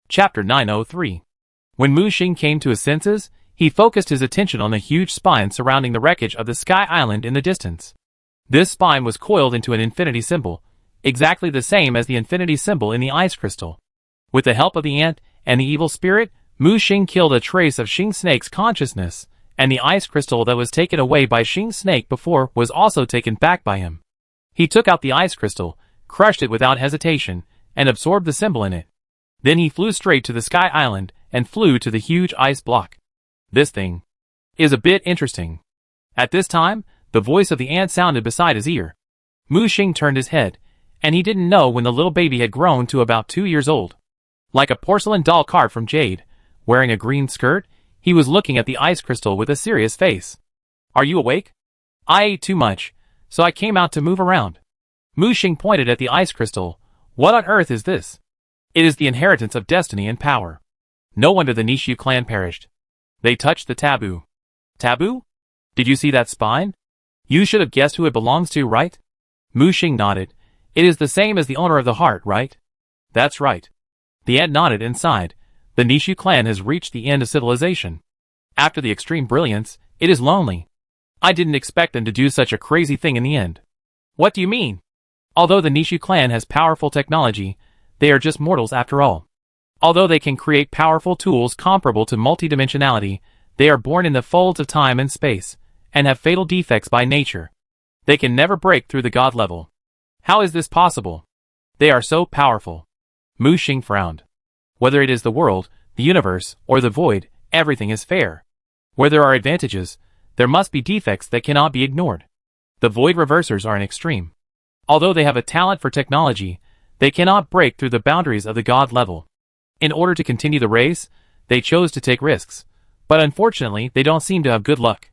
Chapter 903. When Mu Xing came to his senses, he focused his attention on the huge spine surrounding the wreckage of the Sky Island in the distance. This spine was coiled into an infinity symbol, exactly the same as the infinity symbol in the ice crystal. With the help of the ant and the evil spirit, Mu Xing killed a trace of Xing Snake's consciousness, and the ice crystal that was taken away by Xing Snake before was also taken back by him. He took out the ice crystal, crushed it without hesitation, and absorbed the symbol in it. Then he flew straight to the Sky Island and flew to the huge ice block. This thing is a bit interesting. At this time, the voice of the ant sounded beside his ear. Mu Xing turned his head, and he didn't know when the little baby had grown to about 2 years old. Like a porcelain doll carved from jade, wearing a green skirt, he was looking at the ice crystal with a serious face. "Are you awake?" "I ate too much, so I came out to move around." Mu Xing pointed at the ice crystal. "What on earth is this?" "It is the inheritance of destiny and power. No wonder the Nishu clan perished. They touched the taboo." "Taboo? Did you see that spine? You should have guessed who it belongs to, right?" Mu Xing nodded. "It is the same as the owner of the heart, right?" "That's right." The ant nodded and sighed. "The Nishu clan has reached the end of civilization. After the extreme brilliance, it is lonely. I didn't expect them to do such a crazy thing in the end." "What do you mean?" "Although the Nishu clan has powerful technology, they are just mortals after all. Although they can create powerful tools comparable to multidimensionality, they are born in the folds of time and space, and have fatal defects by nature. They can never break through the god level." "How is this possible?" "They are so powerful." Mu Xing frowned. "Whether it is the world, the universe, or the void, everything is fair. Where there are advantages, there must be defects that cannot be ignored. The void reversers are an extreme. Although they have a talent for technology, they cannot break through the boundaries of the god level. In order to continue the race, they chose to take risks, but unfortunately they don't seem to have good luck."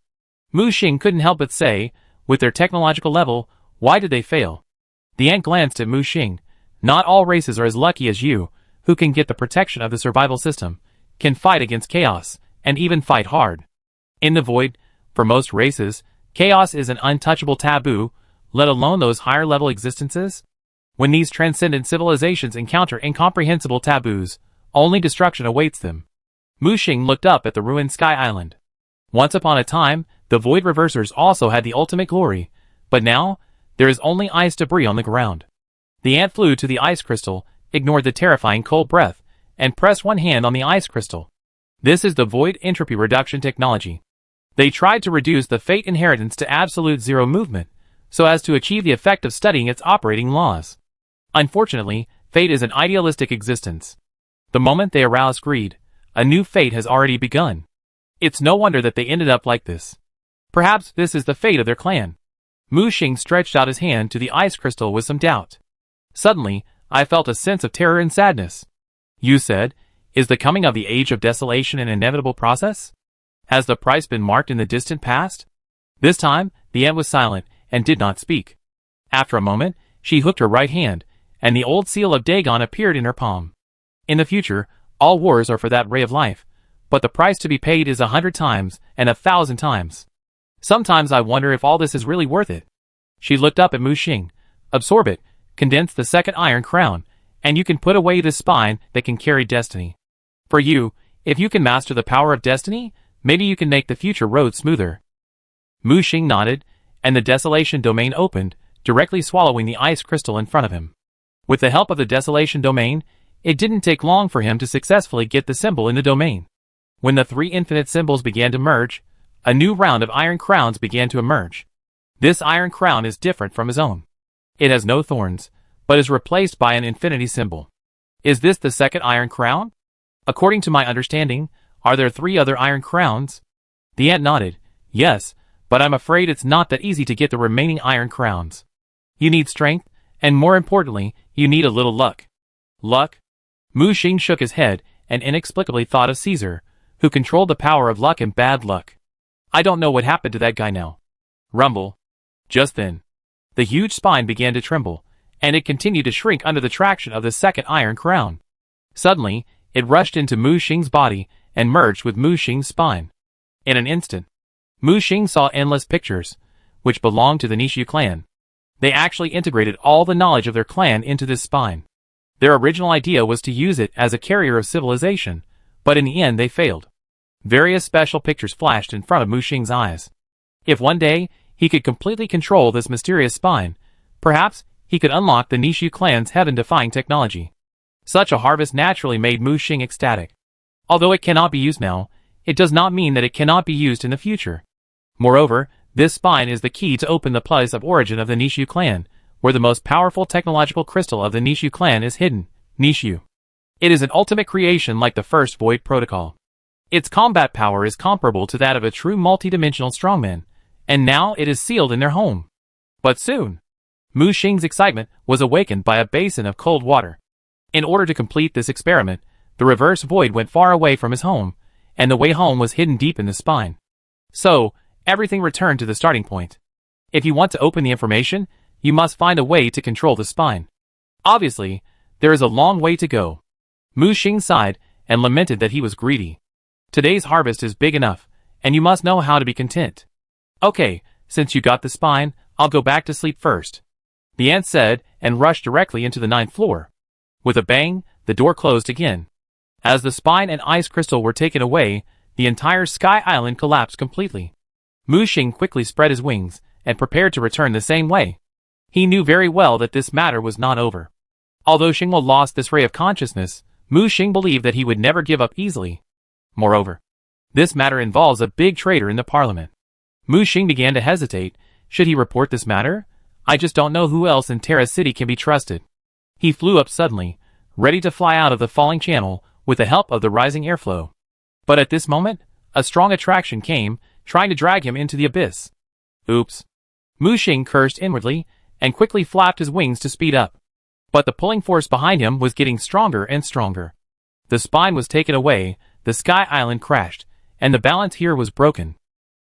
Mu Xing couldn't help but say, with their technological level, why did they fail? The ant glanced at Mu Xing. "Not all races are as lucky as you, who can get the protection of the survival system, can fight against chaos, and even fight hard. In the void, for most races, chaos is an untouchable taboo, let alone those higher level existences. When these transcendent civilizations encounter incomprehensible taboos, only destruction awaits them." Mu Xing looked up at the ruined Sky Island. "Once upon a time, the void reversers also had the ultimate glory, but now, there is only ice debris on the ground." The ant flew to the ice crystal, ignored the terrifying cold breath, and pressed one hand on the ice crystal. "This is the void entropy reduction technology. They tried to reduce the fate inheritance to absolute zero movement, so as to achieve the effect of studying its operating laws. Unfortunately, fate is an idealistic existence. The moment they arouse greed, a new fate has already begun. It's no wonder that they ended up like this. Perhaps this is the fate of their clan." Mu Xing stretched out his hand to the ice crystal with some doubt. Suddenly, I felt a sense of terror and sadness. "You said, is the coming of the age of desolation an inevitable process? Has the price been marked in the distant past?" This time, the ant was silent and did not speak. After a moment, she hooked her right hand, and the old seal of Dagon appeared in her palm. "In the future, all wars are for that ray of life, but the price to be paid is 100 times and 1,000 times. Sometimes I wonder if all this is really worth it." She looked up at Mu Xing. "Absorb it, condense the second iron crown, and you can put away this spine that can carry destiny. For you, if you can master the power of destiny, maybe you can make the future road smoother." Mu Xing nodded, and the desolation domain opened, directly swallowing the ice crystal in front of him. With the help of the desolation domain, it didn't take long for him to successfully get the symbol in the domain. When the 3 infinite symbols began to merge, a new round of iron crowns began to emerge. This iron crown is different from his own. It has no thorns, but is replaced by an infinity symbol. "Is this the second iron crown? According to my understanding, are there 3 other iron crowns?" The ant nodded. "Yes, but I'm afraid it's not that easy to get the remaining iron crowns. You need strength, and more importantly, you need a little luck." "Luck?" Mu Xing shook his head and inexplicably thought of Caesar, who controlled the power of luck and bad luck. "I don't know what happened to that guy now." Rumble. Just then, the huge spine began to tremble, and it continued to shrink under the traction of the second iron crown. Suddenly, it rushed into Mu Xing's body and merged with Mu Xing's spine. In an instant, Mu Xing saw endless pictures, which belonged to the Nishu clan. They actually integrated all the knowledge of their clan into this spine. Their original idea was to use it as a carrier of civilization, but in the end they failed. Various special pictures flashed in front of Mu Xing's eyes. If one day he could completely control this mysterious spine, perhaps he could unlock the Nishu clan's heaven-defying technology. Such a harvest naturally made Mu Xing ecstatic. Although it cannot be used now, it does not mean that it cannot be used in the future. Moreover, this spine is the key to open the place of origin of the Nishu clan, where the most powerful technological crystal of the Nishu clan is hidden, Nishu. It is an ultimate creation like the first Void Protocol. Its combat power is comparable to that of a true multidimensional strongman, and now it is sealed in their home. But soon, Mu Xing's excitement was awakened by a basin of cold water. In order to complete this experiment, the reverse void went far away from his home, and the way home was hidden deep in the spine. So, everything returned to the starting point. If you want to open the information, you must find a way to control the spine. Obviously, there is a long way to go. Mu Xing sighed and lamented that he was greedy. Today's harvest is big enough, and you must know how to be content. Okay, since you got the spine, I'll go back to sleep first. The ant said and rushed directly into the 9th floor. With a bang, the door closed again. As the spine and ice crystal were taken away, the entire Sky Island collapsed completely. Mu Xing quickly spread his wings and prepared to return the same way. He knew very well that this matter was not over. Although Xingwo lost this ray of consciousness, Mu Xing believed that he would never give up easily. Moreover, this matter involves a big traitor in the parliament. Mu Xing began to hesitate. Should he report this matter? I just don't know who else in Terra City can be trusted. He flew up suddenly, ready to fly out of the falling channel with the help of the rising airflow. But at this moment, a strong attraction came, trying to drag him into the abyss. Oops. Mu Xing cursed inwardly, and quickly flapped his wings to speed up. But the pulling force behind him was getting stronger and stronger. The spine was taken away, the Sky Island crashed, and the balance here was broken.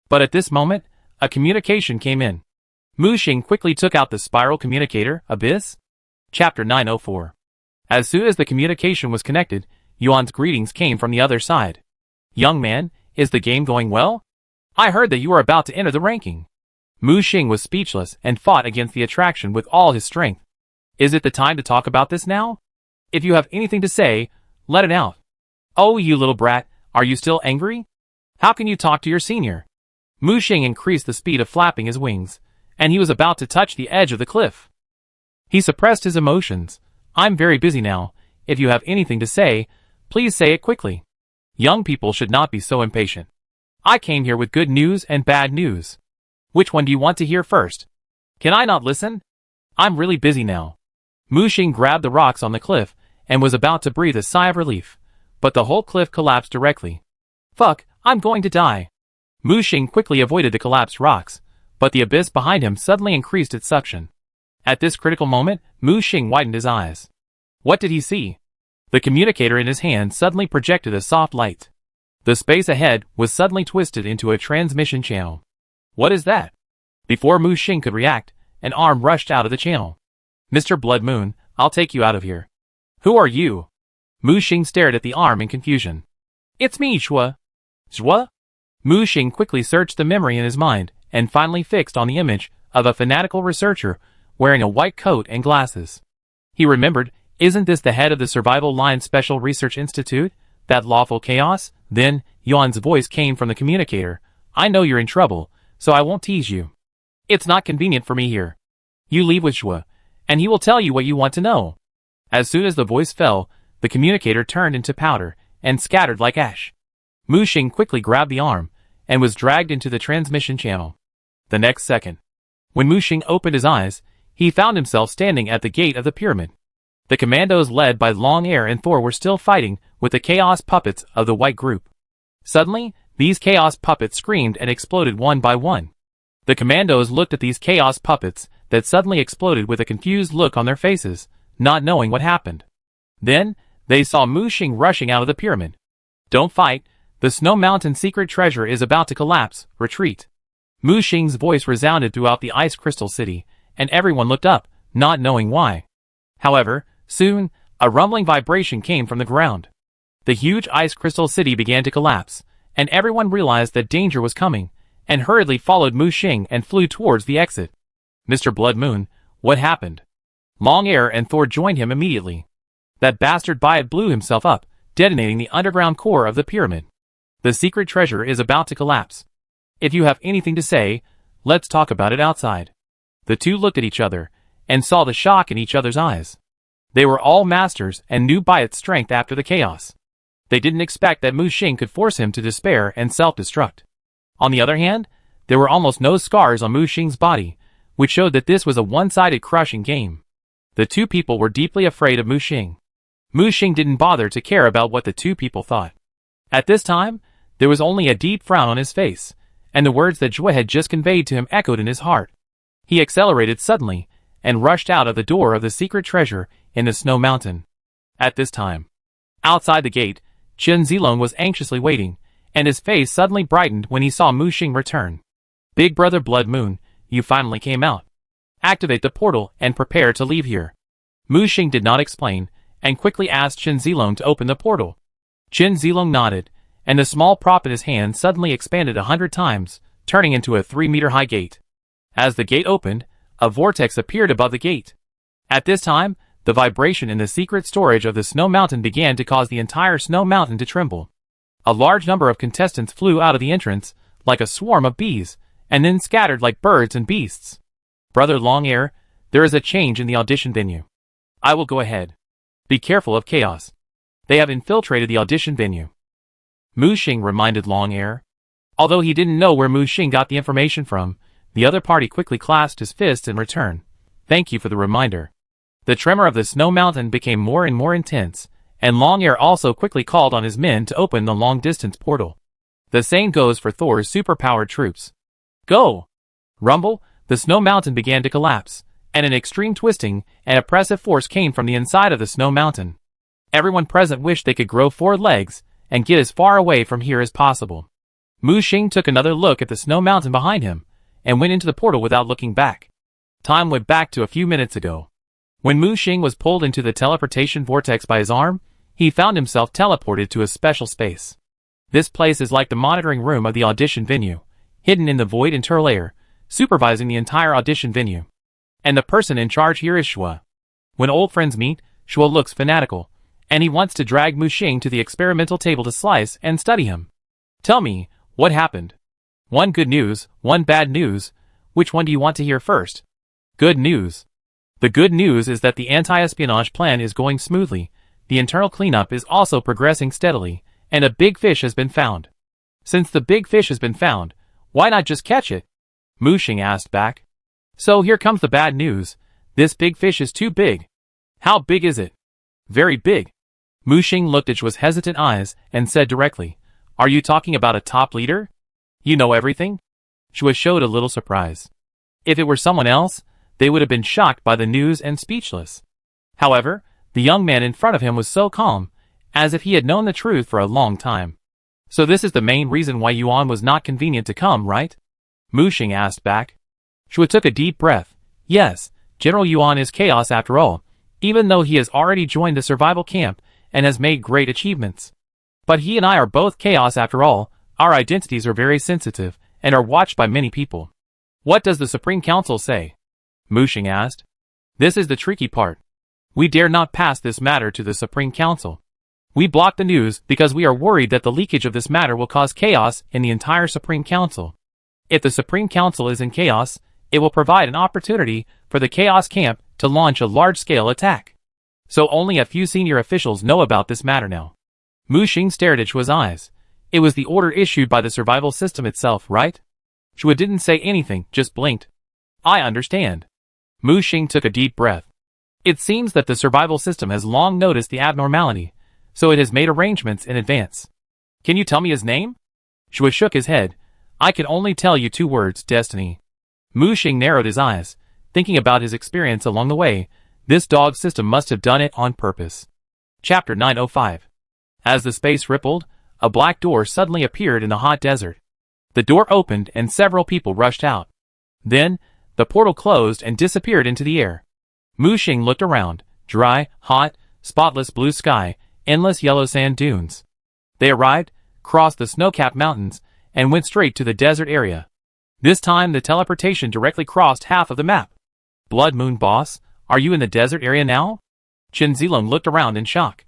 But at this moment, a communication came in. Mu Xing quickly took out the spiral communicator, Abyss. Chapter 904. As soon as the communication was connected, Yuan's greetings came from the other side. Young man, is the game going well? I heard that you are about to enter the ranking. Mu Xing was speechless and fought against the attraction with all his strength. Is it the time to talk about this now? If you have anything to say, let it out. Oh, you little brat, are you still angry? How can you talk to your senior? Mu Xing increased the speed of flapping his wings, and he was about to touch the edge of the cliff. He suppressed his emotions. I'm very busy now. If you have anything to say, please say it quickly. Young people should not be so impatient. I came here with good news and bad news. Which one do you want to hear first? Can I not listen? I'm really busy now. Mu Xing grabbed the rocks on the cliff and was about to breathe a sigh of relief, but the whole cliff collapsed directly. Fuck, I'm going to die. Mu Xing quickly avoided the collapsed rocks, but the abyss behind him suddenly increased its suction. At this critical moment, Mu Xing widened his eyes. What did he see? The communicator in his hand suddenly projected a soft light. The space ahead was suddenly twisted into a transmission channel. What is that? Before Mu Xing could react, an arm rushed out of the channel. Mr. Blood Moon, I'll take you out of here. Who are you? Mu Xing stared at the arm in confusion. It's me, Shua. Shua? Mu Xing quickly searched the memory in his mind, and finally fixed on the image of a fanatical researcher wearing a white coat and glasses. He remembered, isn't this the head of the Survival Line Special Research Institute? That lawful chaos? Then, Yuan's voice came from the communicator. I know you're in trouble, so I won't tease you. It's not convenient for me here. You leave with Shua, and he will tell you what you want to know. As soon as the voice fell, the communicator turned into powder and scattered like ash. Mu Xing quickly grabbed the arm and was dragged into the transmission channel. The next second, when Mu Xing opened his eyes, he found himself standing at the gate of the pyramid. The commandos led by Long Air and Thor were still fighting with the chaos puppets of the white group. Suddenly, these chaos puppets screamed and exploded one by one. The commandos looked at these chaos puppets that suddenly exploded with a confused look on their faces, not knowing what happened. Then, they saw Mu Xing rushing out of the pyramid. Don't fight, the Snow Mountain secret treasure is about to collapse, retreat. Mu Xing's voice resounded throughout the Ice Crystal City, and everyone looked up, not knowing why. However, soon, a rumbling vibration came from the ground. The huge Ice Crystal City began to collapse, and everyone realized that danger was coming, and hurriedly followed Mu Xing and flew towards the exit. Mr. Blood Moon, what happened? Long Air and Thor joined him immediately. That bastard Bayat blew himself up, detonating the underground core of the pyramid. The secret treasure is about to collapse. If you have anything to say, let's talk about it outside. The two looked at each other, and saw the shock in each other's eyes. They were all masters and knew Bayat's strength after the chaos. They didn't expect that Mu Xing could force him to despair and self-destruct. On the other hand, there were almost no scars on Mu Xing's body, which showed that this was a one-sided crushing game. The two people were deeply afraid of Mu Xing. Mu Xing didn't bother to care about what the two people thought. At this time, there was only a deep frown on his face, and the words that Zhui had just conveyed to him echoed in his heart. He accelerated suddenly, and rushed out of the door of the secret treasure in the snow mountain. At this time, outside the gate, Chen Zilong was anxiously waiting, and his face suddenly brightened when he saw Mu Xing return. Big brother Blood Moon, you finally came out. Activate the portal and prepare to leave here. Mu Xing did not explain, and quickly asked Chen Zilong to open the portal. Chen Zilong nodded, and the small prop in his hand suddenly expanded 100 times, turning into a 3-meter-high gate. As the gate opened, a vortex appeared above the gate. At this time, the vibration in the secret storage of the snow mountain began to cause the entire snow mountain to tremble. A large number of contestants flew out of the entrance, like a swarm of bees, and then scattered like birds and beasts. Brother Longair, there is a change in the audition venue. I will go ahead. Be careful of chaos. They have infiltrated the audition venue. Mu Xing reminded Longair. Although he didn't know where Mu Xing got the information from, the other party quickly clasped his fists in return. Thank you for the reminder. The tremor of the snow mountain became more and more intense, and Longair also quickly called on his men to open the long-distance portal. The same goes for Thor's superpowered troops. Go! Rumble, the snow mountain began to collapse, and an extreme twisting and oppressive force came from the inside of the snow mountain. Everyone present wished they could grow 4 legs and get as far away from here as possible. Mu Xing took another look at the snow mountain behind him, and went into the portal without looking back. Time went back to a few minutes ago. When Mu Xing was pulled into the teleportation vortex by his arm, he found himself teleported to a special space. This place is like the monitoring room of the audition venue, hidden in the void interlayer, supervising the entire audition venue. And the person in charge here is Shua. When old friends meet, Shua looks fanatical, and he wants to drag Mu Xing to the experimental table to slice and study him. Tell me, what happened? One good news, one bad news. Which one do you want to hear first? Good news. The good news is that the anti-espionage plan is going smoothly, the internal cleanup is also progressing steadily, and a big fish has been found. Since the big fish has been found, why not just catch it? Mu Xing asked back. So here comes the bad news. This big fish is too big. How big is it? Very big. Mu Xing looked at Shua's hesitant eyes and said directly, Are you talking about a top leader? You know everything? Shua showed a little surprise. If it were someone else, they would have been shocked by the news and speechless. However, the young man in front of him was so calm, as if he had known the truth for a long time. So this is the main reason why Yuan was not convenient to come, right? Mu Xing asked back. Shua took a deep breath. Yes, General Yuan is chaos after all, even though he has already joined the survival camp and has made great achievements. But he and I are both chaos after all. Our identities are very sensitive and are watched by many people. What does the Supreme Council say? Mu Xing asked. This is the tricky part. We dare not pass this matter to the Supreme Council. We block the news because we are worried that the leakage of this matter will cause chaos in the entire Supreme Council. If the Supreme Council is in chaos, it will provide an opportunity for the Chaos Camp to launch a large-scale attack. So only a few senior officials know about this matter now. Mu Xing stared at Shua's eyes. It was the order issued by the survival system itself, right? Shua didn't say anything, just blinked. I understand. Mu Xing took a deep breath. It seems that the survival system has long noticed the abnormality, so it has made arrangements in advance. Can you tell me his name? Shua shook his head. I can only tell you 2 words, destiny. Mu Xing narrowed his eyes, thinking about his experience along the way. This dog system must have done it on purpose. Chapter 905. As the space rippled, a black door suddenly appeared in the hot desert. The door opened and several people rushed out. Then, the portal closed and disappeared into the air. Mu Xing looked around. Dry, hot, spotless blue sky, endless yellow sand dunes. They arrived, crossed the snow-capped mountains, and went straight to the desert area. This time the teleportation directly crossed half of the map. Blood Moon boss, are you in the desert area now? Chen Zilong looked around in shock.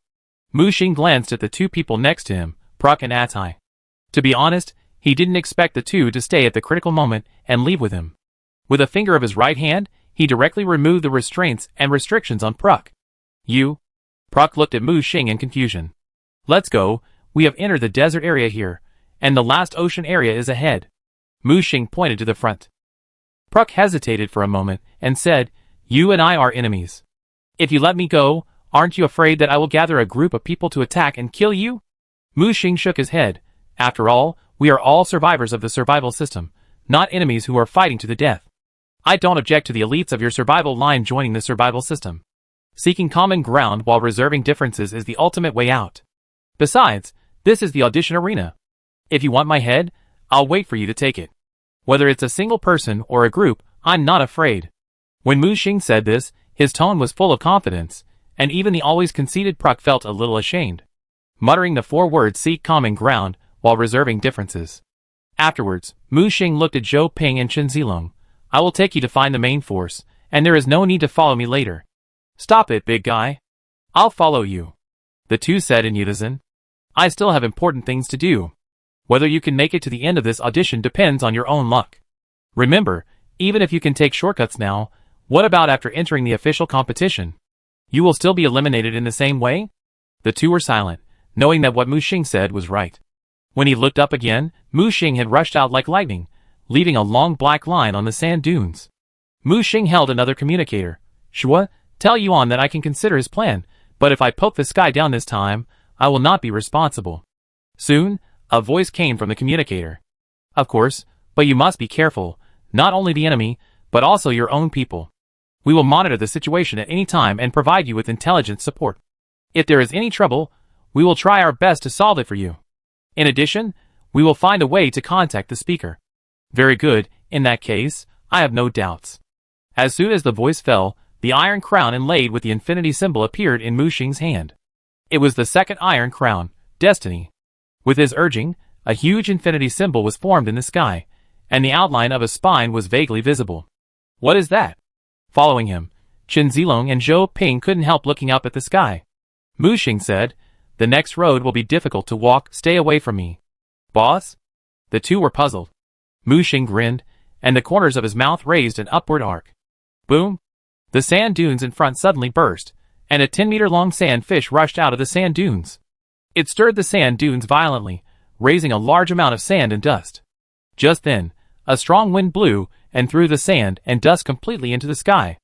Mu Xing glanced at the two people next to him, Pruk and Atai. To be honest, he didn't expect the two to stay at the critical moment and leave with him. With a finger of his right hand, he directly removed the restraints and restrictions on Pruk. You? Pruk looked at Mu Xing in confusion. Let's go, we have entered the desert area here, and the last ocean area is ahead. Mu Xing pointed to the front. Pruk hesitated for a moment and said, You and I are enemies. If you let me go, aren't you afraid that I will gather a group of people to attack and kill you? Mu Xing shook his head. After all, we are all survivors of the survival system, not enemies who are fighting to the death. I don't object to the elites of your survival line joining the survival system. Seeking common ground while reserving differences is the ultimate way out. Besides, this is the audition arena. If you want my head, I'll wait for you to take it. Whether it's a single person or a group, I'm not afraid. When Mu Xing said this, his tone was full of confidence, and even the always conceited Pruk felt a little ashamed. Muttering the 4 words seek common ground while reserving differences. Afterwards, Mu Xing looked at Zhou Ping and Chen Zilong. I will take you to find the main force, and there is no need to follow me later. Stop it, big guy. I'll follow you. The two said in unison. I still have important things to do. Whether you can make it to the end of this audition depends on your own luck. Remember, even if you can take shortcuts now, what about after entering the official competition? You will still be eliminated in the same way? The two were silent, knowing that what Mu Xing said was right. When he looked up again, Mu Xing had rushed out like lightning, leaving a long black line on the sand dunes. Mu Xing held another communicator. Shua, tell Yuan that I can consider his plan, but if I poke the sky down this time, I will not be responsible. Soon, a voice came from the communicator. Of course, but you must be careful, not only the enemy, but also your own people. We will monitor the situation at any time and provide you with intelligence support. If there is any trouble, we will try our best to solve it for you. In addition, we will find a way to contact the speaker. Very good, in that case, I have no doubts. As soon as the voice fell, the iron crown inlaid with the infinity symbol appeared in Mu Xing's hand. It was the second iron crown, Destiny. With his urging, a huge infinity symbol was formed in the sky, and the outline of a spine was vaguely visible. What is that? Following him, Chen Zilong and Zhou Ping couldn't help looking up at the sky. Mu Xing said, The next road will be difficult to walk, stay away from me. Boss? The two were puzzled. Mu Xing grinned, and the corners of his mouth raised an upward arc. Boom! The sand dunes in front suddenly burst, and a 10-meter-long sand fish rushed out of the sand dunes. It stirred the sand dunes violently, raising a large amount of sand and dust. Just then, a strong wind blew and threw the sand and dust completely into the sky.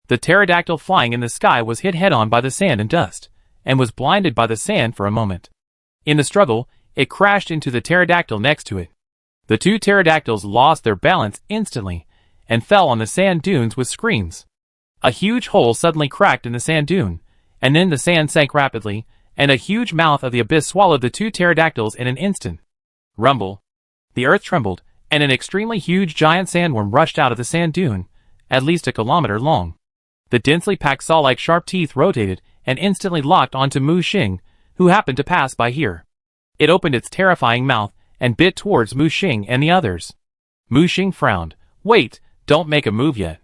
The pterodactyl flying in the sky was hit head-on by the sand and dust, and was blinded by the sand for a moment. In the struggle, it crashed into the pterodactyl next to it. The two pterodactyls lost their balance instantly, and fell on the sand dunes with screams. A huge hole suddenly cracked in the sand dune, and then the sand sank rapidly, and a huge mouth of the abyss swallowed the two pterodactyls in an instant. Rumble. The earth trembled, and an extremely huge giant sandworm rushed out of the sand dune, at least a kilometer long. The densely packed saw-like sharp teeth rotated and instantly locked onto Mu Xing, who happened to pass by here. It opened its terrifying mouth and bit towards Mu Xing and the others. Mu Xing frowned. Wait, don't make a move yet.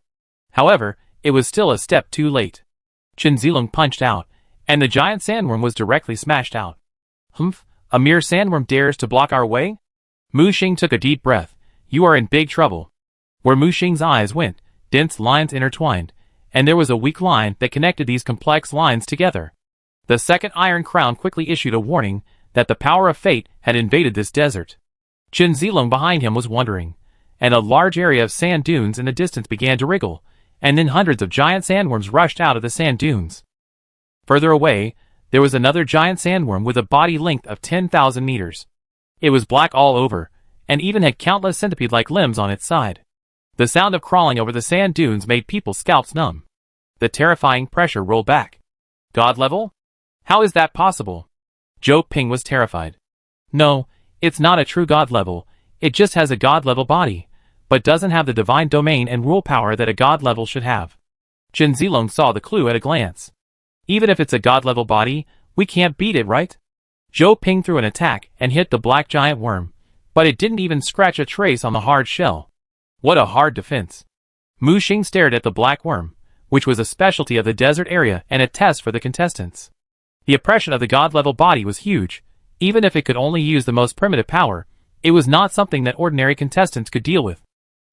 However, it was still a step too late. Chen Zilong punched out, and the giant sandworm was directly smashed out. Humph, a mere sandworm dares to block our way? Mu Xing took a deep breath. You are in big trouble. Where Mu Xing's eyes went, dense lines intertwined, and there was a weak line that connected these complex lines together. The second Iron Crown quickly issued a warning that the power of fate had invaded this desert. Chen Zilong behind him was wondering, and a large area of sand dunes in the distance began to wriggle, and then hundreds of giant sandworms rushed out of the sand dunes. Further away, there was another giant sandworm with a body length of 10,000 meters. It was black all over, and even had countless centipede-like limbs on its side. The sound of crawling over the sand dunes made people's scalps numb. The terrifying pressure rolled back. God level? How is that possible? Zhou Ping was terrified. No, it's not a true god level, it just has a god level body, but doesn't have the divine domain and rule power that a god level should have. Chen Zilong saw the clue at a glance. Even if it's a god level body, we can't beat it, right? Zhou Ping threw an attack and hit the black giant worm, but it didn't even scratch a trace on the hard shell. What a hard defense. Mu Xing stared at the black worm, which was a specialty of the desert area and a test for the contestants. The oppression of the god-level body was huge. Even if it could only use the most primitive power, it was not something that ordinary contestants could deal with.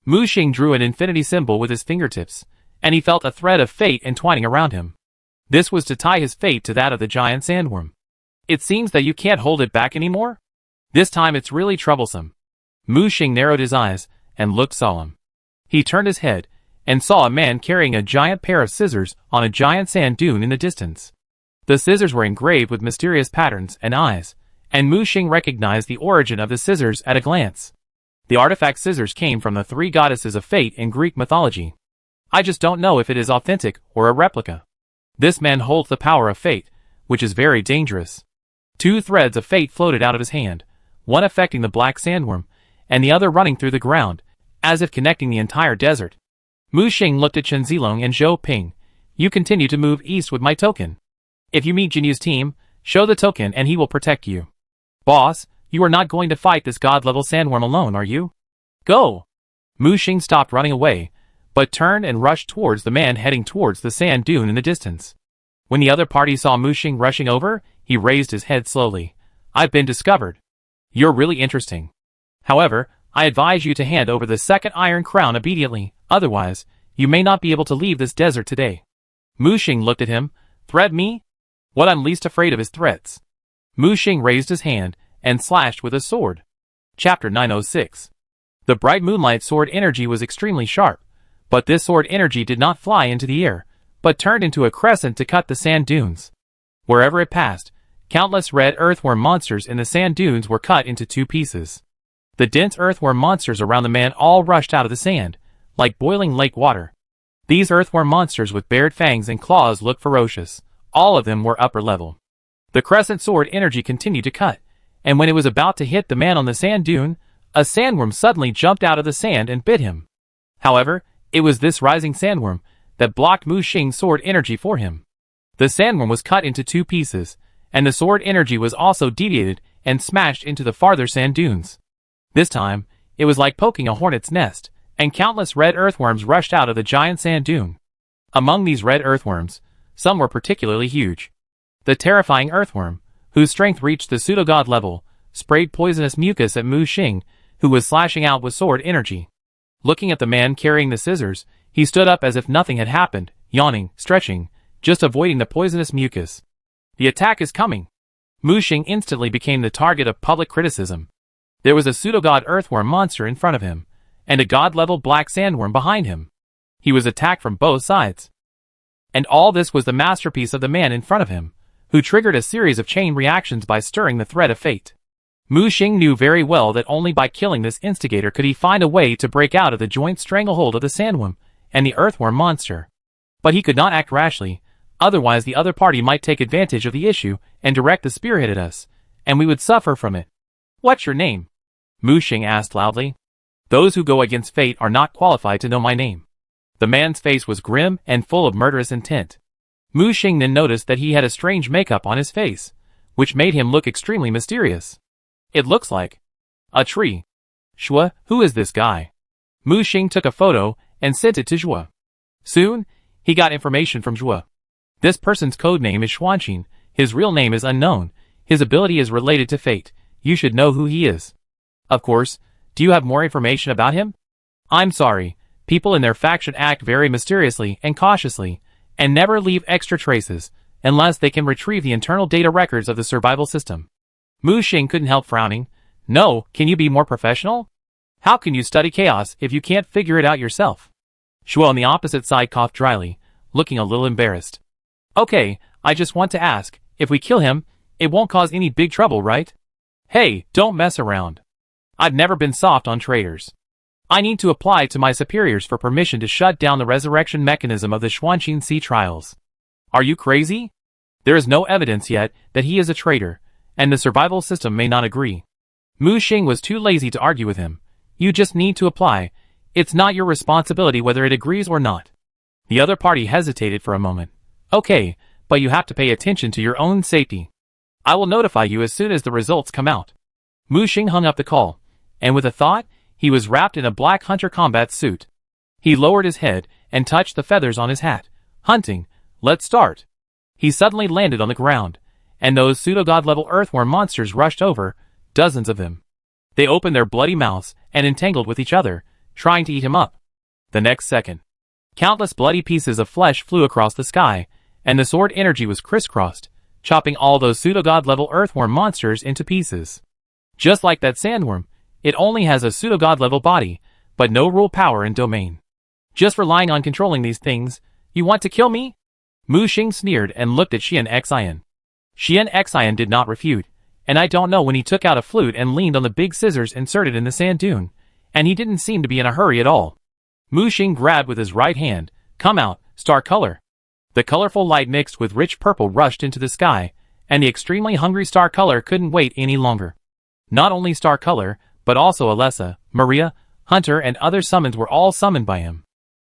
Mu Xing drew an infinity symbol with his fingertips, and he felt a thread of fate entwining around him. This was to tie his fate to that of the giant sandworm. It seems that you can't hold it back anymore? This time it's really troublesome. Mu Xing narrowed his eyes and looked solemn. He turned his head and saw a man carrying a giant pair of scissors on a giant sand dune in the distance. The scissors were engraved with mysterious patterns and eyes, and Mu Xing recognized the origin of the scissors at a glance. The artifact scissors came from the three goddesses of fate in Greek mythology. I just don't know if it is authentic or a replica. This man holds the power of fate, which is very dangerous. Two threads of fate floated out of his hand, one affecting the black sandworm, and the other running through the ground, as if connecting the entire desert. Mu Xing looked at Chen Zilong and Zhou Ping. You continue to move east with my token. If you meet Jinyu's team, show the token and he will protect you. Boss, you are not going to fight this god-level sandworm alone, are you? Go! Mu Xing stopped running away, but turned and rushed towards the man heading towards the sand dune in the distance. When the other party saw Mu Xing rushing over, he raised his head slowly. I've been discovered. You're really interesting. However, I advise you to hand over the second iron crown immediately, otherwise, you may not be able to leave this desert today. Mu Xing looked at him. Threat me? What I'm least afraid of is threats. Mu Xing raised his hand and slashed with a sword. Chapter 906. The bright moonlight sword energy was extremely sharp, but this sword energy did not fly into the air, but turned into a crescent to cut the sand dunes. Wherever it passed, countless red earthworm monsters in the sand dunes were cut into two pieces. The dense earthworm monsters around the man all rushed out of the sand, like boiling lake water. These earthworm monsters with bared fangs and claws looked ferocious. All of them were upper level. The crescent sword energy continued to cut, and when it was about to hit the man on the sand dune, a sandworm suddenly jumped out of the sand and bit him. However, it was this rising sandworm that blocked Mu Xing's sword energy for him. The sandworm was cut into two pieces, and the sword energy was also deviated and smashed into the farther sand dunes. This time, it was like poking a hornet's nest, and countless red earthworms rushed out of the giant sand dune. Among these red earthworms, some were particularly huge. The terrifying earthworm, whose strength reached the pseudo-god level, sprayed poisonous mucus at Mu Xing, who was slashing out with sword energy. Looking at the man carrying the scissors, he stood up as if nothing had happened, yawning, stretching, just avoiding the poisonous mucus. The attack is coming. Mu Xing instantly became the target of public criticism. There was a pseudo-god earthworm monster in front of him, and a god-level black sandworm behind him. He was attacked from both sides. And all this was the masterpiece of the man in front of him, who triggered a series of chain reactions by stirring the thread of fate. Mu Xing knew very well that only by killing this instigator could he find a way to break out of the joint stranglehold of the sandworm and the earthworm monster. But he could not act rashly, otherwise the other party might take advantage of the issue and direct the spearhead at us, and we would suffer from it. What's your name? Mu Xing asked loudly. Those who go against fate are not qualified to know my name. The man's face was grim and full of murderous intent. Mu Xing then noticed that he had a strange makeup on his face, which made him look extremely mysterious. It looks like a tree. Shua, who is this guy? Mu Xing took a photo and sent it to Zhua. Soon, he got information from Zhua. This person's code name is Xuanqin. His real name is unknown. His ability is related to fate. You should know who he is. Of course, do you have more information about him? I'm sorry. People in their faction act very mysteriously and cautiously, and never leave extra traces, unless they can retrieve the internal data records of the survival system. Mu Xing couldn't help frowning. No, can you be more professional? How can you study chaos if you can't figure it out yourself? Shua on the opposite side coughed dryly, looking a little embarrassed. Okay, I just want to ask, if we kill him, it won't cause any big trouble, right? Hey, don't mess around. I've never been soft on traitors. I need to apply to my superiors for permission to shut down the resurrection mechanism of the Xuanqin Sea trials. Are you crazy? There is no evidence yet that he is a traitor, and the survival system may not agree. Mu Xing was too lazy to argue with him. You just need to apply. It's not your responsibility whether it agrees or not. The other party hesitated for a moment. Okay, but you have to pay attention to your own safety. I will notify you as soon as the results come out. Mu Xing hung up the call, and with a thought, he was wrapped in a black hunter combat suit. He lowered his head and touched the feathers on his hat, Hunting, let's start. He suddenly landed on the ground, and those pseudo-god level earthworm monsters rushed over, dozens of them. They opened their bloody mouths and entangled with each other, trying to eat him up. The next second, countless bloody pieces of flesh flew across the sky, and the sword energy was crisscrossed, chopping all those pseudo-god level earthworm monsters into pieces. Just like that sandworm, it only has a pseudo-god level body, but no rule power and domain. Just relying on controlling these things, you want to kill me? Mu Xing sneered and looked at Xian Xian. Xian Xian did not refute, and I don't know when he took out a flute and leaned on the big scissors inserted in the sand dune, and he didn't seem to be in a hurry at all. Mu Xing grabbed with his right hand, "Come out, star color." The colorful light mixed with rich purple rushed into the sky, and the extremely hungry star color couldn't wait any longer. Not only star color, but also Alessa, Maria, Hunter and other summons were all summoned by him.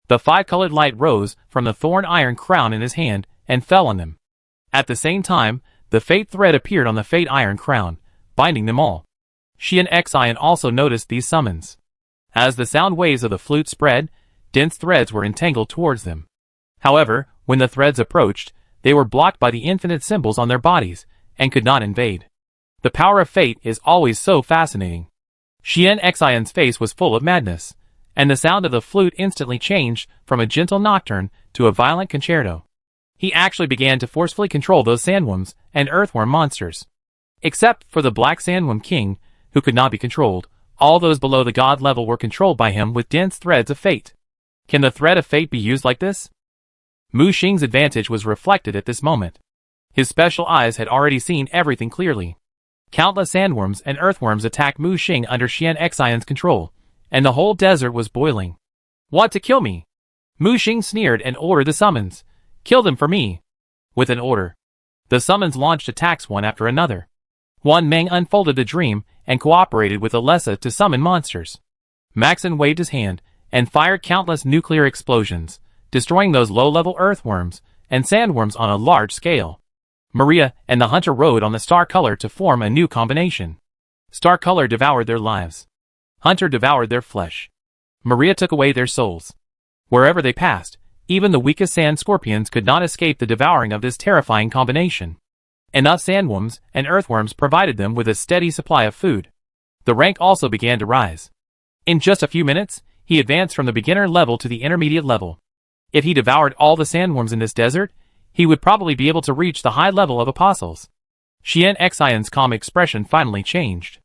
The five-colored light rose from the thorn iron crown in his hand and fell on them. At the same time, the fate thread appeared on the fate iron crown, binding them all. Xian Xian also noticed these summons. As the sound waves of the flute spread, dense threads were entangled towards them. However, when the threads approached, they were blocked by the infinite symbols on their bodies, and could not invade. The power of fate is always so fascinating. Xian Xian's face was full of madness, and the sound of the flute instantly changed from a gentle nocturne to a violent concerto. He actually began to forcefully control those sandworms and earthworm monsters. Except for the Black Sandworm King, who could not be controlled, all those below the god level were controlled by him with dense threads of fate. Can the thread of fate be used like this? Mu Xing's advantage was reflected at this moment. His special eyes had already seen everything clearly. Countless sandworms and earthworms attacked Mu Xing under Xian Xian's control, and the whole desert was boiling. "Want to kill me?" Mu Xing sneered and ordered the summons. "Kill them for me." With an order, the summons launched attacks one after another. Wan Meng unfolded the dream and cooperated with Alessa to summon monsters. Maxon waved his hand and fired countless nuclear explosions, destroying those low-level earthworms and sandworms on a large scale. Maria and the Hunter rode on the Star Color to form a new combination. Star Color devoured their lives. Hunter devoured their flesh. Maria took away their souls. Wherever they passed, even the weakest sand scorpions could not escape the devouring of this terrifying combination. Enough sandworms and earthworms provided them with a steady supply of food. The rank also began to rise. In just a few minutes, he advanced from the beginner level to the intermediate level. If he devoured all the sandworms in this desert, he would probably be able to reach the high level of apostles. Xian Xian's calm expression finally changed.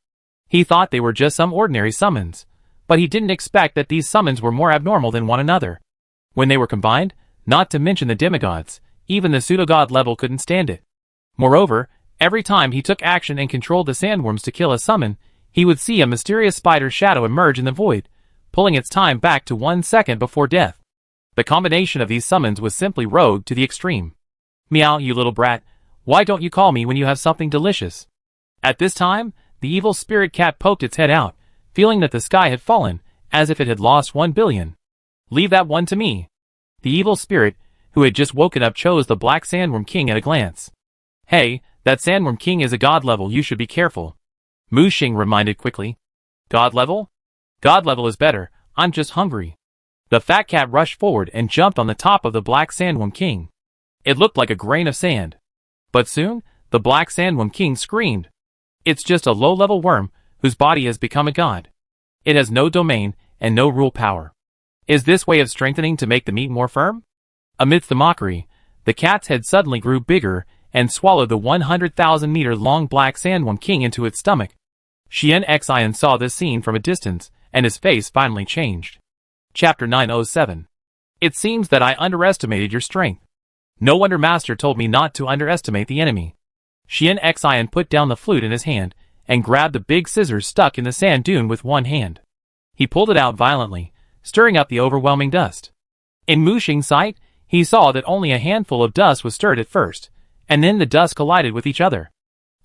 He thought they were just some ordinary summons, but he didn't expect that these summons were more abnormal than one another. When they were combined, not to mention the demigods, even the pseudo-god level couldn't stand it. Moreover, every time he took action and controlled the sandworms to kill a summon, he would see a mysterious spider shadow emerge in the void, pulling its time back to 1 second before death. The combination of these summons was simply rogue to the extreme. "Meow, you little brat, why don't you call me when you have something delicious?" At this time, the evil spirit cat poked its head out, feeling that the sky had fallen, as if it had lost 1 billion. "Leave that one to me." The evil spirit, who had just woken up, chose the Black Sandworm King at a glance. "Hey, that Sandworm King is a god level, you should be careful," Mu Xing reminded quickly. "God level? God level is better, I'm just hungry." The fat cat rushed forward and jumped on the top of the Black Sandworm King. It looked like a grain of sand. But soon, the Black Sandworm King screamed. "It's just a low-level worm, whose body has become a god. It has no domain and no rule power. Is this way of strengthening to make the meat more firm?" Amidst the mockery, the cat's head suddenly grew bigger and swallowed the 100,000-meter-long Black Sandworm King into its stomach. Xian Xian saw this scene from a distance, and his face finally changed. Chapter 907. It seems that I underestimated your strength. No wonder Master told me not to underestimate the enemy. Xian Xian put down the flute in his hand, and grabbed the big scissors stuck in the sand dune with one hand. He pulled it out violently, stirring up the overwhelming dust. In Mu Xing's sight, he saw that only a handful of dust was stirred at first, and then the dust collided with each other.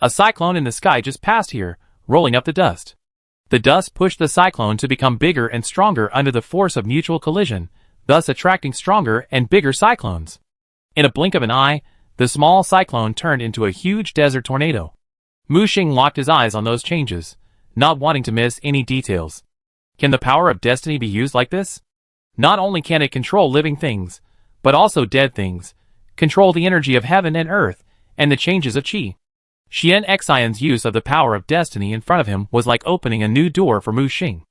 A cyclone in the sky just passed here, rolling up the dust. The dust pushed the cyclone to become bigger and stronger under the force of mutual collision, thus attracting stronger and bigger cyclones. In a blink of an eye, the small cyclone turned into a huge desert tornado. Mu Xing locked his eyes on those changes, not wanting to miss any details. Can the power of destiny be used like this? Not only can it control living things, but also dead things, control the energy of heaven and earth, and the changes of qi. Xian Xian's use of the power of destiny in front of him was like opening a new door for Mu Xing.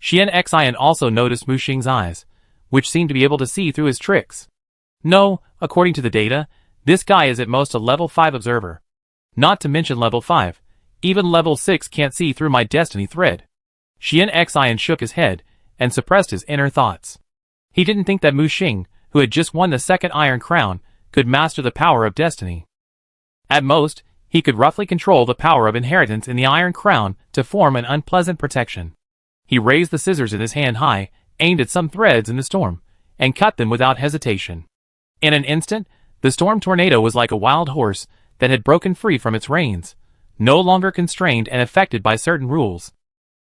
Xian Xian also noticed Mu Xing's eyes, which seemed to be able to see through his tricks. No, according to the data, this guy is at most a level 5 observer. Not to mention level 5, even level 6 can't see through my destiny thread. Xian Xian shook his head and suppressed his inner thoughts. He didn't think that Mu Xing, who had just won the second Iron Crown, could master the power of destiny. At most, he could roughly control the power of inheritance in the Iron Crown to form an unpleasant protection. He raised the scissors in his hand high, aimed at some threads in the storm, and cut them without hesitation. In an instant, the storm tornado was like a wild horse that had broken free from its reins, no longer constrained and affected by certain rules.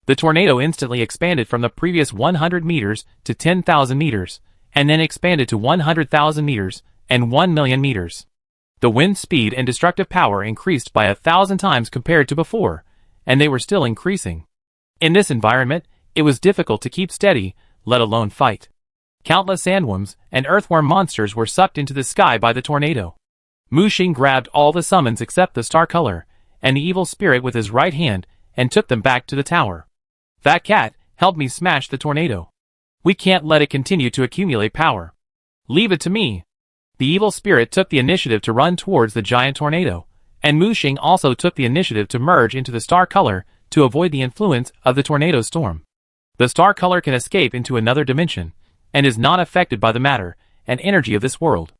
The tornado instantly expanded from the previous 100 meters to 10,000 meters, and then expanded to 100,000 meters and 1,000,000 meters. The wind speed and destructive power increased by 1,000 times compared to before, and they were still increasing. In this environment, it was difficult to keep steady, let alone fight. Countless sandworms and earthworm monsters were sucked into the sky by the tornado. Mu Xing grabbed all the summons except the star color, and the evil spirit with his right hand, and took them back to the tower. That cat, help me smash the tornado. We can't let it continue to accumulate power. Leave it to me. The evil spirit took the initiative to run towards the giant tornado, and Mu Xing also took the initiative to merge into the star color to avoid the influence of the tornado storm. The star color can escape into another dimension, and is not affected by the matter and energy of this world.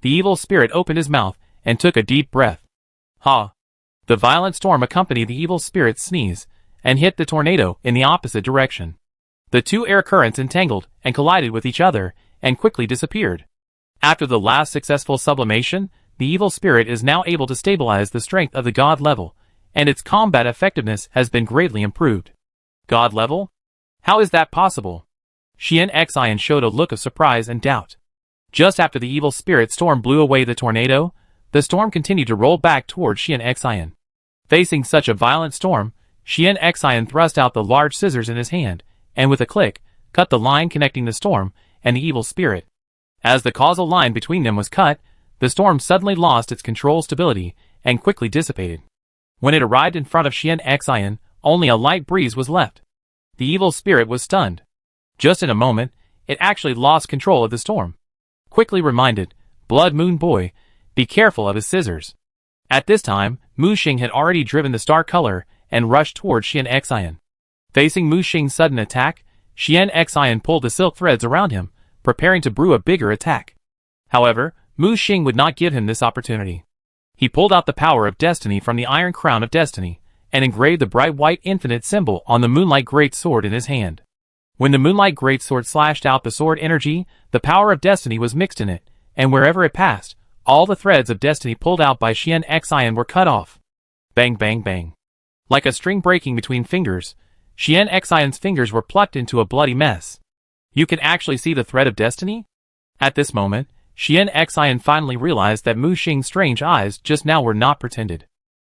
The evil spirit opened his mouth and took a deep breath. Ha! The violent storm accompanied the evil spirit's sneeze, and hit the tornado in the opposite direction. The two air currents entangled and collided with each other, and quickly disappeared. After the last successful sublimation, the evil spirit is now able to stabilize the strength of the god level, and its combat effectiveness has been greatly improved. God level? How is that possible? Xian Xian showed a look of surprise and doubt. Just after the evil spirit storm blew away the tornado, the storm continued to roll back toward Xian Xian. Facing such a violent storm, Xian Xian thrust out the large scissors in his hand, and with a click, cut the line connecting the storm and the evil spirit. As the causal line between them was cut, the storm suddenly lost its control stability and quickly dissipated. When it arrived in front of Xian Xian, only a light breeze was left. The evil spirit was stunned. Just in a moment, it actually lost control of the storm. Quickly reminded, Blood Moon Boy, be careful of his scissors. At this time, Mu Xing had already driven the star color and rushed toward Xian Xian. Facing Mu Xing's sudden attack, Xian Xian pulled the silk threads around him, preparing to brew a bigger attack. However, Mu Xing would not give him this opportunity. He pulled out the power of destiny from the Iron Crown of Destiny, and engraved the bright white infinite symbol on the Moonlight Great Sword in his hand. When the Moonlight Great Sword slashed out the sword energy, the power of destiny was mixed in it, and wherever it passed, all the threads of destiny pulled out by Xian Xian were cut off. Bang bang bang. Like a string breaking between fingers, Xian Xian's fingers were plucked into a bloody mess. You can actually see the thread of destiny? At this moment, Xian Xian finally realized that Mu Xing's strange eyes just now were not pretended.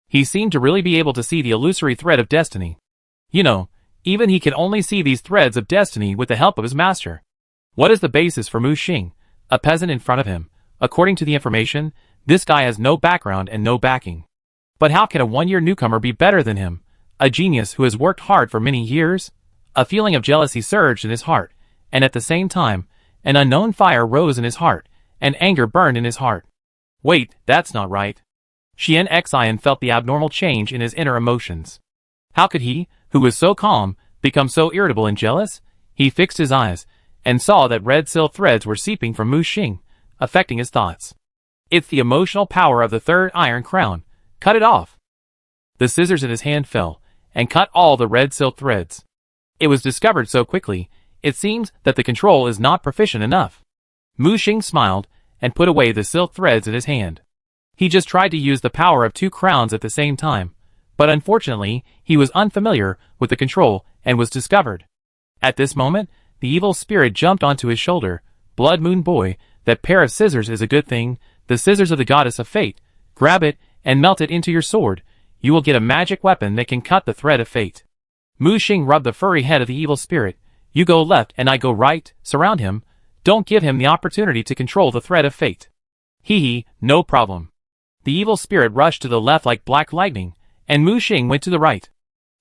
He seemed to really be able to see the illusory thread of destiny. You know, even he can only see these threads of destiny with the help of his master. What is the basis for Mu Xing, a peasant in front of him? According to the information, this guy has no background and no backing. But how can a one-year newcomer be better than him, a genius who has worked hard for many years? A feeling of jealousy surged in his heart, and at the same time, an unknown fire rose in his heart, and anger burned in his heart. Wait, that's not right. Xian Xian felt the abnormal change in his inner emotions. How could he, who was so calm, become so irritable and jealous? He fixed his eyes, and saw that red silk threads were seeping from Mu Xing, affecting his thoughts. It's the emotional power of the third Iron Crown. Cut it off. The scissors in his hand fell, and cut all the red silk threads. It was discovered so quickly, it seems that the control is not proficient enough. Mu Xing smiled, and put away the silk threads in his hand. He just tried to use the power of two crowns at the same time, but unfortunately, he was unfamiliar with the control and was discovered. At this moment, the evil spirit jumped onto his shoulder. Blood Moon Boy, that pair of scissors is a good thing, the scissors of the goddess of fate. Grab it, and melt it into your sword. You will get a magic weapon that can cut the thread of fate. Mu Xing rubbed the furry head of the evil spirit. You go left and I go right, surround him. Don't give him the opportunity to control the thread of fate. Hee, no problem. The evil spirit rushed to the left like black lightning, and Mu Xing went to the right.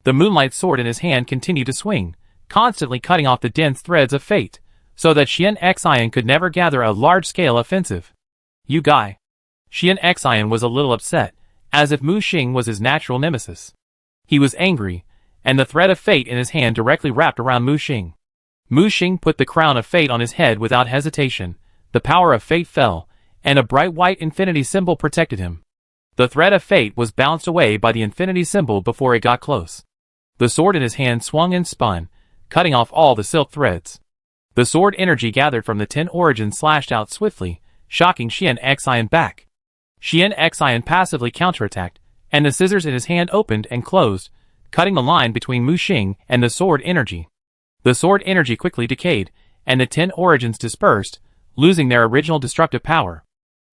The moonlight sword in his hand continued to swing, constantly cutting off the dense threads of fate, so that Xian Xian could never gather a large-scale offensive. You guy. Xian Xian was a little upset, as if Mu Xing was his natural nemesis. He was angry, and the thread of fate in his hand directly wrapped around Mu Xing. Mu Xing put the crown of fate on his head without hesitation. The power of fate fell, and a bright white infinity symbol protected him. The thread of fate was bounced away by the infinity symbol before it got close. The sword in his hand swung and spun, cutting off all the silk threads. The sword energy gathered from the 10 origins slashed out swiftly, shocking Xian Xian back. Xian Xian passively counterattacked, and the scissors in his hand opened and closed, cutting the line between Mu Xing and the sword energy. The sword energy quickly decayed, and the 10 origins dispersed, losing their original destructive power.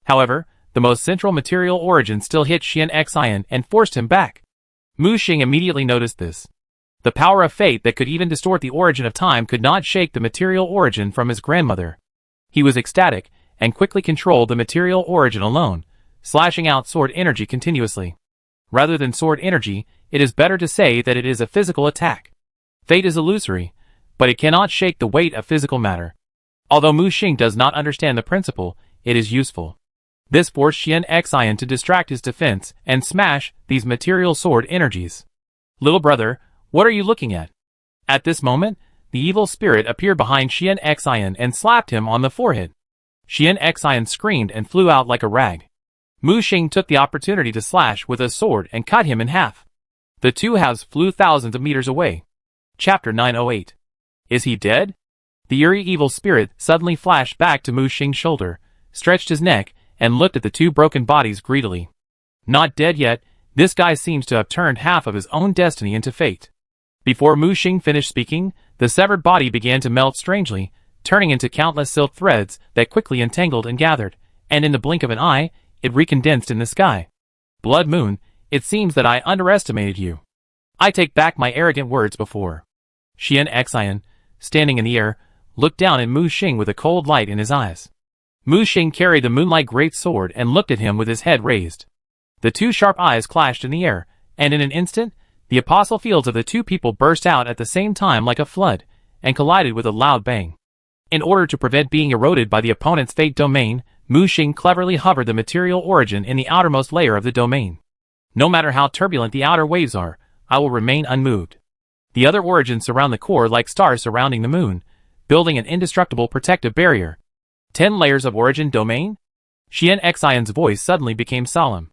However, the most central material origin still hit Xian Xian and forced him back. Mu Xing immediately noticed this. The power of fate that could even distort the origin of time could not shake the material origin from his grandmother. He was ecstatic, and quickly controlled the material origin alone, slashing out sword energy continuously. Rather than sword energy, it is better to say that it is a physical attack. Fate is illusory, but it cannot shake the weight of physical matter. Although Mu Xing does not understand the principle, it is useful. This forced Xian Xian to distract his defense and smash these material sword energies. Little brother, what are you looking at? At this moment, the evil spirit appeared behind Xian Xian and slapped him on the forehead. Xian Xian screamed and flew out like a rag. Mu Xing took the opportunity to slash with a sword and cut him in half. The two halves flew thousands of meters away. Chapter 908. Is he dead? The eerie evil spirit suddenly flashed back to Mu Xing's shoulder, stretched his neck, and looked at the two broken bodies greedily. Not dead yet, this guy seems to have turned half of his own destiny into fate. Before Mu Xing finished speaking, the severed body began to melt strangely, turning into countless silk threads that quickly entangled and gathered, and in the blink of an eye, it recondensed in the sky. Blood Moon, it seems that I underestimated you. I take back my arrogant words before. Xian Xian, standing in the air, looked down at Mu Xing with a cold light in his eyes. Mu Xing carried the moonlight great sword and looked at him with his head raised. The two sharp eyes clashed in the air, and in an instant, the apostle fields of the two people burst out at the same time like a flood, and collided with a loud bang. In order to prevent being eroded by the opponent's fate domain, Mu Xing cleverly hovered the material origin in the outermost layer of the domain. No matter how turbulent the outer waves are, I will remain unmoved. The other origins surround the core like stars surrounding the moon, building an indestructible protective barrier. 10 layers of origin domain? Xian Xian's voice suddenly became solemn.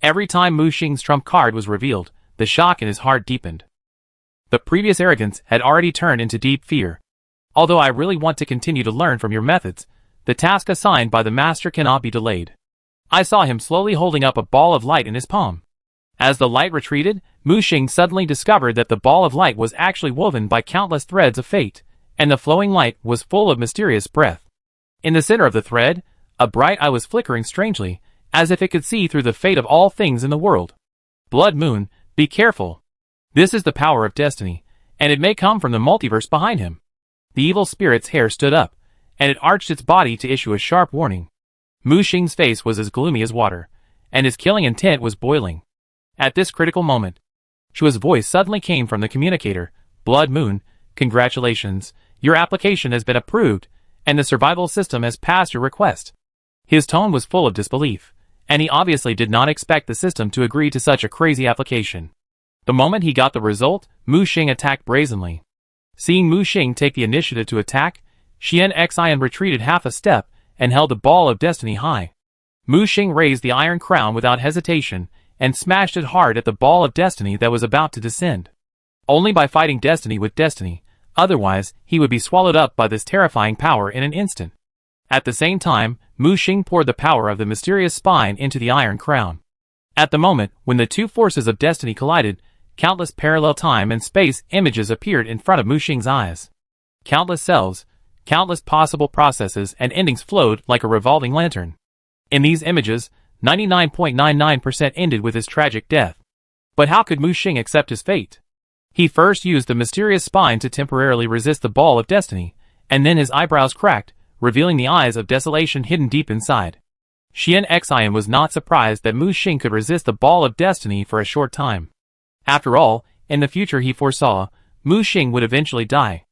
Every time Mu Xing's trump card was revealed, the shock in his heart deepened. The previous arrogance had already turned into deep fear. Although I really want to continue to learn from your methods, the task assigned by the master cannot be delayed. I saw him slowly holding up a ball of light in his palm. As the light retreated, Mu Xing suddenly discovered that the ball of light was actually woven by countless threads of fate, and the flowing light was full of mysterious breath. In the center of the thread, a bright eye was flickering strangely, as if it could see through the fate of all things in the world. Blood Moon, be careful. This is the power of destiny, and it may come from the multiverse behind him. The evil spirit's hair stood up, and it arched its body to issue a sharp warning. Mu Xing's face was as gloomy as water, and his killing intent was boiling. At this critical moment, Shua's voice suddenly came from the communicator. Blood Moon, congratulations, your application has been approved, and the survival system has passed your request. His tone was full of disbelief, and he obviously did not expect the system to agree to such a crazy application. The moment he got the result, Mu Xing attacked brazenly. Seeing Mu Xing take the initiative to attack, Xian Xian retreated half a step and held the ball of destiny high. Mu Xing raised the iron crown without hesitation and smashed it hard at the ball of destiny that was about to descend. Only by fighting destiny with destiny, otherwise he would be swallowed up by this terrifying power in an instant. At the same time, Mu Xing poured the power of the mysterious spine into the iron crown. At the moment when the two forces of destiny collided, countless parallel time and space images appeared in front of Mu Xing's eyes. Countless cells, countless possible processes and endings flowed like a revolving lantern. In these images, 99.99% ended with his tragic death. But how could Mu Xing accept his fate? He first used the mysterious spine to temporarily resist the ball of destiny, and then his eyebrows cracked, revealing the eyes of desolation hidden deep inside. Xian Xian was not surprised that Mu Xing could resist the ball of destiny for a short time. After all, in the future he foresaw, Mu Xing would eventually die.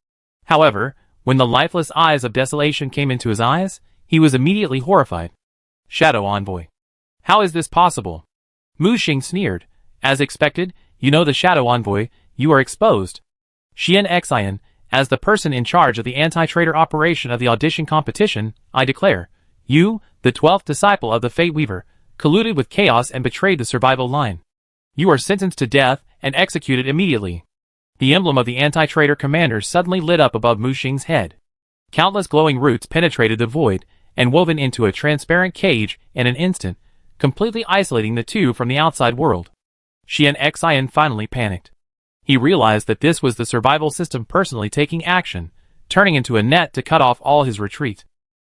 However, when the lifeless eyes of desolation came into his eyes, he was immediately horrified. Shadow Envoy. How is this possible? Mu Xing sneered. As expected, you know the Shadow Envoy, you are exposed. Xian Xian, as the person in charge of the anti-traitor operation of the audition competition, I declare, you, the 12th disciple of the Fate Weaver, colluded with chaos and betrayed the survival line. You are sentenced to death and executed immediately. The emblem of the anti-traitor commander suddenly lit up above Mu Xing's head. Countless glowing roots penetrated the void and woven into a transparent cage in an instant, completely isolating the two from the outside world. Xian Xian finally panicked. He realized that this was the survival system personally taking action, turning into a net to cut off all his retreat.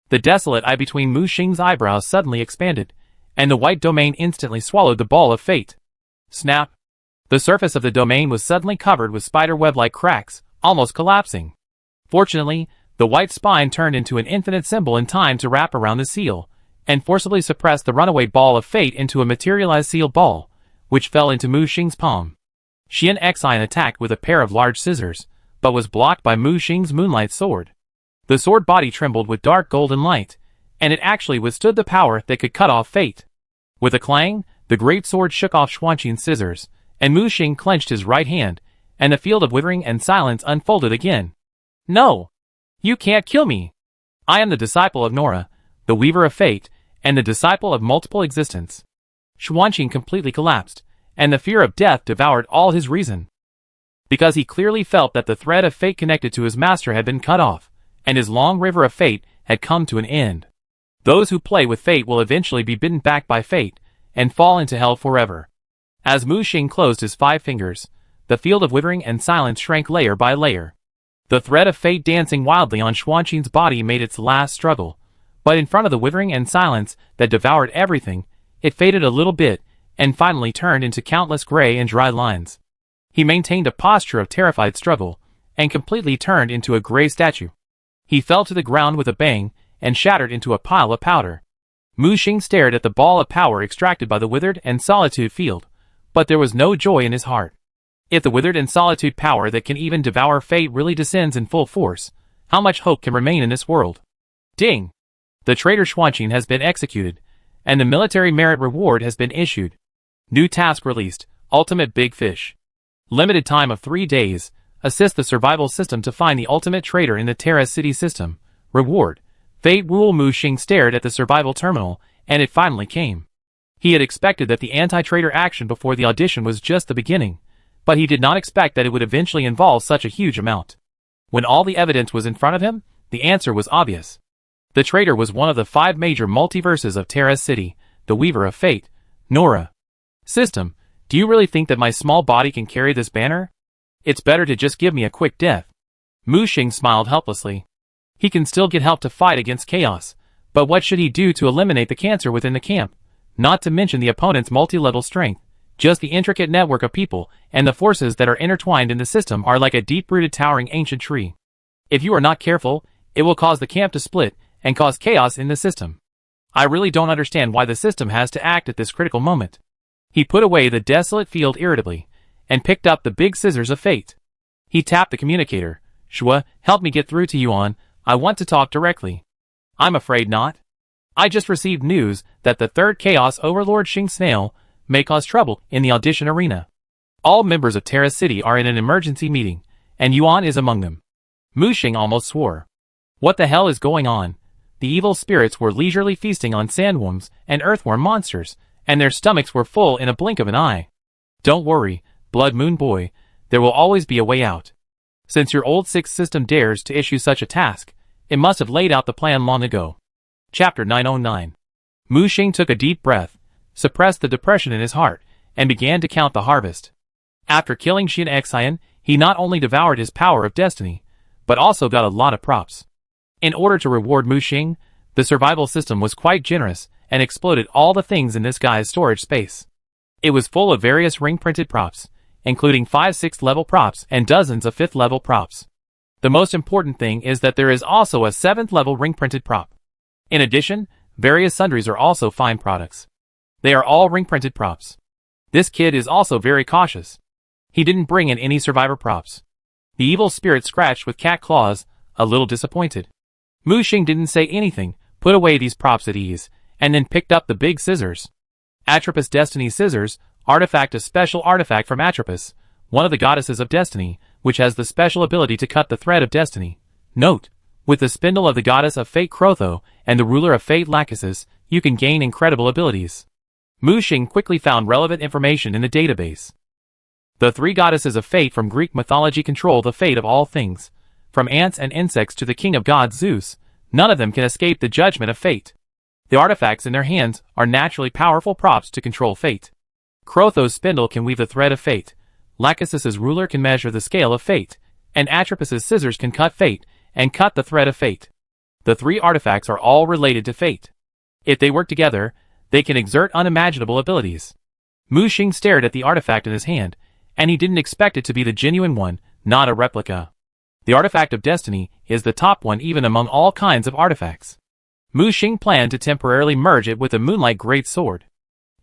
The desolate eye between Mu Xing's eyebrows suddenly expanded, and the white domain instantly swallowed the ball of fate. Snap! The surface of the domain was suddenly covered with spider-web-like cracks, almost collapsing. Fortunately, the white spine turned into an infinite symbol in time to wrap around the seal, and forcibly suppressed the runaway ball of fate into a materialized sealed ball, which fell into Mu Xing's palm. Xian Xian attacked with a pair of large scissors, but was blocked by Mu Xing's moonlight sword. The sword body trembled with dark golden light, and it actually withstood the power that could cut off fate. With a clang, the great sword shook off Xuanqin's scissors, and Mu Xing clenched his right hand, and the field of withering and silence unfolded again. No! You can't kill me! I am the disciple of Nora, the weaver of fate, and the disciple of multiple existence. Xuanqin completely collapsed, and the fear of death devoured all his reason. Because he clearly felt that the thread of fate connected to his master had been cut off, and his long river of fate had come to an end. Those who play with fate will eventually be bitten back by fate, and fall into hell forever. As Mu Xing closed his 5 fingers, the field of withering and silence shrank layer by layer. The thread of fate dancing wildly on Xuanqin's body made its last struggle, but in front of the withering and silence that devoured everything, it faded a little bit, and finally turned into countless gray and dry lines. He maintained a posture of terrified struggle, and completely turned into a gray statue. He fell to the ground with a bang, and shattered into a pile of powder. Mu Xing stared at the ball of power extracted by the withered and solitude field, but there was no joy in his heart. If the withered and solitude power that can even devour fate really descends in full force, how much hope can remain in this world? Ding! The traitor Xuanqin has been executed, and the military merit reward has been issued. New task released, Ultimate Big Fish. Limited time of 3 days, assist the survival system to find the ultimate traitor in the Terra City system. Reward. Fate Rule. Mu Xing stared at the survival terminal, and it finally came. He had expected that the anti-traitor action before the audition was just the beginning, but he did not expect that it would eventually involve such a huge amount. When all the evidence was in front of him, the answer was obvious. The traitor was one of the 5 major multiverses of Terra City, the Weaver of Fate, Nora. System, do you really think that my small body can carry this banner? It's better to just give me a quick death. Mu Xing smiled helplessly. He can still get help to fight against chaos, but what should he do to eliminate the cancer within the camp? Not to mention the opponent's multi-level strength. Just the intricate network of people and the forces that are intertwined in the system are like a deep-rooted towering ancient tree. If you are not careful, it will cause the camp to split and cause chaos in the system. I really don't understand why the system has to act at this critical moment. He put away the desolate field irritably, and picked up the big scissors of fate. He tapped the communicator. Shua, help me get through to Yuan, I want to talk directly. I'm afraid not. I just received news that the 3rd Chaos Overlord Xing Snail may cause trouble in the audition arena. All members of Terra City are in an emergency meeting, and Yuan is among them. Mu Xing almost swore. What the hell is going on? The evil spirits were leisurely feasting on sandworms and earthworm monsters, and their stomachs were full in a blink of an eye. Don't worry, Blood Moon Boy, there will always be a way out. Since your old 6th system dares to issue such a task, it must have laid out the plan long ago. Chapter 909. Mu Xing took a deep breath, suppressed the depression in his heart, and began to count the harvest. After killing Xian Xian, he not only devoured his power of destiny, but also got a lot of props. In order to reward Mu Xing, the survival system was quite generous and exploded all the things in this guy's storage space. It was full of various ring-printed props, including 5 6th level props and dozens of 5th level props. The most important thing is that there is also a 7th level ring printed prop. In addition, various sundries are also fine products. They are all ring printed props. This kid is also very cautious. He didn't bring in any survivor props. The evil spirit scratched with cat claws, a little disappointed. Mu Xing didn't say anything, put away these props at ease, and then picked up the big scissors. Atropos Destiny Scissors, artifact, a special artifact from Atropos, one of the goddesses of destiny, which has the special ability to cut the thread of destiny. Note, with the spindle of the goddess of fate Crotho and the ruler of fate Lachesis, you can gain incredible abilities. Mu Xing quickly found relevant information in the database. The 3 goddesses of fate from Greek mythology control the fate of all things. From ants and insects to the king of gods Zeus, none of them can escape the judgment of fate. The artifacts in their hands are naturally powerful props to control fate. Crotho's spindle can weave the thread of fate, Lachesis' ruler can measure the scale of fate, and Atropos' scissors can cut fate, and cut the thread of fate. The 3 artifacts are all related to fate. If they work together, they can exert unimaginable abilities. Mu Xing stared at the artifact in his hand, and he didn't expect it to be the genuine one, not a replica. The artifact of destiny is the top one even among all kinds of artifacts. Mu Xing planned to temporarily merge it with the Moonlight Great Sword.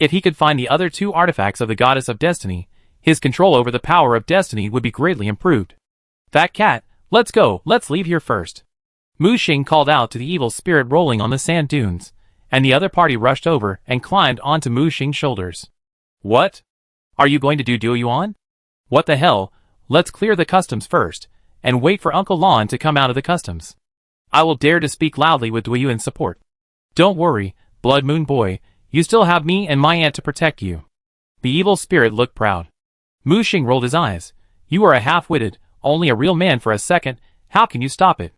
If he could find the other 2 artifacts of the Goddess of Destiny, his control over the power of destiny would be greatly improved. Fat cat, let's go, let's leave here first. Mu Xing called out to the evil spirit rolling on the sand dunes, and the other party rushed over and climbed onto Mu Xing's shoulders. What? Are you going to do Duoyuan? What the hell, let's clear the customs first, and wait for Uncle Lon to come out of the customs. I will dare to speak loudly with Duoyuan's support. Don't worry, Blood Moon Boy, you still have me and my aunt to protect you. The evil spirit looked proud. Mu Xing rolled his eyes. You are a half-witted, only a real man for a second, how can you stop it?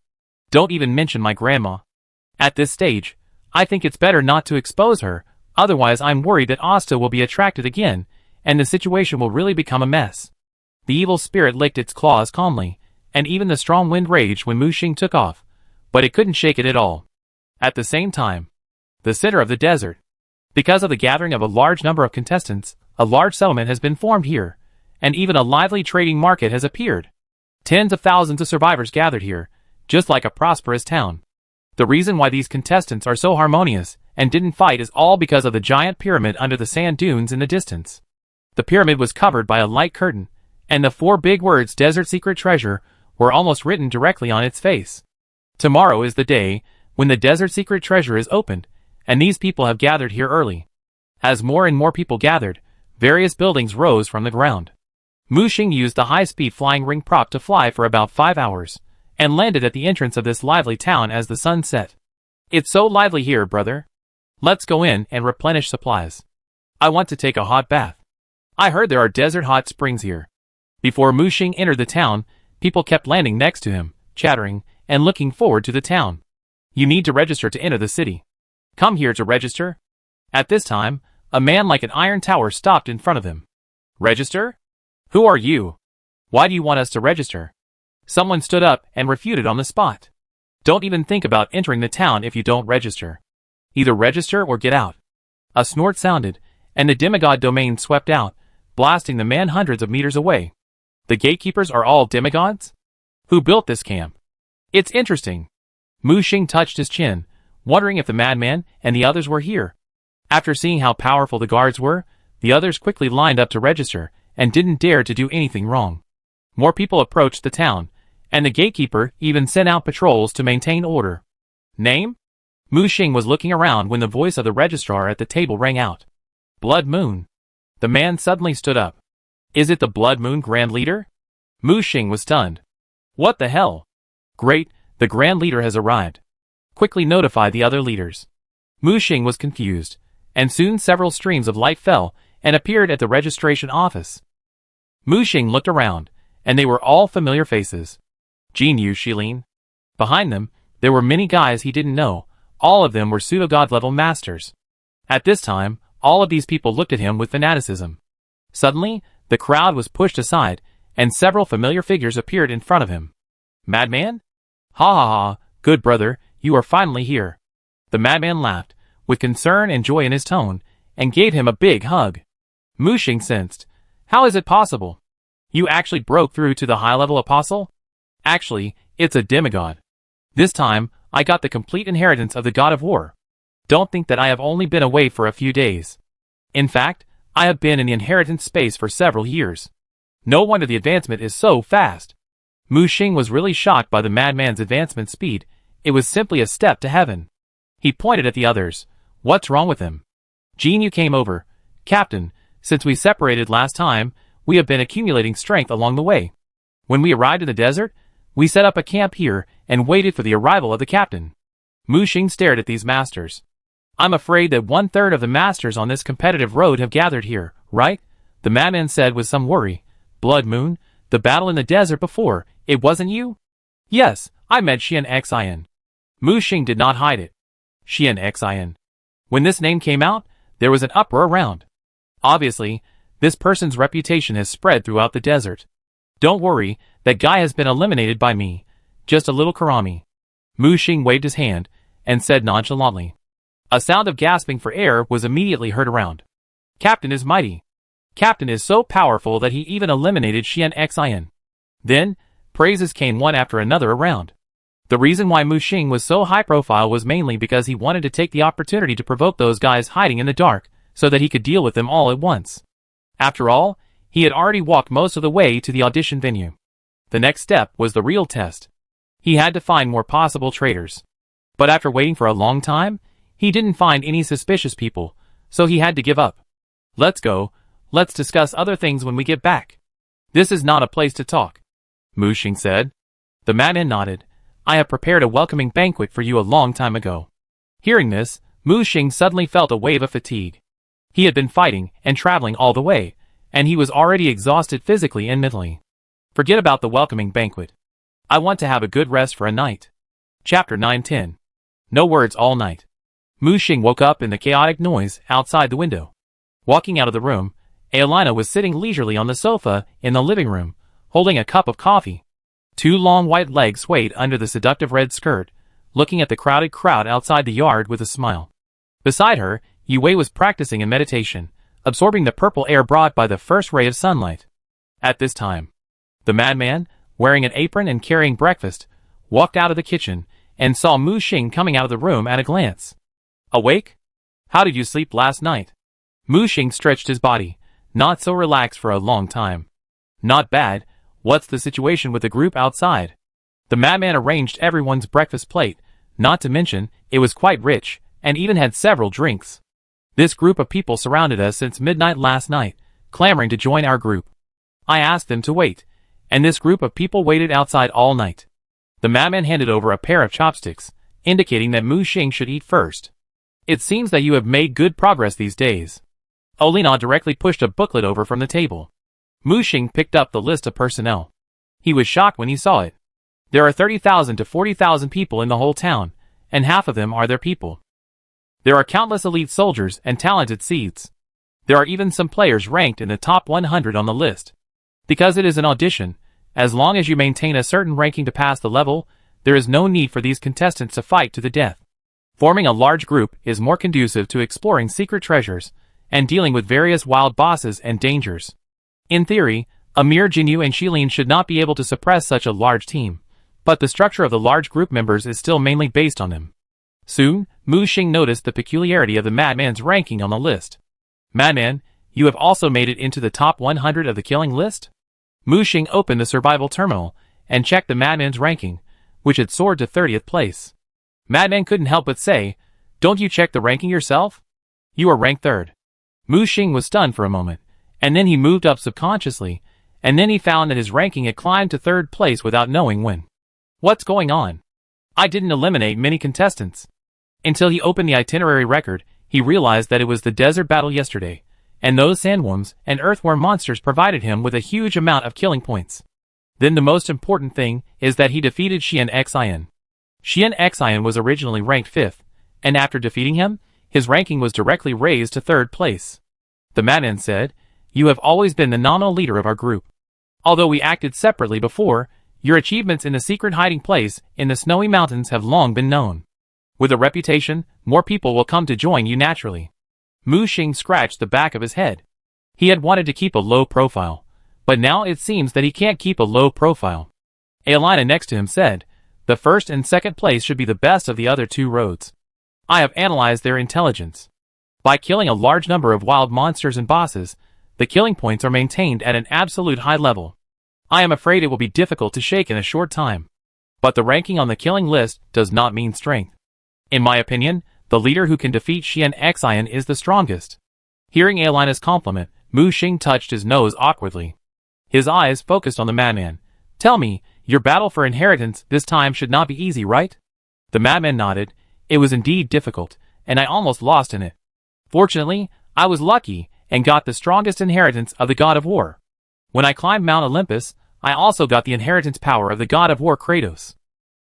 Don't even mention my grandma. At this stage, I think it's better not to expose her, otherwise I'm worried that Asta will be attracted again, and the situation will really become a mess. The evil spirit licked its claws calmly, and even the strong wind raged when Mu Xing took off, but it couldn't shake it at all. At the same time, the center of the desert. Because of the gathering of a large number of contestants, a large settlement has been formed here, and even a lively trading market has appeared. Tens of thousands of survivors gathered here, just like a prosperous town. The reason why these contestants are so harmonious and didn't fight is all because of the giant pyramid under the sand dunes in the distance. The pyramid was covered by a light curtain, and the 4 big words Desert Secret Treasure were almost written directly on its face. Tomorrow is the day when the Desert Secret Treasure is opened, and these people have gathered here early. As more and more people gathered, various buildings rose from the ground. Mu Xing used the high-speed flying ring prop to fly for about 5 hours, and landed at the entrance of this lively town as the sun set. It's so lively here, brother. Let's go in and replenish supplies. I want to take a hot bath. I heard there are desert hot springs here. Before Mu Xing entered the town, people kept landing next to him, chattering, and looking forward to the town. You need to register to enter the city. Come here to register. At this time, a man like an iron tower stopped in front of him. Register? Who are you? Why do you want us to register? Someone stood up and refuted on the spot. Don't even think about entering the town if you don't register. Either register or get out. A snort sounded, and the demigod domain swept out, blasting the man hundreds of meters away. The gatekeepers are all demigods? Who built this camp? It's interesting. Mu Xing touched his chin, wondering if the madman and the others were here. After seeing how powerful the guards were, the others quickly lined up to register, and didn't dare to do anything wrong. More people approached the town, and the gatekeeper even sent out patrols to maintain order. Name? Mu Xing was looking around when the voice of the registrar at the table rang out. Blood Moon. The man suddenly stood up. Is it the Blood Moon Grand Leader? Mu Xing was stunned. What the hell? Great, the Grand Leader has arrived. Quickly notify the other leaders. Mu Xing was confused, and soon several streams of light fell and appeared at the registration office. Mu Xing looked around, and they were all familiar faces. Jin Yu Shilin. Behind them, there were many guys he didn't know, all of them were pseudo-god level masters. At this time, all of these people looked at him with fanaticism. Suddenly, the crowd was pushed aside, and several familiar figures appeared in front of him. Madman? Ha ha ha, good brother, you are finally here. The madman laughed, with concern and joy in his tone, and gave him a big hug. Mu Xing sensed. How is it possible? You actually broke through to the high-level apostle? Actually, It's a demigod. This time, I got the complete inheritance of the god of war. Don't think that I have only been away for a few days. In fact, I have been in the inheritance space for several years. No wonder the advancement is so fast. Mu Xing was really shocked by the madman's advancement speed. It was simply a step to heaven. He pointed at the others. What's wrong with him? Jin Yu came over. Captain, since we separated last time, we have been accumulating strength along the way. When we arrived in the desert, we set up a camp here and waited for the arrival of the captain. Mu Xing stared at these masters. I'm afraid that 1/3 of the masters on this competitive road have gathered here, right? The madman said with some worry. Blood Moon, the battle in the desert before, it wasn't you? Yes, I met Xian Xin. Mu Xing did not hide it. Xian Xin. When this name came out, there was an uproar around. Obviously, this person's reputation has spread throughout the desert. Don't worry, that guy has been eliminated by me. Just a little karami. Mu Xing waved his hand and said nonchalantly. A sound of gasping for air was immediately heard around. Captain is mighty. Captain is so powerful that he even eliminated Xian Xin. Then, praises came one after another around. The reason why Mu Xing was so high profile was mainly because he wanted to take the opportunity to provoke those guys hiding in the dark, so that he could deal with them all at once. After all, he had already walked most of the way to the audition venue. The next step was the real test. He had to find more possible traitors. But after waiting for a long time, he didn't find any suspicious people, so he had to give up. Let's go, let's discuss other things when we get back. This is not a place to talk, Mu Xing said. The madman nodded. I have prepared a welcoming banquet for you a long time ago. Hearing this, Mu Xing suddenly felt a wave of fatigue. He had been fighting and traveling all the way, and he was already exhausted physically and mentally. Forget about the welcoming banquet. I want to have a good rest for a night. Chapter 910. No words all night. Mu Xing woke up in the chaotic noise outside the window. Walking out of the room, Aelina was sitting leisurely on the sofa in the living room, holding a cup of coffee. Two long white legs swayed under the seductive red skirt, looking at the crowded crowd outside the yard with a smile. Beside her, Yue was practicing in meditation, absorbing the purple air brought by the first ray of sunlight. At this time, the madman, wearing an apron and carrying breakfast, walked out of the kitchen and saw Mu Xing coming out of the room at a glance. Awake? How did you sleep last night? Mu Xing stretched his body, not so relaxed for a long time. Not bad. What's the situation with the group outside? The madman arranged everyone's breakfast plate, not to mention, it was quite rich, and even had several drinks. This group of people surrounded us since midnight last night, clamoring to join our group. I asked them to wait, and this group of people waited outside all night. The madman handed over a pair of chopsticks, indicating that Mu Xing should eat first. It seems that you have made good progress these days. Olina directly pushed a booklet over from the table. Mu Xing picked up the list of personnel. He was shocked when he saw it. There are 30,000 to 40,000 people in the whole town, and half of them are their people. There are countless elite soldiers and talented seeds. There are even some players ranked in the top 100 on the list. Because it is an audition, as long as you maintain a certain ranking to pass the level, there is no need for these contestants to fight to the death. Forming a large group is more conducive to exploring secret treasures and dealing with various wild bosses and dangers. In theory, Amir, Jinyu and Shilin should not be able to suppress such a large team, but the structure of the large group members is still mainly based on them. Soon, Mu Xing noticed the peculiarity of the madman's ranking on the list. Madman, you have also made it into the top 100 of the killing list? Mu Xing opened the survival terminal and checked the madman's ranking, which had soared to 30th place. Madman couldn't help but say, don't you check the ranking yourself? You are ranked 3rd. Mu Xing was stunned for a moment, and then he moved up subconsciously, and then he found that his ranking had climbed to 3rd place without knowing when. What's going on? I didn't eliminate many contestants. Until he opened the itinerary record, he realized that it was the desert battle yesterday, and those sandworms and earthworm monsters provided him with a huge amount of killing points. Then the most important thing is that he defeated Xian Xin. Xian Xin was originally ranked 5th, and after defeating him, his ranking was directly raised to 3rd place. The madman said, you have always been the nominal leader of our group. Although we acted separately before, your achievements in the secret hiding place in the snowy mountains have long been known. With a reputation, more people will come to join you naturally. Mu Xing scratched the back of his head. He had wanted to keep a low profile, but now it seems that he can't keep a low profile. Aelina next to him said, "The first and second place should be the best of the other two roads. I have analyzed their intelligence. By killing a large number of wild monsters and bosses, the killing points are maintained at an absolute high level. I am afraid it will be difficult to shake in a short time. But the ranking on the killing list does not mean strength. In my opinion, the leader who can defeat Xian Xian is the strongest." Hearing Aelina's compliment, Mu Xing touched his nose awkwardly. His eyes focused on the madman. "Tell me, your battle for inheritance this time should not be easy, right?" The madman nodded. "It was indeed difficult, and I almost lost in it. Fortunately, I was lucky and got the strongest inheritance of the god of war. When I climbed Mount Olympus, I also got the inheritance power of the god of war Kratos.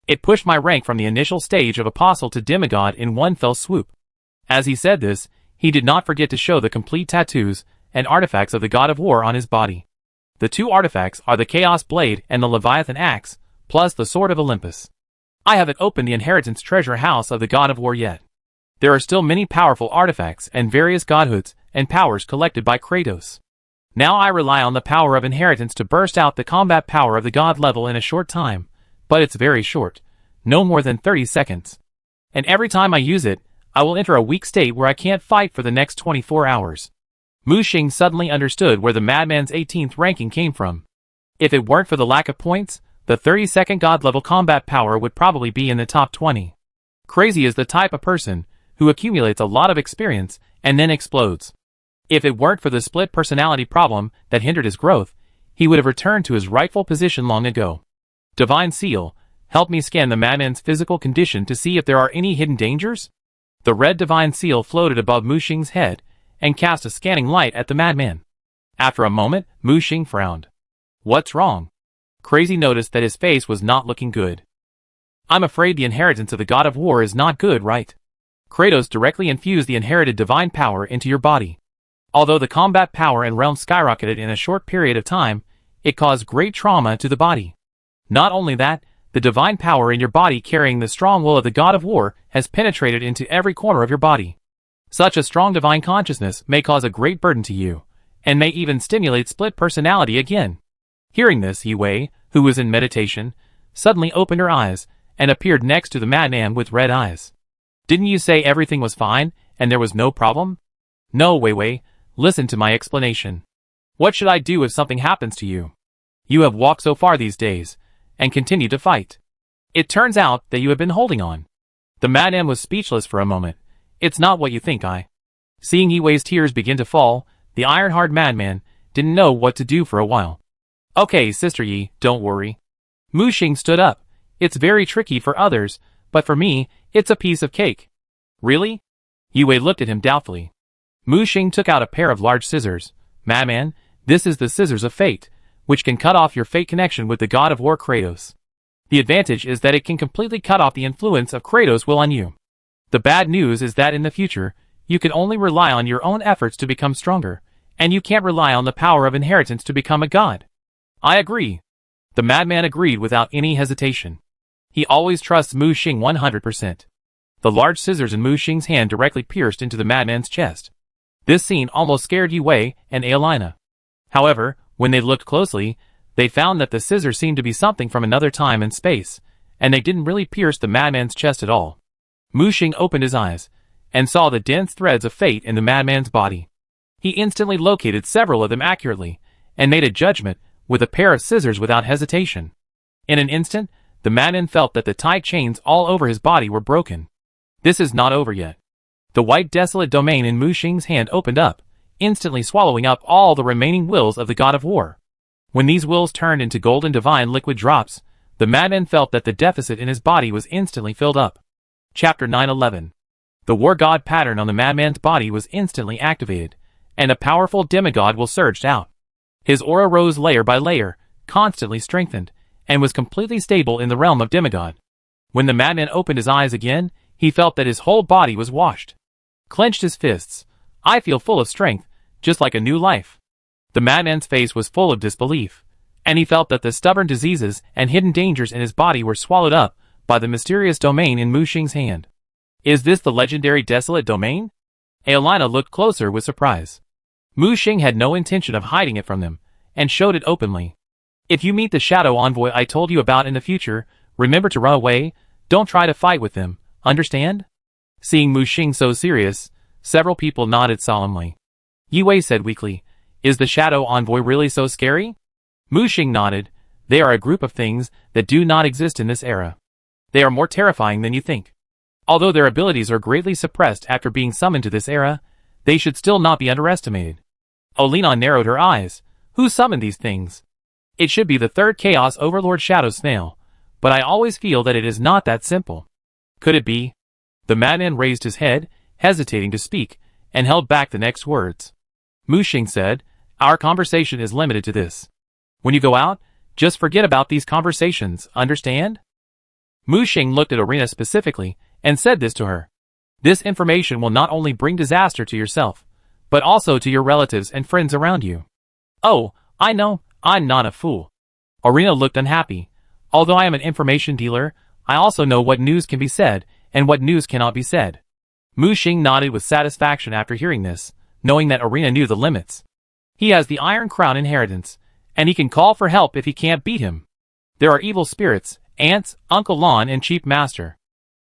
It pushed my rank from the initial stage of apostle to demigod in one fell swoop." As he said this, he did not forget to show the complete tattoos and artifacts of the god of war on his body. The two artifacts are the Chaos Blade and the Leviathan Axe, plus the Sword of Olympus. I haven't opened the inheritance treasure house of the god of war yet. There are still many powerful artifacts and various godhoods and powers collected by Kratos. Now I rely on the power of inheritance to burst out the combat power of the god level in a short time, but it's very short, no more than 30 seconds. And every time I use it, I will enter a weak state where I can't fight for the next 24 hours. Mu Xing suddenly understood where the madman's 18th ranking came from. If it weren't for the lack of points, the 32nd god level combat power would probably be in the top 20. Crazy is the type of person who accumulates a lot of experience and then explodes. If it weren't for the split personality problem that hindered his growth, he would have returned to his rightful position long ago. Divine Seal, help me scan the madman's physical condition to see if there are any hidden dangers? The red Divine Seal floated above Mu Xing's head and cast a scanning light at the madman. After a moment, Mu Xing frowned. "What's wrong?" Crazy noticed that his face was not looking good. "I'm afraid the inheritance of the god of war is not good, right? Kratos directly infused the inherited divine power into your body. Although the combat power and realm skyrocketed in a short period of time, it caused great trauma to the body. Not only that, the divine power in your body carrying the strong will of the god of war has penetrated into every corner of your body. Such a strong divine consciousness may cause a great burden to you, and may even stimulate split personality again." Hearing this, Yi Wei, who was in meditation, suddenly opened her eyes and appeared next to the madman with red eyes. "Didn't you say everything was fine and there was no problem?" "No, Wei Wei, listen to my explanation. What should I do if something happens to you? You have walked so far these days, and continue to fight. It turns out that you have been holding on." The madman was speechless for a moment. "It's not what you think, Seeing Yi Wei's tears begin to fall, the iron-hard madman didn't know what to do for a while. "Okay, Sister Yi, don't worry." Mu Xing stood up. "It's very tricky for others, but for me, it's a piece of cake." "Really?" Yi Wei looked at him doubtfully. Mu Xing took out a pair of large scissors. "Madman, this is the scissors of fate, which can cut off your fate connection with the god of war Kratos. The advantage is that it can completely cut off the influence of Kratos' will on you. The bad news is that in the future, you can only rely on your own efforts to become stronger, and you can't rely on the power of inheritance to become a god." "I agree." The madman agreed without any hesitation. He always trusts Mu Xing 100%. The large scissors in Mu Xing's hand directly pierced into the madman's chest. This scene almost scared Yi Wei and Aelina. However, when they looked closely, they found that the scissors seemed to be something from another time and space, and they didn't really pierce the madman's chest at all. Mu Xing opened his eyes, and saw the dense threads of fate in the madman's body. He instantly located several of them accurately, and made a judgment with a pair of scissors without hesitation. In an instant, the madman felt that the tight chains all over his body were broken. This is not over yet. The white desolate domain in Mu Xing's hand opened up, instantly swallowing up all the remaining wills of the god of war. When these wills turned into golden divine liquid drops, the madman felt that the deficit in his body was instantly filled up. Chapter 911. The war god pattern on the madman's body was instantly activated, and a powerful demigod will surged out. His aura rose layer by layer, constantly strengthened, and was completely stable in the realm of demigod. When the madman opened his eyes again, he felt that his whole body was washed. Clenched his fists. "I feel full of strength, just like a new life." The madman's face was full of disbelief, and he felt that the stubborn diseases and hidden dangers in his body were swallowed up by the mysterious domain in Mu Xing's hand. Is this the legendary desolate domain? Aelina looked closer with surprise. Mu Xing had no intention of hiding it from them, and showed it openly. If you meet the shadow envoy I told you about in the future, remember to run away, don't try to fight with them, understand? Seeing Mu Xing so serious, several people nodded solemnly. Yue said weakly, is the shadow envoy really so scary? Mu Xing nodded, they are a group of things that do not exist in this era. They are more terrifying than you think. Although their abilities are greatly suppressed after being summoned to this era, they should still not be underestimated. Olina narrowed her eyes. Who summoned these things? It should be the third Chaos Overlord Shadow Snail, but I always feel that it is not that simple. Could it be? The madman raised his head, hesitating to speak, and held back the next words. Mu Xing said, our conversation is limited to this. When you go out, just forget about these conversations, understand? Mu Xing looked at Arena specifically, and said this to her. This information will not only bring disaster to yourself, but also to your relatives and friends around you. Oh, I know, I'm not a fool. Arena looked unhappy. Although I am an information dealer, I also know what news can be said, and what news cannot be said. Mu Xing nodded with satisfaction after hearing this, knowing that Arena knew the limits. He has the Iron Crown inheritance, and he can call for help if he can't beat him. There are evil spirits, ants, Uncle Lon and Chief Master.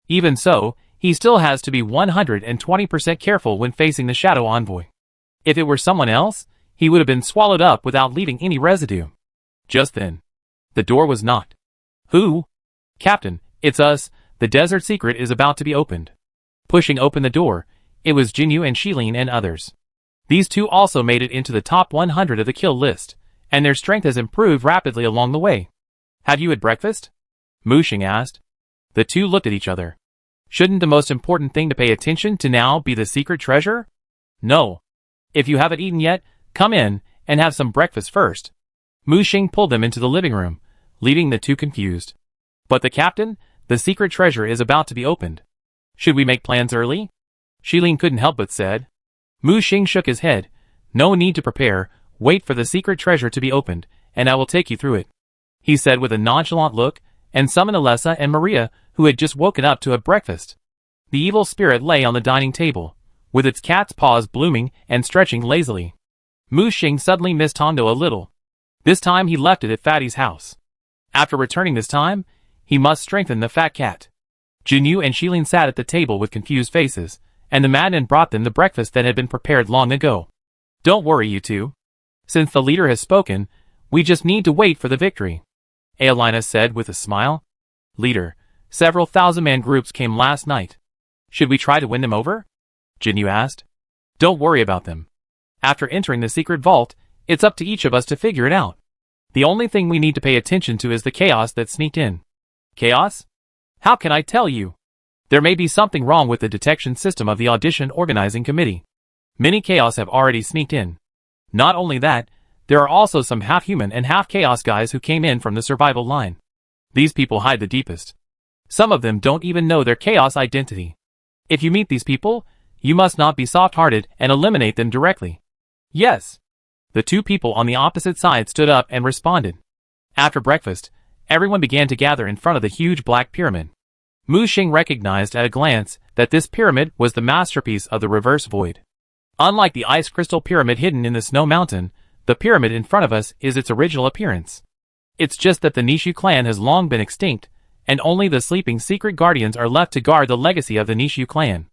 Even so, he still has to be 120% careful when facing the Shadow Envoy. If it were someone else, he would have been swallowed up without leaving any residue. Just then, the door was knocked. Who? Captain, it's us, the desert secret is about to be opened. Pushing open the door, it was Jinyu and Shilin and others. These two also made it into the top 100 of the kill list, and their strength has improved rapidly along the way. Have you had breakfast? Mu Xing asked. The two looked at each other. Shouldn't the most important thing to pay attention to now be the secret treasure? No. If you haven't eaten yet, come in and have some breakfast first. Mu Xing pulled them into the living room, leaving the two confused. But the captain, the secret treasure is about to be opened. Should we make plans early? Shilin couldn't help but said. Mu Xing shook his head. No need to prepare, wait for the secret treasure to be opened, and I will take you through it. He said with a nonchalant look, and summoned Alessa and Maria, who had just woken up to have breakfast. The evil spirit lay on the dining table, with its cat's paws blooming and stretching lazily. Mu Xing suddenly missed Hondo a little. This time he left it at Fatty's house. After returning this time, he must strengthen the fat cat. Jinyu and Shilin sat at the table with confused faces, and the madman brought them the breakfast that had been prepared long ago. Don't worry, you two. Since the leader has spoken, we just need to wait for the victory. Aelina said with a smile. Leader, several thousand-man groups came last night. Should we try to win them over? Jinyu asked. Don't worry about them. After entering the secret vault, it's up to each of us to figure it out. The only thing we need to pay attention to is the chaos that sneaked in. Chaos? How can I tell you? There may be something wrong with the detection system of the audition organizing committee. Many chaos have already sneaked in. Not only that, there are also some half-human and half-chaos guys who came in from the survival line. These people hide the deepest. Some of them don't even know their chaos identity. If you meet these people, you must not be soft-hearted and eliminate them directly. Yes. The two people on the opposite side stood up and responded. After breakfast, everyone began to gather in front of the huge black pyramid. Mu Xing recognized at a glance that this pyramid was the masterpiece of the reverse void. Unlike the ice crystal pyramid hidden in the snow mountain, the pyramid in front of us is its original appearance. It's just that the Nishu clan has long been extinct, and only the sleeping secret guardians are left to guard the legacy of the Nishu clan.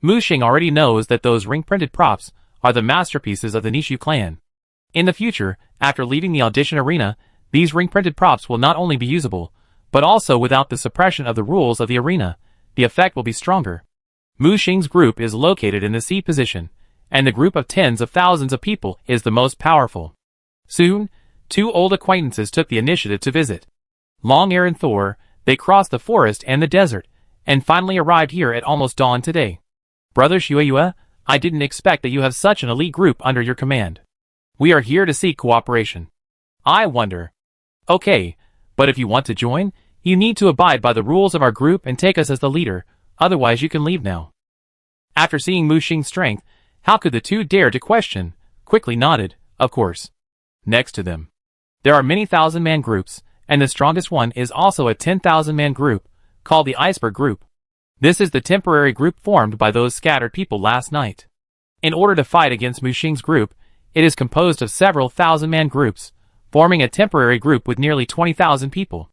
Mu Xing already knows that those ring-printed props are the masterpieces of the Nishu clan. In the future, after leaving the audition arena, these ring-printed props will not only be usable, but also without the suppression of the rules of the arena, the effect will be stronger. Mu Xing's group is located in the C position, and the group of tens of thousands of people is the most powerful. Soon, two old acquaintances took the initiative to visit. Long Air and Thor, they crossed the forest and the desert, and finally arrived here at almost dawn today. Brother Xueyue, I didn't expect that you have such an elite group under your command. We are here to seek cooperation. I wonder. Okay, but if you want to join, you need to abide by the rules of our group and take us as the leader, otherwise you can leave now. After seeing Mu Xing's strength, how could the two dare to question? Quickly nodded, of course. Next to them, there are many thousand-man groups, and the strongest one is also a 10,000-man group, called the Iceberg Group. This is the temporary group formed by those scattered people last night. In order to fight against Mu Xing's group, it is composed of several thousand-man groups, forming a temporary group with nearly 20,000 people.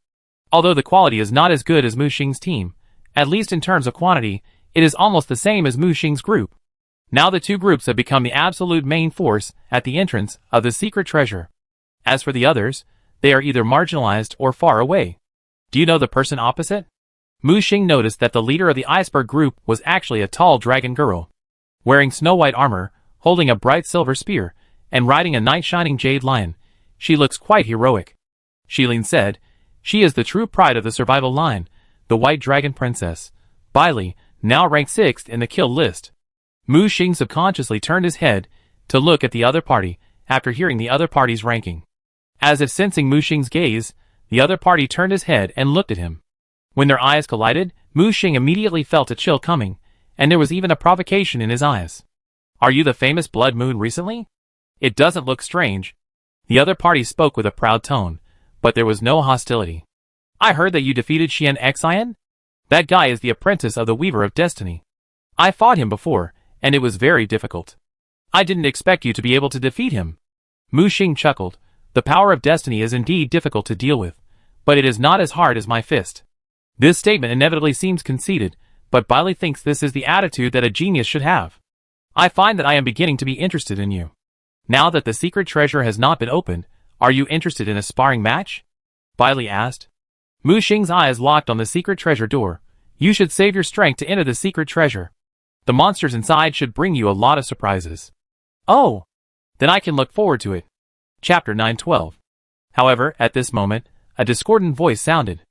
Although the quality is not as good as Mu Xing's team, at least in terms of quantity, it is almost the same as Mu Xing's group. Now the two groups have become the absolute main force at the entrance of the secret treasure. As for the others, they are either marginalized or far away. Do you know the person opposite? Mu Xing noticed that the leader of the iceberg group was actually a tall dragon girl. Wearing snow-white armor, holding a bright silver spear, and riding a night-shining jade lion, she looks quite heroic. Shilin said, "She is the true pride of the survival line, the White Dragon Princess, Bailey, now ranked 6th in the kill list." Mu Xing subconsciously turned his head to look at the other party after hearing the other party's ranking. As if sensing Mu Xing's gaze, the other party turned his head and looked at him. When their eyes collided, Mu Xing immediately felt a chill coming, and there was even a provocation in his eyes. "Are you the famous Blood Moon recently? It doesn't look strange." The other party spoke with a proud tone, but there was no hostility. "I heard that you defeated Xian Xian? That guy is the apprentice of the Weaver of Destiny. I fought him before, and it was very difficult. I didn't expect you to be able to defeat him." Mu Xing chuckled. "The power of destiny is indeed difficult to deal with, but it is not as hard as my fist." This statement inevitably seems conceited, but Bailey thinks this is the attitude that a genius should have. "I find that I am beginning to be interested in you. Now that the secret treasure has not been opened, are you interested in a sparring match?" Bailey asked. Mu Xing's eyes locked on the secret treasure door. "You should save your strength to enter the secret treasure. The monsters inside should bring you a lot of surprises." "Oh! Then I can look forward to it." Chapter 912. However, at this moment, a discordant voice sounded.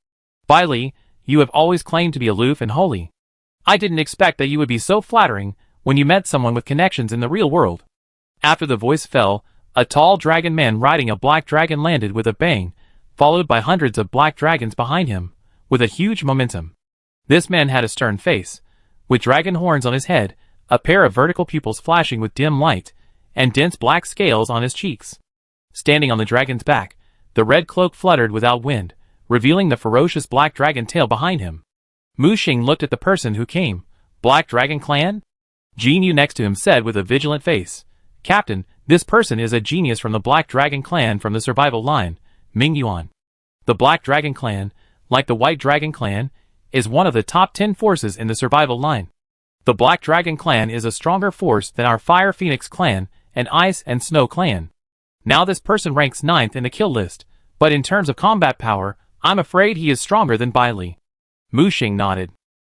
"Bailey, you have always claimed to be aloof and holy. I didn't expect that you would be so flattering when you met someone with connections in the real world." After the voice fell, a tall dragon man riding a black dragon landed with a bang, followed by hundreds of black dragons behind him, with a huge momentum. This man had a stern face, with dragon horns on his head, a pair of vertical pupils flashing with dim light, and dense black scales on his cheeks. Standing on the dragon's back, the red cloak fluttered without wind, revealing the ferocious black dragon tail behind him. Mu Xing looked at the person who came. "Black Dragon Clan?" Jin Yu next to him said with a vigilant face. "Captain, this person is a genius from the Black Dragon Clan from the survival line, Ming Yuan. The Black Dragon Clan, like the White Dragon Clan, is one of the top 10 forces in the survival line. The Black Dragon Clan is a stronger force than our Fire Phoenix Clan and Ice and Snow Clan. Now this person ranks 9th in the kill list, but in terms of combat power, I'm afraid he is stronger than Bailey." Mu Xing nodded.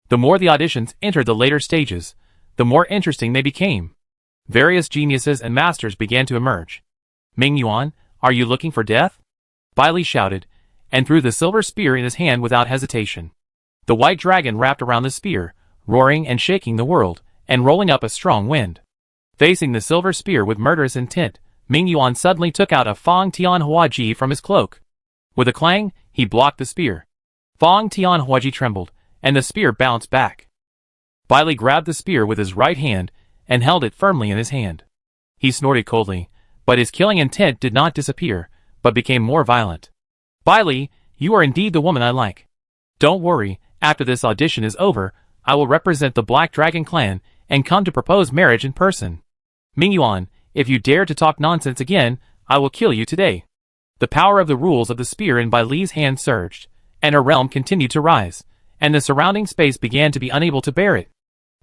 The more the auditions entered the later stages, the more interesting they became. Various geniuses and masters began to emerge. "Ming Yuan, are you looking for death?" Bailey shouted, and threw the silver spear in his hand without hesitation. The white dragon wrapped around the spear, roaring and shaking the world, and rolling up a strong wind. Facing the silver spear with murderous intent, Ming Yuan suddenly took out a Fang Tian Huaji from his cloak. With a clang, he blocked the spear. Fang Tian Huaji trembled, and the spear bounced back. Bailey grabbed the spear with his right hand and held it firmly in his hand. He snorted coldly, but his killing intent did not disappear, but became more violent. "Bailey, you are indeed the woman I like. Don't worry, after this audition is over, I will represent the Black Dragon Clan and come to propose marriage in person. Ming Yuan, if you dare to talk nonsense again, I will kill you today." The power of the rules of the spear in Bailey's hand surged, and her realm continued to rise, and the surrounding space began to be unable to bear it.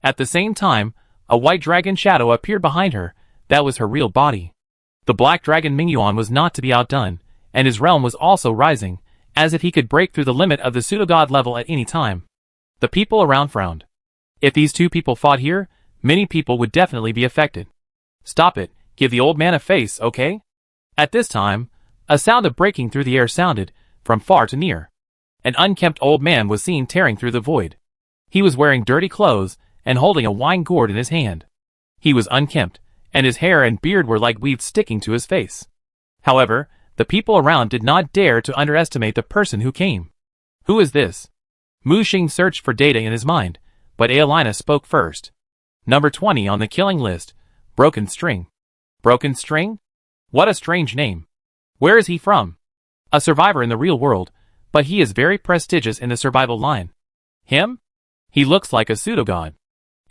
At the same time, a white dragon shadow appeared behind her. That was her real body. The black dragon Ming Yuan was not to be outdone, and his realm was also rising, as if he could break through the limit of the pseudo-god level at any time. The people around frowned. If these two people fought here, many people would definitely be affected. "Stop it, give the old man a face, okay?" At this time, a sound of breaking through the air sounded, from far to near. An unkempt old man was seen tearing through the void. He was wearing dirty clothes, and holding a wine gourd in his hand. He was unkempt, and his hair and beard were like weeds sticking to his face. However, the people around did not dare to underestimate the person who came. "Who is this?" Mu Xing searched for data in his mind, but Aelina spoke first. "Number 20 on the killing list, Broken String." "Broken String? What a strange name. Where is he from?" "A survivor in the real world, but he is very prestigious in the survival line." "Him? He looks like a pseudo-god."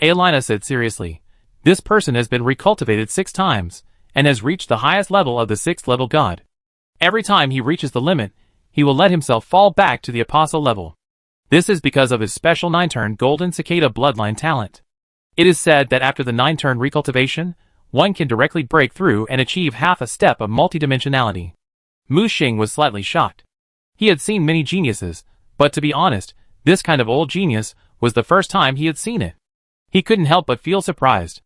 Aelina said seriously. "This person has been recultivated 6 times, and has reached the highest level of the 6th level god. Every time he reaches the limit, he will let himself fall back to the apostle level. This is because of his special 9-turn Golden Cicada bloodline talent. It is said that after the 9-turn recultivation, one can directly break through and achieve half a step of multidimensionality. Mu Xing was slightly shocked. He had seen many geniuses, but to be honest, this kind of old genius was the first time he had seen it. He couldn't help but feel surprised.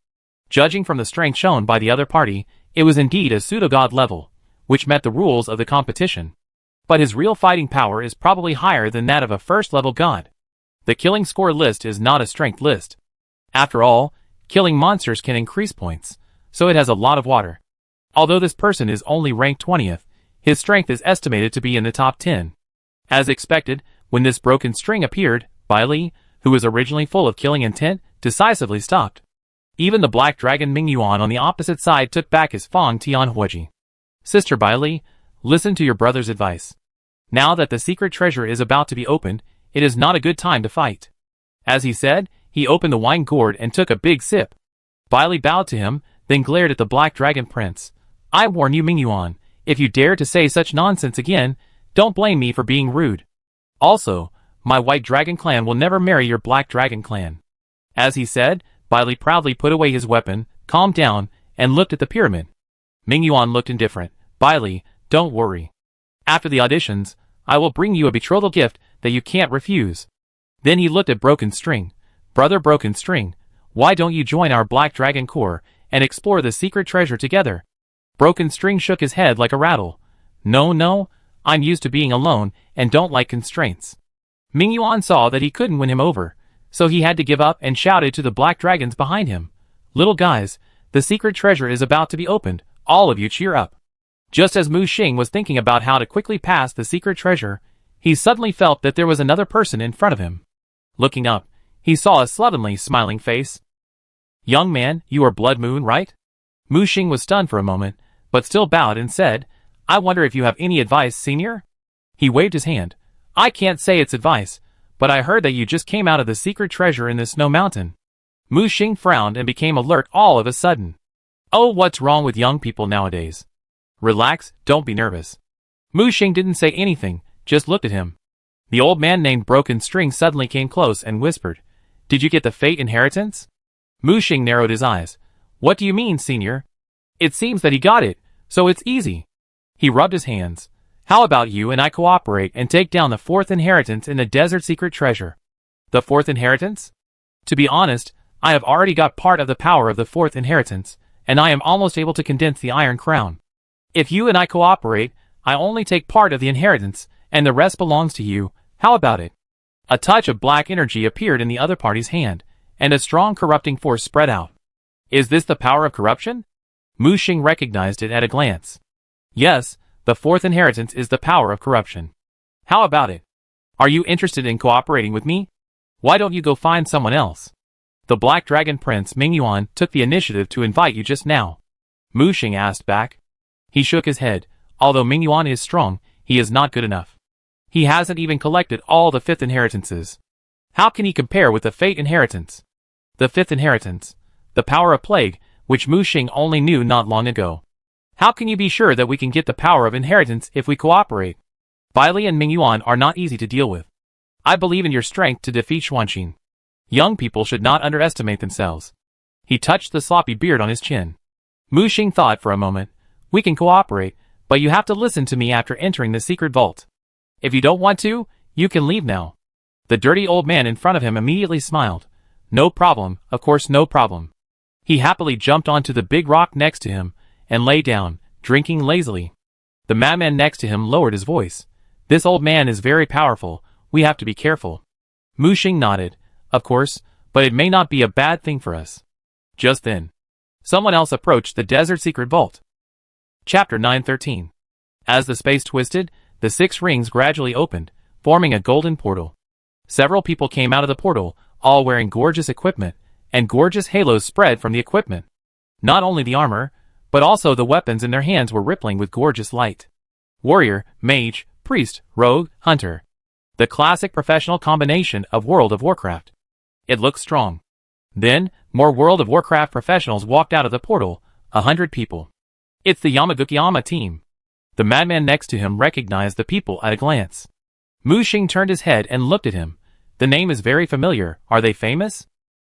Judging from the strength shown by the other party, it was indeed a pseudo-god level, which met the rules of the competition. But his real fighting power is probably higher than that of a first-level god. The killing score list is not a strength list. After all, killing monsters can increase points, so it has a lot of water. Although this person is only ranked 20th, his strength is estimated to be in the top 10. As expected, when this broken string appeared, Bai Li, who was originally full of killing intent, decisively stopped. Even the black dragon Ming Yuan on the opposite side took back his Fang Tian Huoji. Sister Bai Li, listen to your brother's advice. Now that the secret treasure is about to be opened, it is not a good time to fight. As he said, he opened the wine gourd and took a big sip. Bai Li bowed to him, then glared at the black dragon prince. I warn you, Ming Yuan, if you dare to say such nonsense again, don't blame me for being rude. Also, my white dragon clan will never marry your black dragon clan. As he said, Bai Li proudly put away his weapon, calmed down, and looked at the pyramid. Ming Yuan looked indifferent. Bai Li, don't worry. After the auditions, I will bring you a betrothal gift that you can't refuse. Then he looked at Broken String. Brother Broken String, why don't you join our Black Dragon Corps and explore the secret treasure together? Broken String shook his head like a rattle. No, I'm used to being alone and don't like constraints. Ming Yuan saw that he couldn't win him over, so he had to give up and shouted to the black dragons behind him. Little guys, the secret treasure is about to be opened, all of you cheer up. Just as Mu Xing was thinking about how to quickly pass the secret treasure, he suddenly felt that there was another person in front of him. Looking up, he saw a slovenly, smiling face. Young man, you are Blood Moon, right? Mu Xing was stunned for a moment, but still bowed and said, I wonder if you have any advice, senior? He waved his hand. I can't say it's advice, but I heard that you just came out of the secret treasure in the snow mountain. Mu Xing frowned and became alert all of a sudden. Oh, what's wrong with young people nowadays? Relax, don't be nervous. Mu Xing didn't say anything, just looked at him. The old man named Broken String suddenly came close and whispered, Did you get the fate inheritance? Mu Xing narrowed his eyes. What do you mean, senior? It seems that he got it, so it's easy. He rubbed his hands. How about you and I cooperate and take down the 4th inheritance in the desert secret treasure? The 4th inheritance? To be honest, I have already got part of the power of the 4th inheritance, and I am almost able to condense the Iron Crown. If you and I cooperate, I only take part of the inheritance, and the rest belongs to you. How about it? A touch of black energy appeared in the other party's hand, and a strong corrupting force spread out. Is this the power of corruption? Mu Xing recognized it at a glance. Yes, the 4th inheritance is the power of corruption. How about it? Are you interested in cooperating with me? Why don't you go find someone else? The Black Dragon Prince Ming Yuan took the initiative to invite you just now. Mu Xing asked back. He shook his head. Although Ming Yuan is strong, he is not good enough. He hasn't even collected all the 5th inheritances. How can he compare with the Fate inheritance? The 5th inheritance. The power of plague, which Mu Xing only knew not long ago. How can you be sure that we can get the power of inheritance if we cooperate? Bai Li and Ming Yuan are not easy to deal with. I believe in your strength to defeat Xuanqin. Young people should not underestimate themselves. He touched the sloppy beard on his chin. Mu Xing thought for a moment. We can cooperate, but you have to listen to me after entering the secret vault. If you don't want to, you can leave now. The dirty old man in front of him immediately smiled. No problem, of course no problem. He happily jumped onto the big rock next to him, and lay down, drinking lazily. The madman next to him lowered his voice. This old man is very powerful, we have to be careful. Mu Xing nodded. Of course, but it may not be a bad thing for us. Just then, someone else approached the desert secret vault. Chapter 913. As the space twisted, the 6 rings gradually opened, forming a golden portal. Several people came out of the portal, all wearing gorgeous equipment, and gorgeous halos spread from the equipment. Not only the armor, but also the weapons in their hands were rippling with gorgeous light. Warrior, mage, priest, rogue, hunter. The classic professional combination of World of Warcraft. It looked strong. Then, more World of Warcraft professionals walked out of the portal, 100 people. It's the Yamagukiyama team. The madman next to him recognized the people at a glance. Mu Xing turned his head and looked at him. The name is very familiar. Are they famous?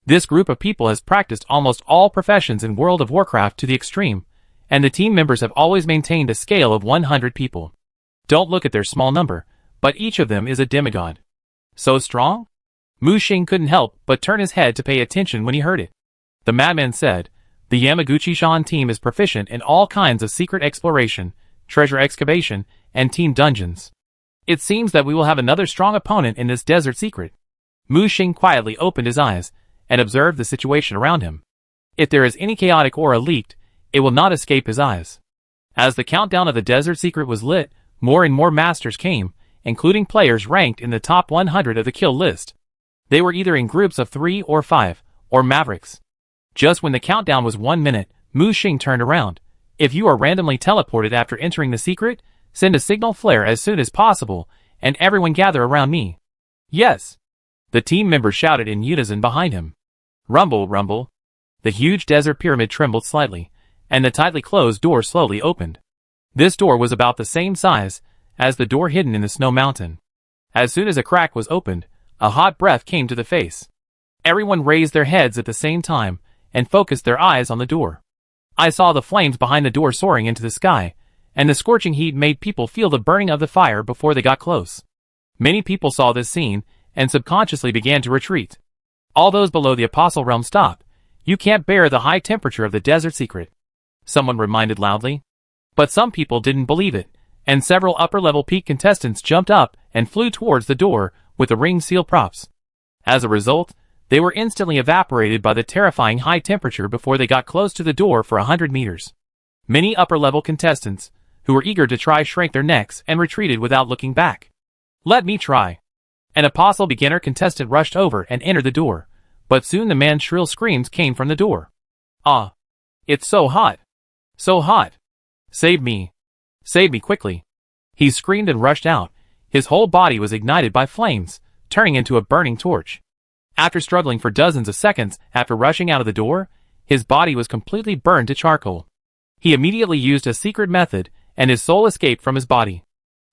This group of people has practiced almost all professions in World of Warcraft to the extreme, and the team members have always maintained a scale of 100 people. Don't look at their small number, but each of them is a demigod. So strong? Mu Xing couldn't help but turn his head to pay attention when he heard it. The madman said, the Yamaguchi-shan team is proficient in all kinds of secret exploration, treasure excavation, and team dungeons. It seems that we will have another strong opponent in this desert secret. Mu Xing quietly opened his eyes and observed the situation around him. If there is any chaotic aura leaked, it will not escape his eyes. As the countdown of the desert secret was lit, more and more masters came, including players ranked in the top 100 of the kill list. They were either in groups of 3 or 5, or mavericks. Just when the countdown was 1 minute, Mu Xing turned around. If you are randomly teleported after entering the secret, send a signal flare as soon as possible, and everyone gather around me. Yes. The team members shouted in unison behind him. Rumble, rumble. The huge desert pyramid trembled slightly, and the tightly closed door slowly opened. This door was about the same size as the door hidden in the snow mountain. As soon as a crack was opened, a hot breath came to the face. Everyone raised their heads at the same time and focused their eyes on the door. I saw the flames behind the door soaring into the sky, and the scorching heat made people feel the burning of the fire before they got close. Many people saw this scene and subconsciously began to retreat. All those below the Apostle Realm stopped. You can't bear the high temperature of the desert secret, someone reminded loudly. But some people didn't believe it, and several upper-level peak contestants jumped up and flew towards the door with the ring seal props. As a result, they were instantly evaporated by the terrifying high temperature before they got close to the door for 100 meters. Many upper-level contestants, who were eager to try, shrank their necks and retreated without looking back. Let me try. An Apostle beginner contestant rushed over and entered the door, but soon the man's shrill screams came from the door. Ah! It's so hot! So hot! Save me! Save me quickly! He screamed and rushed out. His whole body was ignited by flames, turning into a burning torch. After struggling for dozens of seconds after rushing out of the door, his body was completely burned to charcoal. He immediately used a secret method, and his soul escaped from his body.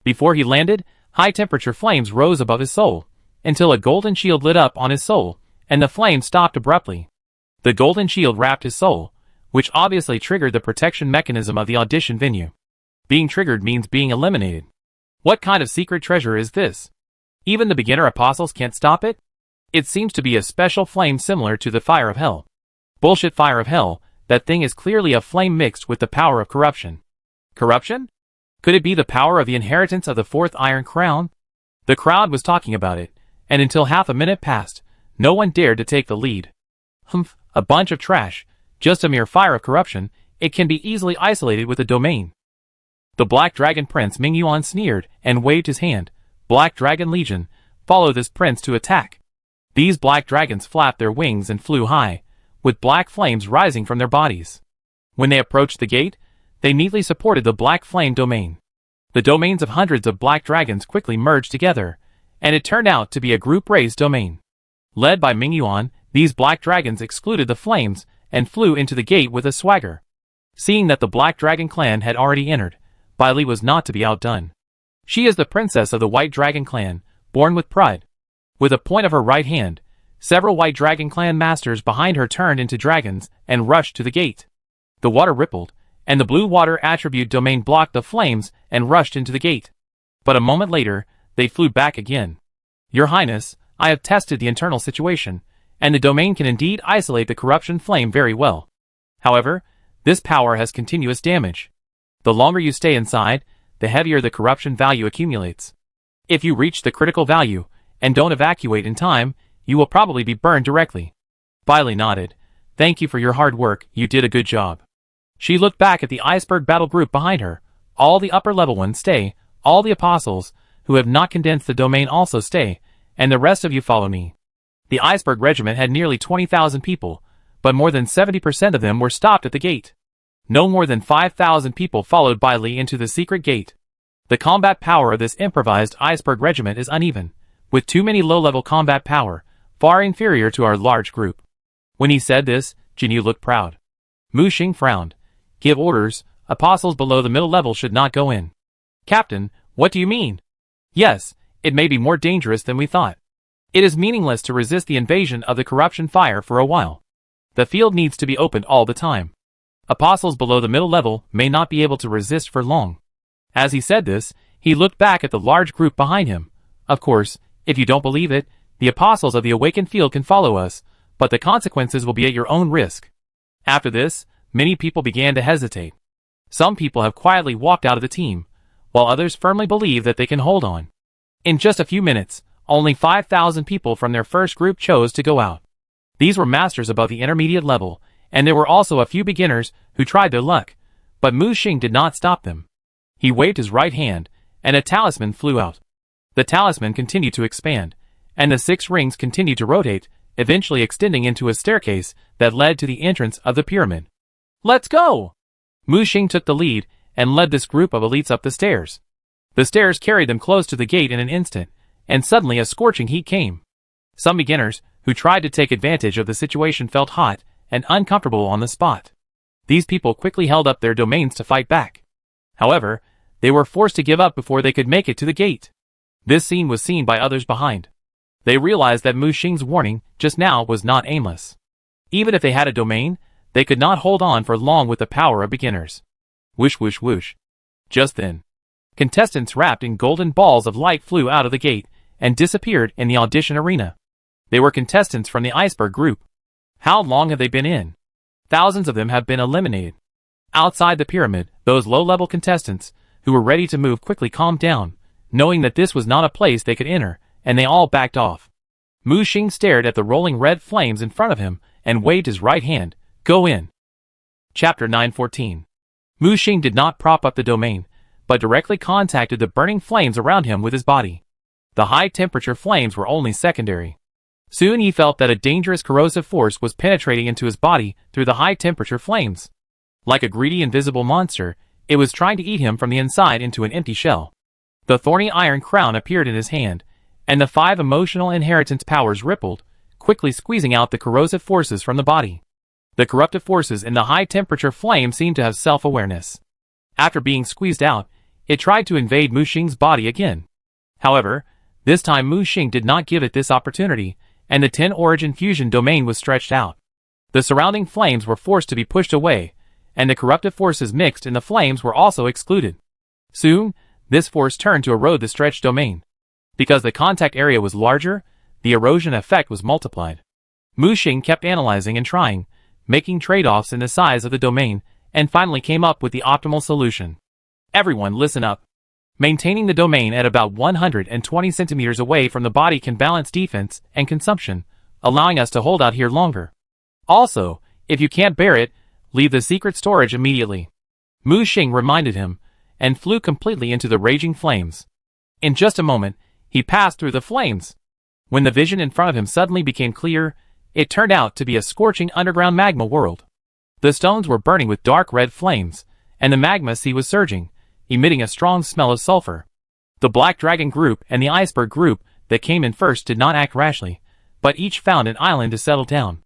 Before he landed, high-temperature flames rose above his soul, until a golden shield lit up on his soul, and the flames stopped abruptly. The golden shield wrapped his soul, which obviously triggered the protection mechanism of the audition venue. Being triggered means being eliminated. What kind of secret treasure is this? Even the beginner apostles can't stop it? It seems to be a special flame similar to the fire of hell. Bullshit, fire of hell, that thing is clearly a flame mixed with the power of corruption. Corruption? Could it be the power of the inheritance of the fourth Iron Crown? The crowd was talking about it, and until half a minute passed, no one dared to take the lead. Humph, a bunch of trash, just a mere fire of corruption. It can be easily isolated with a domain. The Black Dragon Prince Ming Yuan sneered and waved his hand. Black Dragon Legion, follow this prince to attack. These black dragons flapped their wings and flew high, with black flames rising from their bodies. When they approached the gate, they neatly supported the black flame domain. The domains of hundreds of black dragons quickly merged together, and it turned out to be a group-raised domain. Led by Ming Yuan, these black dragons excluded the flames and flew into the gate with a swagger. Seeing that the Black Dragon clan had already entered, Bai Li was not to be outdone. She is the princess of the White Dragon clan, born with pride. With a point of her right hand, several White Dragon clan masters behind her turned into dragons and rushed to the gate. The water rippled, and the blue water attribute domain blocked the flames and rushed into the gate. But a moment later, they flew back again. Your Highness, I have tested the internal situation, and the domain can indeed isolate the corruption flame very well. However, this power has continuous damage. The longer you stay inside, the heavier the corruption value accumulates. If you reach the critical value, and don't evacuate in time, you will probably be burned directly. Bai Li nodded. Thank you for your hard work, you did a good job. She looked back at the iceberg battle group behind her. All the upper-level ones stay, all the apostles, who have not condensed the domain also stay, and the rest of you follow me. The iceberg regiment had nearly 20,000 people, but more than 70% of them were stopped at the gate. No more than 5,000 people followed Bai Li into the secret gate. The combat power of this improvised iceberg regiment is uneven, with too many low-level combat power, far inferior to our large group. When he said this, Jinyu looked proud. Mu Xing frowned. Give orders, apostles below the middle level should not go in. Captain, what do you mean? Yes, it may be more dangerous than we thought. It is meaningless to resist the invasion of the corruption fire for a while. The field needs to be opened all the time. Apostles below the middle level may not be able to resist for long. As he said this, he looked back at the large group behind him. Of course, if you don't believe it, the apostles of the awakened field can follow us, but the consequences will be at your own risk. After this, many people began to hesitate. Some people have quietly walked out of the team, while others firmly believe that they can hold on. In just a few minutes, only 5,000 people from their first group chose to go out. These were masters above the intermediate level, and there were also a few beginners who tried their luck, but Mu Xing did not stop them. He waved his right hand, and a talisman flew out. The talisman continued to expand, and the 6 rings continued to rotate, eventually extending into a staircase that led to the entrance of the pyramid. Let's go! Mu Xing took the lead and led this group of elites up the stairs. The stairs carried them close to the gate in an instant, and suddenly a scorching heat came. Some beginners, who tried to take advantage of the situation, felt hot and uncomfortable on the spot. These people quickly held up their domains to fight back. However, they were forced to give up before they could make it to the gate. This scene was seen by others behind. They realized that Mu Xing's warning just now was not aimless. Even if they had a domain, they could not hold on for long with the power of beginners. Whoosh whoosh whoosh. Just then, contestants wrapped in golden balls of light flew out of the gate and disappeared in the audition arena. They were contestants from the iceberg group. How long have they been in? Thousands of them have been eliminated. Outside the pyramid, those low-level contestants, who were ready to move, quickly calmed down, knowing that this was not a place they could enter, and they all backed off. Mu Xing stared at the rolling red flames in front of him and waved his right hand. Go in. Chapter 914. Mu Xing did not prop up the domain, but directly contacted the burning flames around him with his body. The high-temperature flames were only secondary. Soon he felt that a dangerous corrosive force was penetrating into his body through the high-temperature flames. Like a greedy invisible monster, it was trying to eat him from the inside into an empty shell. The thorny iron crown appeared in his hand, and the 5 emotional inheritance powers rippled, quickly squeezing out the corrosive forces from the body. The corruptive forces in the high-temperature flame seemed to have self-awareness. After being squeezed out, it tried to invade Mu Xing's body again. However, this time Mu Xing did not give it this opportunity, and the 10 origin fusion domain was stretched out. The surrounding flames were forced to be pushed away, and the corruptive forces mixed in the flames were also excluded. Soon, this force turned to erode the stretched domain. Because the contact area was larger, the erosion effect was multiplied. Mu Xing kept analyzing and trying, making trade-offs in the size of the domain, and finally came up with the optimal solution. Everyone listen up. Maintaining the domain at about 120 centimeters away from the body can balance defense and consumption, allowing us to hold out here longer. Also, if you can't bear it, leave the secret storage immediately. Mu Xing reminded him, and flew completely into the raging flames. In just a moment, he passed through the flames. When the vision in front of him suddenly became clear, it turned out to be a scorching underground magma world. The stones were burning with dark red flames, and the magma sea was surging, emitting a strong smell of sulfur. The Black Dragon group and the Iceberg group that came in first did not act rashly, but each found an island to settle down.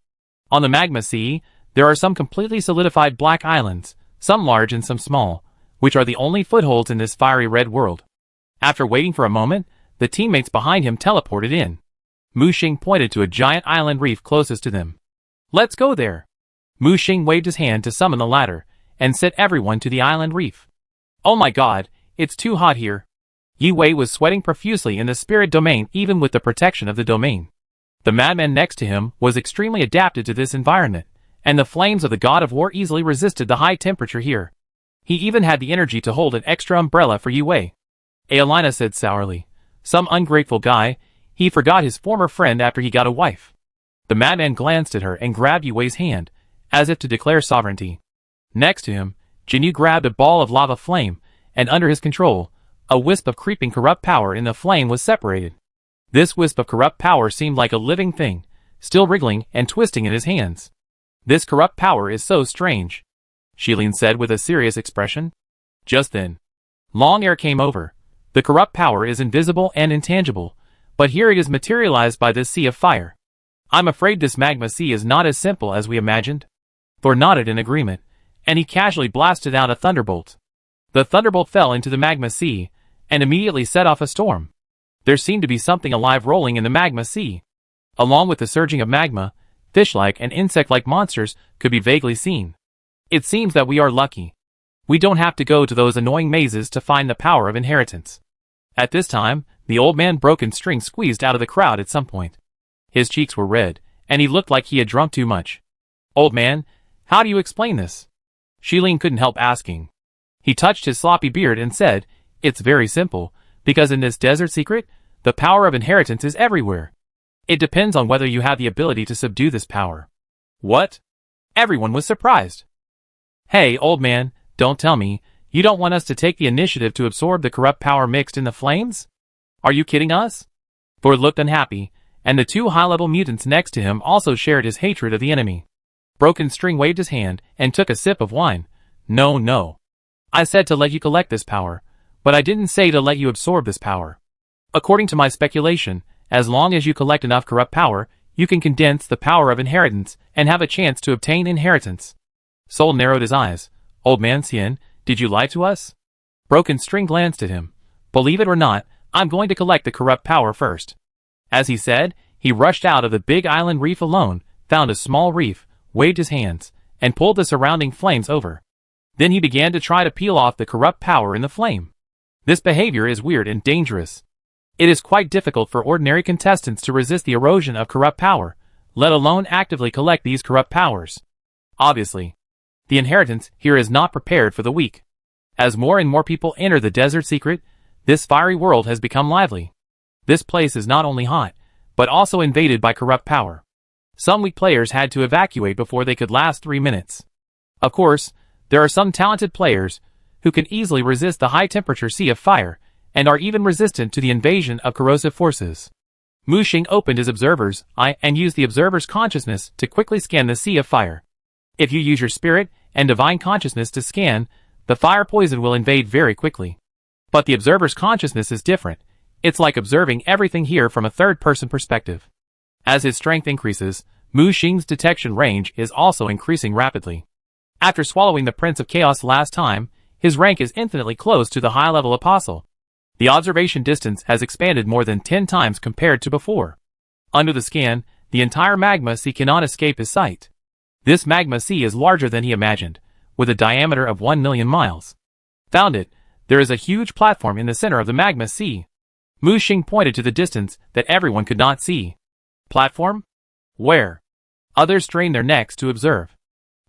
On the magma sea, there are some completely solidified black islands, some large and some small, which are the only footholds in this fiery red world. After waiting for a moment, the teammates behind him teleported in. Mu Xing pointed to a giant island reef closest to them. Let's go there. Mu Xing waved his hand to summon the ladder, and sent everyone to the island reef. Oh my god, it's too hot here. Yi Wei was sweating profusely in the spirit domain even with the protection of the domain. The madman next to him was extremely adapted to this environment, and the flames of the god of war easily resisted the high temperature here. He even had the energy to hold an extra umbrella for Yi Wei. Aelina said sourly, "Some ungrateful guy, he forgot his former friend after he got a wife." The madman glanced at her and grabbed Yi Wei's hand, as if to declare sovereignty. Next to him, Jinyu grabbed a ball of lava flame, and under his control, a wisp of creeping corrupt power in the flame was separated. This wisp of corrupt power seemed like a living thing, still wriggling and twisting in his hands. This corrupt power is so strange, Shilin said with a serious expression. Just then, long air came over. The corrupt power is invisible and intangible, but here it is materialized by this sea of fire. I'm afraid this magma sea is not as simple as we imagined. Thor nodded in agreement, and he casually blasted out a thunderbolt. The thunderbolt fell into the magma sea, and immediately set off a storm. There seemed to be something alive rolling in the magma sea. Along with the surging of magma, fish-like and insect-like monsters could be vaguely seen. It seems that we are lucky. We don't have to go to those annoying mazes to find the power of inheritance. At this time, the old man Broken String squeezed out of the crowd at some point. His cheeks were red, and he looked like he had drunk too much. Old man, how do you explain this? Shilin couldn't help asking. He touched his sloppy beard and said, it's very simple, because in this desert secret, the power of inheritance is everywhere. It depends on whether you have the ability to subdue this power. What? Everyone was surprised. Hey, old man, don't tell me, you don't want us to take the initiative to absorb the corrupt power mixed in the flames? Are you kidding us? Ford looked unhappy, and the two high-level mutants next to him also shared his hatred of the enemy. Broken String waved his hand and took a sip of wine. No. I said to let you collect this power, but I didn't say to let you absorb this power. According to my speculation, as long as you collect enough corrupt power, you can condense the power of inheritance and have a chance to obtain inheritance. Soul narrowed his eyes. Old man Xian, did you lie to us? Broken String glanced at him. Believe it or not, I'm going to collect the corrupt power first. As he said, he rushed out of the big island reef alone, found a small reef, waved his hands, and pulled the surrounding flames over. Then he began to try to peel off the corrupt power in the flame. This behavior is weird and dangerous. It is quite difficult for ordinary contestants to resist the erosion of corrupt power, let alone actively collect these corrupt powers. Obviously, the inheritance here is not prepared for the weak. As more and more people enter the desert secret, this fiery world has become lively. This place is not only hot, but also invaded by corrupt power. Some weak players had to evacuate before they could last 3 minutes. Of course, there are some talented players who can easily resist the high-temperature sea of fire, and are even resistant to the invasion of corrosive forces. Mu Xing opened his observer's eye and used the observer's consciousness to quickly scan the sea of fire. If you use your spirit and divine consciousness to scan, the fire poison will invade very quickly. But the observer's consciousness is different. It's like observing everything here from a third-person perspective. As his strength increases, Mu Xing's detection range is also increasing rapidly. After swallowing the Prince of Chaos last time, his rank is infinitely close to the high-level apostle. The observation distance has expanded more than 10 times compared to before. Under the scan, the entire magma sea cannot escape his sight. This magma sea is larger than he imagined, with a diameter of 1 million miles. Found it, there is a huge platform in the center of the magma sea. Mu Xing pointed to the distance that everyone could not see. Platform? Where? Others strained their necks to observe.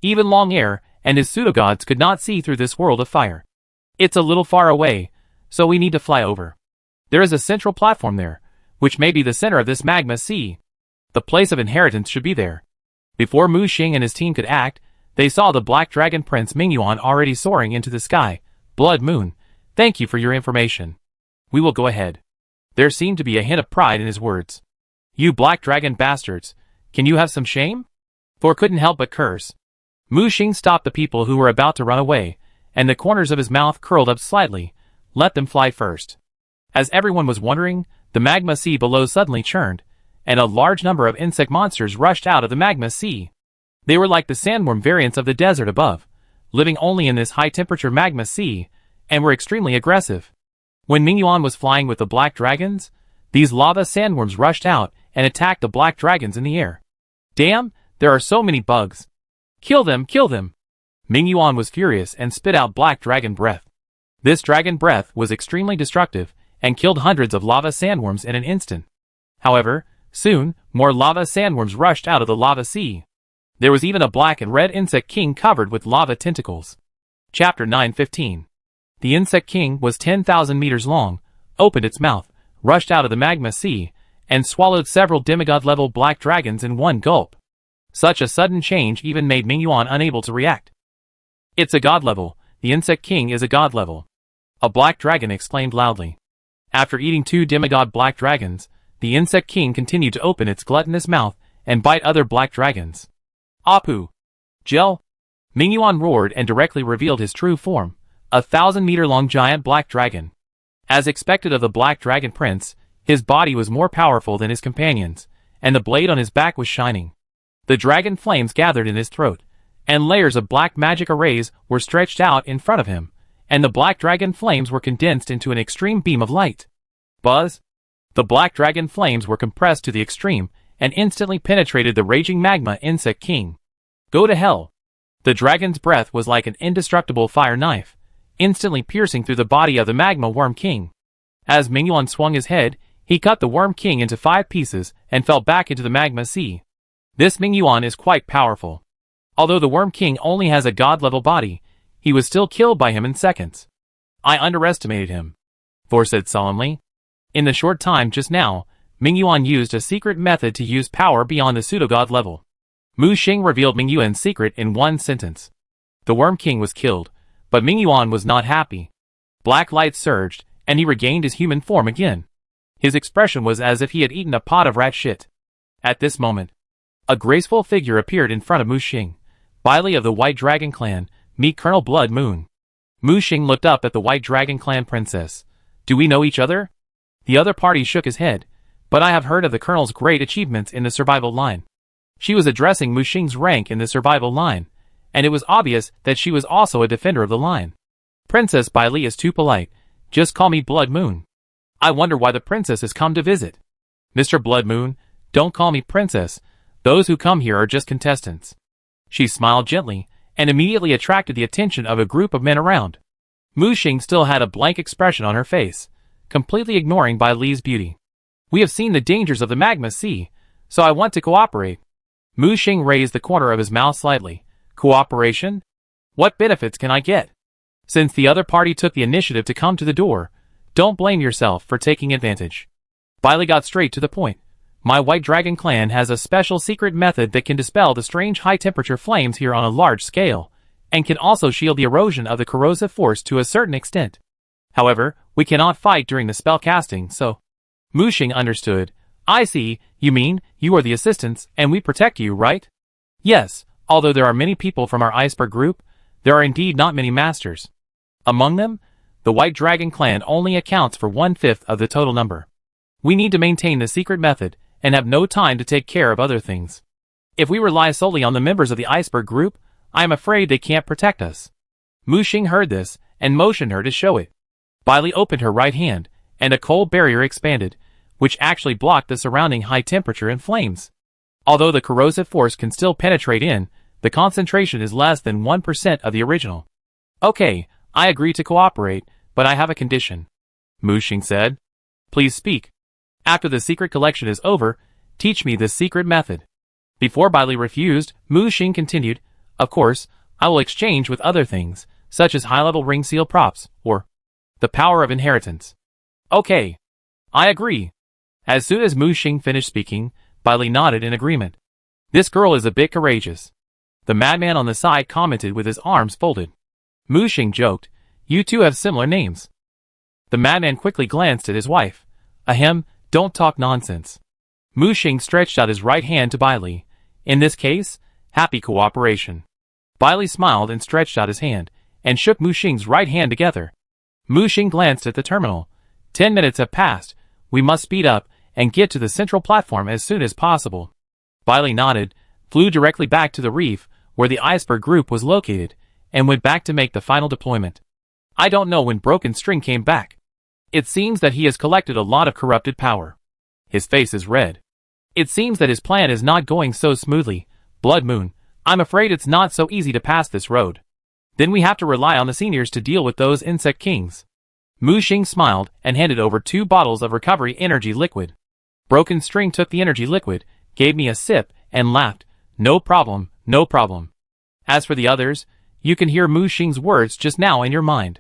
Even Long Air and his pseudo-gods could not see through this world of fire. It's a little far away, so we need to fly over. There is a central platform there, which may be the center of this magma sea. The place of inheritance should be there. Before Mu Xing and his team could act, they saw the Black Dragon Prince Mingyuan already soaring into the sky. Blood Moon, thank you for your information. We will go ahead. There seemed to be a hint of pride in his words. You Black Dragon bastards, can you have some shame? Thor couldn't help but curse. Mu Xing stopped the people who were about to run away, and the corners of his mouth curled up slightly. Let them fly first. As everyone was wondering, the magma sea below suddenly churned, and a large number of insect monsters rushed out of the magma sea. They were like the sandworm variants of the desert above, living only in this high-temperature magma sea, and were extremely aggressive. When Mingyuan was flying with the black dragons, these lava sandworms rushed out and attacked the black dragons in the air. Damn, there are so many bugs. Kill them, kill them! Mingyuan was furious and spit out black dragon breath. This dragon breath was extremely destructive and killed hundreds of lava sandworms in an instant. However, soon, more lava sandworms rushed out of the lava sea. There was even a black and red insect king covered with lava tentacles. Chapter 9:15. The insect king was 10,000 meters long, opened its mouth, rushed out of the magma sea, and swallowed several demigod-level black dragons in one gulp. Such a sudden change even made Mingyuan unable to react. It's a god level. The insect king is a god level. A black dragon exclaimed loudly. After eating 2 demigod black dragons, the insect king continued to open its gluttonous mouth and bite other black dragons. Apu! Gel! Mingyuan roared and directly revealed his true form, a 1,000-meter-long giant black dragon. As expected of the Black Dragon Prince, his body was more powerful than his companions, and the blade on his back was shining. The dragon flames gathered in his throat, and layers of black magic arrays were stretched out in front of him, and the black dragon flames were condensed into an extreme beam of light. Buzz! The black dragon flames were compressed to the extreme, and instantly penetrated the raging magma insect king. Go to hell! The dragon's breath was like an indestructible fire knife, instantly piercing through the body of the magma worm king. As Mingyuan swung his head, he cut the worm king into 5 pieces and fell back into the magma sea. This Mingyuan is quite powerful. Although the worm king only has a god-level body, he was still killed by him in seconds. I underestimated him, Thor said solemnly. In the short time just now, Mingyuan used a secret method to use power beyond the pseudo-god level. Mu Xing revealed Mingyuan's secret in one sentence. The worm king was killed, but Mingyuan was not happy. Black light surged, and he regained his human form again. His expression was as if he had eaten a pot of rat shit. At this moment, a graceful figure appeared in front of Mu Xing. Bailey of the White Dragon Clan, meet Colonel Blood Moon. Mu Xing looked up at the White Dragon Clan princess. Do we know each other? The other party shook his head, but I have heard of the colonel's great achievements in the survival line. She was addressing Mu Xing's rank in the survival line, and it was obvious that she was also a defender of the line. Princess Bailey is too polite. Just call me Blood Moon. I wonder why the princess has come to visit. Mr. Blood Moon, don't call me princess. Those who come here are just contestants. She smiled gently, and immediately attracted the attention of a group of men around. Mu Xing still had a blank expression on her face, completely ignoring Bai Li's beauty. We have seen the dangers of the magma sea, so I want to cooperate. Mu Xing raised the corner of his mouth slightly. Cooperation? What benefits can I get? Since the other party took the initiative to come to the door, don't blame yourself for taking advantage. Bailey got straight to the point. My White Dragon Clan has a special secret method that can dispel the strange high-temperature flames here on a large scale, and can also shield the erosion of the corrosive force to a certain extent. However, we cannot fight during the spell casting, so... Mu Xing understood. I see, you mean, you are the assistants, and we protect you, right? Yes, although there are many people from our iceberg group, there are indeed not many masters. Among them, the White Dragon Clan only accounts for 1/5 of the total number. We need to maintain the secret method, and have no time to take care of other things. If we rely solely on the members of the iceberg group, I am afraid they can't protect us. Mu Xing heard this, and motioned her to show it. Bailey opened her right hand, and a cold barrier expanded, which actually blocked the surrounding high temperature and flames. Although the corrosive force can still penetrate in, the concentration is less than 1% of the original. Okay, I agree to cooperate, but I have a condition. Mu Xing said. Please speak. After the secret collection is over, teach me this secret method. Before Bailey refused, Mu Xing continued, Of course, I will exchange with other things, such as high-level ring seal props, or the power of inheritance. Okay. I agree. As soon as Mu Xing finished speaking, Bailey nodded in agreement. This girl is a bit courageous. The madman on the side commented with his arms folded. Mu Xing joked, You two have similar names. The madman quickly glanced at his wife. Ahem, don't talk nonsense. Mu Xing stretched out his right hand to Bailey. In this case, happy cooperation. Bailey smiled and stretched out his hand, and shook Mu Xing's right hand together. Mu Xing glanced at the terminal. 10 minutes have passed. We must speed up, and get to the central platform as soon as possible. Bailey nodded, flew directly back to the reef, where the iceberg group was located, and went back to make the final deployment. I don't know when Broken String came back. It seems that he has collected a lot of corrupted power. His face is red. It seems that his plan is not going so smoothly. Blood Moon, I'm afraid it's not so easy to pass this road. Then we have to rely on the seniors to deal with those insect kings. Mu Xing smiled and handed over 2 bottles of recovery energy liquid. Broken String took the energy liquid, gave me a sip, and laughed. No problem, no problem. As for the others, you can hear Mu Xing's words just now in your mind.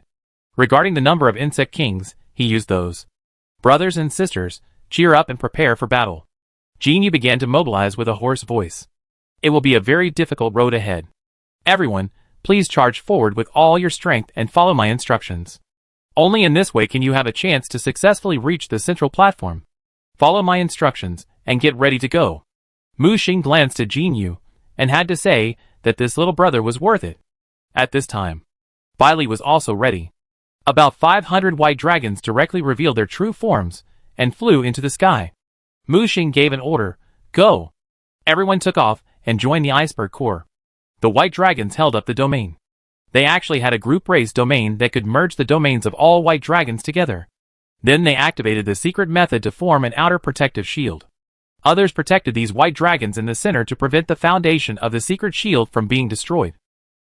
Regarding the number of insect kings, he used those. Brothers and sisters, cheer up and prepare for battle. Jinyu began to mobilize with a hoarse voice. It will be a very difficult road ahead. Everyone, please charge forward with all your strength and follow my instructions. Only in this way can you have a chance to successfully reach the central platform. Follow my instructions, and get ready to go. Mu Xing glanced at Jinyu, and had to say that this little brother was worth it. At this time, Bailey was also ready. About 500 white dragons directly revealed their true forms, and flew into the sky. Mu Xing gave an order, Go! Everyone took off, and joined the iceberg core. The white dragons held up the domain. They actually had a group race domain that could merge the domains of all white dragons together. Then they activated the secret method to form an outer protective shield. Others protected these white dragons in the center to prevent the foundation of the secret shield from being destroyed.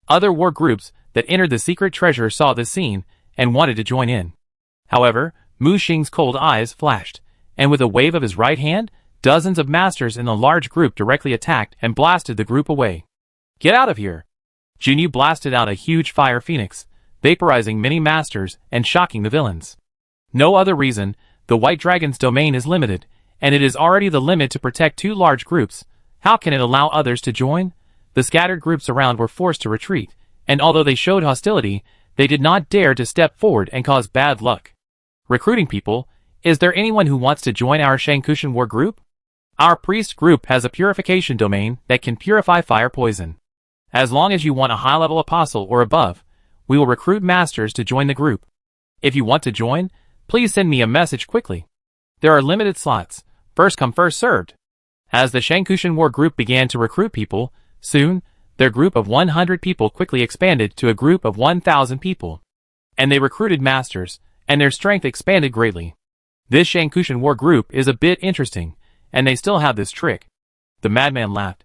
Other war groups that entered the secret treasure saw this scene and wanted to join in. However, Mu Xing's cold eyes flashed, and with a wave of his right hand, dozens of masters in the large group directly attacked and blasted the group away. "Get out of here!" Jinyu blasted out a huge fire phoenix, vaporizing many masters and shocking the villains. No other reason, the white dragon's domain is limited, and it is already the limit to protect two large groups. How can it allow others to join? The scattered groups around were forced to retreat, and although they showed hostility, they did not dare to step forward and cause bad luck. Recruiting people, is there anyone who wants to join our Shankushan war group? Our priest group has a purification domain that can purify fire poison. As long as you want a high-level apostle or above, we will recruit masters to join the group. If you want to join, please send me a message quickly. There are limited slots, first come first served. As the Shankushan war group began to recruit people, soon, their group of 100 people quickly expanded to a group of 1,000 people. And they recruited masters, and their strength expanded greatly. This Shankushan war group is a bit interesting, and they still have this trick. The madman laughed.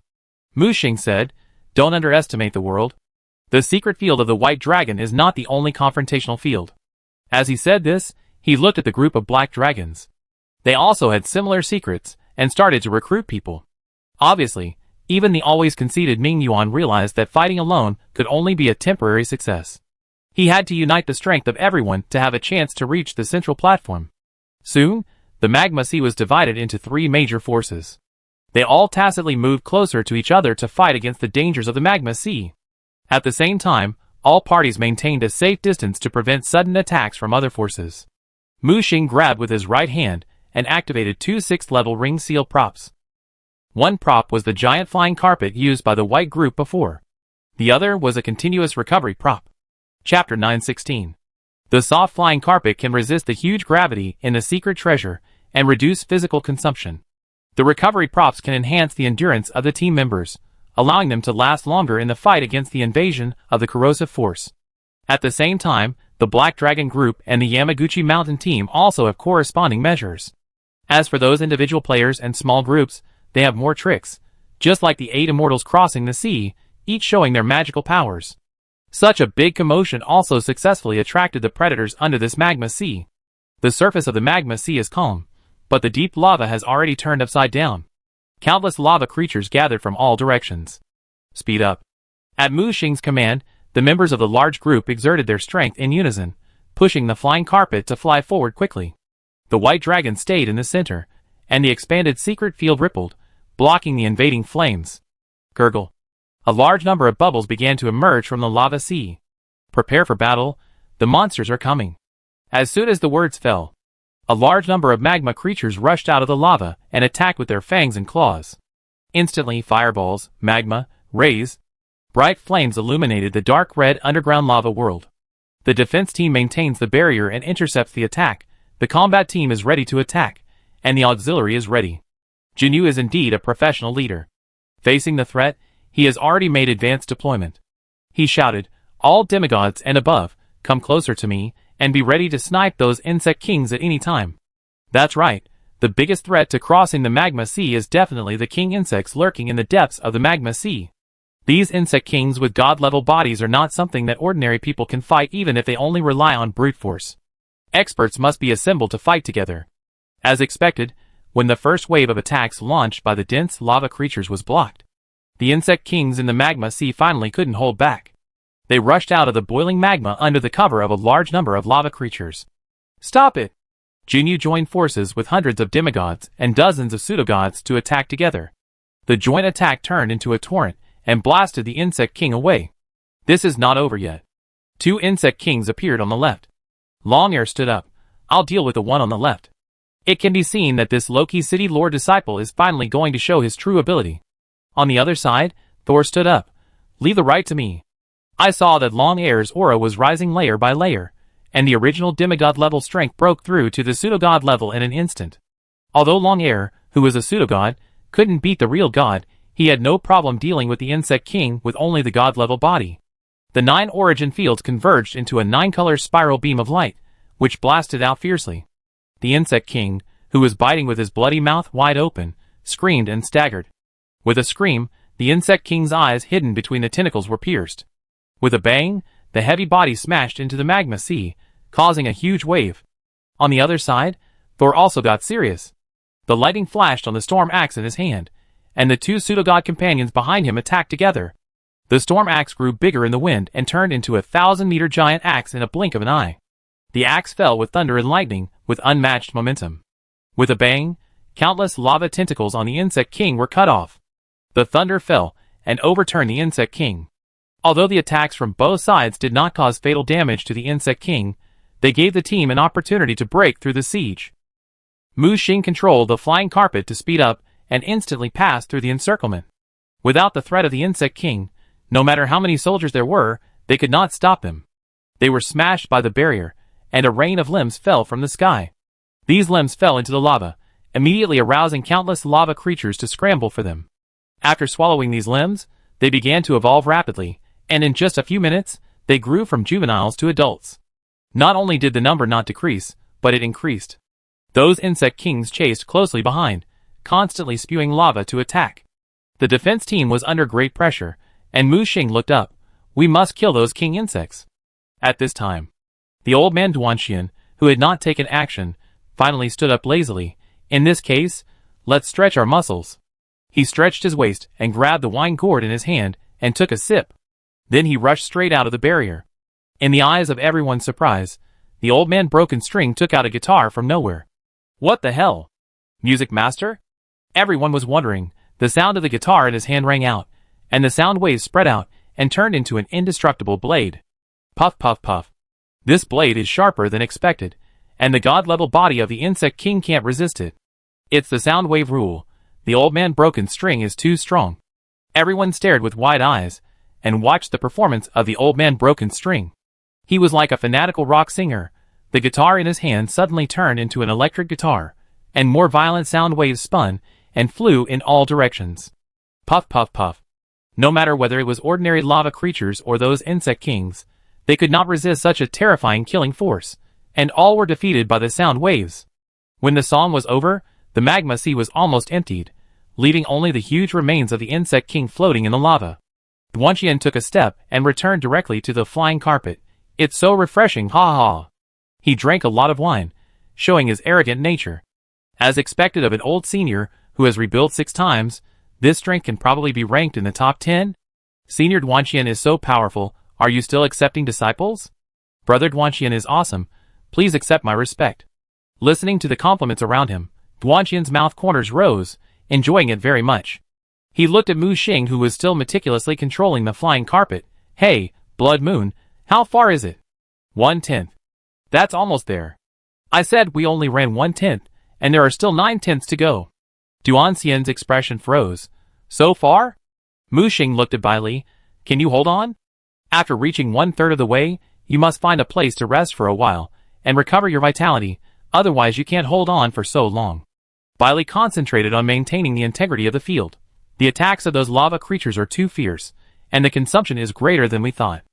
Mu Xing said, "Don't underestimate the world. The secret field of the white dragon is not the only confrontational field." As he said this, he looked at the group of black dragons. They also had similar secrets, and started to recruit people. Obviously, even the always conceited Ming Yuan realized that fighting alone could only be a temporary success. He had to unite the strength of everyone to have a chance to reach the central platform. Soon, the magma sea was divided into three major forces. They all tacitly moved closer to each other to fight against the dangers of the magma sea. At the same time, all parties maintained a safe distance to prevent sudden attacks from other forces. Mu Xing grabbed with his right hand and activated two 6th-level ring seal props. One prop was the giant flying carpet used by the white group before. The other was a continuous recovery prop. Chapter 916. The soft flying carpet can resist the huge gravity in the secret treasure and reduce physical consumption. The recovery props can enhance the endurance of the team members, allowing them to last longer in the fight against the invasion of the corrosive force. At the same time, the Black Dragon Group and the Yamaguchi Mountain team also have corresponding measures. As for those individual players and small groups, they have more tricks, just like the 8 immortals crossing the sea, each showing their magical powers. Such a big commotion also successfully attracted the predators under this magma sea. The surface of the magma sea is calm, but the deep lava has already turned upside down. Countless lava creatures gathered from all directions. Speed up. At Mu Xing's command, the members of the large group exerted their strength in unison, pushing the flying carpet to fly forward quickly. The white dragon stayed in the center, and the expanded secret field rippled, blocking the invading flames. Gurgle. A large number of bubbles began to emerge from the lava sea. Prepare for battle, the monsters are coming. As soon as the words fell, a large number of magma creatures rushed out of the lava and attacked with their fangs and claws. Instantly, fireballs, magma, rays, bright flames illuminated the dark red underground lava world. The defense team maintains the barrier and intercepts the attack, the combat team is ready to attack, and the auxiliary is ready. Jinyu is indeed a professional leader. Facing the threat, he has already made advanced deployment. He shouted, "All demigods and above, come closer to me, and be ready to snipe those insect kings at any time." That's right, the biggest threat to crossing the magma sea is definitely the king insects lurking in the depths of the magma sea. These insect kings with god-level bodies are not something that ordinary people can fight even if they only rely on brute force. Experts must be assembled to fight together. As expected, when the first wave of attacks launched by the dense lava creatures was blocked, the insect kings in the magma sea finally couldn't hold back. They rushed out of the boiling magma under the cover of a large number of lava creatures. Stop it! Jinyu joined forces with hundreds of demigods and dozens of pseudogods to attack together. The joint attack turned into a torrent and blasted the insect king away. This is not over yet. 2 insect kings appeared on the left. Longair stood up. I'll deal with the one on the left. It can be seen that this Loki City Lord disciple is finally going to show his true ability. On the other side, Thor stood up. Leave the right to me. I saw that Longair's aura was rising layer by layer, and the original demigod level strength broke through to the pseudogod level in an instant. Although Longair, who was a pseudogod, couldn't beat the real god, He had no problem dealing with the Insect King with only the god-level body. The 9 origin fields converged into a 9-color spiral beam of light, which blasted out fiercely. The Insect King, who was biting with his bloody mouth wide open, screamed and staggered. With a scream, the Insect King's eyes hidden between the tentacles were pierced. With a bang, the heavy body smashed into the magma sea, causing a huge wave. On the other side, Thor also got serious. The lightning flashed on the storm axe in his hand, and the 2 pseudogod companions behind him attacked together. The storm axe grew bigger in the wind and turned into a 1,000-meter giant axe in a blink of an eye. The axe fell with thunder and lightning, with unmatched momentum. With a bang, countless lava tentacles on the Insect King were cut off. The thunder fell and overturned the Insect King. Although the attacks from both sides did not cause fatal damage to the Insect King, they gave the team an opportunity to break through the siege. Mu Xing controlled the flying carpet to speed up and instantly pass through the encirclement. Without the threat of the Insect King, no matter how many soldiers there were, they could not stop them. They were smashed by the barrier, and a rain of limbs fell from the sky. These limbs fell into the lava, immediately arousing countless lava creatures to scramble for them. After swallowing these limbs, they began to evolve rapidly, and in just a few minutes, they grew from juveniles to adults. Not only did the number not decrease, but it increased. Those Insect Kings chased closely behind, constantly spewing lava to attack. The defense team was under great pressure, and Mu Xing looked up. We must kill those king insects. At this time, the old man Duanxian, who had not taken action, finally stood up lazily. In this case, let's stretch our muscles. He stretched his waist and grabbed the wine gourd in his hand and took a sip. Then he rushed straight out of the barrier. In the eyes of everyone's surprise, the old man Broken String took out a guitar from nowhere. What the hell? Music master? Everyone was wondering. The sound of the guitar in his hand rang out, and the sound waves spread out and turned into an indestructible blade. Puff puff puff. This blade is sharper than expected, and the god-level body of the Insect King can't resist it. It's the sound wave rule. The old man Broken String is too strong. Everyone stared with wide eyes and watched the performance of the old man Broken String. He was like a fanatical rock singer. The guitar in his hand suddenly turned into an electric guitar, and more violent sound waves spun and flew in all directions. Puff puff puff. No matter whether it was ordinary lava creatures or those Insect Kings, they could not resist such a terrifying killing force, and all were defeated by the sound waves. When the song was over, the magma sea was almost emptied, leaving only the huge remains of the Insect King floating in the lava. Duanxian took a step and returned directly to the flying carpet. It's so refreshing, ha ha. He drank a lot of wine, showing his arrogant nature. As expected of an old senior who has rebuilt 6 times, this drink can probably be ranked in the top 10. Senior Duanxian is so powerful, are you still accepting disciples? Brother Duanxian is awesome, please accept my respect. Listening to the compliments around him, Duanxian's mouth corners rose, enjoying it very much. He looked at Mu Xing, who was still meticulously controlling the flying carpet. Hey, Blood Moon, how far is it? 1/10. That's almost there. I said we only ran 1/10, and there are still 9/10 to go. Duanxian's expression froze. So far? Mu Xing looked at Bai Li. Can you hold on? After reaching 1/3 of the way, you must find a place to rest for a while, and recover your vitality, otherwise you can't hold on for so long. Bai Li concentrated on maintaining the integrity of the field. The attacks of those lava creatures are too fierce, and the consumption is greater than we thought.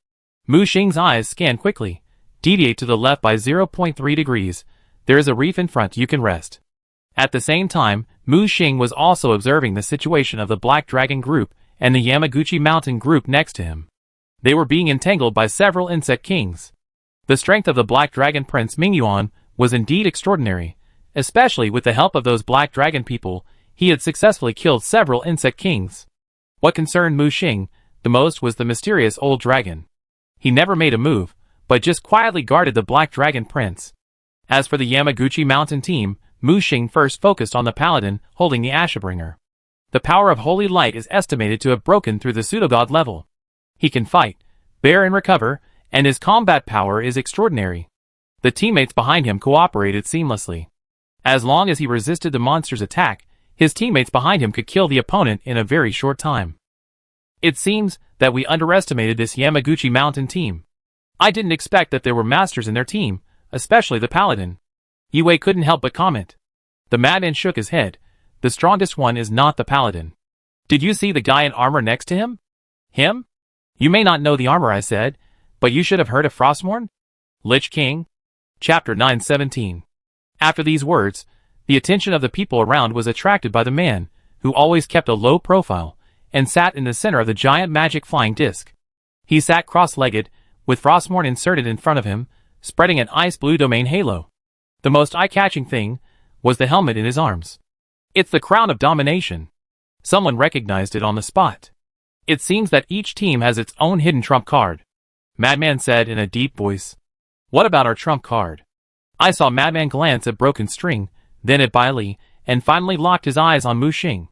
Mu Xing's eyes scanned quickly. Deviate to the left by 0.3 degrees. There is a reef in front, you can rest. At the same time, Mu Xing was also observing the situation of the Black Dragon group and the Yamaguchi Mountain group next to him. They were being entangled by several Insect Kings. The strength of the Black Dragon Prince Mingyuan was indeed extraordinary. Especially with the help of those Black Dragon people, he had successfully killed several Insect Kings. What concerned Mu Xing the most was the mysterious old dragon. He never made a move, but just quietly guarded the Black Dragon Prince. As for the Yamaguchi Mountain team, Mu Xing first focused on the paladin holding the Ashabringer. The power of Holy Light is estimated to have broken through the pseudogod level. He can fight, bear and recover, and his combat power is extraordinary. The teammates behind him cooperated seamlessly. As long as he resisted the monster's attack, his teammates behind him could kill the opponent in a very short time. It seems that we underestimated this Yamaguchi Mountain team. I didn't expect that there were masters in their team, especially the paladin. Yue couldn't help but comment. The madman shook his head. The strongest one is not the paladin. Did you see the guy in armor next to him? Him? You may not know the armor, I said, but you should have heard of Frostmourne? Lich King? Chapter 917. After these words, the attention of the people around was attracted by the man, who always kept a low profile, and sat in the center of the giant magic flying disc. He sat cross-legged, with Frostmourne inserted in front of him, spreading an ice-blue domain halo. The most eye-catching thing was the helmet in his arms. It's the crown of domination. Someone recognized it on the spot. It seems that each team has its own hidden trump card. Madman said in a deep voice. What about our trump card? I saw Madman glance at Broken String, then at Bai Li, and finally locked his eyes on Mu Xing.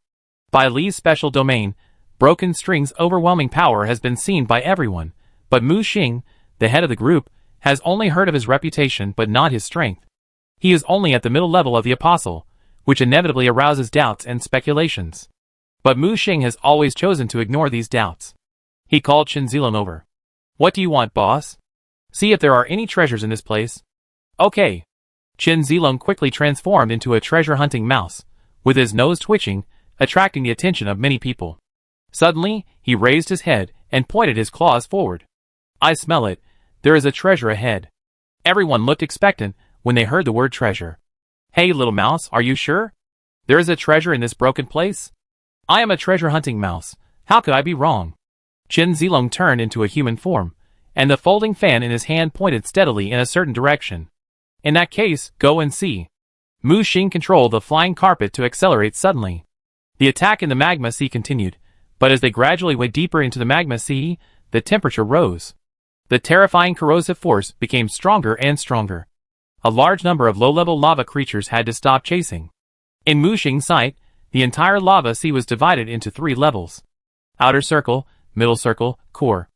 Bai Li's special domain, Broken String's overwhelming power has been seen by everyone, but Mu Xing, the head of the group, has only heard of his reputation but not his strength. He is only at the middle level of the apostle, which inevitably arouses doubts and speculations. But Mu Xing has always chosen to ignore these doubts. He called Chen Zilong over. What do you want, boss? See if there are any treasures in this place. Okay. Chen Zilong quickly transformed into a treasure-hunting mouse, with his nose twitching, attracting the attention of many people. Suddenly, he raised his head and pointed his claws forward. I smell it. There is a treasure ahead. Everyone looked expectant when they heard the word treasure. Hey, little mouse, are you sure? There is a treasure in this broken place? I am a treasure-hunting mouse. How could I be wrong? Chen Zilong turned into a human form, and the folding fan in his hand pointed steadily in a certain direction. In that case, go and see. Mu Xing controlled the flying carpet to accelerate suddenly. The attack in the magma sea continued, but as they gradually went deeper into the magma sea, the temperature rose. The terrifying corrosive force became stronger and stronger. A large number of low-level lava creatures had to stop chasing. In Mu Xing's sight, the entire lava sea was divided into 3 levels. Outer circle, middle circle, core.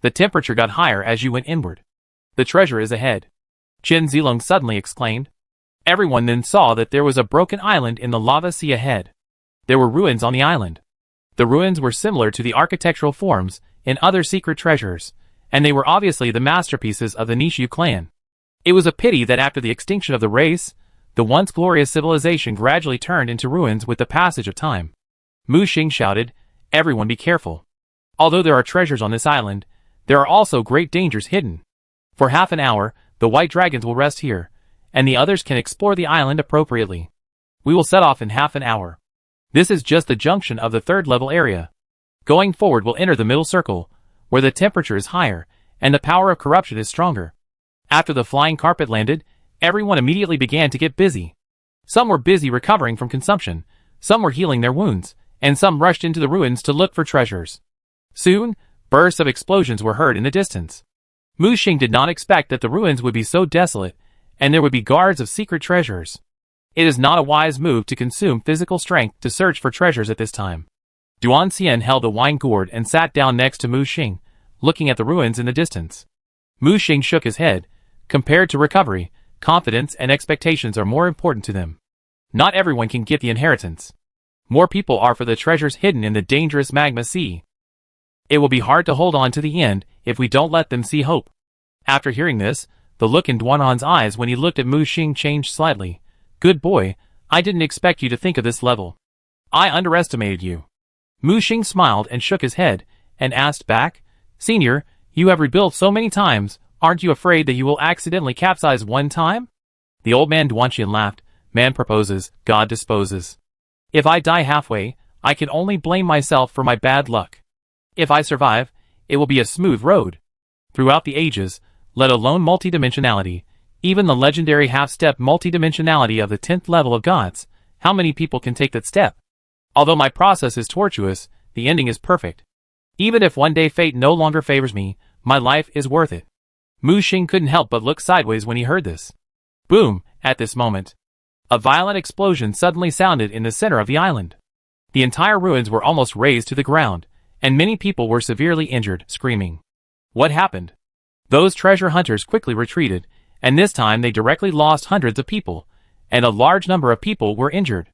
The temperature got higher as you went inward. The treasure is ahead. Chen Zilong suddenly exclaimed. Everyone then saw that there was a broken island in the lava sea ahead. There were ruins on the island. The ruins were similar to the architectural forms in other secret treasures, and they were obviously the masterpieces of the Nishu clan. It was a pity that after the extinction of the race, the once glorious civilization gradually turned into ruins with the passage of time. Mu Xing shouted, Everyone be careful. Although there are treasures on this island, there are also great dangers hidden. For half an hour, the white dragons will rest here, and the others can explore the island appropriately. We will set off in half an hour. This is just the junction of the 3rd level area. Going forward we'll enter the middle circle, where the temperature is higher, and the power of corruption is stronger. After the flying carpet landed, everyone immediately began to get busy. Some were busy recovering from consumption, some were healing their wounds, and some rushed into the ruins to look for treasures. Soon, bursts of explosions were heard in the distance. Mu Xing did not expect that the ruins would be so desolate, and there would be guards of secret treasures. It is not a wise move to consume physical strength to search for treasures at this time. Duan Xian held a wine gourd and sat down next to Mu Xing, looking at the ruins in the distance. Mu Xing shook his head. Compared to recovery, confidence and expectations are more important to them. Not everyone can get the inheritance. More people are for the treasures hidden in the dangerous magma sea. It will be hard to hold on to the end if we don't let them see hope. After hearing this, the look in Duanhan's eyes when he looked at Mu Xing changed slightly. Good boy, I didn't expect you to think of this level. I underestimated you. Mu Xing smiled and shook his head, and asked back, Senior, you have rebuilt so many times, aren't you afraid that you will accidentally capsize one time? The old man Duanxian laughed. Man proposes, God disposes. If I die halfway, I can only blame myself for my bad luck. If I survive, it will be a smooth road. Throughout the ages, let alone multidimensionality, even the legendary half-step multidimensionality of the 10th level of gods, how many people can take that step? Although my process is tortuous, the ending is perfect. Even if one day fate no longer favors me, my life is worth it. Mu Xing couldn't help but look sideways when he heard this. Boom! At this moment, a violent explosion suddenly sounded in the center of the island. The entire ruins were almost razed to the ground, and many people were severely injured, screaming. What happened? Those treasure hunters quickly retreated, and this time they directly lost hundreds of people, and a large number of people were injured.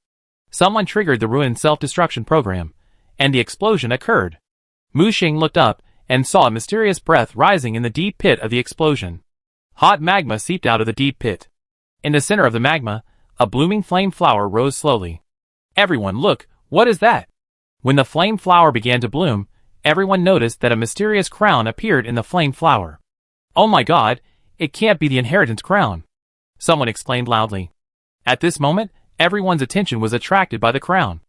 Someone triggered the ruin's self-destruction program, and the explosion occurred. Mu Xing looked up and saw a mysterious breath rising in the deep pit of the explosion. Hot magma seeped out of the deep pit. In the center of the magma, a blooming flame flower rose slowly. Everyone, look, what is that? When the flame flower began to bloom, everyone noticed that a mysterious crown appeared in the flame flower. "Oh my god, it can't be the inheritance crown!" someone exclaimed loudly. At this moment, everyone's attention was attracted by the crown.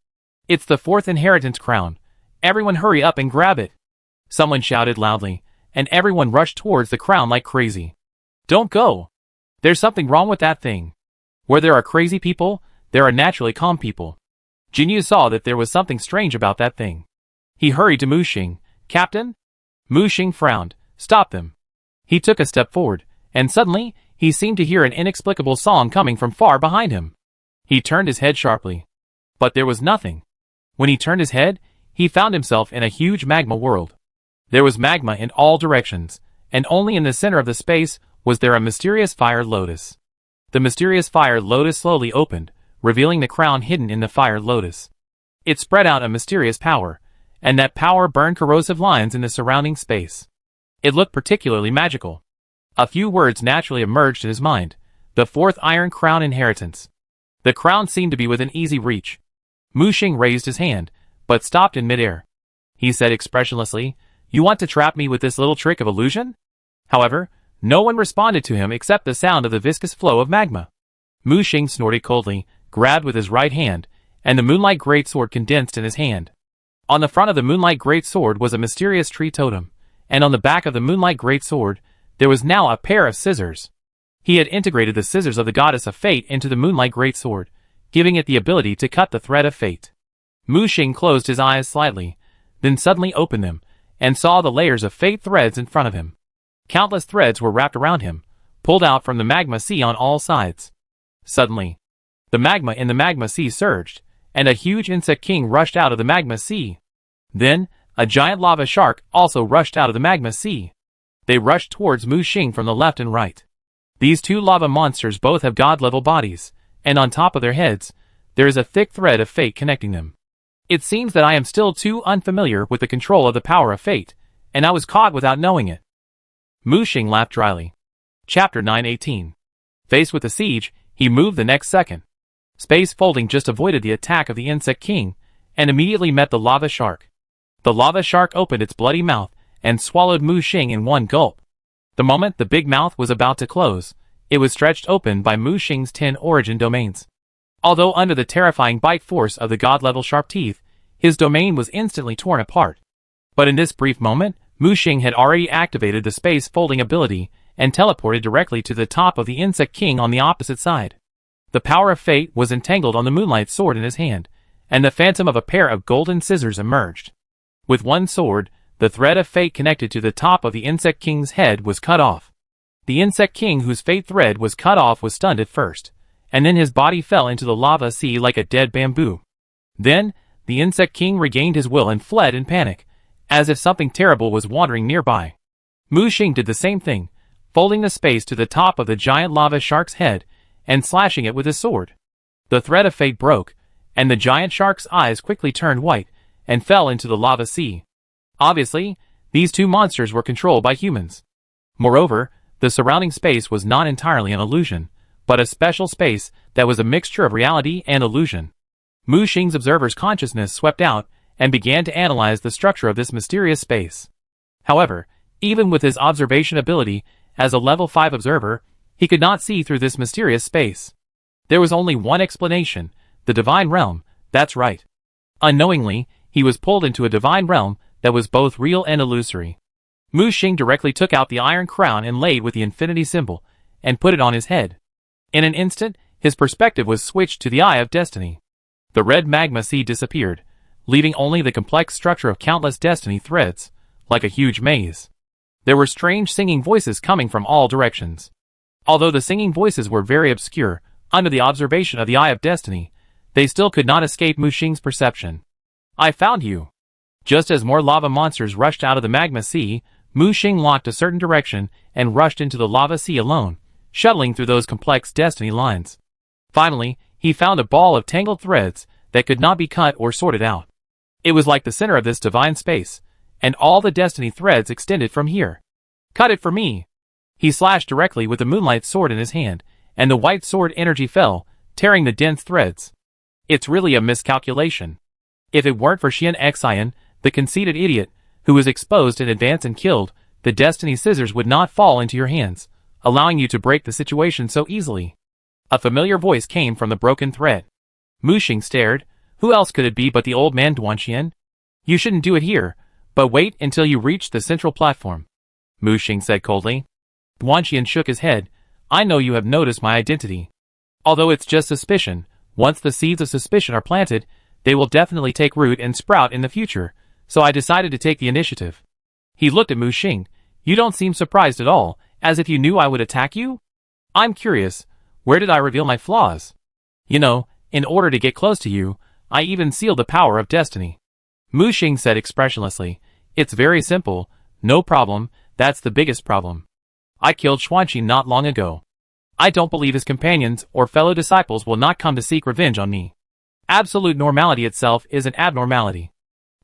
"It's the fourth inheritance crown. Everyone hurry up and grab it!" someone shouted loudly, and everyone rushed towards the crown like crazy. "Don't go! There's something wrong with that thing. Where there are crazy people, there are naturally calm people." Jinyu saw that there was something strange about that thing. He hurried to Mu Xing. "Captain?" Mu Xing frowned. "Stop them." He took a step forward, and suddenly, he seemed to hear an inexplicable song coming from far behind him. He turned his head sharply. But there was nothing. When he turned his head, he found himself in a huge magma world. There was magma in all directions, and only in the center of the space was there a mysterious fire lotus. The mysterious fire lotus slowly opened, revealing the crown hidden in the fire lotus. It spread out a mysterious power, and that power burned corrosive lines in the surrounding space. It looked particularly magical. A few words naturally emerged in his mind. The fourth Iron Crown inheritance. The crown seemed to be within easy reach. Mu Xing raised his hand, but stopped in midair. He said expressionlessly, "You want to trap me with this little trick of illusion?" However, no one responded to him except the sound of the viscous flow of magma. Mu Xing snorted coldly, grabbed with his right hand, and the Moonlight Greatsword condensed in his hand. On the front of the Moonlight Greatsword was a mysterious tree totem, and on the back of the Moonlight Greatsword, there was now a pair of scissors. He had integrated the scissors of the Goddess of Fate into the Moonlight Greatsword, giving it the ability to cut the thread of fate. Mu Xing closed his eyes slightly, then suddenly opened them, and saw the layers of fate threads in front of him. Countless threads were wrapped around him, pulled out from the magma sea on all sides. Suddenly, the magma in the magma sea surged, and a huge insect king rushed out of the magma sea. Then, a giant lava shark also rushed out of the magma sea. They rushed towards Mu Xing from the left and right. These two lava monsters both have god-level bodies, and on top of their heads, there is a thick thread of fate connecting them. It seems that I am still too unfamiliar with the control of the power of fate, and I was caught without knowing it. Mu Xing laughed dryly. Chapter 918. Faced with the siege, he moved the next second. Space Folding just avoided the attack of the Insect King, and immediately met the lava shark. The lava shark opened its bloody mouth, and swallowed Mu Xing in one gulp. The moment the big mouth was about to close, it was stretched open by Mu Xing's 10 origin domains. Although under the terrifying bite force of the god-level sharp teeth, his domain was instantly torn apart. But in this brief moment, Mu Xing had already activated the space folding ability and teleported directly to the top of the Insect King on the opposite side. The power of fate was entangled on the Moonlight Sword in his hand, and the phantom of a pair of golden scissors emerged. With one sword, the thread of fate connected to the top of the Insect King's head was cut off. The Insect King whose fate thread was cut off was stunned at first, and then his body fell into the lava sea like a dead bamboo. Then, the Insect King regained his will and fled in panic, as if something terrible was wandering nearby. Mu Xing did the same thing, folding the space to the top of the giant lava shark's head, and slashing it with his sword. The thread of fate broke, and the giant shark's eyes quickly turned white, and fell into the lava sea. Obviously, these two monsters were controlled by humans. Moreover, the surrounding space was not entirely an illusion, but a special space that was a mixture of reality and illusion. Mu Xing's observer's consciousness swept out, and began to analyze the structure of this mysterious space. However, even with his observation ability, as a level 5 observer, he could not see through this mysterious space. There was only one explanation, the Divine Realm, that's right. Unknowingly, he was pulled into a Divine Realm that was both real and illusory. Mu Xing directly took out the iron crown and laid with the infinity symbol, and put it on his head. In an instant, his perspective was switched to the Eye of Destiny. The red magma sea disappeared, leaving only the complex structure of countless destiny threads, like a huge maze. There were strange singing voices coming from all directions. Although the singing voices were very obscure, under the observation of the Eye of Destiny, they still could not escape Mu Xing's perception. "I found you!" Just as more lava monsters rushed out of the magma sea, Mu Xing locked a certain direction and rushed into the lava sea alone, shuttling through those complex destiny lines. Finally, he found a ball of tangled threads that could not be cut or sorted out. It was like the center of this divine space, and all the destiny threads extended from here. "Cut it for me!" He slashed directly with the Moonlight Sword in his hand, and the white sword energy fell, tearing the dense threads. "It's really a miscalculation. If it weren't for Xian Xian, the conceited idiot, who was exposed in advance and killed, the destiny scissors would not fall into your hands, allowing you to break the situation so easily. A familiar voice came from the broken thread. Mu Xing stared. Who else could it be but the old man Duanxian? You shouldn't do it here, but wait until you reach the central platform, Mu Xing said coldly. Duanxian shook his head. I know you have noticed my identity. Although it's just suspicion, once the seeds of suspicion are planted, they will definitely take root and sprout in the future, so I decided to take the initiative. He looked at Mu Xing. You don't seem surprised at all, as if you knew I would attack you? I'm curious, where did I reveal my flaws? You know, in order to get close to you, I even sealed the power of destiny. Mu Xing said expressionlessly. It's very simple, no problem, that's the biggest problem. I killed Xuanqi not long ago. I don't believe his companions or fellow disciples will not come to seek revenge on me. Absolute normality itself is an abnormality.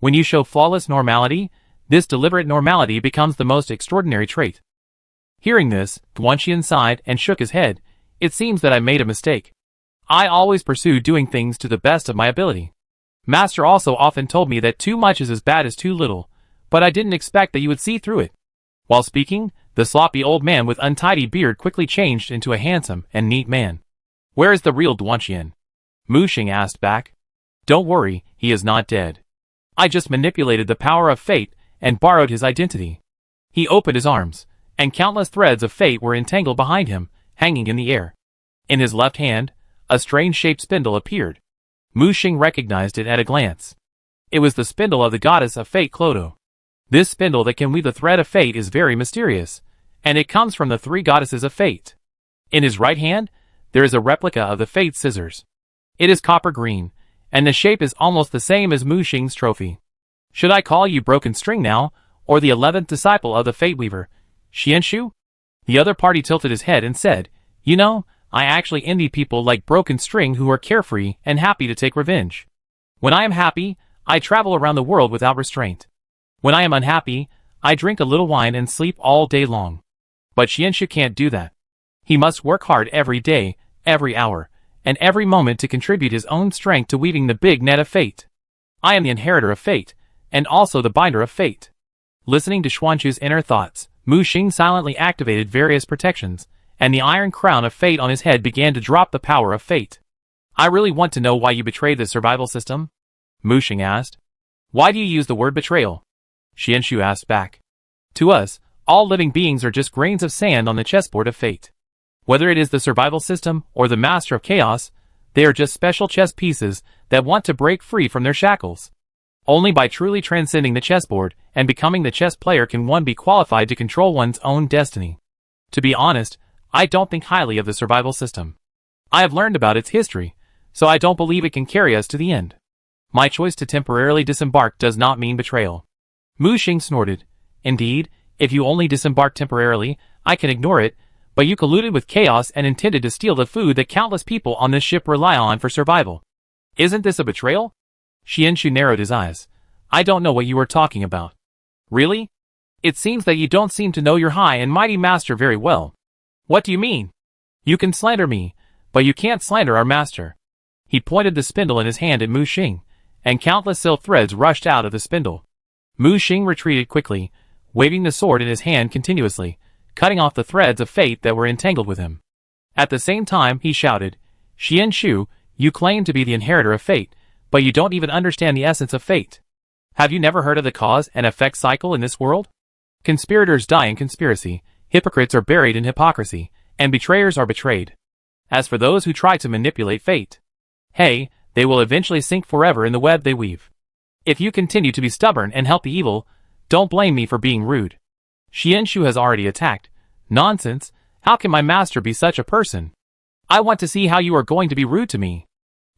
When you show flawless normality, this deliberate normality becomes the most extraordinary trait. Hearing this, Duanxian sighed and shook his head. It seems that I made a mistake. I always pursue doing things to the best of my ability. Master also often told me that too much is as bad as too little, but I didn't expect that you would see through it. While speaking, the sloppy old man with untidy beard quickly changed into a handsome and neat man. Where is the real Duanxian? Mu Xing asked back. Don't worry, he is not dead. I just manipulated the power of fate and borrowed his identity. He opened his arms, and countless threads of fate were entangled behind him, hanging in the air. In his left hand, a strange-shaped spindle appeared. Mu Xing recognized it at a glance. It was the spindle of the goddess of fate Clodo. This spindle that can weave the thread of fate is very mysterious, and it comes from the three goddesses of fate. In his right hand, there is a replica of the fate scissors. It is copper green, and the shape is almost the same as Mu Xing's trophy. Should I call you Broken String now, or the 11th disciple of the Fate Weaver, Xianshu? The other party tilted his head and said, You know, I actually envy people like Broken String who are carefree and happy to take revenge. When I am happy, I travel around the world without restraint. When I am unhappy, I drink a little wine and sleep all day long. But Xianshu can't do that. He must work hard every day, every hour, and every moment to contribute his own strength to weaving the big net of fate. I am the inheritor of fate, and also the binder of fate. Listening to Xuanchu's inner thoughts, Mu Xing silently activated various protections, and the iron crown of fate on his head began to drop the power of fate. I really want to know why you betrayed the survival system? Mu Xing asked. Why do you use the word betrayal? Xianshu asked back. To us, all living beings are just grains of sand on the chessboard of fate. Whether it is the survival system or the master of chaos, they are just special chess pieces that want to break free from their shackles. Only by truly transcending the chessboard and becoming the chess player can one be qualified to control one's own destiny. To be honest, I don't think highly of the survival system. I have learned about its history, so I don't believe it can carry us to the end. My choice to temporarily disembark does not mean betrayal. Mu Xing snorted. Indeed, if you only disembark temporarily, I can ignore it, but you colluded with chaos and intended to steal the food that countless people on this ship rely on for survival. Isn't this a betrayal? Xianshu narrowed his eyes. I don't know what you are talking about. Really? It seems that you don't seem to know your high and mighty master very well. What do you mean? You can slander me, but you can't slander our master. He pointed the spindle in his hand at Mu Xing, and countless silk threads rushed out of the spindle. Mu Xing retreated quickly, waving the sword in his hand continuously, cutting off the threads of fate that were entangled with him. At the same time, he shouted, Xianshu, you claim to be the inheritor of fate, but you don't even understand the essence of fate. Have you never heard of the cause and effect cycle in this world? Conspirators die in conspiracy, hypocrites are buried in hypocrisy, and betrayers are betrayed. As for those who try to manipulate fate, hey, they will eventually sink forever in the web they weave. If you continue to be stubborn and help the evil, don't blame me for being rude. Xianshu has already attacked. Nonsense, how can my master be such a person? I want to see how you are going to be rude to me.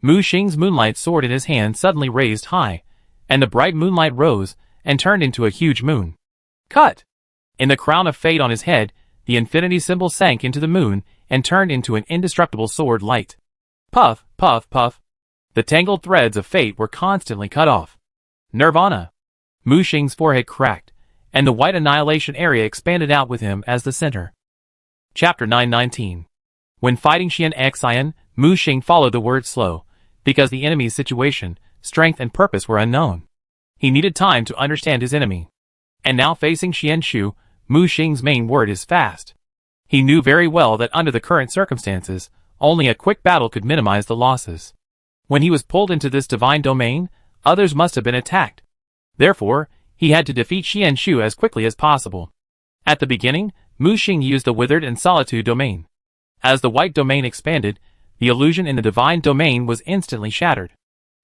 Mu Xing's moonlight sword in his hand suddenly raised high, and the bright moonlight rose and turned into a huge moon. Cut! In the crown of fate on his head, the infinity symbol sank into the moon and turned into an indestructible sword light. Puff, puff, puff. The tangled threads of fate were constantly cut off. Nirvana! Mu Xing's forehead cracked, and the white annihilation area expanded out with him as the center. Chapter 919. When fighting Xian Xian, Mu Xing followed the word slow, because the enemy's situation, strength and purpose were unknown. He needed time to understand his enemy. And now facing Xianshu, Mu Xing's main word is fast. He knew very well that under the current circumstances, only a quick battle could minimize the losses. When he was pulled into this divine domain, others must have been attacked. Therefore, he had to defeat Xianshu as quickly as possible. At the beginning, Mu Xing used the Withered and Solitude domain. As the white domain expanded, the illusion in the divine domain was instantly shattered.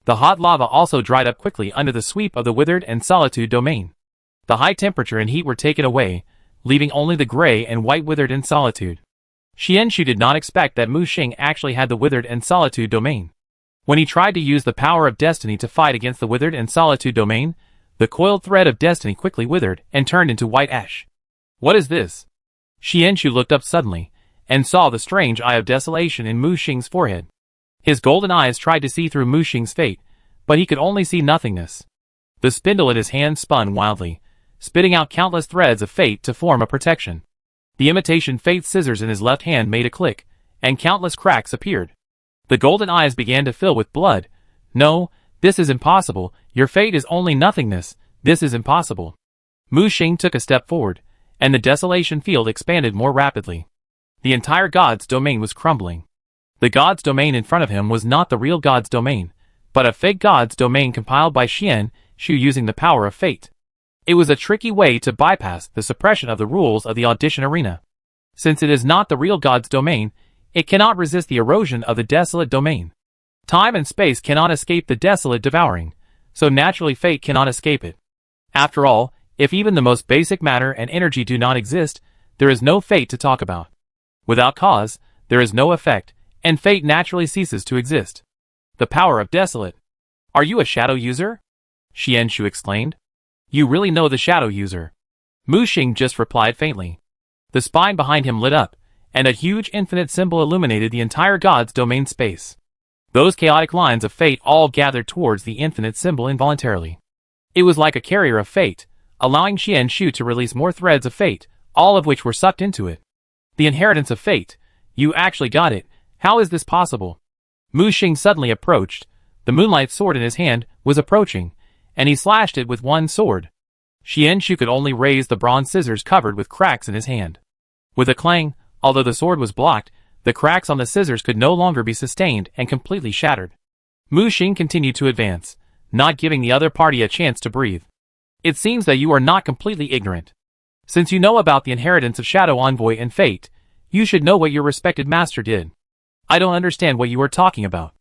The hot lava also dried up quickly under the sweep of the Withered and Solitude domain. The high temperature and heat were taken away, leaving only the gray and white Withered and Solitude. Xianshu did not expect that Mu Xing actually had the Withered and Solitude domain. When he tried to use the power of destiny to fight against the Withered and Solitude domain, the coiled thread of destiny quickly withered and turned into white ash. What is this? Xianshu looked up suddenly, and saw the strange eye of desolation in Mu Xing's forehead. His golden eyes tried to see through Mu Xing's fate, but he could only see nothingness. The spindle in his hand spun wildly, spitting out countless threads of fate to form a protection. The imitation fate scissors in his left hand made a click, and countless cracks appeared. The golden eyes began to fill with blood. No, this is impossible. Your fate is only nothingness. This is impossible. Mu Xing took a step forward, and the desolation field expanded more rapidly. The entire God's domain was crumbling. The God's domain in front of him was not the real God's domain, but a fake God's domain compiled by Xianshu using the power of fate. It was a tricky way to bypass the suppression of the rules of the audition arena. Since it is not the real God's domain, it cannot resist the erosion of the desolate domain. Time and space cannot escape the desolate devouring, so naturally fate cannot escape it. After all, if even the most basic matter and energy do not exist, there is no fate to talk about. Without cause, there is no effect, and fate naturally ceases to exist. The power of desolate. Are you a shadow user? Xianshu exclaimed. You really know the shadow user. Mu Xing just replied faintly. The spine behind him lit up, and a huge infinite symbol illuminated the entire God's domain space. Those chaotic lines of fate all gathered towards the infinite symbol involuntarily. It was like a carrier of fate, allowing Xianshu to release more threads of fate, all of which were sucked into it. The inheritance of fate. You actually got it. How is this possible? Mu Xing suddenly approached. The moonlight sword in his hand was approaching, and he slashed it with one sword. Xianshu could only raise the bronze scissors covered with cracks in his hand. With a clang, although the sword was blocked, the cracks on the scissors could no longer be sustained and completely shattered. Mu Xing continued to advance, not giving the other party a chance to breathe. It seems that you are not completely ignorant. Since you know about the inheritance of Shadow Envoy and Fate, you should know what your respected master did. I don't understand what you are talking about.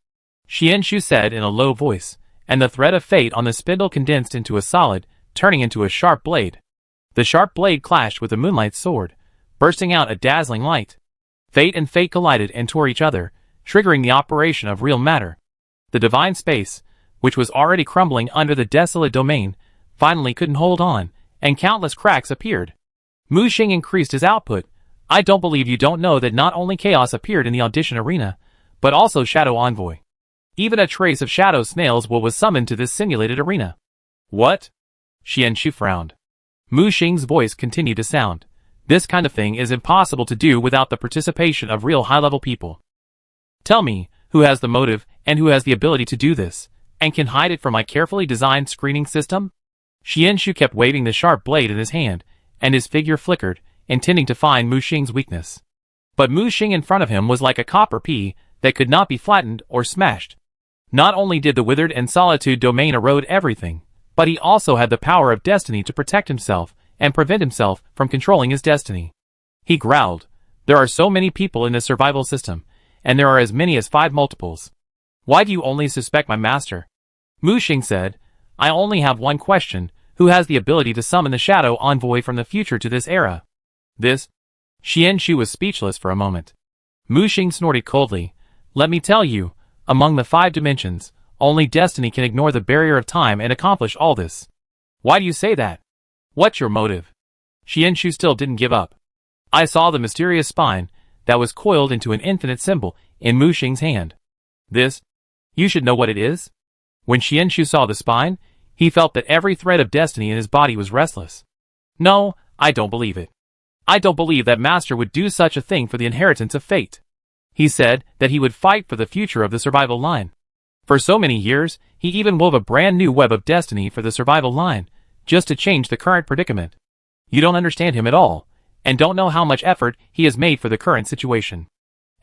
Xianshu said in a low voice, and the thread of fate on the spindle condensed into a solid, turning into a sharp blade. The sharp blade clashed with the moonlight sword, bursting out a dazzling light. Fate and fate collided and tore each other, triggering the operation of real matter. The divine space, which was already crumbling under the desolate domain, finally couldn't hold on, and countless cracks appeared. Mu Xing increased his output. I don't believe you don't know that not only chaos appeared in the audition arena, but also Shadow Envoy. Even a trace of Shadow Snail's will was summoned to this simulated arena. What? Xianshu frowned. Mu Xing's voice continued to sound. This kind of thing is impossible to do without the participation of real high-level people. Tell me, who has the motive, and who has the ability to do this, and can hide it from my carefully designed screening system? Xianshu kept waving the sharp blade in his hand, and his figure flickered, intending to find Mu Xing's weakness. But Mu Xing in front of him was like a copper pea that could not be flattened or smashed. Not only did the Withered and Solitude domain erode everything, but he also had the power of destiny to protect himself and prevent himself from controlling his destiny. He growled, there are so many people in this survival system, and there are as many as 5 multiples. Why do you only suspect my master? Mu Xing said, I only have one question, who has the ability to summon the Shadow Envoy from the future to this era? This? Xianshu was speechless for a moment. Mu Xing snorted coldly, let me tell you, among the 5 dimensions, only destiny can ignore the barrier of time and accomplish all this. Why do you say that? What's your motive? Xianshu still didn't give up. I saw the mysterious spine that was coiled into an infinite symbol in Mu Xing's hand. This? You should know what it is? When Xianshu saw the spine, he felt that every thread of destiny in his body was restless. No, I don't believe it. I don't believe that master would do such a thing for the inheritance of fate. He said that he would fight for the future of the survival line. For so many years, he even wove a brand new web of destiny for the survival line, just to change the current predicament. You don't understand him at all, and don't know how much effort he has made for the current situation.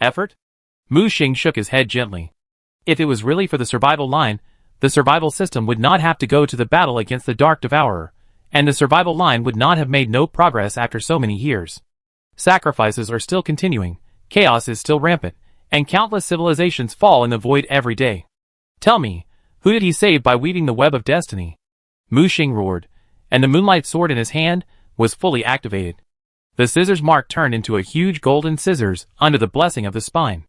Effort? Mu Xing shook his head gently. If it was really for the survival line, the survival system would not have to go to the battle against the Dark Devourer, and the survival line would not have made no progress after so many years. Sacrifices are still continuing, chaos is still rampant, and countless civilizations fall in the void every day. Tell me, who did he save by weaving the web of destiny? Mu Xing roared, and the moonlight sword in his hand was fully activated. The scissors mark turned into a huge golden scissors under the blessing of the spine.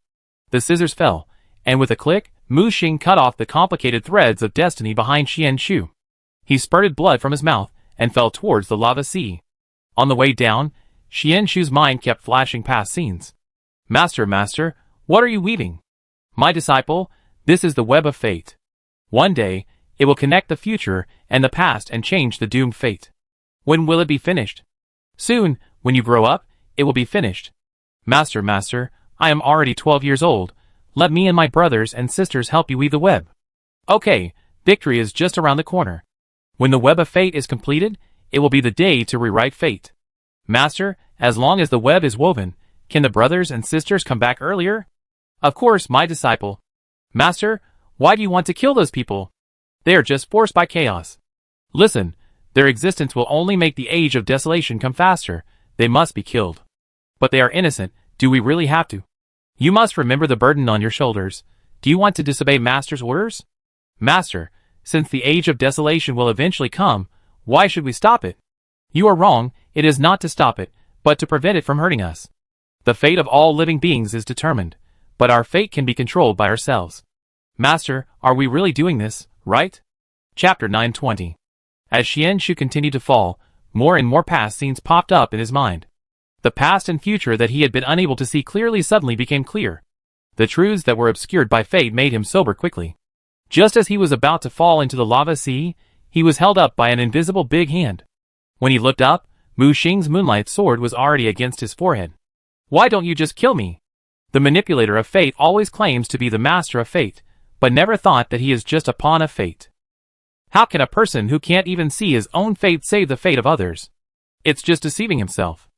The scissors fell, and with a click, Mu Xing cut off the complicated threads of destiny behind Xian Shu. He spurted blood from his mouth and fell towards the lava sea. On the way down, Xian Shu's mind kept flashing past scenes. Master, what are you weaving? My disciple, this is the web of fate. One day, it will connect the future and the past and change the doomed fate. When will it be finished? Soon, when you grow up, it will be finished. Master, I am already 12 years old. Let me and my brothers and sisters help you weave the web. Okay, victory is just around the corner. When the web of fate is completed, it will be the day to rewrite fate. Master, as long as the web is woven, can the brothers and sisters come back earlier? Of course, my disciple. Master, why do you want to kill those people? They are just forced by chaos. Listen, their existence will only make the age of desolation come faster. They must be killed. But they are innocent. Do we really have to? You must remember the burden on your shoulders. Do you want to disobey Master's orders? Master, since the age of desolation will eventually come, why should we stop it? You are wrong. It is not to stop it, but to prevent it from hurting us. The fate of all living beings is determined, but our fate can be controlled by ourselves. Master, are we really doing this, right? Chapter 920. As Xian Shu continued to fall, more and more past scenes popped up in his mind. The past and future that he had been unable to see clearly suddenly became clear. The truths that were obscured by fate made him sober quickly. Just as he was about to fall into the lava sea, he was held up by an invisible big hand. When he looked up, Mu Xing's moonlight sword was already against his forehead. Why don't you just kill me? The manipulator of fate always claims to be the master of fate, but never thought that he is just a pawn of fate. How can a person who can't even see his own fate save the fate of others? It's just deceiving himself.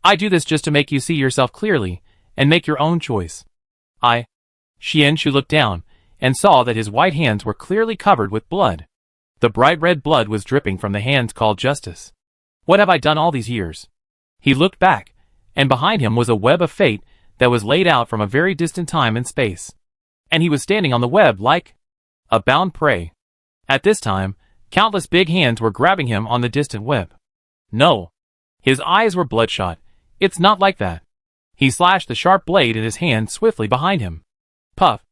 I do this just to make you see yourself clearly, and make your own choice. Xian Shu looked down, and saw that his white hands were clearly covered with blood. The bright red blood was dripping from the hands called justice. What have I done all these years? He looked back, and behind him was a web of fate that was laid out from a very distant time and space. And he was standing on the web like a bound prey. At this time, countless big hands were grabbing him on the distant web. No. His eyes were bloodshot. It's not like that. He slashed the sharp blade in his hand swiftly behind him. Puff.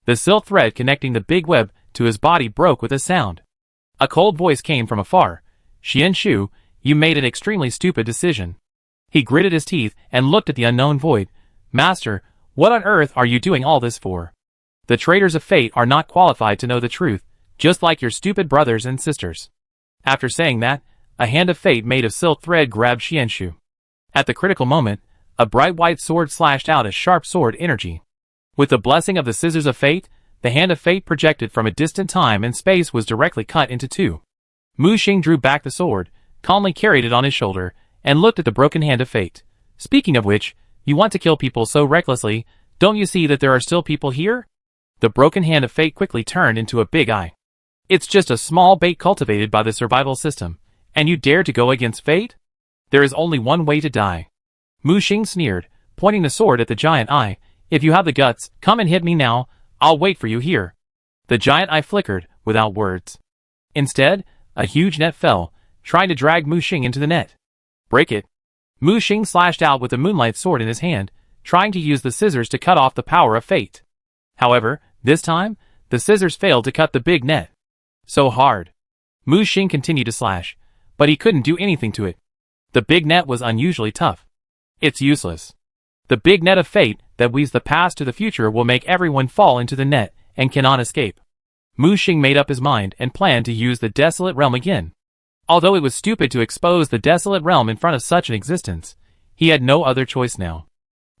The silk thread connecting the big web to his body broke with a sound. A cold voice came from afar. Xian Shu, you made an extremely stupid decision. He gritted his teeth and looked at the unknown void. Master, what on earth are you doing all this for? The traitors of fate are not qualified to know the truth, just like your stupid brothers and sisters. After saying that, a hand of fate made of silk thread grabbed Xian Shu. At the critical moment, a bright white sword slashed out a sharp sword energy. With the blessing of the scissors of fate, the hand of fate projected from a distant time and space was directly cut into two. Mu Xing drew back the sword, calmly carried it on his shoulder, and looked at the broken hand of fate. Speaking of which, you want to kill people so recklessly, don't you see that there are still people here? The broken hand of fate quickly turned into a big eye. It's just a small bait cultivated by the survival system, and you dare to go against fate? There is only one way to die. Mu Xing sneered, pointing the sword at the giant eye. If you have the guts, come and hit me now, I'll wait for you here. The giant eye flickered, without words. Instead, a huge net fell, trying to drag Mu Xing into the net. Break it. Mu Xing slashed out with the moonlight sword in his hand, trying to use the scissors to cut off the power of fate. However, this time, the scissors failed to cut the big net. So hard. Mu Xing continued to slash, but he couldn't do anything to it. The big net was unusually tough. It's useless. The big net of fate that weaves the past to the future will make everyone fall into the net and cannot escape. Mu Xing made up his mind and planned to use the desolate realm again. Although it was stupid to expose the desolate realm in front of such an existence, he had no other choice now.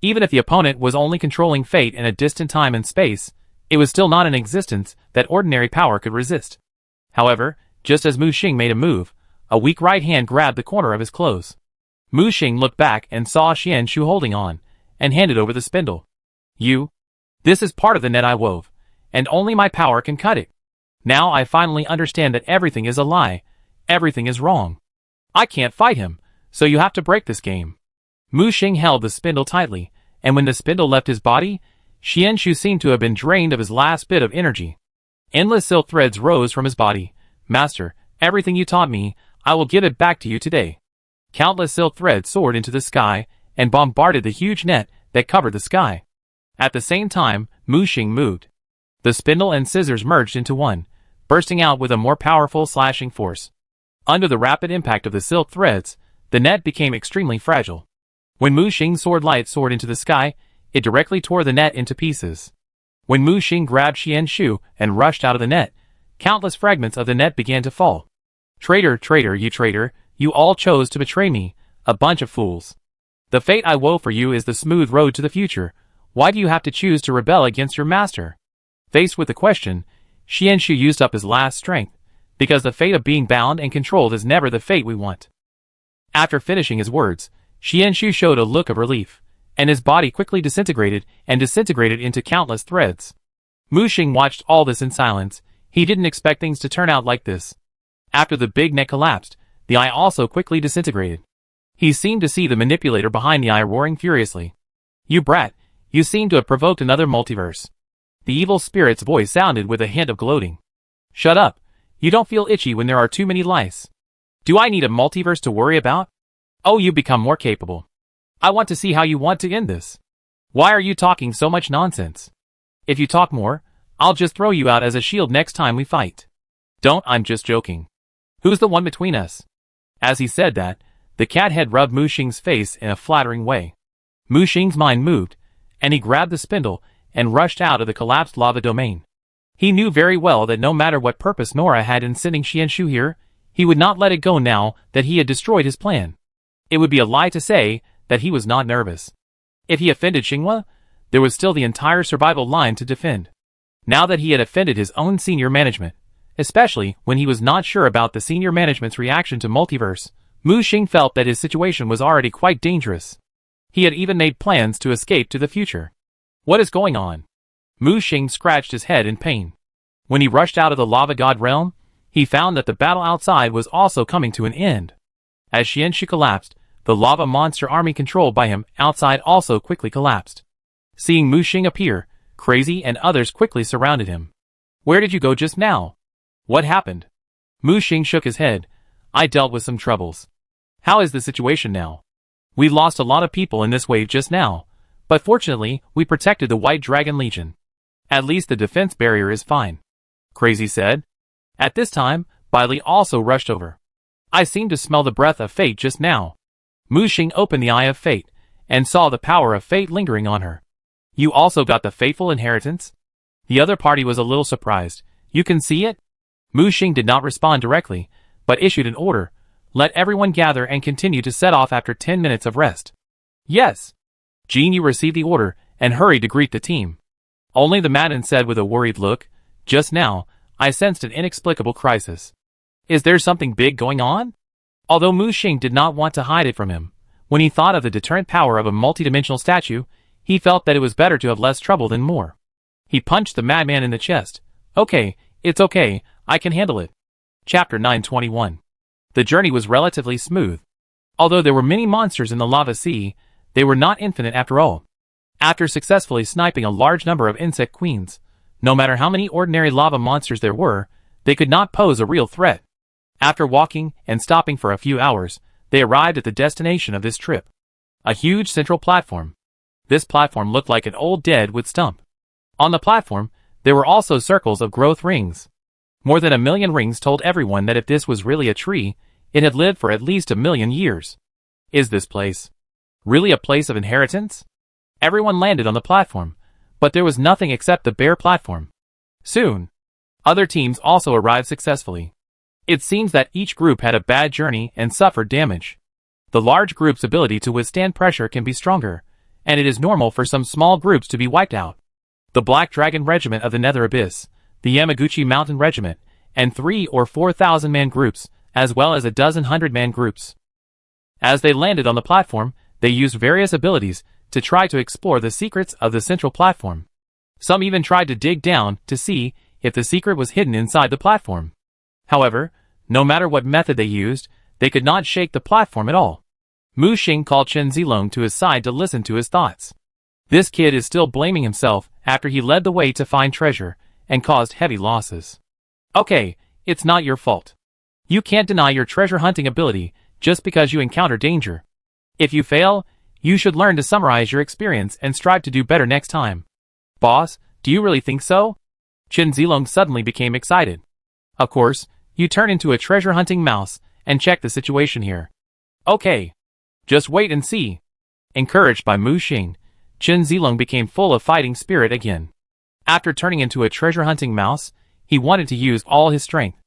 Even if the opponent was only controlling fate in a distant time and space, It was still not an existence that ordinary power could resist. However, just as Mu Xing made a move, a weak right hand grabbed the corner of his clothes. Mu Xing looked back and saw Xian Shu holding on, and handed over the spindle. This is part of the net I wove, and only my power can cut it. Now I finally understand that everything is a lie, everything is wrong. I can't fight him, so you have to break this game. Mu Xing held the spindle tightly, and when the spindle left his body, Xian Shu seemed to have been drained of his last bit of energy. Endless silk threads rose from his body. Master, everything you taught me, I will give it back to you today. Countless silk threads soared into the sky and bombarded the huge net that covered the sky. At the same time, Mu Xing moved. The spindle and scissors merged into one, bursting out with a more powerful slashing force. Under the rapid impact of the silk threads, the net became extremely fragile. When Mu Xing's sword light soared into the sky, it directly tore the net into pieces. When Mu Xing grabbed Xian Shu and rushed out of the net, countless fragments of the net began to fall. Traitor, traitor, you all chose to betray me, a bunch of fools. The fate I wove for you is the smooth road to the future. Why do you have to choose to rebel against your master? Faced with the question, Xian Shu used up his last strength, because the fate of being bound and controlled is never the fate we want. After finishing his words, Xian Shu showed a look of relief, and his body quickly disintegrated into countless threads. Mu Xing watched all this in silence. He didn't expect things to turn out like this. After the big net collapsed, the eye also quickly disintegrated. He seemed to see the manipulator behind the eye roaring furiously. You brat, you seem to have provoked another multiverse. The evil spirit's voice sounded with a hint of gloating. Shut up, you don't feel itchy when there are too many lice. Do I need a multiverse to worry about? Oh, you become more capable. I want to see how you want to end this. Why are you talking so much nonsense? If you talk more, I'll just throw you out as a shield next time we fight. Don't, I'm just joking. Who's the one between us? As he said that, the cat head rubbed Mu Xing's face in a flattering way. Mu Xing's mind moved, and he grabbed the spindle and rushed out of the collapsed lava domain. He knew very well that no matter what purpose Nora had in sending Xian Shu here, he would not let it go now that he had destroyed his plan. It would be a lie to say that he was not nervous. If he offended Xinghua, there was still the entire survival line to defend. Now that he had offended his own senior management, especially when he was not sure about the senior management's reaction to multiverse, Mu Xing felt that his situation was already quite dangerous. He had even made plans to escape to the future. What is going on? Mu Xing scratched his head in pain. When he rushed out of the lava god realm, he found that the battle outside was also coming to an end. As Xian Shu collapsed, the lava monster army controlled by him outside also quickly collapsed. Seeing Mu Xing appear, Crazy and others quickly surrounded him. Where did you go just now? What happened? Mu Xing shook his head. I dealt with some troubles. How is the situation now? We lost a lot of people in this wave just now, but fortunately, we protected the White Dragon Legion. At least the defense barrier is fine. Crazy said. At this time, Bailey also rushed over. I seemed to smell the breath of fate just now. Mu Xing opened the eye of fate, and saw the power of fate lingering on her. You also got the fateful inheritance? The other party was a little surprised. You can see it? Mu Xing did not respond directly, but issued an order. Let everyone gather and continue to set off after 10 minutes of rest. Yes. Jin Yu received the order, and hurried to greet the team. Only the Madden said with a worried look, just now, I sensed an inexplicable crisis. Is there something big going on? Although Mu Xing did not want to hide it from him, when he thought of the deterrent power of a multidimensional statue, he felt that it was better to have less trouble than more. He punched the madman in the chest. Okay, it's okay, I can handle it. Chapter 921. The journey was relatively smooth. Although there were many monsters in the lava sea, they were not infinite after all. After successfully sniping a large number of insect queens, no matter how many ordinary lava monsters there were, they could not pose a real threat. After walking and stopping for a few hours, they arrived at the destination of this trip. A huge central platform. This platform looked like an old dead wood stump. On the platform, there were also circles of growth rings. More than 1 million rings told everyone that if this was really a tree, it had lived for at least 1 million years. Is this place really a place of inheritance? Everyone landed on the platform, but there was nothing except the bare platform. Soon, other teams also arrived successfully. It seems that each group had a bad journey and suffered damage. The large group's ability to withstand pressure can be stronger, and it is normal for some small groups to be wiped out. the Black Dragon Regiment of the Nether Abyss, the Yamaguchi Mountain Regiment, and 3,000 or 4,000 man groups, as well as a dozen 100-man groups. As they landed on the platform, they used various abilities to try to explore the secrets of the central platform. Some even tried to dig down to see if the secret was hidden inside the platform. However, no matter what method they used, they could not shake the platform at all. Mu Xing called Chen Zilong to his side to listen to his thoughts. This kid is still blaming himself after he led the way to find treasure and caused heavy losses. Okay, it's not your fault. You can't deny your treasure hunting ability just because you encounter danger. If you fail, you should learn to summarize your experience and strive to do better next time. Boss, do you really think so? Chen Zilong suddenly became excited. Of course, you turn into a treasure hunting mouse and check the situation here. Okay. Just wait and see. Encouraged by Mu Xing, Chen Zilong became full of fighting spirit again. After turning into a treasure hunting mouse, he wanted to use all his strength.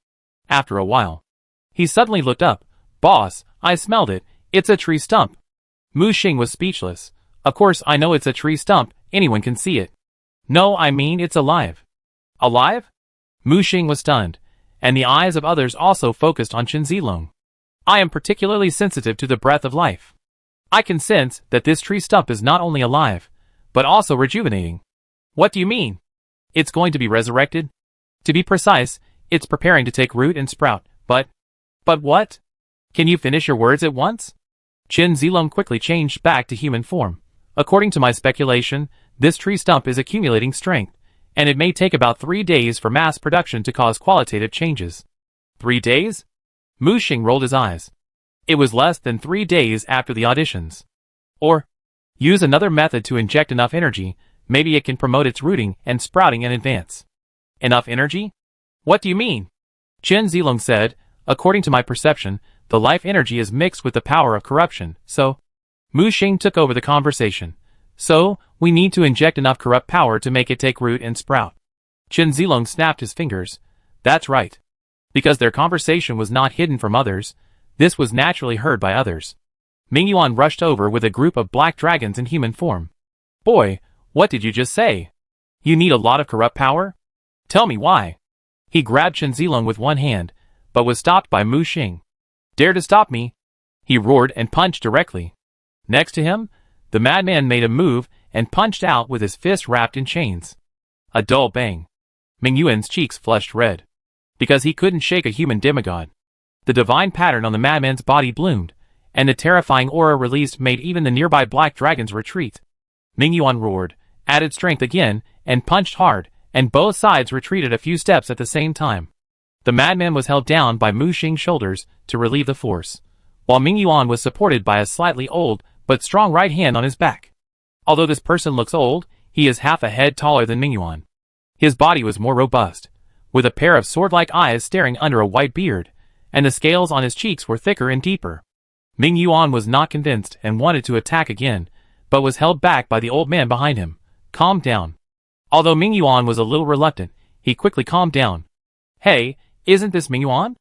After a while, he suddenly looked up. Boss, I smelled it. It's a tree stump. Mu Xing was speechless. Of course I know it's a tree stump. Anyone can see it. No, I mean it's alive. Alive? Mu Xing was stunned, and the eyes of others also focused on Chen Zilong. I am particularly sensitive to the breath of life. I can sense that this tree stump is not only alive, but also rejuvenating. What do you mean? It's going to be resurrected? To be precise, it's preparing to take root and sprout, but what? Can you finish your words at once? Chen Zilong quickly changed back to human form. According to my speculation, this tree stump is accumulating strength, and it may take about 3 days for mass production to cause qualitative changes. 3 days? Mu Xing rolled his eyes. It was less than 3 days after the auditions. Or, use another method to inject enough energy, maybe it can promote its rooting and sprouting in advance. Enough energy? What do you mean? Chen Zilong said, according to my perception, the life energy is mixed with the power of corruption, so... Mu Xing took over the conversation. So, we need to inject enough corrupt power to make it take root and sprout. Chen Zilong snapped his fingers. That's right. Because their conversation was not hidden from others, this was naturally heard by others. Mingyuan rushed over with a group of black dragons in human form. Boy, what did you just say? You need a lot of corrupt power? Tell me why. He grabbed Chen Zilong with one hand, but was stopped by Mu Xing. Dare to stop me? He roared and punched directly. Next to him, the madman made a move and punched out with his fist wrapped in chains. A dull bang. Mingyuan's cheeks flushed red. Because he couldn't shake a human demigod. The divine pattern on the madman's body bloomed, and the terrifying aura released made even the nearby black dragons retreat. Mingyuan roared, added strength again, and punched hard, and both sides retreated a few steps at the same time. The madman was held down by Mu Xing's shoulders to relieve the force, while Mingyuan was supported by a slightly old but strong right hand on his back. Although this person looks old, he is half a head taller than Mingyuan. His body was more robust, with a pair of sword-like eyes staring under a white beard, and the scales on his cheeks were thicker and deeper. Mingyuan was not convinced and wanted to attack again, but was held back by the old man behind him. Calm down. Although Mingyuan was a little reluctant, he quickly calmed down. Hey, isn't this Mingyuan?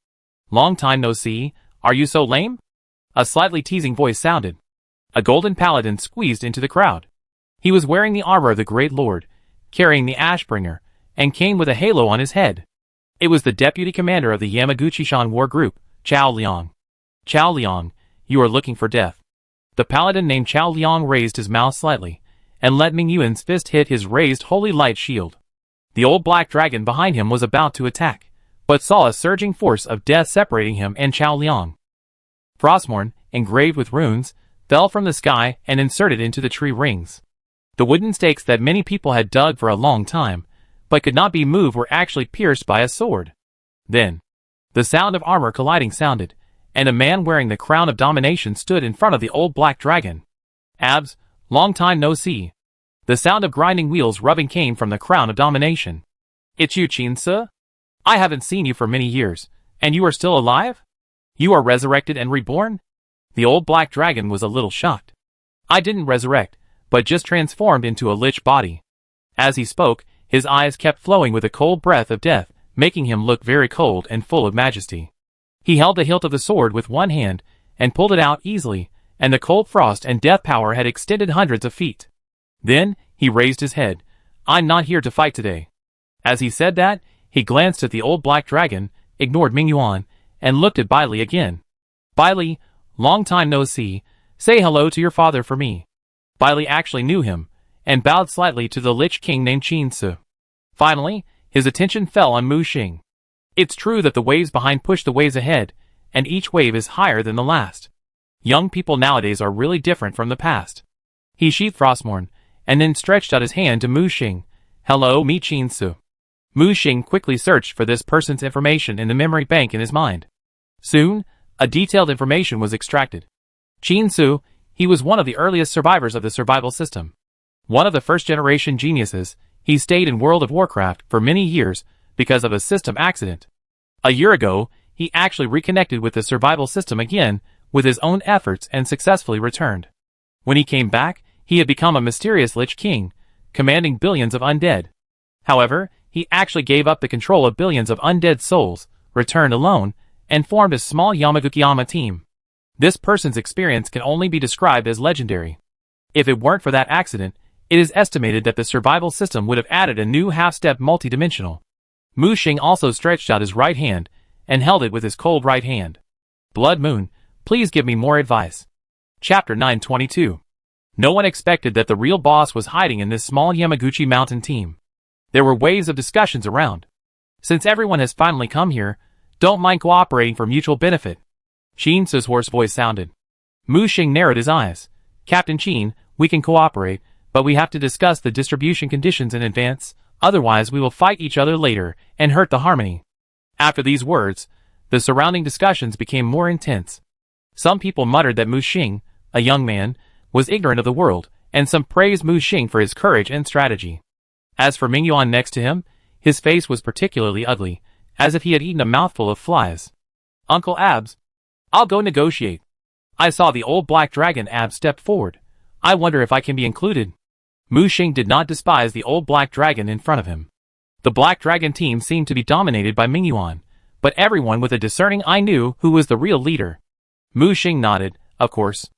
Long time no see, are you so lame? A slightly teasing voice sounded. A golden paladin squeezed into the crowd. He was wearing the armor of the Great Lord, carrying the Ashbringer, and came with a halo on his head. It was the deputy commander of the Yamaguchi-shan war group, Chao Liang. Chao Liang, you are looking for death. The paladin named Chao Liang raised his mouth slightly, and let Mingyuan's fist hit his raised holy light shield. The old black dragon behind him was about to attack, but saw a surging force of death separating him and Chao Liang. Frostmourne, engraved with runes, fell from the sky and inserted into the tree rings. The wooden stakes that many people had dug for a long time, but could not be moved, were actually pierced by a sword. Then, the sound of armor colliding sounded, and a man wearing the crown of domination stood in front of the old black dragon. Abs, long time no see. The sound of grinding wheels rubbing came from the crown of domination. It's you, Qin-se? I haven't seen you for many years, and you are still alive? You are resurrected and reborn? The old black dragon was a little shocked. I didn't resurrect, but just transformed into a lich body. As he spoke, his eyes kept flowing with a cold breath of death, making him look very cold and full of majesty. He held the hilt of the sword with one hand, and pulled it out easily, and the cold frost and death power had extended hundreds of feet. Then, he raised his head. I'm not here to fight today. As he said that, he glanced at the old black dragon, ignored Ming Yuan, and looked at Bai Li again. Bai Li, long time no see, say hello to your father for me. Bai Li actually knew him, and bowed slightly to the Lich King named Qin Su. Finally, his attention fell on Mu Xing. It's true that the waves behind push the waves ahead, and each wave is higher than the last. Young people nowadays are really different from the past. He sheathed Frostmourne, and then stretched out his hand to Mu Xing. Hello, meet Qin Su. Mu Xing quickly searched for this person's information in the memory bank in his mind. Soon, a detailed information was extracted. Qin Su, he was one of the earliest survivors of the survival system. One of the first-generation geniuses, he stayed in World of Warcraft for many years because of a system accident. A year ago, he actually reconnected with the survival system again with his own efforts and successfully returned. When he came back, he had become a mysterious Lich King, commanding billions of undead. However, he actually gave up the control of billions of undead souls, returned alone, and formed a small Yamagukiyama team. This person's experience can only be described as legendary. If it weren't for that accident, it is estimated that the survival system would have added a new half-step multidimensional. Mu Xing also stretched out his right hand, and held it with his cold right hand. Blood Moon, please give me more advice. Chapter 922. No one expected that the real boss was hiding in this small Yamaguchi mountain team. There were waves of discussions around. Since everyone has finally come here, don't mind cooperating for mutual benefit. Qin Su's hoarse voice sounded. Mu Xing narrowed his eyes. Captain Qin, we can cooperate, but we have to discuss the distribution conditions in advance, otherwise we will fight each other later and hurt the harmony. After these words, the surrounding discussions became more intense. Some people muttered that Mu Xing, a young man, was ignorant of the world, and some praised Mu Xing for his courage and strategy. As for Ming Yuan next to him, his face was particularly ugly, as if he had eaten a mouthful of flies. Uncle Abs, I'll go negotiate. I saw the old black dragon. Abs stepped forward. I wonder if I can be included. Mu Xing did not despise the old black dragon in front of him. The black dragon team seemed to be dominated by Ming Yuan, but everyone with a discerning eye knew who was the real leader. Mu Xing nodded, of course.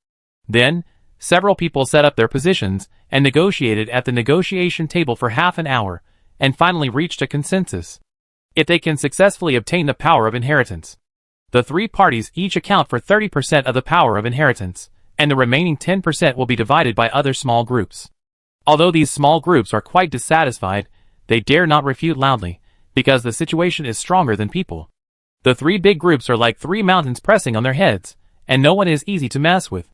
Then, several people set up their positions and negotiated at the negotiation table for half an hour, and finally reached a consensus. If they can successfully obtain the power of inheritance, the three parties each account for 30% of the power of inheritance, and the remaining 10% will be divided by other small groups. Although these small groups are quite dissatisfied, they dare not refute loudly, because the situation is stronger than people. The three big groups are like three mountains pressing on their heads, and no one is easy to mess with.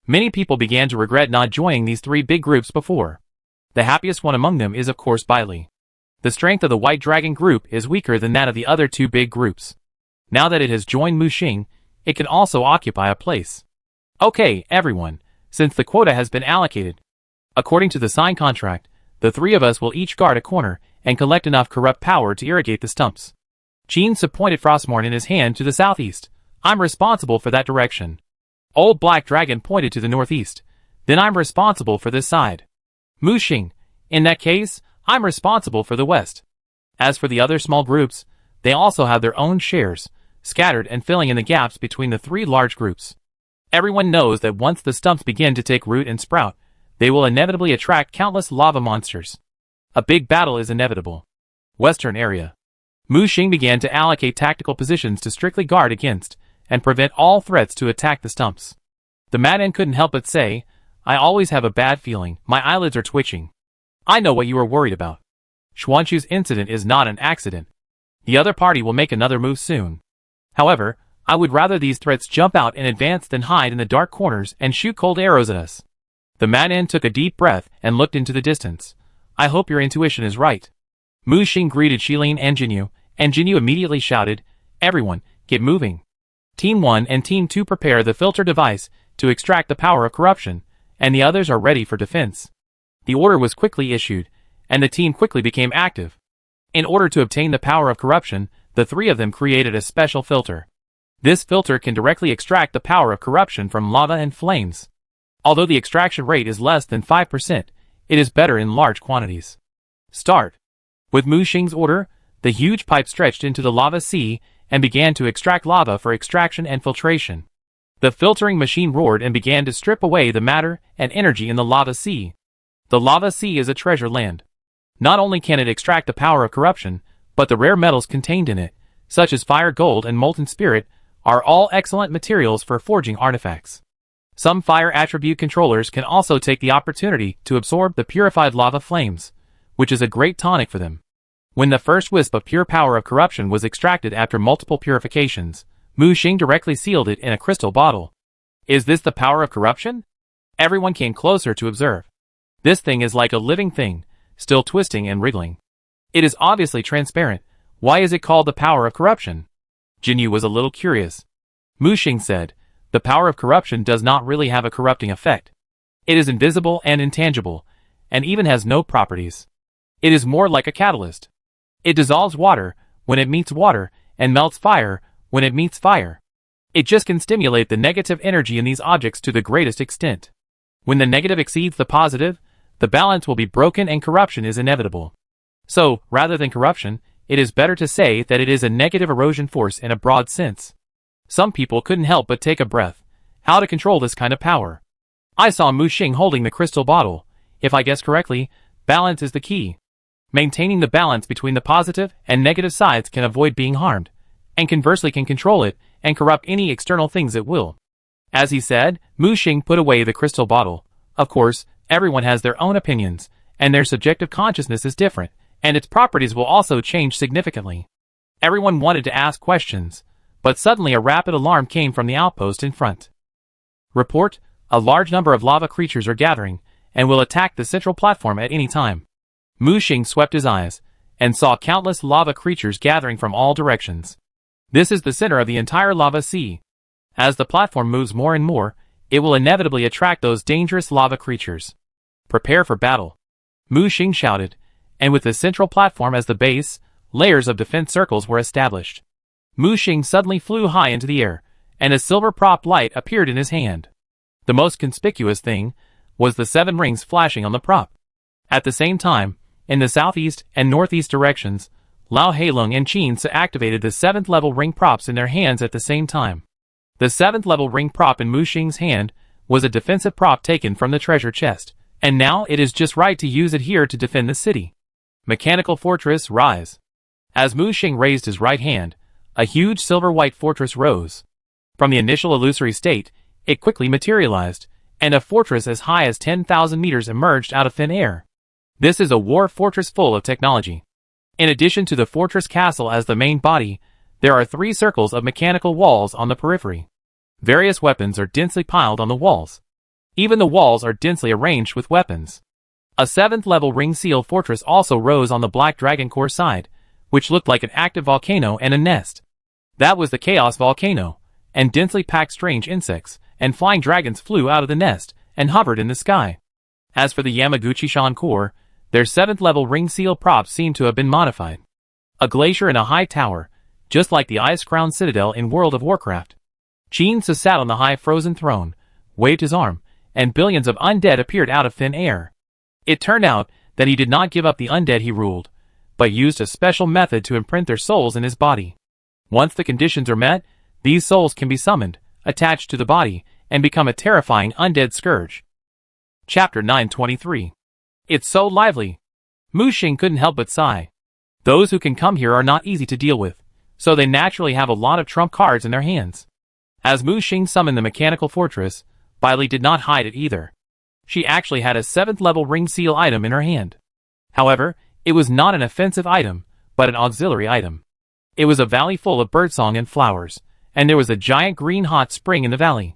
Many people began to regret not joining these three big groups before. The happiest one among them is of course Bai Li. The strength of the White Dragon group is weaker than that of the other two big groups. Now that it has joined Mu Xing, it can also occupy a place. Okay, everyone, since the quota has been allocated. According to the signed contract, the three of us will each guard a corner and collect enough corrupt power to irrigate the stumps. Qin Su pointed Frostmourne in his hand to the southeast. I'm responsible for that direction. Old Black Dragon pointed to the northeast. Then I'm responsible for this side. Mu Xing, in that case, I'm responsible for the west. As for the other small groups, they also have their own shares, scattered and filling in the gaps between the three large groups. Everyone knows that once the stumps begin to take root and sprout, they will inevitably attract countless lava monsters. A big battle is inevitable. Western area. Mu Xing began to allocate tactical positions to strictly guard against and prevent all threats to attack the stumps. The madman couldn't help but say, I always have a bad feeling, my eyelids are twitching. I know what you are worried about. Xuanchu's incident is not an accident. The other party will make another move soon. However, I would rather these threats jump out in advance than hide in the dark corners and shoot cold arrows at us. The madman took a deep breath and looked into the distance. I hope your intuition is right. Mu Xing greeted Shilin and Jinyu immediately shouted, Everyone, get moving. Team 1 and Team 2 prepare the filter device to extract the power of corruption, and the others are ready for defense. The order was quickly issued, and the team quickly became active. In order to obtain the power of corruption, the three of them created a special filter. This filter can directly extract the power of corruption from lava and flames. Although the extraction rate is less than 5%, it is better in large quantities. Start. With Mu Xing's order, the huge pipe stretched into the lava sea and began to extract lava for extraction and filtration. The filtering machine roared and began to strip away the matter and energy in the lava sea. The lava sea is a treasure land. Not only can it extract the power of corruption, but the rare metals contained in it, such as fire gold and molten spirit, are all excellent materials for forging artifacts. Some fire attribute controllers can also take the opportunity to absorb the purified lava flames, which is a great tonic for them. When the first wisp of pure power of corruption was extracted after multiple purifications, Mu Xing directly sealed it in a crystal bottle. Is this the power of corruption? Everyone came closer to observe. This thing is like a living thing, still twisting and wriggling. It is obviously transparent. Why is it called the power of corruption? Jinyu was a little curious. Mu Xing said, the power of corruption does not really have a corrupting effect. It is invisible and intangible, and even has no properties. It is more like a catalyst. It dissolves water when it meets water, and melts fire when it meets fire. It just can stimulate the negative energy in these objects to the greatest extent. When the negative exceeds the positive, the balance will be broken and corruption is inevitable. So, rather than corruption, it is better to say that it is a negative erosion force in a broad sense. Some people couldn't help but take a breath. How to control this kind of power? I saw Mu Xing holding the crystal bottle. If I guess correctly, balance is the key. Maintaining the balance between the positive and negative sides can avoid being harmed, and conversely can control it and corrupt any external things it will. As he said, Mu Xing put away the crystal bottle. Of course, everyone has their own opinions, and their subjective consciousness is different, and its properties will also change significantly. Everyone wanted to ask questions, but suddenly a rapid alarm came from the outpost in front. Report, a large number of lava creatures are gathering, and will attack the central platform at any time. Mu Xing swept his eyes, and saw countless lava creatures gathering from all directions. This is the center of the entire lava sea. As the platform moves more and more, it will inevitably attract those dangerous lava creatures. Prepare for battle. Mu Xing shouted, and with the central platform as the base, layers of defense circles were established. Mu Xing suddenly flew high into the air, and a silver prop light appeared in his hand. The most conspicuous thing was the 7 rings flashing on the prop. At the same time, in the southeast and northeast directions, Lao Heilong and Qin Se activated the 7th level ring props in their hands at the same time. The 7th level ring prop in Mu Xing's hand was a defensive prop taken from the treasure chest, and now it is just right to use it here to defend the city. Mechanical Fortress, rise. As Mu Xing raised his right hand, a huge silver-white fortress rose. From the initial illusory state, it quickly materialized, and a fortress as high as 10,000 meters emerged out of thin air. This is a war fortress full of technology. In addition to the fortress castle as the main body, there are 3 circles of mechanical walls on the periphery. Various weapons are densely piled on the walls. Even the walls are densely arranged with weapons. A 7th level ring seal fortress also rose on the Black Dragon Core side, which looked like an active volcano and a nest. That was the Chaos Volcano, and densely packed strange insects and flying dragons flew out of the nest and hovered in the sky. As for the Yamaguchi-shan Core, their 7th level ring seal props seem to have been modified. A glacier in a high tower, just like the Ice-Crown Citadel in World of Warcraft. Qin Se sat on the high frozen throne, waved his arm, and billions of undead appeared out of thin air. It turned out that he did not give up the undead he ruled, but used a special method to imprint their souls in his body. Once the conditions are met, these souls can be summoned, attached to the body, and become a terrifying undead scourge. Chapter 923. It's so lively. Mu Xing couldn't help but sigh. Those who can come here are not easy to deal with, so they naturally have a lot of trump cards in their hands. As Mu Xing summoned the mechanical fortress, Bailey did not hide it either. She actually had a 7th level ring seal item in her hand. However, it was not an offensive item, but an auxiliary item. It was a valley full of birdsong and flowers, and there was a giant green hot spring in the valley.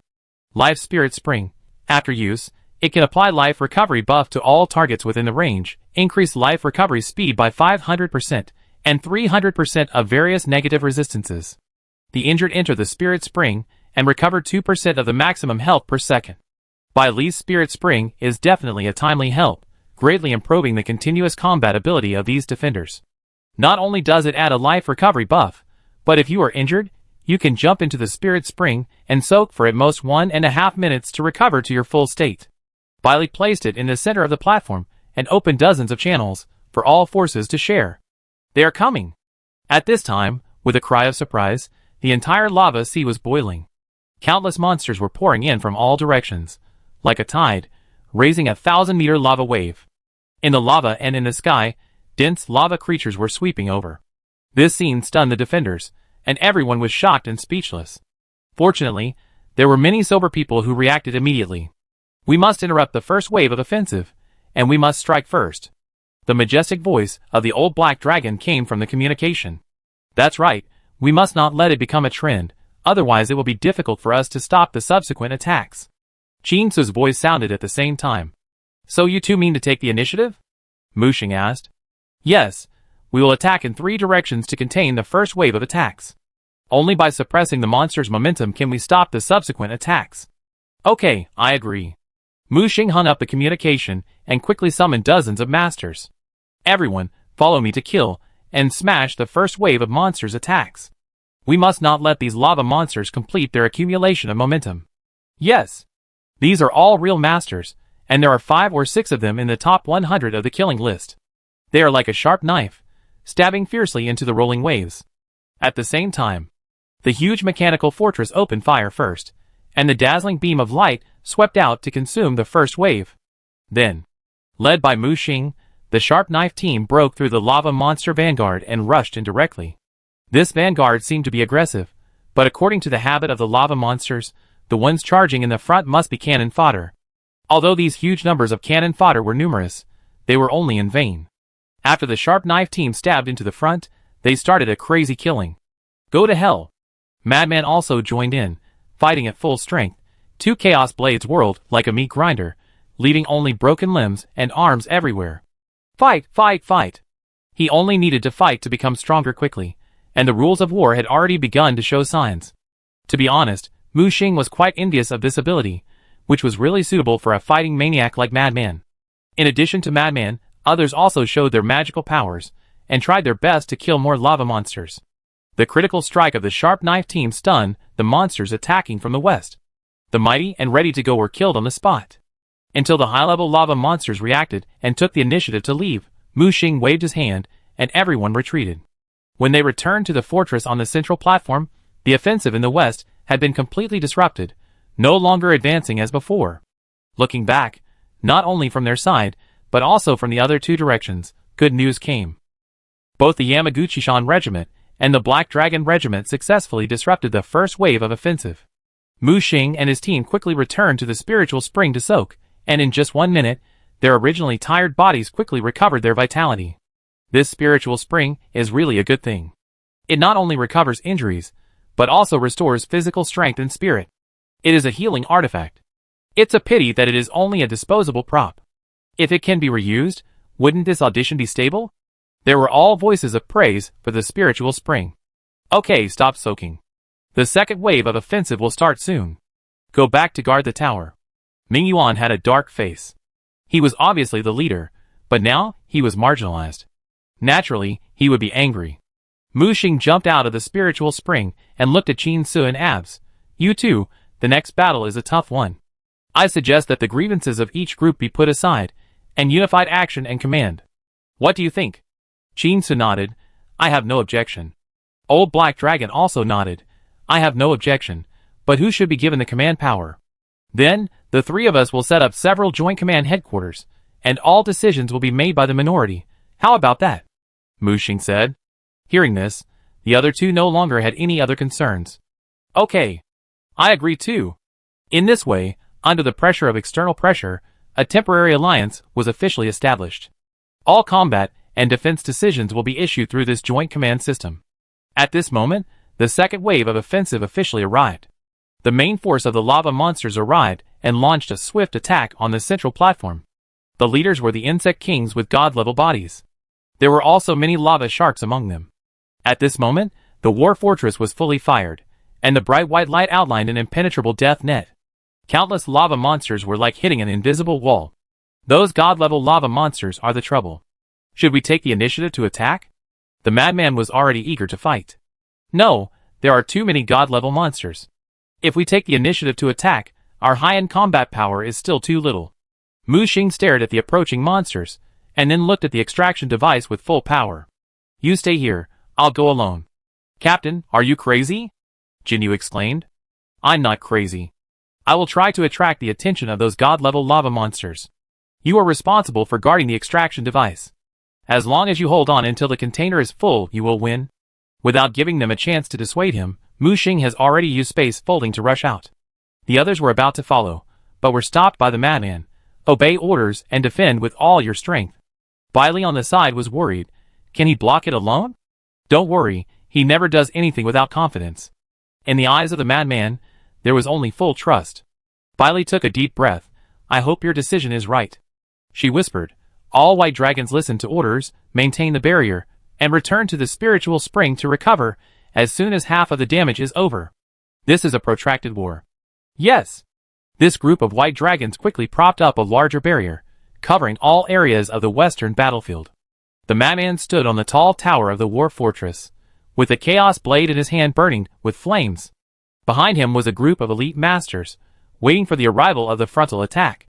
Life Spirit Spring. After use, it can apply life recovery buff to all targets within the range, increase life recovery speed by 500%, and 300% of various negative resistances. The injured enter the Spirit Spring, and recover 2% of the maximum health per second. Bailey's Spirit Spring is definitely a timely help, greatly improving the continuous combat ability of these defenders. Not only does it add a life recovery buff, but if you are injured, you can jump into the Spirit Spring and soak for at most 1.5 minutes to recover to your full state. Bailey placed it in the center of the platform and opened dozens of channels for all forces to share. They are coming. At this time, with a cry of surprise, the entire lava sea was boiling. Countless monsters were pouring in from all directions, like a tide, raising a 1,000-meter lava wave. In the lava and in the sky, Dense lava creatures were sweeping over. This scene stunned the defenders, and everyone was shocked and speechless. Fortunately, there were many sober people who reacted immediately. We must interrupt the first wave of offensive, and we must strike first. The majestic voice of the old black dragon came from the communication. That's right, we must not let it become a trend, otherwise it will be difficult for us to stop the subsequent attacks. Qin Su's voice sounded at the same time. So you two mean to take the initiative? Mu Xing asked. Yes, we will attack in 3 directions to contain the first wave of attacks. Only by suppressing the monster's momentum can we stop the subsequent attacks. Okay, I agree. Mu Xing hung up the communication and quickly summoned dozens of masters. Everyone, follow me to kill and smash the first wave of monsters' attacks. We must not let these lava monsters complete their accumulation of momentum. Yes. These are all real masters, and there are 5 or 6 of them in the top 100 of the killing list. They are like a sharp knife, stabbing fiercely into the rolling waves. At the same time, the huge mechanical fortress opened fire first, and the dazzling beam of light swept out to consume the first wave. Then, led by Mu Xing, the sharp knife team broke through the lava monster vanguard and rushed in directly. This vanguard seemed to be aggressive, but according to the habit of the lava monsters, the ones charging in the front must be cannon fodder. Although these huge numbers of cannon fodder were numerous, they were only in vain. After the sharp knife team stabbed into the front, they started a crazy killing. Go to hell. Madman also joined in, fighting at full strength. 2 chaos blades whirled like a meat grinder, leaving only broken limbs and arms everywhere. Fight, fight, fight. He only needed to fight to become stronger quickly, and the rules of war had already begun to show signs. To be honest, Mu Xing was quite envious of this ability, which was really suitable for a fighting maniac like Madman. In addition to Madman, others also showed their magical powers, and tried their best to kill more lava monsters. The critical strike of the sharp knife team stunned the monsters attacking from the west. The mighty and ready to go were killed on the spot. Until the high-level lava monsters reacted and took the initiative to leave, Mu Xing waved his hand, and everyone retreated. When they returned to the fortress on the central platform, the offensive in the west had been completely disrupted, no longer advancing as before. Looking back, not only from their side, but also from the other 2 directions, good news came. Both the Yamaguchi-shan regiment and the Black Dragon regiment successfully disrupted the first wave of offensive. Mu Xing and his team quickly returned to the spiritual spring to soak, and in just 1 minute, their originally tired bodies quickly recovered their vitality. This spiritual spring is really a good thing. It not only recovers injuries, but also restores physical strength and spirit. It is a healing artifact. It's a pity that it is only a disposable prop. If it can be reused, wouldn't this audition be stable? There were all voices of praise for the spiritual spring. Okay, stop soaking. The second wave of offensive will start soon. Go back to guard the tower. Ming Yuan had a dark face. He was obviously the leader, but now he was marginalized. Naturally, he would be angry. Mu Xing jumped out of the spiritual spring and looked at Qin Su and Abs. You two, the next battle is a tough one. I suggest that the grievances of each group be put aside, and unified action and command. What do you think? Qin Su nodded. I have no objection. Old Black Dragon also nodded. I have no objection, but who should be given the command power? Then, the 3 of us will set up several joint command headquarters, and all decisions will be made by the minority. How about that? Mu Xing said. Hearing this, the other 2 no longer had any other concerns. Okay. I agree too. In this way, under the pressure of external pressure, a temporary alliance was officially established. All combat and defense decisions will be issued through this joint command system. At this moment, the second wave of offensive officially arrived. The main force of the lava monsters arrived and launched a swift attack on the central platform. The leaders were the insect kings with god-level bodies. There were also many lava sharks among them. At this moment, the war fortress was fully fired, and the bright white light outlined an impenetrable death net. Countless lava monsters were like hitting an invisible wall. Those god-level lava monsters are the trouble. Should we take the initiative to attack? The madman was already eager to fight. No, there are too many god-level monsters. If we take the initiative to attack, our high-end combat power is still too little. Mu Xing stared at the approaching monsters, and then looked at the extraction device with full power. You stay here, I'll go alone. Captain, are you crazy? Jinyu exclaimed. I'm not crazy. I will try to attract the attention of those god-level lava monsters. You are responsible for guarding the extraction device. As long as you hold on until the container is full, you will win. Without giving them a chance to dissuade him, Mu Xing has already used space folding to rush out. The others were about to follow, but were stopped by the madman. Obey orders and defend with all your strength. Bailey on the side was worried. Can he block it alone? Don't worry, he never does anything without confidence. In the eyes of the madman, there was only full trust. Bailey took a deep breath. I hope your decision is right. She whispered. All white dragons listen to orders, maintain the barrier, and return to the spiritual spring to recover as soon as half of the damage is over. This is a protracted war. Yes. This group of white dragons quickly propped up a larger barrier, covering all areas of the western battlefield. The madman stood on the tall tower of the war fortress, with a chaos blade in his hand burning with flames. Behind him was a group of elite masters, waiting for the arrival of the frontal attack.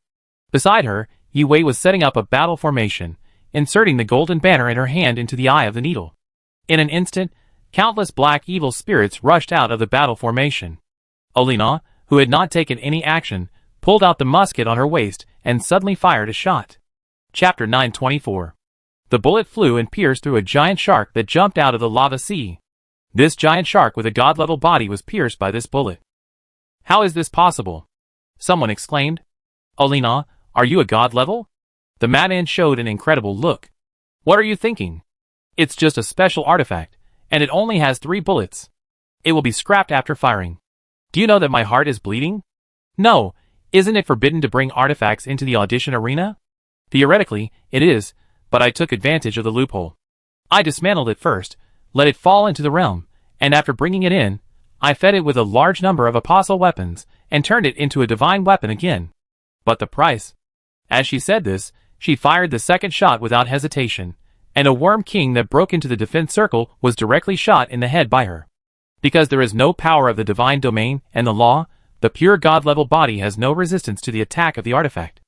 Beside her, Yi Wei was setting up a battle formation, inserting the golden banner in her hand into the eye of the needle. In an instant, countless black evil spirits rushed out of the battle formation. Olina, who had not taken any action, pulled out the musket on her waist and suddenly fired a shot. Chapter 924. The bullet flew and pierced through a giant shark that jumped out of the lava sea. This giant shark with a god-level body was pierced by this bullet. How is this possible? Someone exclaimed. Olina, are you a god level? The madman showed an incredible look. What are you thinking? It's just a special artifact, and it only has 3 bullets. It will be scrapped after firing. Do you know that my heart is bleeding? No, isn't it forbidden to bring artifacts into the audition arena? Theoretically, it is, but I took advantage of the loophole. I dismantled it first, let it fall into the realm, and after bringing it in, I fed it with a large number of apostle weapons, and turned it into a divine weapon again. But the price? As she said this, she fired the second shot without hesitation, and a worm king that broke into the defense circle was directly shot in the head by her. Because there is no power of the divine domain and the law, the pure god-level body has no resistance to the attack of the artifact.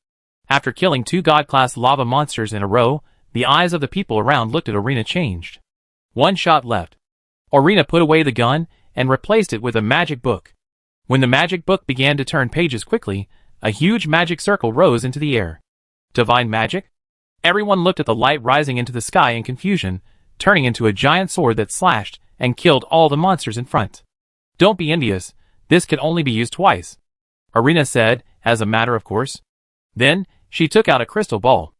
After killing 2 god-class lava monsters in a row, the eyes of the people around looked at Arena changed. 1 shot left. Arena put away the gun and replaced it with a magic book. When the magic book began to turn pages quickly, a huge magic circle rose into the air. Divine magic? Everyone looked at the light rising into the sky in confusion, turning into a giant sword that slashed and killed all the monsters in front. Don't be envious, this can only be used twice, Arena said, as a matter of course. Then, she took out a crystal ball.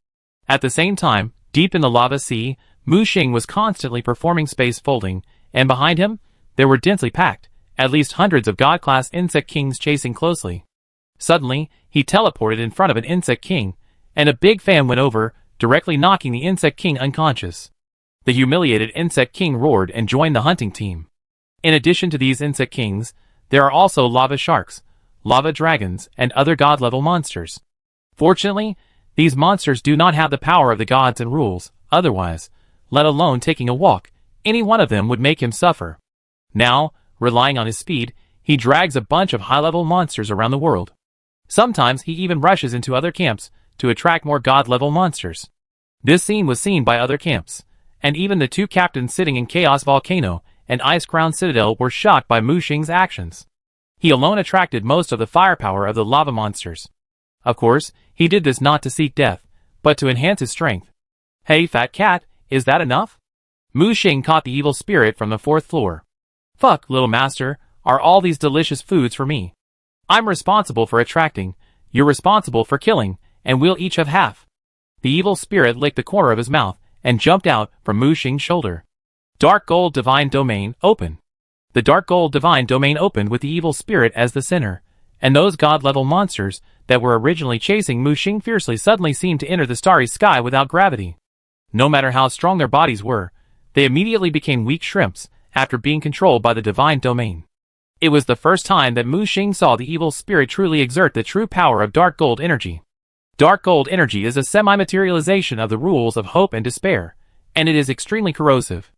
At the same time, deep in the lava sea, Mu Xing was constantly performing space folding, and behind him, there were densely packed, at least hundreds of god-class insect kings chasing closely. Suddenly, he teleported in front of an insect king, and a big fan went over, directly knocking the insect king unconscious. The humiliated insect king roared and joined the hunting team. In addition to these insect kings, there are also lava sharks, lava dragons, and other god-level monsters. Fortunately, these monsters do not have the power of the gods and rules, otherwise, let alone taking a walk, any one of them would make him suffer. Now, relying on his speed, he drags a bunch of high-level monsters around the world. Sometimes he even rushes into other camps to attract more god-level monsters. This scene was seen by other camps, and even the 2 captains sitting in Chaos Volcano and Ice Crown Citadel were shocked by Mu Xing's actions. He alone attracted most of the firepower of the lava monsters. Of course, he did this not to seek death, but to enhance his strength. Hey fat cat, is that enough? Mu Xing caught the evil spirit from the 4th floor. Fuck, little master, are all these delicious foods for me? I'm responsible for attracting, you're responsible for killing, and we'll each have half. The evil spirit licked the corner of his mouth and jumped out from Mu Xing's shoulder. Dark Gold Divine Domain, open. The Dark Gold Divine Domain opened with the evil spirit as the center, and those god-level monsters that were originally chasing Mu Xing fiercely suddenly seemed to enter the starry sky without gravity. No matter how strong their bodies were, they immediately became weak shrimps after being controlled by the Divine Domain. It was the first time that Mu Xing saw the evil spirit truly exert the true power of Dark Gold Energy. Dark Gold Energy is a semi-materialization of the rules of hope and despair, and it is extremely corrosive.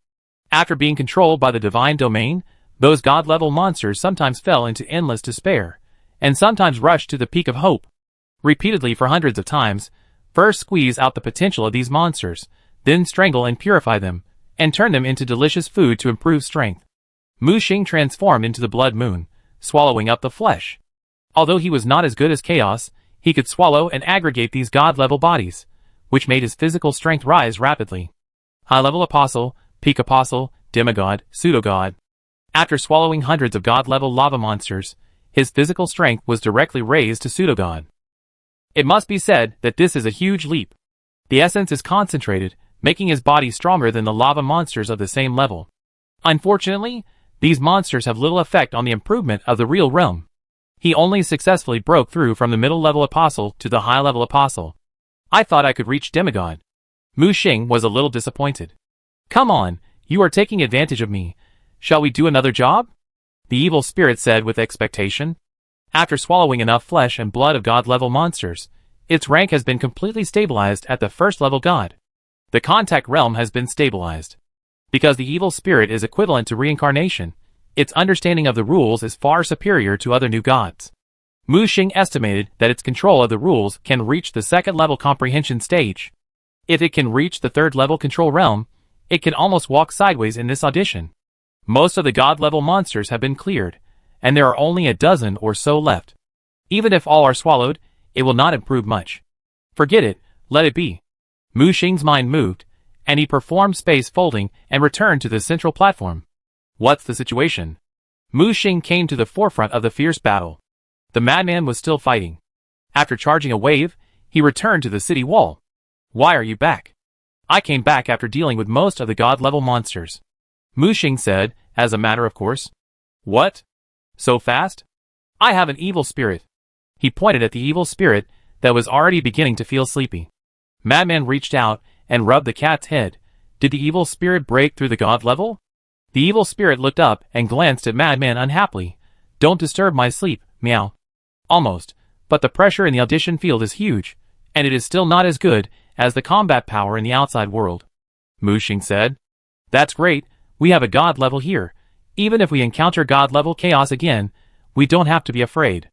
After being controlled by the Divine Domain, those god-level monsters sometimes fell into endless despair, and sometimes rushed to the peak of hope. Repeatedly for hundreds of times, first squeeze out the potential of these monsters, then strangle and purify them, and turn them into delicious food to improve strength. Mu Xing transformed into the Blood Moon, swallowing up the flesh. Although he was not as good as Chaos, he could swallow and aggregate these god-level bodies, which made his physical strength rise rapidly. High-level apostle, peak apostle, demigod, pseudo-god. After swallowing hundreds of god-level lava monsters, his physical strength was directly raised to pseudo-god. It must be said that this is a huge leap. The essence is concentrated, making his body stronger than the lava monsters of the same level. Unfortunately, these monsters have little effect on the improvement of the real realm. He only successfully broke through from the middle-level apostle to the high-level apostle. I thought I could reach demigod. Mu Xing was a little disappointed. Come on, you are taking advantage of me. Shall we do another job? The evil spirit said with expectation. After swallowing enough flesh and blood of god-level monsters, its rank has been completely stabilized at the first-level god. The contact realm has been stabilized. Because the evil spirit is equivalent to reincarnation, its understanding of the rules is far superior to other new gods. Mu Xing estimated that its control of the rules can reach the second-level comprehension stage. If it can reach the third-level control realm, it can almost walk sideways in this audition. Most of the god-level monsters have been cleared, and there are only a dozen or so left. Even if all are swallowed, it will not improve much. Forget it, let it be. Mu Xing's mind moved, and he performed space folding and returned to the central platform. What's the situation? Mu Xing came to the forefront of the fierce battle. The madman was still fighting. After charging a wave, he returned to the city wall. Why are you back? I came back after dealing with most of the god-level monsters. Mu Xing said, as a matter of course. What? So fast? I have an evil spirit. He pointed at the evil spirit that was already beginning to feel sleepy. Madman reached out and rubbed the cat's head. Did the evil spirit break through the god level? The evil spirit looked up and glanced at Madman unhappily. Don't disturb my sleep, meow. Almost, but the pressure in the audition field is huge, and it is still not as good as the combat power in the outside world. Mu Xing said. That's great, we have a god level here. Even if we encounter god level chaos again, we don't have to be afraid.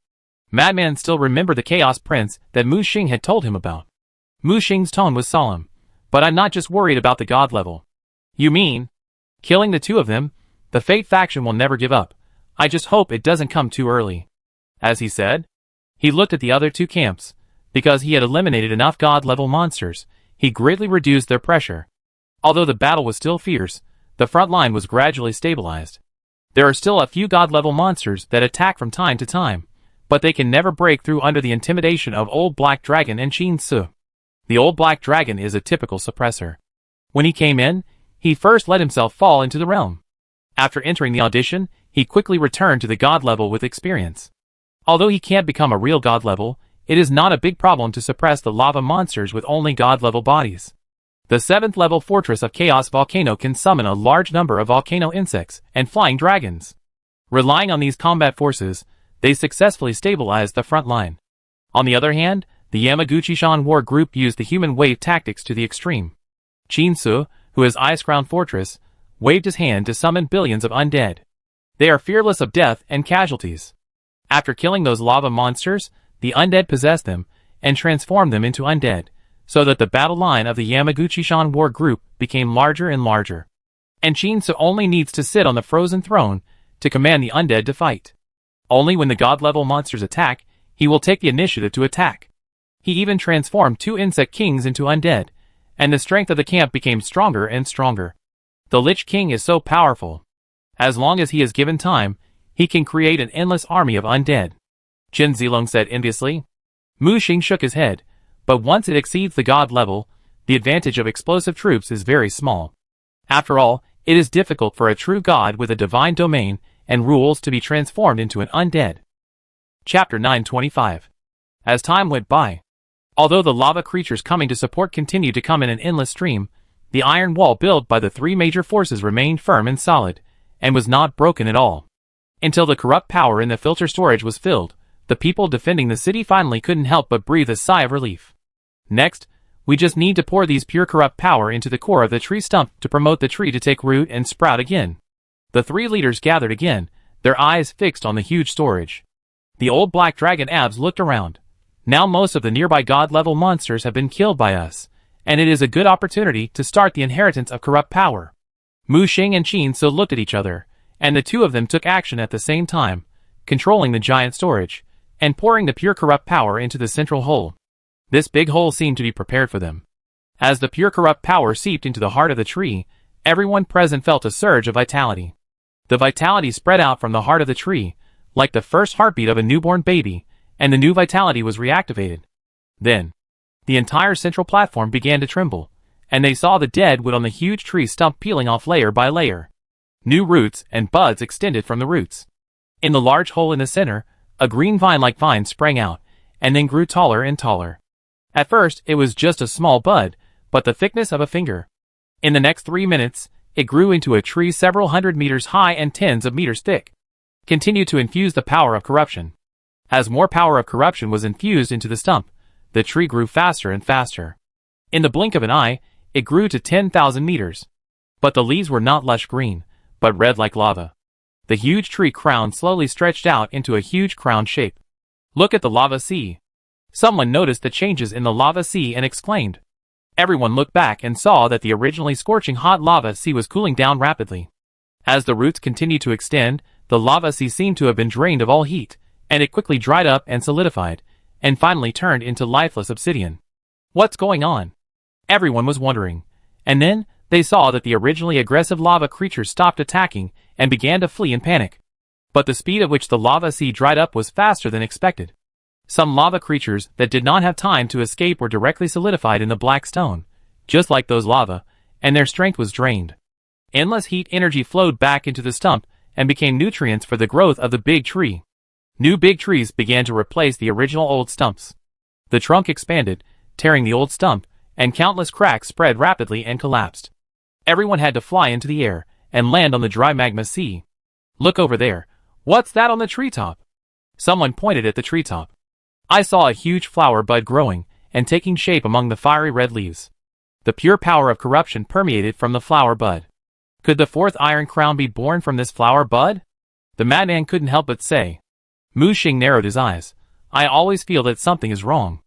Madman still remembered the Chaos Prince that Mu Xing had told him about. Mu Xing's tone was solemn. But I'm not just worried about the god level. You mean? Killing the two of them, the Fate faction will never give up. I just hope it doesn't come too early. As he said, he looked at the other two camps. Because he had eliminated enough god-level monsters, he greatly reduced their pressure. Although the battle was still fierce, the front line was gradually stabilized. There are still a few god-level monsters that attack from time to time, but they can never break through under the intimidation of Old Black Dragon and Qin Su. The Old Black Dragon is a typical suppressor. When he came in, he first let himself fall into the realm. After entering the audition, he quickly returned to the god level with experience. Although he can't become a real god level, it is not a big problem to suppress the lava monsters with only god level bodies. The 7th level Fortress of Chaos Volcano can summon a large number of volcano insects and flying dragons. Relying on these combat forces, they successfully stabilized the front line. On the other hand, the Yamaguchi-shan war group used the human wave tactics to the extreme. Qin Su, who is Ice-Crown Fortress, waved his hand to summon billions of undead. They are fearless of death and casualties. After killing those lava monsters, the undead possessed them and transformed them into undead, so that the battle line of the Yamaguchi-shan war group became larger and larger. And Qin Su only needs to sit on the frozen throne to command the undead to fight. Only when the god-level monsters attack, he will take the initiative to attack. He even transformed 2 insect kings into undead, and the strength of the camp became stronger and stronger. The Lich King is so powerful. As long as he is given time, he can create an endless army of undead. Chen Zilong said enviously. Mu Xing shook his head, but once it exceeds the god level, the advantage of explosive troops is very small. After all, it is difficult for a true god with a divine domain and rules to be transformed into an undead. Chapter 925. As time went by, although the lava creatures coming to support continued to come in an endless stream, the iron wall built by the 3 major forces remained firm and solid, and was not broken at all. Until the corrupt power in the filter storage was filled, the people defending the city finally couldn't help but breathe a sigh of relief. Next, we just need to pour these pure corrupt power into the core of the tree stump to promote the tree to take root and sprout again. The 3 leaders gathered again, their eyes fixed on the huge storage. The Old Black Dragon Abs looked around. Now most of the nearby god-level monsters have been killed by us, and it is a good opportunity to start the inheritance of corrupt power. Mu Xing and Qin Su looked at each other, and the 2 of them took action at the same time, controlling the giant storage, and pouring the pure corrupt power into the central hole. This big hole seemed to be prepared for them. As the pure corrupt power seeped into the heart of the tree, everyone present felt a surge of vitality. The vitality spread out from the heart of the tree, like the first heartbeat of a newborn baby, and the new vitality was reactivated. Then, the entire central platform began to tremble, and they saw the dead wood on the huge tree stump peeling off layer by layer. New roots and buds extended from the roots. In the large hole in the center, a green vine-like vine sprang out, and then grew taller and taller. At first, it was just a small bud, but the thickness of a finger. In the next 3 minutes, it grew into a tree several hundred meters high and tens of meters thick. Continued to infuse the power of corruption. As more power of corruption was infused into the stump, the tree grew faster and faster. In the blink of an eye, it grew to 10,000 meters. But the leaves were not lush green, but red like lava. The huge tree crown slowly stretched out into a huge crown shape. Look at the lava sea. Someone noticed the changes in the lava sea and exclaimed. Everyone looked back and saw that the originally scorching hot lava sea was cooling down rapidly. As the roots continued to extend, the lava sea seemed to have been drained of all heat, and it quickly dried up and solidified, and finally turned into lifeless obsidian. What's going on? Everyone was wondering. And then, they saw that the originally aggressive lava creatures stopped attacking and began to flee in panic. But the speed at which the lava sea dried up was faster than expected. Some lava creatures that did not have time to escape were directly solidified in the black stone, just like those lava, and their strength was drained. Endless heat energy flowed back into the stump and became nutrients for the growth of the big tree. New big trees began to replace the original old stumps. The trunk expanded, tearing the old stump, and countless cracks spread rapidly and collapsed. Everyone had to fly into the air and land on the dry magma sea. Look over there. What's that on the treetop? Someone pointed at the treetop. I saw a huge flower bud growing and taking shape among the fiery red leaves. The pure power of corruption permeated from the flower bud. Could the fourth iron crown be born from this flower bud? The madman couldn't help but say. Mu Xing narrowed his eyes. I always feel that something is wrong.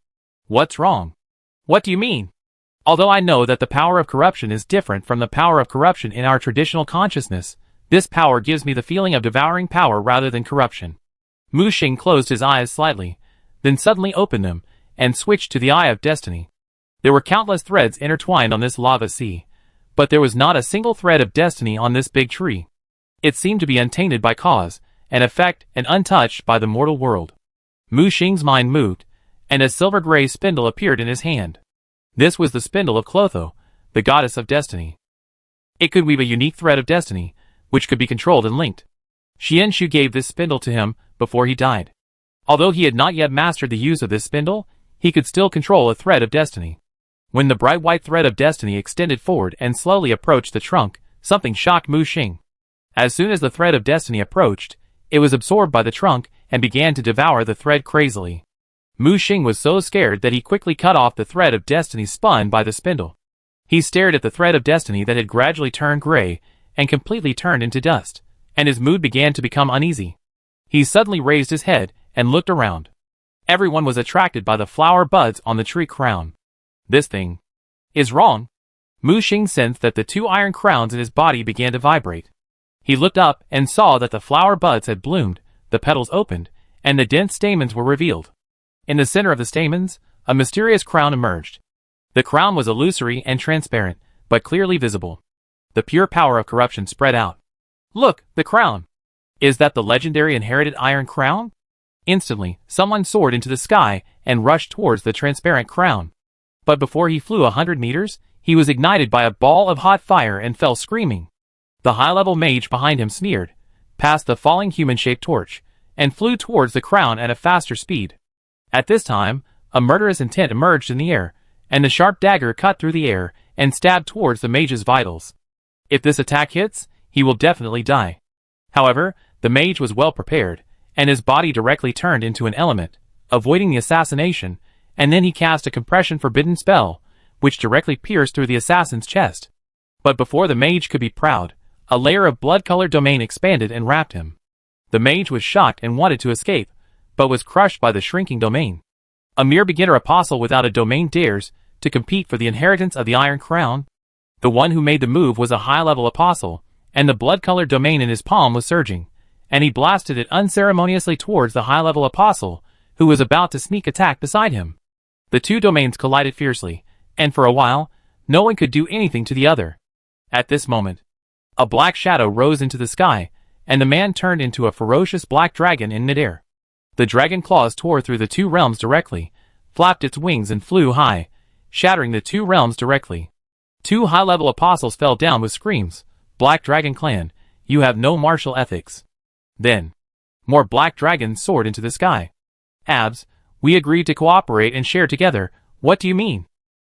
What's wrong? What do you mean? Although I know that the power of corruption is different from the power of corruption in our traditional consciousness, this power gives me the feeling of devouring power rather than corruption. Mu Xing closed his eyes slightly, then suddenly opened them, and switched to the Eye of Destiny. There were countless threads intertwined on this lava sea, but there was not a single thread of destiny on this big tree. It seemed to be untainted by cause and effect and untouched by the mortal world. Mu Xing's mind moved, and a silver-gray spindle appeared in his hand. This was the spindle of Clotho, the goddess of destiny. It could weave a unique thread of destiny, which could be controlled and linked. Xianshu gave this spindle to him before he died. Although he had not yet mastered the use of this spindle, he could still control a thread of destiny. When the bright white thread of destiny extended forward and slowly approached the trunk, something shocked Mu Xing. As soon as the thread of destiny approached, it was absorbed by the trunk and began to devour the thread crazily. Mu Xing was so scared that he quickly cut off the thread of destiny spun by the spindle. He stared at the thread of destiny that had gradually turned gray and completely turned into dust, and his mood began to become uneasy. He suddenly raised his head and looked around. Everyone was attracted by the flower buds on the tree crown. This thing is wrong. Mu Xing sensed that the 2 iron crowns in his body began to vibrate. He looked up and saw that the flower buds had bloomed, the petals opened, and the dense stamens were revealed. In the center of the stamens, a mysterious crown emerged. The crown was illusory and transparent, but clearly visible. The pure power of corruption spread out. Look, the crown! Is that the legendary inherited iron crown? Instantly, someone soared into the sky and rushed towards the transparent crown. But before he flew 100 meters, he was ignited by a ball of hot fire and fell screaming. The high-level mage behind him sneered, passed the falling human-shaped torch, and flew towards the crown at a faster speed. At this time, a murderous intent emerged in the air, and the sharp dagger cut through the air and stabbed towards the mage's vitals. If this attack hits, he will definitely die. However, the mage was well prepared, and his body directly turned into an element, avoiding the assassination, and then he cast a compression forbidden spell, which directly pierced through the assassin's chest. But before the mage could be proud, a layer of blood-colored domain expanded and wrapped him. The mage was shocked and wanted to escape, but was crushed by the shrinking domain. A mere beginner apostle without a domain dares to compete for the inheritance of the Iron Crown? The one who made the move was a high-level apostle, and the blood-colored domain in his palm was surging, and he blasted it unceremoniously towards the high-level apostle, who was about to sneak attack beside him. The 2 domains collided fiercely, and for a while, No one could do anything to the other. At this moment, a black shadow rose into the sky, and the man turned into a ferocious black dragon in midair. The dragon claws tore through the two realms directly, flapped its wings and flew high, shattering the two realms directly. Two high-level apostles fell down with screams. Black Dragon Clan, you have no martial ethics. Then, more black dragons soared into the sky. Abs, we agreed to cooperate and share together. What do you mean?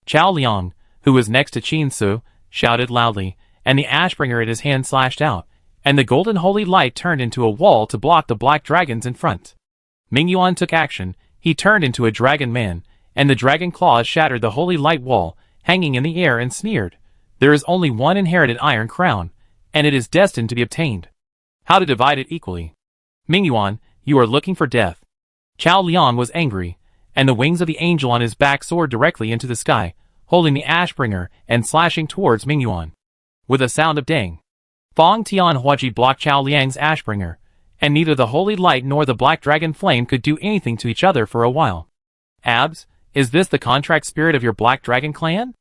Chao Liang, who was next to Qin Su, shouted loudly, and the Ashbringer at his hand slashed out, and the golden holy light turned into a wall to block the black dragons in front. Ming Yuan took action. He turned into a dragon man, and the dragon claws shattered the holy light wall, hanging in the air, and sneered, "There is only one inherited iron crown, and it is destined to be obtained. How to divide it equally? Ming Yuan, you are looking for death." Chao Liang was angry, and the wings of the angel on his back soared directly into the sky, holding the Ashbringer and slashing towards Ming Yuan. With a sound of dang, Fong Tian Huaji blocked Chao Liang's Ashbringer, and neither the holy light nor the black dragon flame could do anything to each other for a while. Abs, is this the contract spirit of your black dragon clan?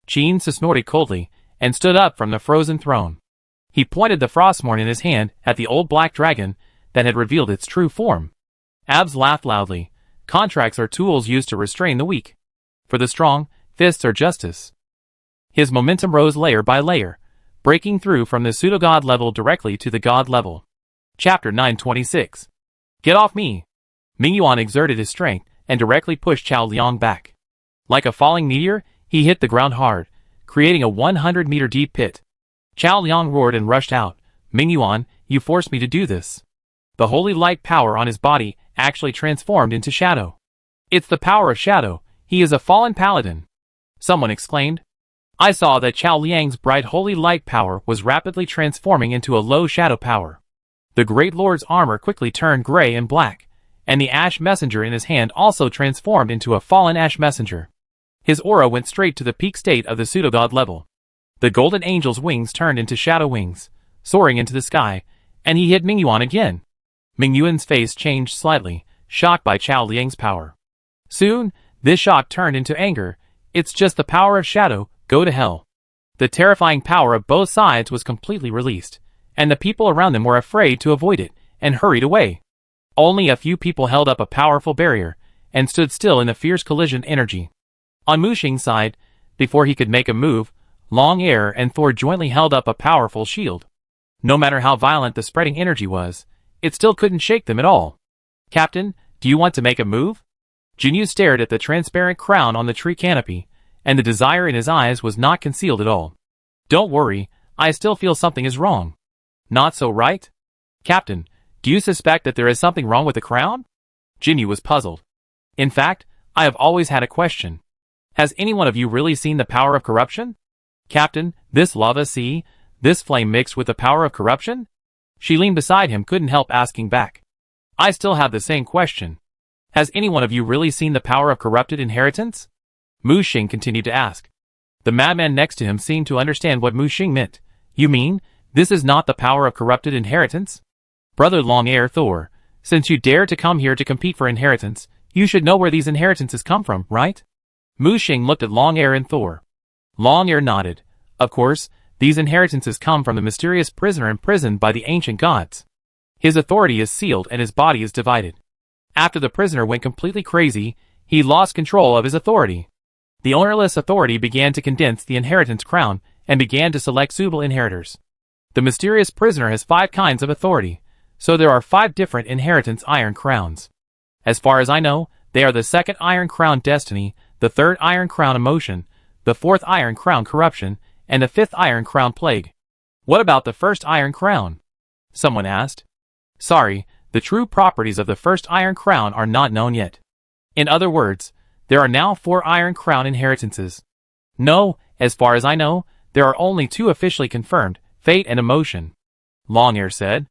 Qin Su snorted coldly, and stood up from the frozen throne. He pointed the frostmorn in his hand at the old black dragon that had revealed its true form. Abs laughed loudly. Contracts are tools used to restrain the weak. For the strong, fists are justice. His momentum rose layer by layer, breaking through from the pseudo-god level directly to the god level. Chapter 926. Get off me! Ming Yuan exerted his strength and directly pushed Chao Liang back. Like a falling meteor, he hit the ground hard, creating a 100-meter deep pit. Chao Liang roared and rushed out. Ming Yuan, you forced me to do this. The holy light power on his body actually transformed into shadow. It's the power of shadow. He is a fallen paladin. Someone exclaimed. I saw that Chao Liang's bright holy light power was rapidly transforming into a low shadow power. The Great Lord's armor quickly turned gray and black, and the ash messenger in his hand also transformed into a fallen ash messenger. His aura went straight to the peak state of the pseudo-god level. The golden angel's wings turned into shadow wings, soaring into the sky, and he hit Ming Yuan again. Ming Yuan's face changed slightly, shocked by Chao Liang's power. Soon, this shock turned into anger. It's just the power of shadow, go to hell. The terrifying power of both sides was completely released, and the people around them were afraid to avoid it, and hurried away. Only a few people held up a powerful barrier, and stood still in the fierce collision energy. On Mu Xing's side, before he could make a move, Long Air and Thor jointly held up a powerful shield. No matter how violent the spreading energy was, it still couldn't shake them at all. Captain, do you want to make a move? Jinyu stared at the transparent crown on the tree canopy, and the desire in his eyes was not concealed at all. Don't worry, I still feel something is wrong. Not so, right? Captain, do you suspect that there is something wrong with the crown? Jinyu was puzzled. In fact, I have always had a question. Has any one of you really seen the power of corruption? Captain, this lava sea, this flame mixed with the power of corruption? She leaned beside him, couldn't help asking back. I still have the same question. Has any one of you really seen the power of corrupted inheritance? Mu Xing continued to ask. The madman next to him seemed to understand what Mu Xing meant. You mean, this is not the power of corrupted inheritance? Brother Long Air Thor, since you dare to come here to compete for inheritance, you should know where these inheritances come from, right? Mu Xing looked at Long Air and Thor. Long Air nodded. Of course, these inheritances come from the mysterious prisoner imprisoned by the ancient gods. His authority is sealed and his body is divided. After the prisoner went completely crazy, he lost control of his authority. The ownerless authority began to condense the inheritance crown and began to select suitable inheritors. The mysterious prisoner has 5 kinds of authority, so there are 5 different inheritance iron crowns. As far as I know, they are the 2nd iron crown destiny, the 3rd iron crown emotion, the 4th iron crown corruption, and the 5th iron crown plague. What about the 1st iron crown? Someone asked. Sorry, the true properties of the 1st iron crown are not known yet. In other words, there are now 4 iron crown inheritances. No, as far as I know, there are only 2 officially confirmed, fate and emotion. Long Air said.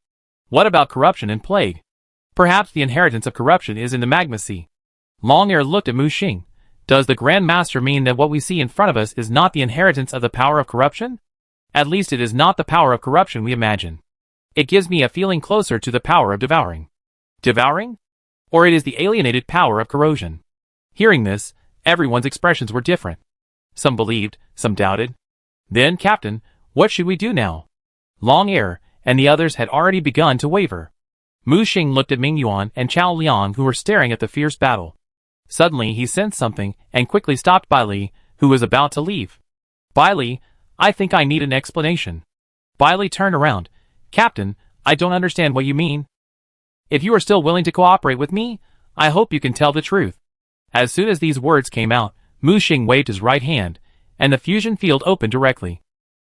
What about corruption and plague? Perhaps the inheritance of corruption is in the magma sea. Long Air looked at Mu Xing. Does the Grand Master mean that what we see in front of us is not the inheritance of the power of corruption? At least it is not the power of corruption we imagine. It gives me a feeling closer to the power of devouring. Devouring? Or it is the alienated power of corrosion. Hearing this, everyone's expressions were different. Some believed, some doubted. Then, Captain, what should we do now? Long Air and the others had already begun to waver. Mu Xing looked at Ming Yuan and Chao Liang, who were staring at the fierce battle. Suddenly he sensed something and quickly stopped Bai Li, who was about to leave. Bai Li, I think I need an explanation. Bai Li turned around. Captain, I don't understand what you mean. If you are still willing to cooperate with me, I hope you can tell the truth. As soon as these words came out, Mu Xing waved his right hand, and the fusion field opened directly.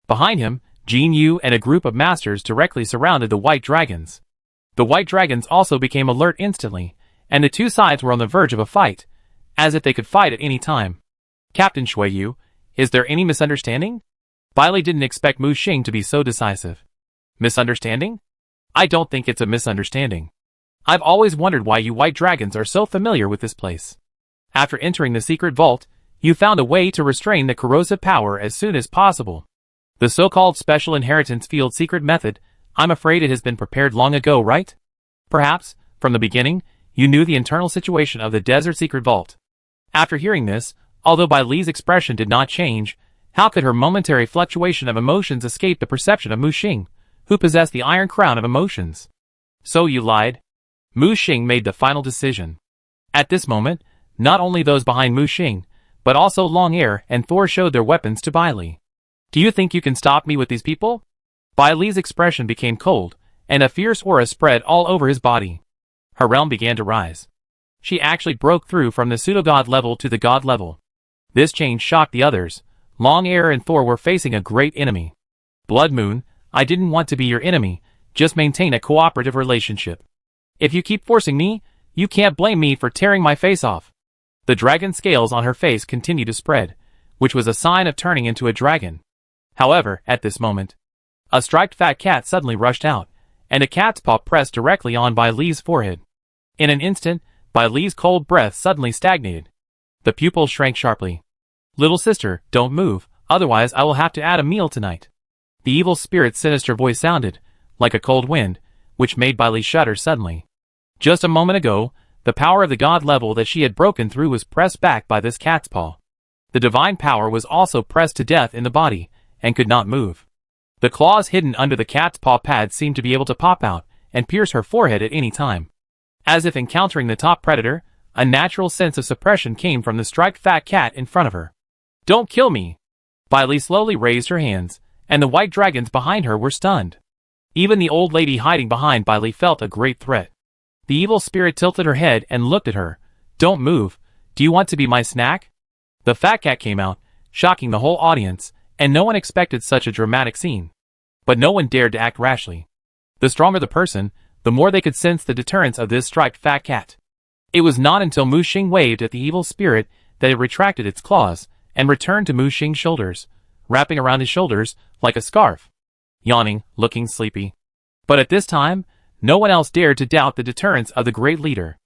Behind him, Jin Yu and a group of masters directly surrounded the white dragons. The white dragons also became alert instantly, and the two sides were on the verge of a fight, as if they could fight at any time. Captain Shuiyu, is there any misunderstanding? Bai Li didn't expect Mu Xing to be so decisive. Misunderstanding? I don't think it's a misunderstanding. I've always wondered why you white dragons are so familiar with this place. After entering the secret vault, you found a way to restrain the corrosive power as soon as possible. The so-called special inheritance field secret method, I'm afraid it has been prepared long ago, right? Perhaps, from the beginning, you knew the internal situation of the desert secret vault. After hearing this, although Bai Li's expression did not change, how could her momentary fluctuation of emotions escape the perception of Mu Xing, who possessed the iron crown of emotions? So you lied? Mu Xing made the final decision. At this moment, not only those behind Mu Xing, but also Long Air and Thor showed their weapons to Bai Li. Do you think you can stop me with these people? Bai Li's expression became cold, and a fierce aura spread all over his body. Her realm began to rise. She actually broke through from the pseudo-god level to the god level. This change shocked the others. Long Air and Thor were facing a great enemy. Blood Moon, I didn't want to be your enemy, just maintain a cooperative relationship. If you keep forcing me, you can't blame me for tearing my face off. The dragon scales on her face continued to spread, which was a sign of turning into a dragon. However, at this moment, a striped fat cat suddenly rushed out, and a cat's paw pressed directly on Bai Li's forehead. In an instant, Bai Li's cold breath suddenly stagnated. The pupils shrank sharply. Little sister, don't move, otherwise I will have to add a meal tonight. The evil spirit's sinister voice sounded, like a cold wind, which made Bai Li shudder suddenly. Just a moment ago, the power of the god level that she had broken through was pressed back by this cat's paw. The divine power was also pressed to death in the body, and could not move. The claws hidden under the cat's paw pads seemed to be able to pop out and pierce her forehead at any time. As if encountering the top predator, a natural sense of suppression came from the striped fat cat in front of her. Don't kill me! Bai Li slowly raised her hands, and the white dragons behind her were stunned. Even the old lady hiding behind Bai Li felt a great threat. The evil spirit tilted her head and looked at her. Don't move. Do you want to be my snack? The fat cat came out, shocking the whole audience, and no one expected such a dramatic scene. But no one dared to act rashly. The stronger the person, the more they could sense the deterrence of this striped fat cat. It was not until Mu Xing waved at the evil spirit that it retracted its claws, and returned to Mu Xing's shoulders, wrapping around his shoulders like a scarf. Yawning, looking sleepy. But at this time, no one else dared to doubt the deterrence of the great leader.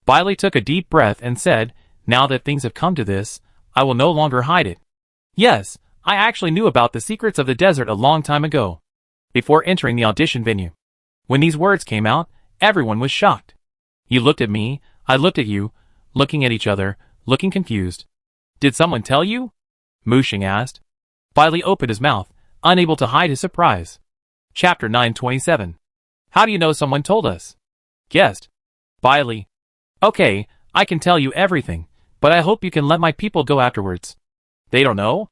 Bai Li took a deep breath and said, now that things have come to this, I will no longer hide it. Yes, I actually knew about the secrets of the desert a long time ago, before entering the audition venue. When these words came out, everyone was shocked. You looked at me, I looked at you, looking at each other, looking confused. Did someone tell you? Mu Xing asked. Bai Li opened his mouth, unable to hide his surprise. Chapter 927. How do you know someone told us? Guessed. Bai Li. Okay, I can tell you everything, but I hope you can let my people go afterwards. They don't know?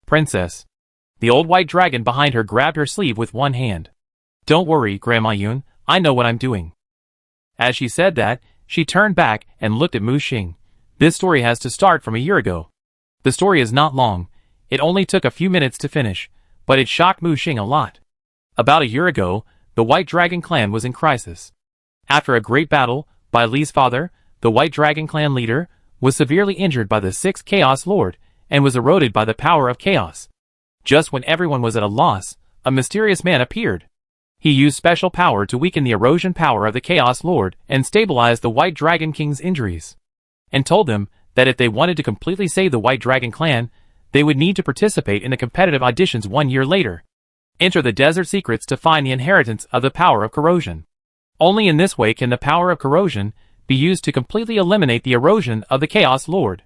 Princess. The old white dragon behind her grabbed her sleeve with one hand. Don't worry, Grandma Yun, I know what I'm doing. As she said that, she turned back and looked at Mu Xing. This story has to start from a year ago. The story is not long. It only took a few minutes to finish, but it shocked Mu Xing a lot. About a year ago, the White Dragon clan was in crisis. After a great battle, Bai Li's father, the White Dragon clan leader, was severely injured by the sixth Chaos Lord, and was eroded by the power of chaos. Just when everyone was at a loss, a mysterious man appeared. He used special power to weaken the erosion power of the Chaos Lord and stabilize the White Dragon King's injuries, and told them that if they wanted to completely save the White Dragon clan, they would need to participate in the competitive auditions 1 year later. Enter the desert secrets to find the inheritance of the power of corrosion. Only in this way can the power of corrosion be used to completely eliminate the erosion of the Chaos Lord.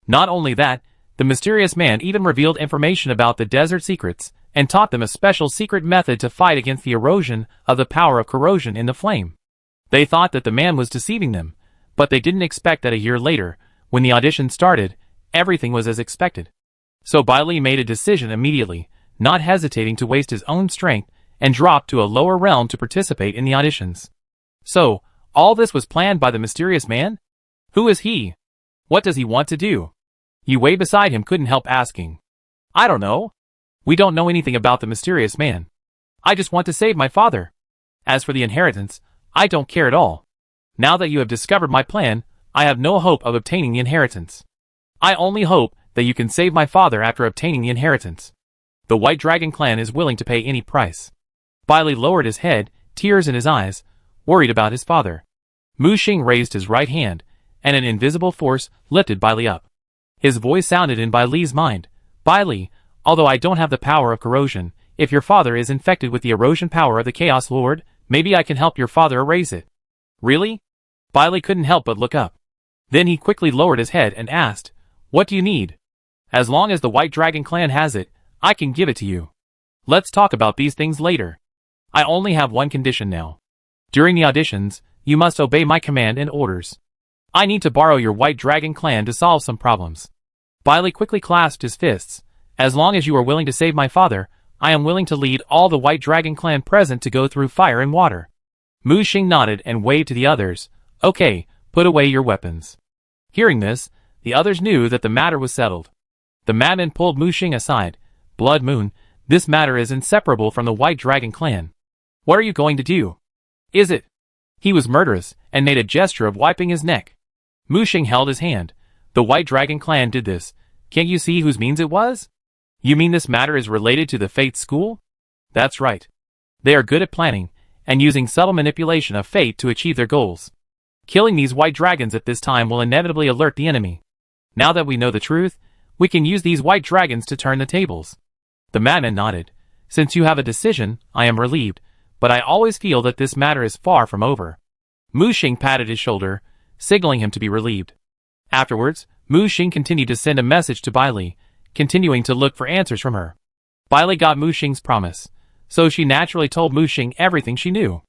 Not only that, The mysterious man even revealed information about the desert secrets, and taught them a special secret method to fight against the erosion of the power of corrosion in the flame. They thought that the man was deceiving them, but they didn't expect that a year later, when the audition started, everything was as expected. So Bailey made a decision immediately, not hesitating to waste his own strength, and dropped to a lower realm to participate in the auditions. So, all this was planned by the mysterious man? Who is he? What does he want to do? Yue beside him couldn't help asking. I don't know. We don't know anything about the mysterious man. I just want to save my father. As for the inheritance, I don't care at all. Now that you have discovered my plan, I have no hope of obtaining the inheritance. I only hope that you can save my father after obtaining the inheritance. The White Dragon clan is willing to pay any price. Bailey lowered his head, tears in his eyes, worried about his father. Mu Xing raised his right hand, and an invisible force lifted Bailey up. His voice sounded in Bailey's mind. Bailey, although I don't have the power of corrosion, if your father is infected with the erosion power of the Chaos Lord, maybe I can help your father erase it. Really? Bailey couldn't help but look up. Then he quickly lowered his head and asked, What do you need? As long as the White Dragon clan has it, I can give it to you. Let's talk about these things later. I only have one condition now. During the auditions, you must obey my command and orders. I need to borrow your White Dragon clan to solve some problems. Bailey quickly clasped his fists. As long as you are willing to save my father, I am willing to lead all the White Dragon clan present to go through fire and water. Mu Xing nodded and waved to the others. Okay, put away your weapons. Hearing this, the others knew that the matter was settled. The madman pulled Mu Xing aside. Blood Moon, this matter is inseparable from the White Dragon clan. What are you going to do? Is it? He was murderous, and made a gesture of wiping his neck. Mu Xing held his hand. The White Dragon clan did this. Can't you see whose means it was? You mean this matter is related to the Fate School? That's right. They are good at planning, and using subtle manipulation of fate to achieve their goals. Killing these white dragons at this time will inevitably alert the enemy. Now that we know the truth, we can use these white dragons to turn the tables. The madman nodded. Since you have a decision, I am relieved, but I always feel that this matter is far from over. Mu Xing patted his shoulder, signaling him to be relieved. Afterwards, Mu Xing continued to send a message to Bailey, continuing to look for answers from her. Bailey got Mu Xing's promise, so she naturally told Mu Xing everything she knew.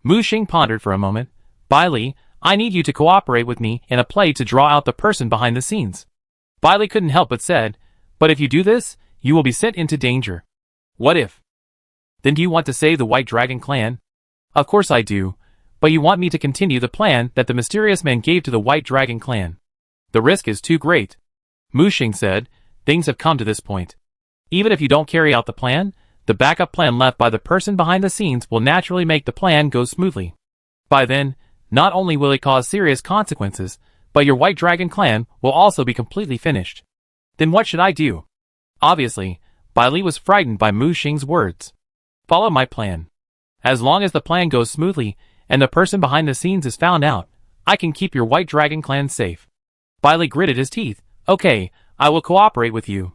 Mu Xing pondered for a moment. Bailey, I need you to cooperate with me in a play to draw out the person behind the scenes. Bailey couldn't help but said, but if you do this, you will be sent into danger. What if? Then do you want to save the White Dragon clan? Of course I do, but you want me to continue the plan that the mysterious man gave to the White Dragon clan. The risk is too great. Mu Xing said, things have come to this point. Even if you don't carry out the plan, the backup plan left by the person behind the scenes will naturally make the plan go smoothly. By then, not only will it cause serious consequences, but your White Dragon clan will also be completely finished. Then what should I do? Obviously, Bailey was frightened by Mu Xing's words. Follow my plan. As long as the plan goes smoothly, and the person behind the scenes is found out, I can keep your White Dragon clan safe. Bailey gritted his teeth. Okay, I will cooperate with you.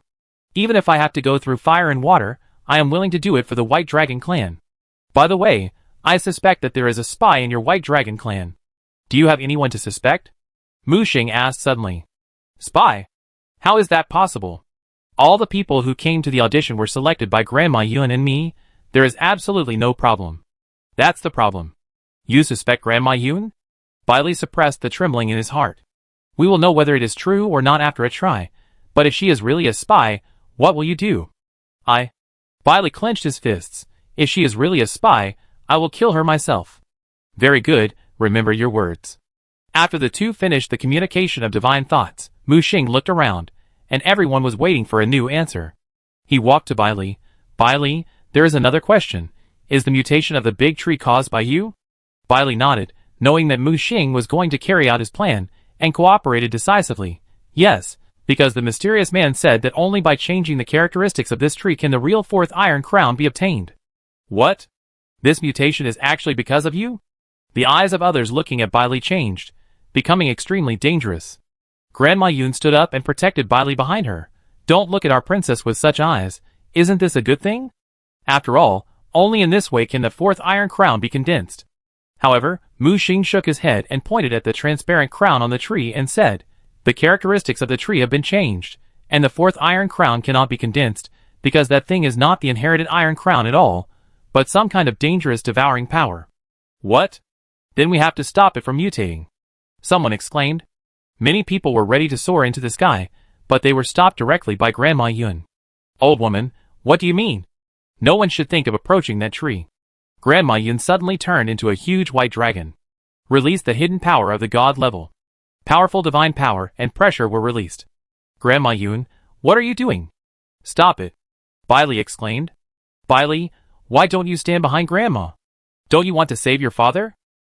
Even if I have to go through fire and water, I am willing to do it for the White Dragon clan. By the way, I suspect that there is a spy in your White Dragon clan. Do you have anyone to suspect? Mu Xing asked suddenly. Spy? How is that possible? All the people who came to the audition were selected by Grandma Yun and me. There is absolutely no problem. That's the problem. You suspect Grandma Yun? Bailey suppressed the trembling in his heart. We will know whether it is true or not after a try, but if she is really a spy, what will you do? Bailey clenched his fists. If she is really a spy, I will kill her myself. Very good, remember your words. After the two finished the communication of divine thoughts, Mu Xing looked around, and everyone was waiting for a new answer. He walked to Bailey. Bailey, there is another question. Is the mutation of the big tree caused by you? Bailey nodded, knowing that Mu Xing was going to carry out his plan, and cooperated decisively. Yes, because the mysterious man said that only by changing the characteristics of this tree can the real fourth iron crown be obtained. What? This mutation is actually because of you? The eyes of others looking at Bailey changed, becoming extremely dangerous. Grandma Yun stood up and protected Bailey behind her. Don't look at our princess with such eyes. Isn't this a good thing? After all, only in this way can the fourth iron crown be condensed. However, Mu Xing shook his head and pointed at the transparent crown on the tree and said, the characteristics of the tree have been changed, and the fourth Iron Crown cannot be condensed, because that thing is not the inherited Iron Crown at all, but some kind of dangerous devouring power. What? Then we have to stop it from mutating. Someone exclaimed. Many people were ready to soar into the sky, but they were stopped directly by Grandma Yun. Old woman, what do you mean? No one should think of approaching that tree. Grandma Yun suddenly turned into a huge white dragon. Released the hidden power of the god level. Powerful divine power and pressure were released. Grandma Yun, what are you doing? Stop it. Bailey exclaimed. Bailey, why don't you stand behind Grandma? Don't you want to save your father?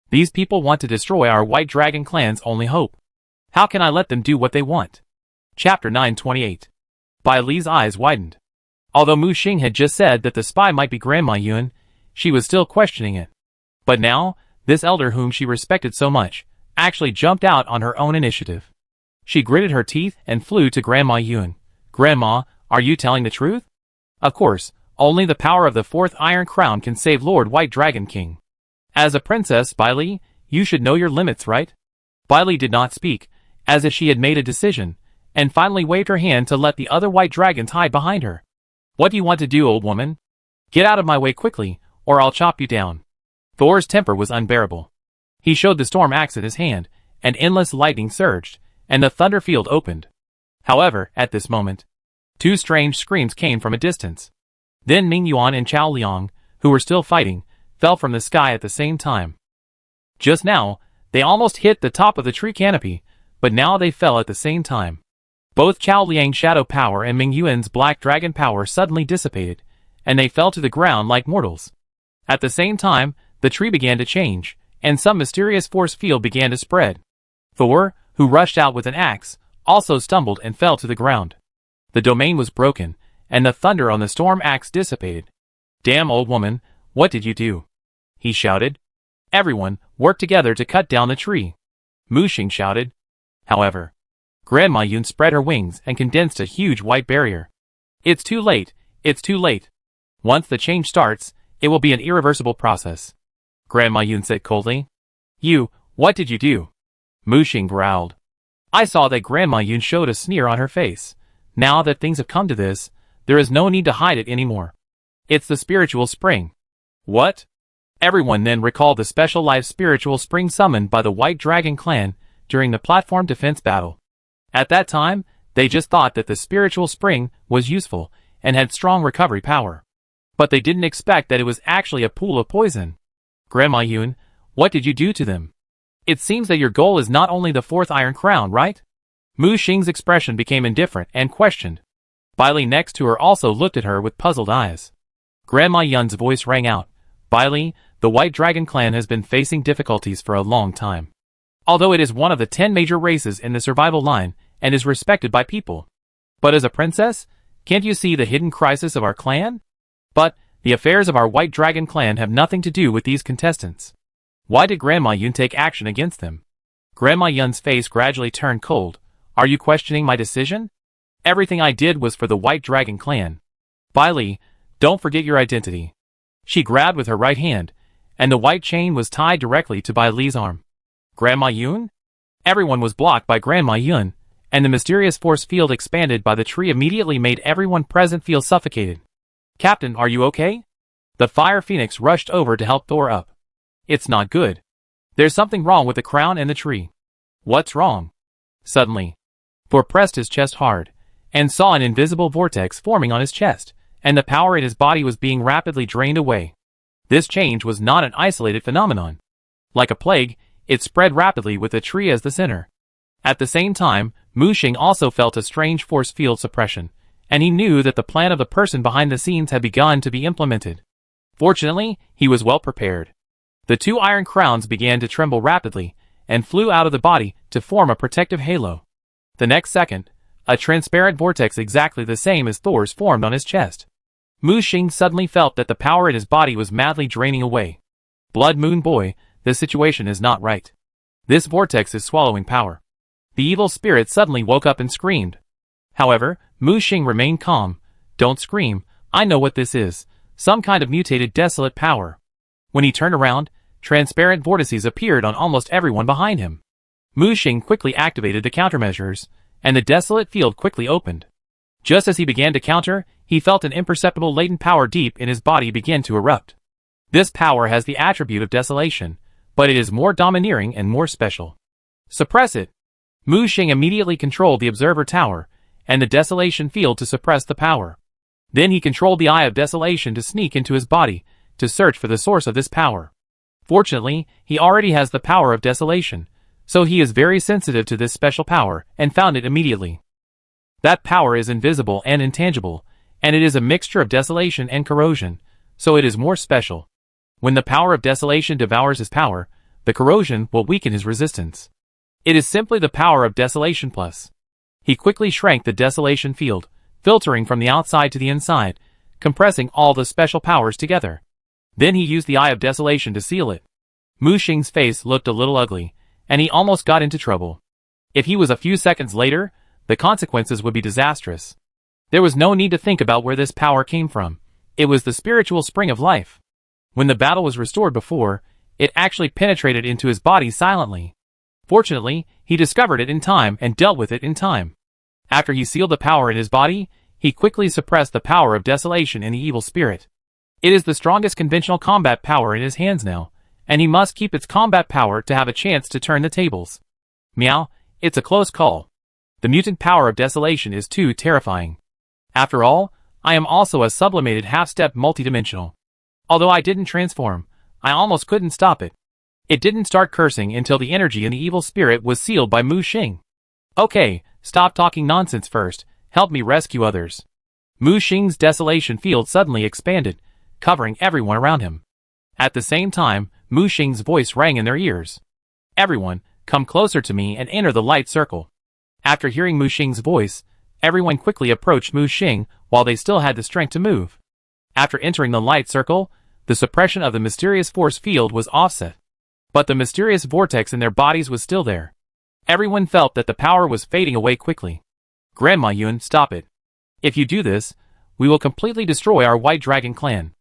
These people want to destroy our White Dragon clan's only hope. How can I let them do what they want? Chapter 928. Bailey's eyes widened. Although Mu Xing had just said that the spy might be Grandma Yun, she was still questioning it. But now, this elder whom she respected so much, actually jumped out on her own initiative. She gritted her teeth and flew to Grandma Yun. Grandma, are you telling the truth? Of course, only the power of the fourth Iron Crown can save Lord White Dragon King. As a princess, Bailey, you should know your limits, right? Bailey did not speak, as if she had made a decision, and finally waved her hand to let the other white dragons hide behind her. What do you want to do, old woman? Get out of my way quickly, or I'll chop you down. Thor's temper was unbearable. He showed the storm axe in his hand, and endless lightning surged, and the thunder field opened. However, at this moment, two strange screams came from a distance. Then Ming Yuan and Chao Liang, who were still fighting, fell from the sky at the same time. Just now, they almost hit the top of the tree canopy, but now they fell at the same time. Both Chao Liang's shadow power and Ming Yuan's black dragon power suddenly dissipated, and they fell to the ground like mortals. At the same time, the tree began to change, and some mysterious force field began to spread. Thor, who rushed out with an axe, also stumbled and fell to the ground. The domain was broken, and the thunder on the storm axe dissipated. Damn, old woman, what did you do? He shouted. Everyone, work together to cut down the tree. Mu Xing shouted. However, Grandma Yun spread her wings and condensed a huge white barrier. It's too late, it's too late. Once the change starts, it will be an irreversible process. Grandma Yun said coldly. You, what did you do? Mu Xing growled. I saw that Grandma Yun showed a sneer on her face. Now that things have come to this, there is no need to hide it anymore. It's the spiritual spring. What? Everyone then recalled the special life spiritual spring summoned by the White Dragon clan during the platform defense battle. At that time, they just thought that the spiritual spring was useful and had strong recovery power. But they didn't expect that it was actually a pool of poison. Grandma Yun, what did you do to them? It seems that your goal is not only the fourth Iron Crown, right? Mu Xing's expression became indifferent and questioned. Bailey next to her also looked at her with puzzled eyes. Grandma Yun's voice rang out. Bailey, the White Dragon clan has been facing difficulties for a long time. Although it is one of the 10 major races in the survival line and is respected by people. But as a princess, can't you see the hidden crisis of our clan? But the affairs of our White Dragon clan have nothing to do with these contestants. Why did Grandma Yun take action against them? Grandma Yun's face gradually turned cold. Are you questioning my decision? Everything I did was for the White Dragon clan. Bailey, don't forget your identity. She grabbed with her right hand, and the white chain was tied directly to Bailey's arm. Grandma Yun? Everyone was blocked by Grandma Yun, and the mysterious force field expanded by the tree immediately made everyone present feel suffocated. Captain, are you okay? The Fire Phoenix rushed over to help Thor up. It's not good. There's something wrong with the crown and the tree. What's wrong? Suddenly, Thor pressed his chest hard, and saw an invisible vortex forming on his chest, and the power in his body was being rapidly drained away. This change was not an isolated phenomenon. Like a plague, it spread rapidly with the tree as the center. At the same time, Mu Xing also felt a strange force field suppression, and he knew that the plan of the person behind the scenes had begun to be implemented. Fortunately, he was well prepared. The two iron crowns began to tremble rapidly, and flew out of the body to form a protective halo. The next second, a transparent vortex exactly the same as Thor's formed on his chest. Mu Xing suddenly felt that the power in his body was madly draining away. Blood Moon Boy, the situation is not right. This vortex is swallowing power. The evil spirit suddenly woke up and screamed. However, Mu Xing remained calm. Don't scream, I know what this is. Some kind of mutated desolate power. When he turned around, transparent vortices appeared on almost everyone behind him. Mu Xing quickly activated the countermeasures, and the desolate field quickly opened. Just as he began to counter, he felt an imperceptible latent power deep in his body begin to erupt. This power has the attribute of desolation, but it is more domineering and more special. Suppress it. Mu Xing immediately controlled the observer tower, and the desolation field to suppress the power. Then he controlled the eye of desolation to sneak into his body, to search for the source of this power. Fortunately, he already has the power of desolation, so he is very sensitive to this special power, and found it immediately. That power is invisible and intangible, and it is a mixture of desolation and corrosion, so it is more special. When the power of desolation devours his power, the corrosion will weaken his resistance. It is simply the power of desolation plus. He quickly shrank the desolation field, filtering from the outside to the inside, compressing all the special powers together. Then he used the eye of desolation to seal it. Mu Xing's face looked a little ugly, and he almost got into trouble. If he was a few seconds later, the consequences would be disastrous. There was no need to think about where this power came from. It was the spiritual spring of life. When the battle was restored before, it actually penetrated into his body silently. Fortunately, he discovered it in time and dealt with it in time. After he sealed the power in his body, he quickly suppressed the power of desolation in the evil spirit. It is the strongest conventional combat power in his hands now, and he must keep its combat power to have a chance to turn the tables. Meow, it's a close call. The mutant power of desolation is too terrifying. After all, I am also a sublimated half-step multidimensional. Although I didn't transform, I almost couldn't stop it. It didn't start cursing until the energy in the evil spirit was sealed by Mu Xing. Okay, stop talking nonsense first, help me rescue others. Mu Xing's desolation field suddenly expanded, covering everyone around him. At the same time, Mu Xing's voice rang in their ears. Everyone, come closer to me and enter the light circle. After hearing Mu Xing's voice, everyone quickly approached Mu Xing while they still had the strength to move. After entering the light circle, the suppression of the mysterious force field was offset. But the mysterious vortex in their bodies was still there. Everyone felt that the power was fading away quickly. Grandma Yun, stop it. If you do this, we will completely destroy our White Dragon clan.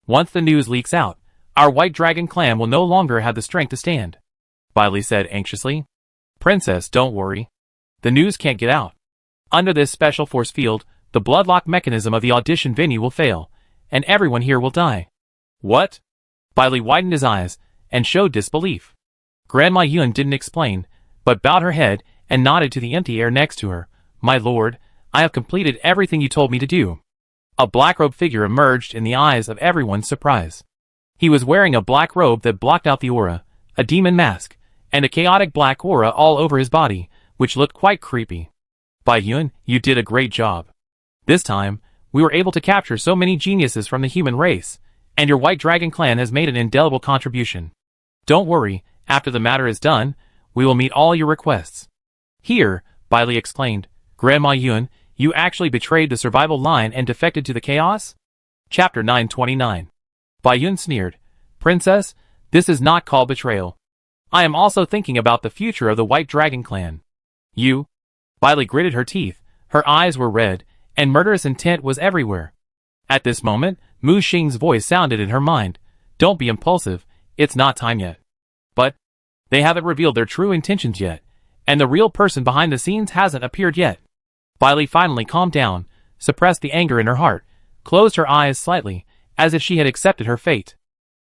Once the news leaks out, our White Dragon clan will no longer have the strength to stand. Bailey said anxiously. Princess, don't worry. The news can't get out. Under this special force field, the bloodlock mechanism of the audition venue will fail, and everyone here will die. What? Bailey widened his eyes, and showed disbelief. Grandma Yun didn't explain, but bowed her head and nodded to the empty air next to her. My lord, I have completed everything you told me to do. A black-robed figure emerged in the eyes of everyone's surprise. He was wearing a black robe that blocked out the aura, a demon mask, and a chaotic black aura all over his body, which looked quite creepy. Bai Yun, you did a great job. This time, we were able to capture so many geniuses from the human race, and your White Dragon clan has made an indelible contribution. Don't worry, after the matter is done, we will meet all your requests. Here, Bailey exclaimed, Grandma Yun, you actually betrayed the survival line and defected to the chaos? Chapter 929. Bai Yun sneered, Princess, this is not called betrayal. I am also thinking about the future of the White Dragon clan. You? Bailey gritted her teeth, her eyes were red, and murderous intent was everywhere. At this moment, Mu Xing's voice sounded in her mind. Don't be impulsive, it's not time yet. But they haven't revealed their true intentions yet, and the real person behind the scenes hasn't appeared yet. Bailey finally calmed down, suppressed the anger in her heart, closed her eyes slightly, as if she had accepted her fate.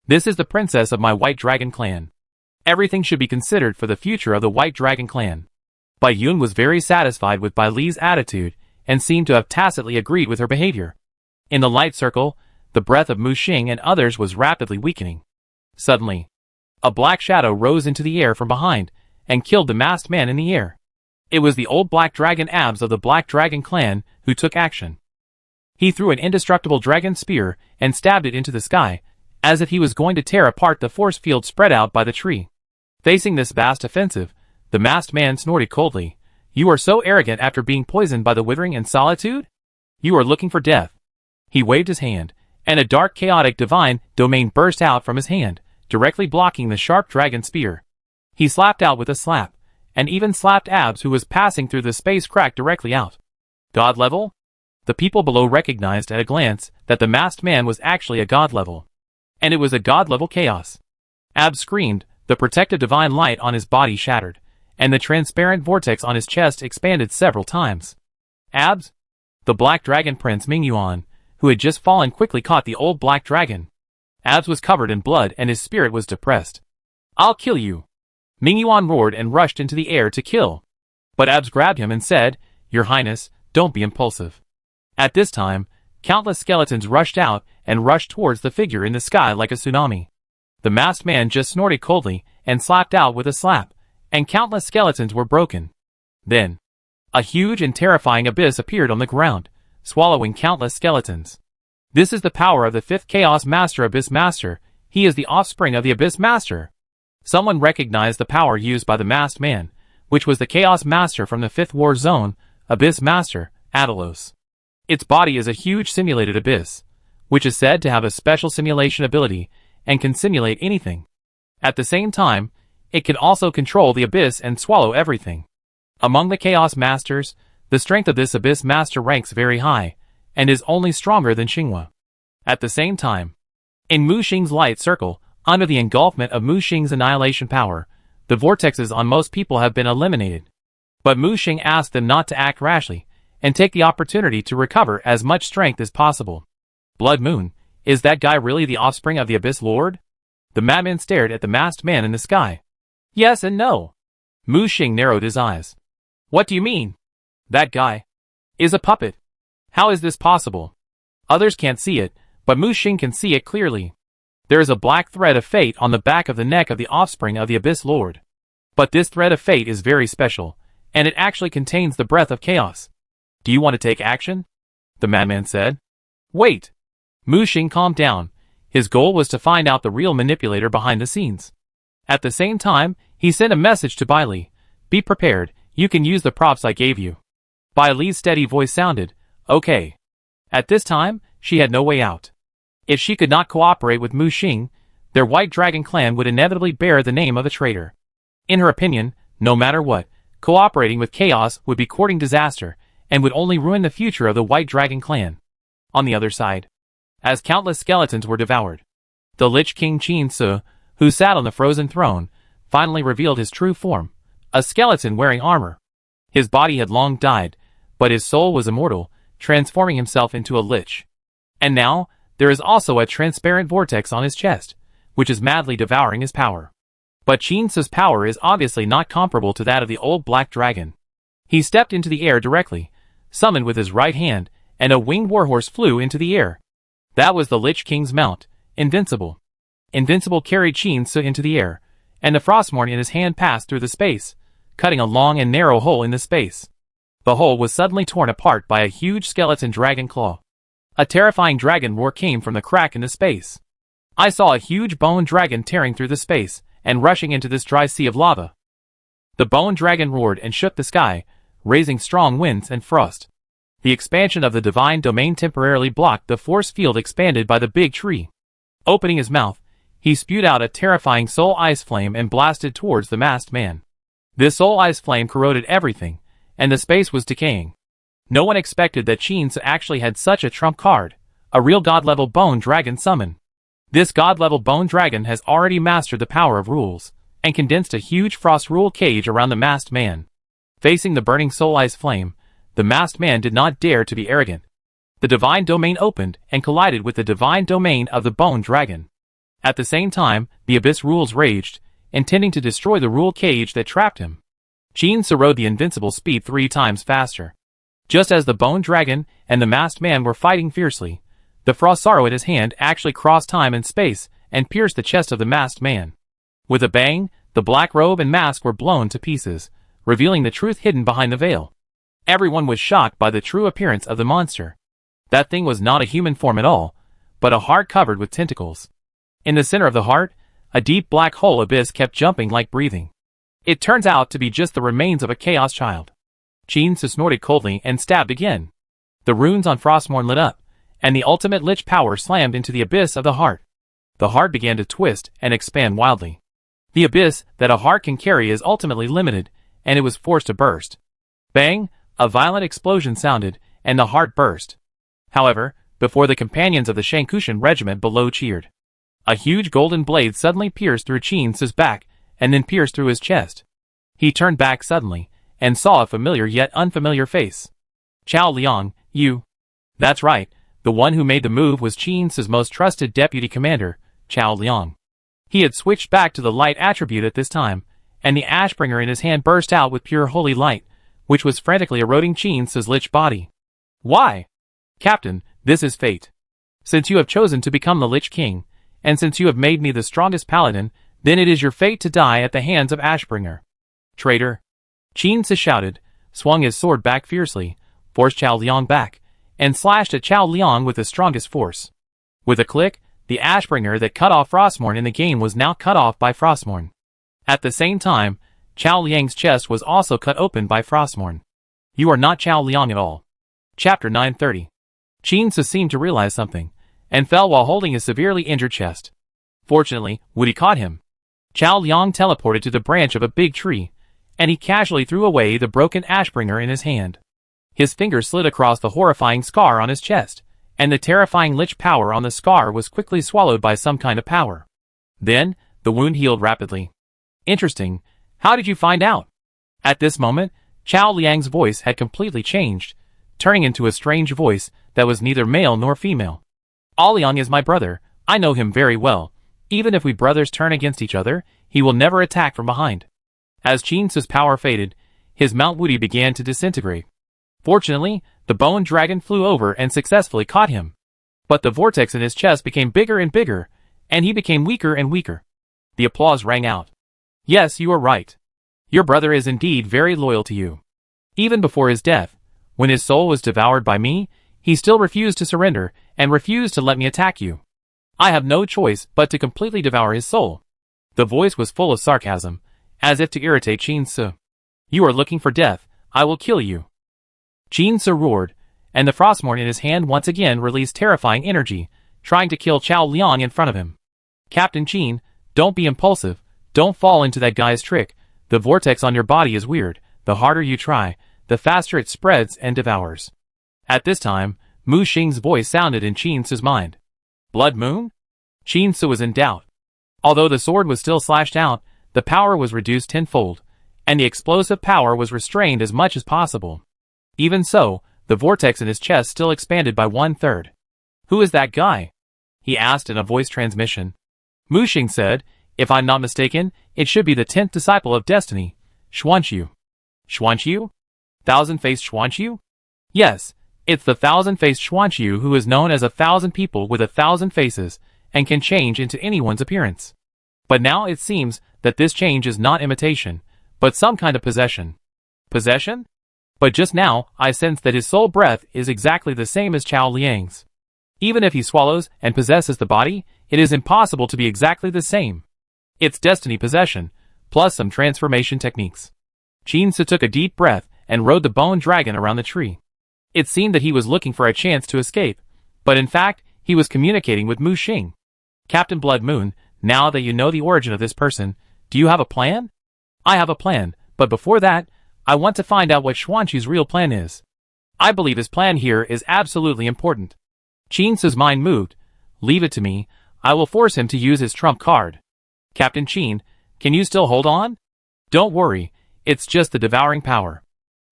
This is the princess of my White Dragon clan. Everything should be considered for the future of the White Dragon clan. Bai Yun was very satisfied with Bai Li's attitude, and seemed to have tacitly agreed with her behavior. In the light circle, the breath of Mu Xing and others was rapidly weakening. Suddenly, a black shadow rose into the air from behind, and killed the masked man in the air. It was the old Black Dragon Abs of the Black Dragon clan, who took action. He threw an indestructible dragon spear, and stabbed it into the sky, as if he was going to tear apart the force field spread out by the tree. Facing this vast offensive, the masked man snorted coldly. You are so arrogant after being poisoned by the withering and solitude? You are looking for death. He waved his hand, and a dark chaotic divine domain burst out from his hand, directly blocking the sharp dragon spear. He slapped out with a slap, and even slapped Abs, who was passing through the space crack directly out. God level? The people below recognized at a glance that the masked man was actually a god level. And it was a god level chaos. Abs screamed, the protective divine light on his body shattered, and the transparent vortex on his chest expanded several times. Abs? The Black Dragon Prince Mingyuan, who had just fallen, quickly caught the old black dragon. Abs was covered in blood and his spirit was depressed. "I'll kill you!" Mingyuan roared and rushed into the air to kill. But Abs grabbed him and said, "Your Highness, don't be impulsive." At this time, countless skeletons rushed out and rushed towards the figure in the sky like a tsunami. The masked man just snorted coldly and slapped out with a slap, and countless skeletons were broken. Then, a huge and terrifying abyss appeared on the ground, swallowing countless skeletons. This is the power of the fifth Chaos Master, Abyss Master. He is the offspring of the Abyss Master. Someone recognized the power used by the masked man, which was the Chaos Master from the fifth war zone, Abyss Master, Atalos. Its body is a huge simulated abyss, which is said to have a special simulation ability and can simulate anything. At the same time, it can also control the abyss and swallow everything. Among the Chaos Masters, the strength of this Abyss Master ranks very high, and is only stronger than Xinghua. At the same time, in Mu Xing's light circle, under the engulfment of Mu Xing's annihilation power, the vortexes on most people have been eliminated. But Mu Xing asked them not to act rashly, and take the opportunity to recover as much strength as possible. Blood Moon, is that guy really the offspring of the Abyss Lord? The madman stared at the masked man in the sky. Yes and no. Mu Xing narrowed his eyes. What do you mean? That guy is a puppet. How is this possible? Others can't see it, but Mu Xing can see it clearly. There is a black thread of fate on the back of the neck of the offspring of the Abyss Lord. But this thread of fate is very special, and it actually contains the breath of chaos. Do you want to take action? The madman said. Wait. Mu Xing calmed down. His goal was to find out the real manipulator behind the scenes. At the same time, he sent a message to Bai Li. Be prepared, you can use the props I gave you. Bai Li's steady voice sounded, okay. At this time, she had no way out. If she could not cooperate with Mu Xing, their White Dragon clan would inevitably bear the name of a traitor. In her opinion, no matter what, cooperating with chaos would be courting disaster, and would only ruin the future of the White Dragon clan. On the other side, as countless skeletons were devoured, the Lich King Qin Su, who sat on the frozen throne, finally revealed his true form, a skeleton wearing armor. His body had long died, but his soul was immortal, transforming himself into a lich. And now, there is also a transparent vortex on his chest, which is madly devouring his power. But Qin Su's power is obviously not comparable to that of the old black dragon. He stepped into the air directly, summoned with his right hand, and a winged warhorse flew into the air. That was the Lich King's mount, Invincible. Invincible carried Qin Su into the air, and the Frostmourne in his hand passed through the space, cutting a long and narrow hole in the space. The hole was suddenly torn apart by a huge skeleton dragon claw. A terrifying dragon roar came from the crack in the space. I saw a huge bone dragon tearing through the space, and rushing into this dry sea of lava. The bone dragon roared and shook the sky, raising strong winds and frost. The expansion of the divine domain temporarily blocked the force field expanded by the big tree. Opening his mouth, he spewed out a terrifying soul ice flame and blasted towards the masked man. This soul ice flame corroded everything, and the space was decaying. No one expected that Qin Su actually had such a trump card, a real god-level bone dragon summon. This god-level bone dragon has already mastered the power of rules, and condensed a huge frost rule cage around the masked man. Facing the burning soul ice flame, the masked man did not dare to be arrogant. The divine domain opened and collided with the divine domain of the bone dragon. At the same time, the abyss rules raged, intending to destroy the rule cage that trapped him. Qin Su rode the invincible speed 3 times faster. Just as the bone dragon and the masked man were fighting fiercely, the frost sorrow at his hand actually crossed time and space and pierced the chest of the masked man. With a bang, the black robe and mask were blown to pieces, revealing the truth hidden behind the veil. Everyone was shocked by the true appearance of the monster. That thing was not a human form at all, but a heart covered with tentacles. In the center of the heart, a deep black hole abyss kept jumping like breathing. It turns out to be just the remains of a chaos child. Qin Su snorted coldly and stabbed again. The runes on Frostmourne lit up, and the ultimate lich power slammed into the abyss of the heart. The heart began to twist and expand wildly. The abyss that a heart can carry is ultimately limited, and it was forced to burst. Bang! A violent explosion sounded, and the heart burst. However, before the companions of the Shankushan regiment below cheered. A huge golden blade suddenly pierced through Qin Su's back, and then pierced through his chest. He turned back suddenly, and saw a familiar yet unfamiliar face. Chao Liang, You. That's right. The one who made the move was Qin's most trusted deputy commander, Chao Liang. He had switched back to the light attribute at this time, and the Ashbringer in his hand burst out with pure holy light, which was frantically eroding Qin's lich body. Why? Captain, this is fate. Since you have chosen to become the Lich King, and since you have made me the strongest paladin, then it is your fate to die at the hands of Ashbringer. Traitor! Qin shouted, swung his sword back fiercely, forced Chao Liang back, and slashed at Chao Liang with the strongest force. With a click, the Ashbringer that cut off Frostmourne in the game was now cut off by Frostmourne. At the same time, Chao Liang's chest was also cut open by Frostmourne. You are not Chao Liang at all. Chapter 930. Qin seemed to realize something, and fell while holding his severely injured chest. Fortunately, Woody caught him. Chao Liang teleported to the branch of a big tree, and he casually threw away the broken Ashbringer in his hand. His fingers slid across the horrifying scar on his chest, and the terrifying lich power on the scar was quickly swallowed by some kind of power. Then, the wound healed rapidly. Interesting. How did you find out? At this moment, Chao Liang's voice had completely changed, turning into a strange voice that was neither male nor female. Liang is my brother. I know him very well. Even if we brothers turn against each other, he will never attack from behind. As Qin's power faded, his Mount Woody began to disintegrate. Fortunately, the bone dragon flew over and successfully caught him. But the vortex in his chest became bigger and bigger, and he became weaker and weaker. The applause rang out. Yes, you are right. Your brother is indeed very loyal to you. Even before his death, when his soul was devoured by me, he still refused to surrender and refused to let me attack you. I have no choice but to completely devour his soul. The voice was full of sarcasm, as if to irritate Qin. You are looking for death. I will kill you. Qin roared, and the Frostmourne in his hand once again released terrifying energy, trying to kill Chao Liang in front of him. Captain Qin, don't be impulsive. Don't fall into that guy's trick. The vortex on your body is weird. The harder you try, the faster it spreads and devours. At this time, Mu Xing's voice sounded in Qin's mind. Blood Moon? Qin was in doubt. Although the sword was still slashed out, the power was reduced tenfold, and the explosive power was restrained as much as possible. Even so, the vortex in his chest still expanded by 1/3. Who is that guy? He asked in a voice transmission. Mu Xing said, if I'm not mistaken, it should be the 10th disciple of destiny, Xuanqiu. Xuanqiu? Thousand-faced Xuanqiu? Yes, it's the thousand-faced Xuanqiu who is known as 1,000 people with 1,000 faces, and can change into anyone's appearance. But now it seems that this change is not imitation, but some kind of possession. Possession? But just now, I sense that his soul breath is exactly the same as Chao Liang's. Even if he swallows and possesses the body, it is impossible to be exactly the same. It's destiny possession, plus some transformation techniques. Qin took a deep breath and rode the bone dragon around the tree. It seemed that he was looking for a chance to escape, but in fact, he was communicating with Mu Xing. Captain Blood Moon, now that you know the origin of this person, do you have a plan? I have a plan, but before that, I want to find out what Xuanqiu's real plan is. I believe his plan here is absolutely important. Qin's mind moved. Leave it to me. I will force him to use his trump card. Captain Qin, can you still hold on? Don't worry, it's just the devouring power.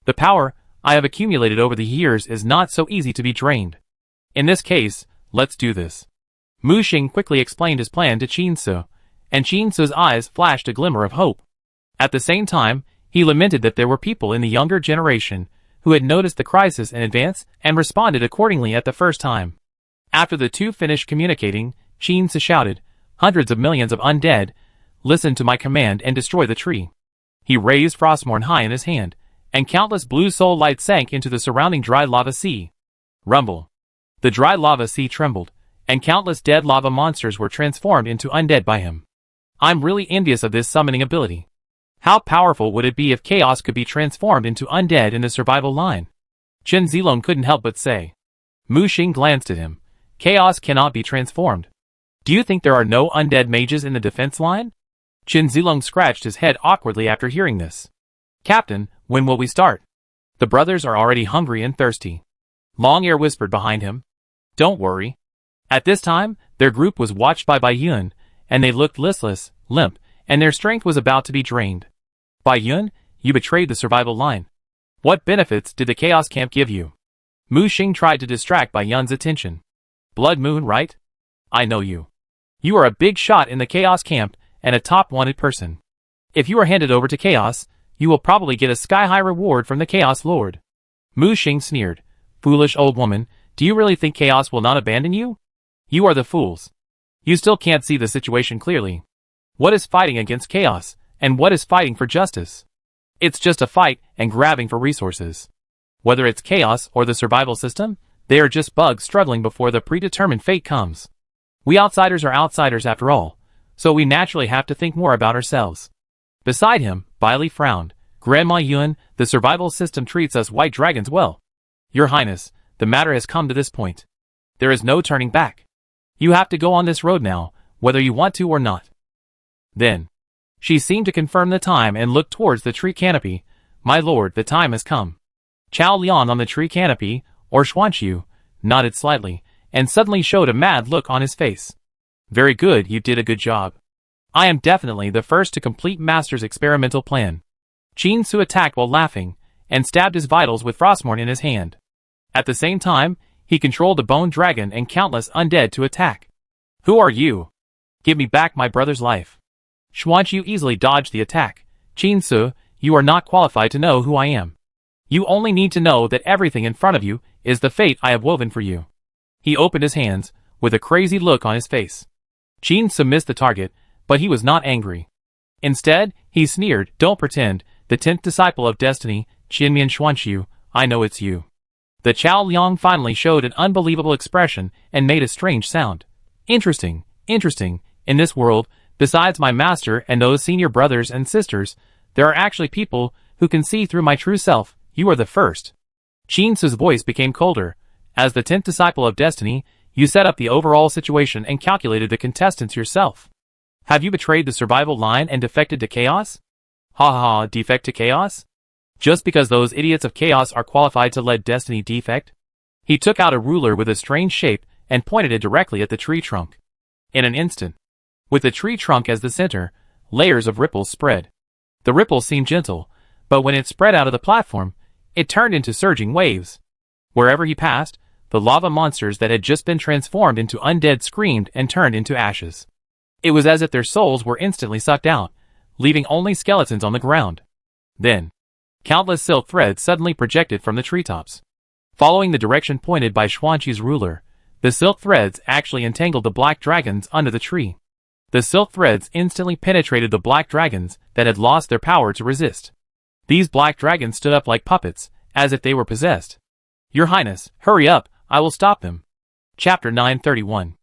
The power I have accumulated over the years is not so easy to be drained. In this case, let's do this. Mu Xing quickly explained his plan to Qin, and Qin's eyes flashed a glimmer of hope. At the same time, he lamented that there were people in the younger generation who had noticed the crisis in advance and responded accordingly at the first time. After the two finished communicating, Qin shouted, hundreds of millions of undead, listen to my command and destroy the tree. He raised Frostmourne high in his hand, and countless blue soul light sank into the surrounding dry lava sea. Rumble. The dry lava sea trembled, and countless dead lava monsters were transformed into undead by him. I'm really envious of this summoning ability. How powerful would it be if chaos could be transformed into undead in the survival line? Chen Zilong couldn't help but say. Mu Xing glanced at him. Chaos cannot be transformed. Do you think there are no undead mages in the defense line? Chen Zilong scratched his head awkwardly after hearing this. Captain, when will we start? The brothers are already hungry and thirsty. Long Air whispered behind him. Don't worry. At this time, their group was watched by Bai Yun, and they looked listless, limp, and their strength was about to be drained. Bai Yun, you betrayed the survival line. What benefits did the Chaos Camp give you? Mu Xing tried to distract Bai Yun's attention. Blood Moon, right? I know you. You are a big shot in the Chaos camp and a top wanted person. If you are handed over to Chaos, you will probably get a sky-high reward from the Chaos Lord. Mu Xing sneered. Foolish old woman, do you really think Chaos will not abandon you? You are the fools. You still can't see the situation clearly. What is fighting against Chaos, and what is fighting for justice? It's just a fight and grabbing for resources. Whether it's Chaos or the survival system, they are just bugs struggling before the predetermined fate comes. We outsiders are outsiders after all, so we naturally have to think more about ourselves. Beside him, Bai Li frowned. Grandma Yuan, the survival system treats us white dragons well. Your Highness, the matter has come to this point. There is no turning back. You have to go on this road now, whether you want to or not. Then, she seemed to confirm the time and looked towards the tree canopy. My lord, the time has come. Chao Lian on the tree canopy, or Xuanqiu, nodded slightly, and suddenly showed a mad look on his face. Very good, you did a good job. I am definitely the first to complete Master's experimental plan. Qin Su attacked while laughing, and stabbed his vitals with Frostmourne in his hand. At the same time, he controlled a bone dragon and countless undead to attack. Who are you? Give me back my brother's life. Xuanqiu easily dodged the attack. Qin Su, you are not qualified to know who I am. You only need to know that everything in front of you is the fate I have woven for you. He opened his hands, with a crazy look on his face. Qin Su missed the target, but he was not angry. Instead, he sneered, don't pretend, the 10th disciple of destiny, Qinmian Xuanqiu, I know it's you. The Chao Liang finally showed an unbelievable expression and made a strange sound. Interesting, interesting, in this world, besides my master and those senior brothers and sisters, there are actually people who can see through my true self. You are the first. Qin Su's voice became colder. As the 10th disciple of destiny, you set up the overall situation and calculated the contestants yourself. Have you betrayed the survival line and defected to Chaos? Ha ha ha, defect to Chaos? Just because those idiots of Chaos are qualified to let Destiny defect? He took out a ruler with a strange shape and pointed it directly at the tree trunk. In an instant, with the tree trunk as the center, layers of ripples spread. The ripples seemed gentle, but when it spread out of the platform, it turned into surging waves. Wherever he passed, the lava monsters that had just been transformed into undead screamed and turned into ashes. It was as if their souls were instantly sucked out, leaving only skeletons on the ground. Then, countless silk threads suddenly projected from the treetops. Following the direction pointed by Xuanqi's ruler, the silk threads actually entangled the black dragons under the tree. The silk threads instantly penetrated the black dragons that had lost their power to resist. These black dragons stood up like puppets, as if they were possessed. Your Highness, hurry up, I will stop them. Chapter 931.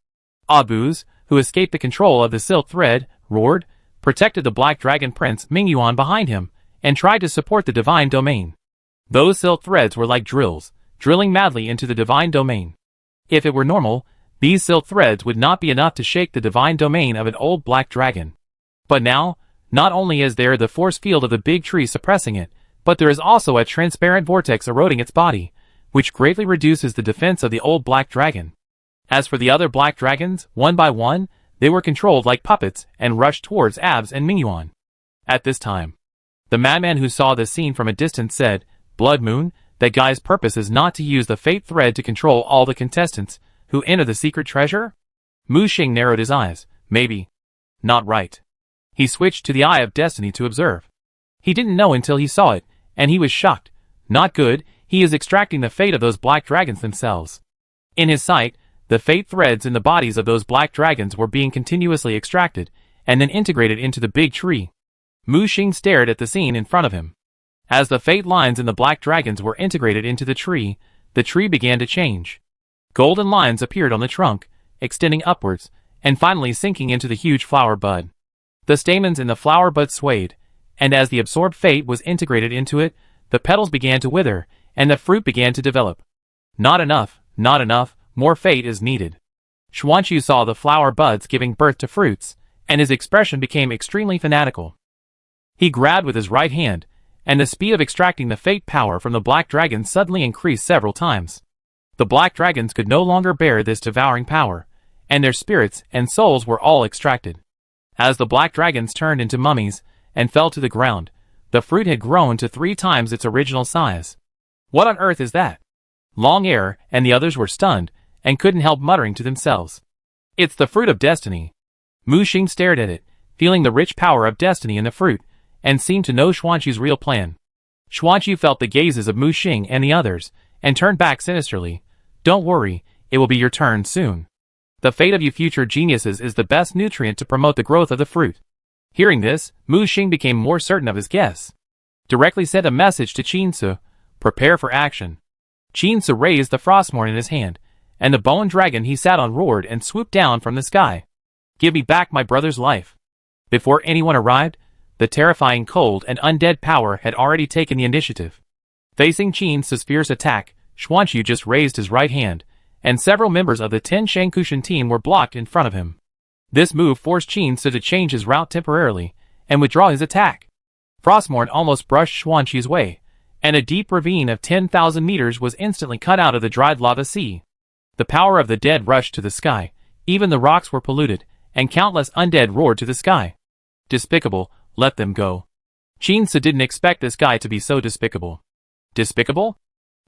Abuz, who escaped the control of the silk thread, roared, protected the black dragon prince Mingyuan behind him, and tried to support the divine domain. Those silk threads were like drills, drilling madly into the divine domain. If it were normal, these silk threads would not be enough to shake the divine domain of an old black dragon. But now, not only is there the force field of the big tree suppressing it, but there is also a transparent vortex eroding its body, which greatly reduces the defense of the old black dragon. As for the other black dragons, one by one, they were controlled like puppets and rushed towards Abz and Mingyuan. At this time, the madman who saw this scene from a distance said, Blood Moon, that guy's purpose is not to use the fate thread to control all the contestants who enter the secret treasure? Mu Xing narrowed his eyes. Maybe. Not right. He switched to the Eye of Destiny to observe. He didn't know until he saw it, and he was shocked. Not good, he is extracting the fate of those black dragons themselves. In his sight, the fate threads in the bodies of those black dragons were being continuously extracted, and then integrated into the big tree. Mu Xing stared at the scene in front of him. As the fate lines in the black dragons were integrated into the tree began to change. Golden lines appeared on the trunk, extending upwards, and finally sinking into the huge flower bud. The stamens in the flower bud swayed, and as the absorbed fate was integrated into it, the petals began to wither, and the fruit began to develop. Not enough, more fate is needed. Xuanqiu saw the flower buds giving birth to fruits, and his expression became extremely fanatical. He grabbed with his right hand, and the speed of extracting the fate power from the black dragons suddenly increased several times. The black dragons could no longer bear this devouring power, and their spirits and souls were all extracted. As the black dragons turned into mummies and fell to the ground, the fruit had grown to 3 times its original size. What on earth is that? Long Air and the others were stunned, and couldn't help muttering to themselves. It's the fruit of destiny. Mu Xing stared at it, feeling the rich power of destiny in the fruit, and seemed to know Xuanqiu's real plan. Xuanqiu felt the gazes of Mu Xing and the others, and turned back sinisterly. Don't worry, it will be your turn soon. The fate of you future geniuses is the best nutrient to promote the growth of the fruit. Hearing this, Mu Xing became more certain of his guess. Directly sent a message to Qin Su, prepare for action. Qin Su raised the Frostmourne in his hand, and the bone dragon he sat on roared and swooped down from the sky. Give me back my brother's life. Before anyone arrived, the terrifying cold and undead power had already taken the initiative. Facing Qin Su's fierce attack, Xuanqiu just raised his right hand, and several members of the Ten Shangkushan team were blocked in front of him. This move forced Qin Su to change his route temporarily, and withdraw his attack. Frostmourne almost brushed Xuanqiu's way, and a deep ravine of 10,000 meters was instantly cut out of the dried lava sea. The power of the dead rushed to the sky, even the rocks were polluted, and countless undead roared to the sky. Despicable, let them go. Qin Su didn't expect this guy to be so despicable. Despicable?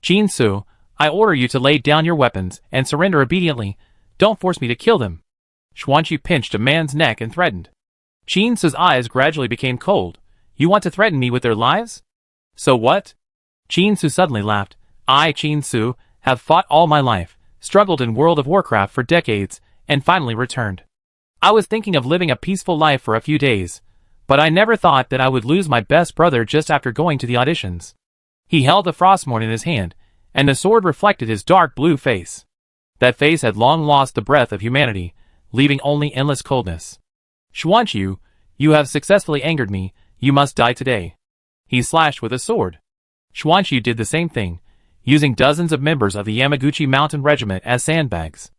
Qin Su, I order you to lay down your weapons and surrender obediently. Don't force me to kill them. Xuanqiu pinched a man's neck and threatened. Qin Su's eyes gradually became cold. You want to threaten me with their lives? So what? Qin Su suddenly laughed. I, Qin Su, have fought all my life, struggled in World of Warcraft for decades, and finally returned. I was thinking of living a peaceful life for a few days, but I never thought that I would lose my best brother just after going to the auditions. He held the Frostmourne in his hand, and the sword reflected his dark blue face. That face had long lost the breath of humanity, leaving only endless coldness. Xuanqiu, you have successfully angered me, you must die today. He slashed with a sword. Xuanqiu did the same thing, using dozens of members of the Yamaguchi Mountain Regiment as sandbags.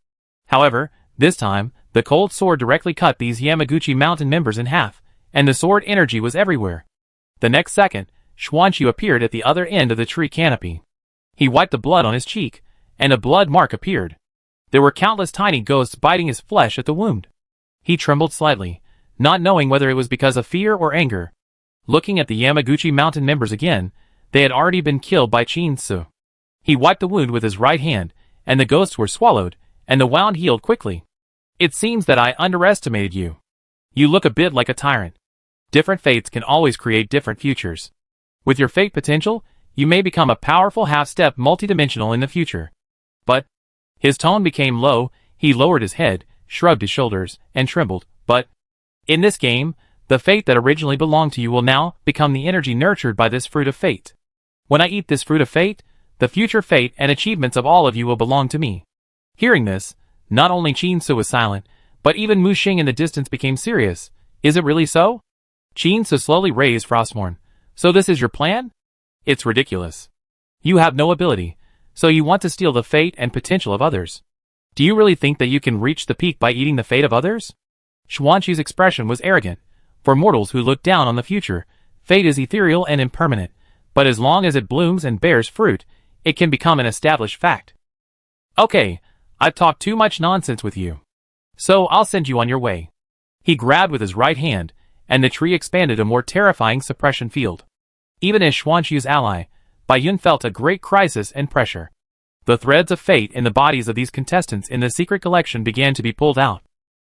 However, this time, the cold sword directly cut these Yamaguchi Mountain members in half, and the sword energy was everywhere. The next second, Xuanqiu appeared at the other end of the tree canopy. He wiped the blood on his cheek, and a blood mark appeared. There were countless tiny ghosts biting his flesh at the wound. He trembled slightly, not knowing whether it was because of fear or anger. Looking at the Yamaguchi Mountain members again, they had already been killed by Qin Su. He wiped the wound with his right hand, and the ghosts were swallowed, and the wound healed quickly. It seems that I underestimated you. You look a bit like a tyrant. Different fates can always create different futures. With your fate potential, you may become a powerful half-step multidimensional in the future. But, his tone became low, he lowered his head, shrugged his shoulders, and trembled. But, in this game, the fate that originally belonged to you will now become the energy nurtured by this fruit of fate. When I eat this fruit of fate, the future fate and achievements of all of you will belong to me. Hearing this, not only Qin Su was silent, but even Mu Xing in the distance became serious. Is it really so? Qin Su slowly raised Frostmourne. So this is your plan? It's ridiculous. You have no ability, so you want to steal the fate and potential of others. Do you really think that you can reach the peak by eating the fate of others? Xuanqiu's expression was arrogant. For mortals who look down on the future, fate is ethereal and impermanent, but as long as it blooms and bears fruit, it can become an established fact. Okay, I've talked too much nonsense with you. So I'll send you on your way. He grabbed with his right hand, and the tree expanded a more terrifying suppression field. Even as Xuanqiu's ally, Bai Yun felt a great crisis and pressure. The threads of fate in the bodies of these contestants in the secret collection began to be pulled out.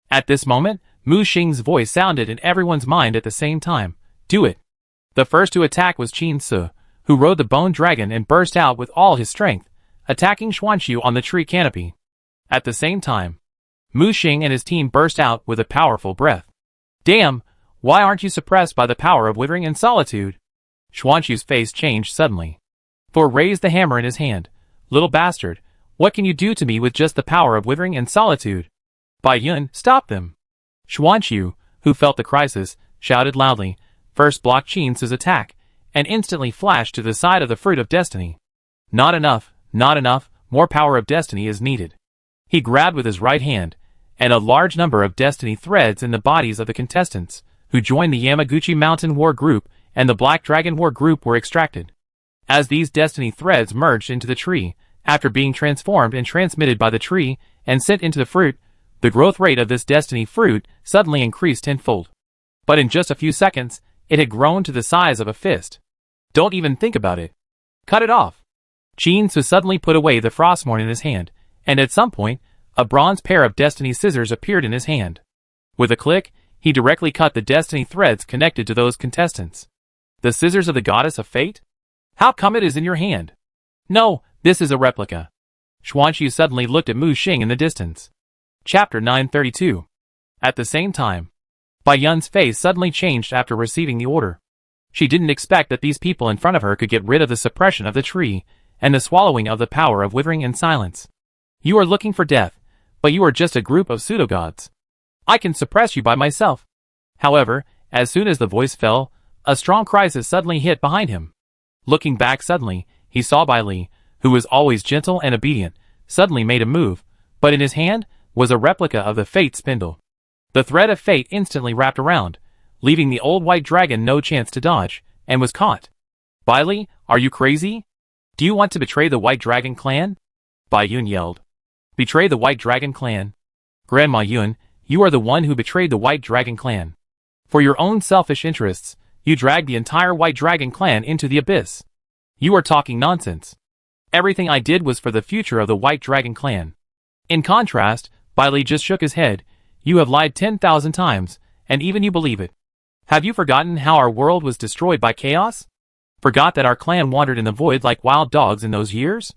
At this moment, Mu Xing's voice sounded in everyone's mind at the same time. Do it. The first to attack was Qin Su, who rode the bone dragon and burst out with all his strength, attacking Xuanqiu on the tree canopy. At the same time, Mu Xing and his team burst out with a powerful breath. Damn, why aren't you suppressed by the power of withering and solitude? Xuanqiu's face changed suddenly. Thor raised the hammer in his hand. Little bastard, what can you do to me with just the power of withering and solitude? Bai Yun, stop them. Xuanqiu, who felt the crisis, shouted loudly, first blocked Qin Su's attack, and instantly flashed to the side of the fruit of destiny. Not enough, more power of destiny is needed. He grabbed with his right hand, and a large number of destiny threads in the bodies of the contestants, who joined the Yamaguchi Mountain War Group and the Black Dragon War Group were extracted. As these destiny threads merged into the tree, after being transformed and transmitted by the tree and sent into the fruit, the growth rate of this destiny fruit suddenly increased tenfold. But in just a few seconds, it had grown to the size of a fist. Don't even think about it. Cut it off. Su suddenly put away the frostmorn in his hand, and at some point, a bronze pair of destiny scissors appeared in his hand. With a click, he directly cut the destiny threads connected to those contestants. The scissors of the goddess of fate? How come it is in your hand? No, this is a replica. Xuanqiu suddenly looked at Mu Xing in the distance. Chapter 932. At the same time, Bai Yun's face suddenly changed after receiving the order. She didn't expect that these people in front of her could get rid of the suppression of the tree, and the swallowing of the power of withering and silence. You are looking for death, but you are just a group of pseudo-gods. I can suppress you by myself. However, as soon as the voice fell, a strong crisis suddenly hit behind him. Looking back suddenly, he saw Bai Li, who was always gentle and obedient, suddenly made a move, but in his hand was a replica of the fate spindle. The thread of fate instantly wrapped around, leaving the old white dragon no chance to dodge, and was caught. Bai Li, are you crazy? Do you want to betray the White Dragon clan? Bai Yun yelled. Betray the White Dragon clan? Grandma Yun, you are the one who betrayed the White Dragon clan. For your own selfish interests, you dragged the entire White Dragon clan into the abyss. You are talking nonsense. Everything I did was for the future of the White Dragon clan. In contrast, Bai Li just shook his head. You have lied 10,000 times, and even you believe it. Have you forgotten how our world was destroyed by chaos? Forgot that our clan wandered in the void like wild dogs in those years?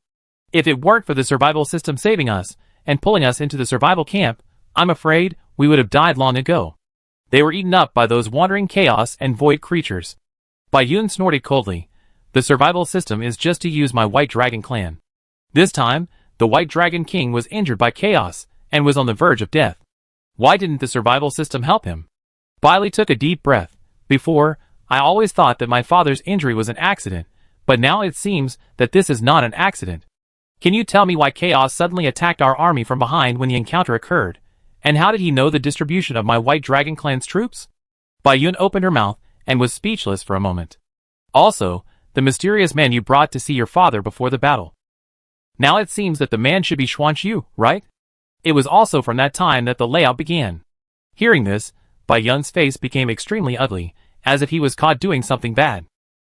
If it weren't for the survival system saving us, and pulling us into the survival camp, I'm afraid we would have died long ago. They were eaten up by those wandering chaos and void creatures. Bai Yun snorted coldly. The survival system is just to use my White Dragon clan. This time, the White Dragon King was injured by chaos, and was on the verge of death. Why didn't the survival system help him? Bai Li took a deep breath. Before, I always thought that my father's injury was an accident, but now it seems that this is not an accident. Can you tell me why chaos suddenly attacked our army from behind when the encounter occurred? And how did he know the distribution of my White Dragon clan's troops? Bai Yun opened her mouth and was speechless for a moment. Also, the mysterious man you brought to see your father before the battle. Now it seems that the man should be Xuanqiu, right? It was also from that time that the layout began. Hearing this, Bai Yun's face became extremely ugly, as if he was caught doing something bad.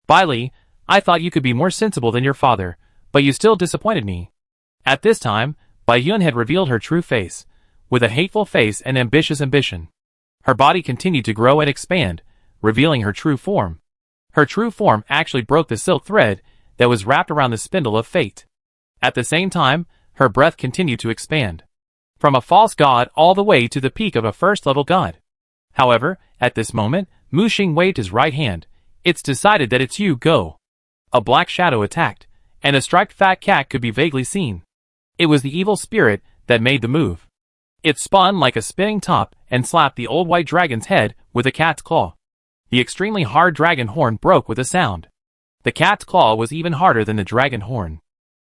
Bai Li, I thought you could be more sensible than your father, but you still disappointed me. At this time, Bai Yun had revealed her true face, with a hateful face and ambitious ambition. Her body continued to grow and expand, revealing her true form. Her true form actually broke the silk thread that was wrapped around the spindle of fate. At the same time, her breath continued to expand. From a false god all the way to the peak of a first-level god. However, at this moment, Mu Xing waved his right hand. It's decided that it's you, go. A black shadow attacked, and a striped fat cat could be vaguely seen. It was the evil spirit that made the move. It spun like a spinning top and slapped the old white dragon's head with a cat's claw. The extremely hard dragon horn broke with a sound. The cat's claw was even harder than the dragon horn.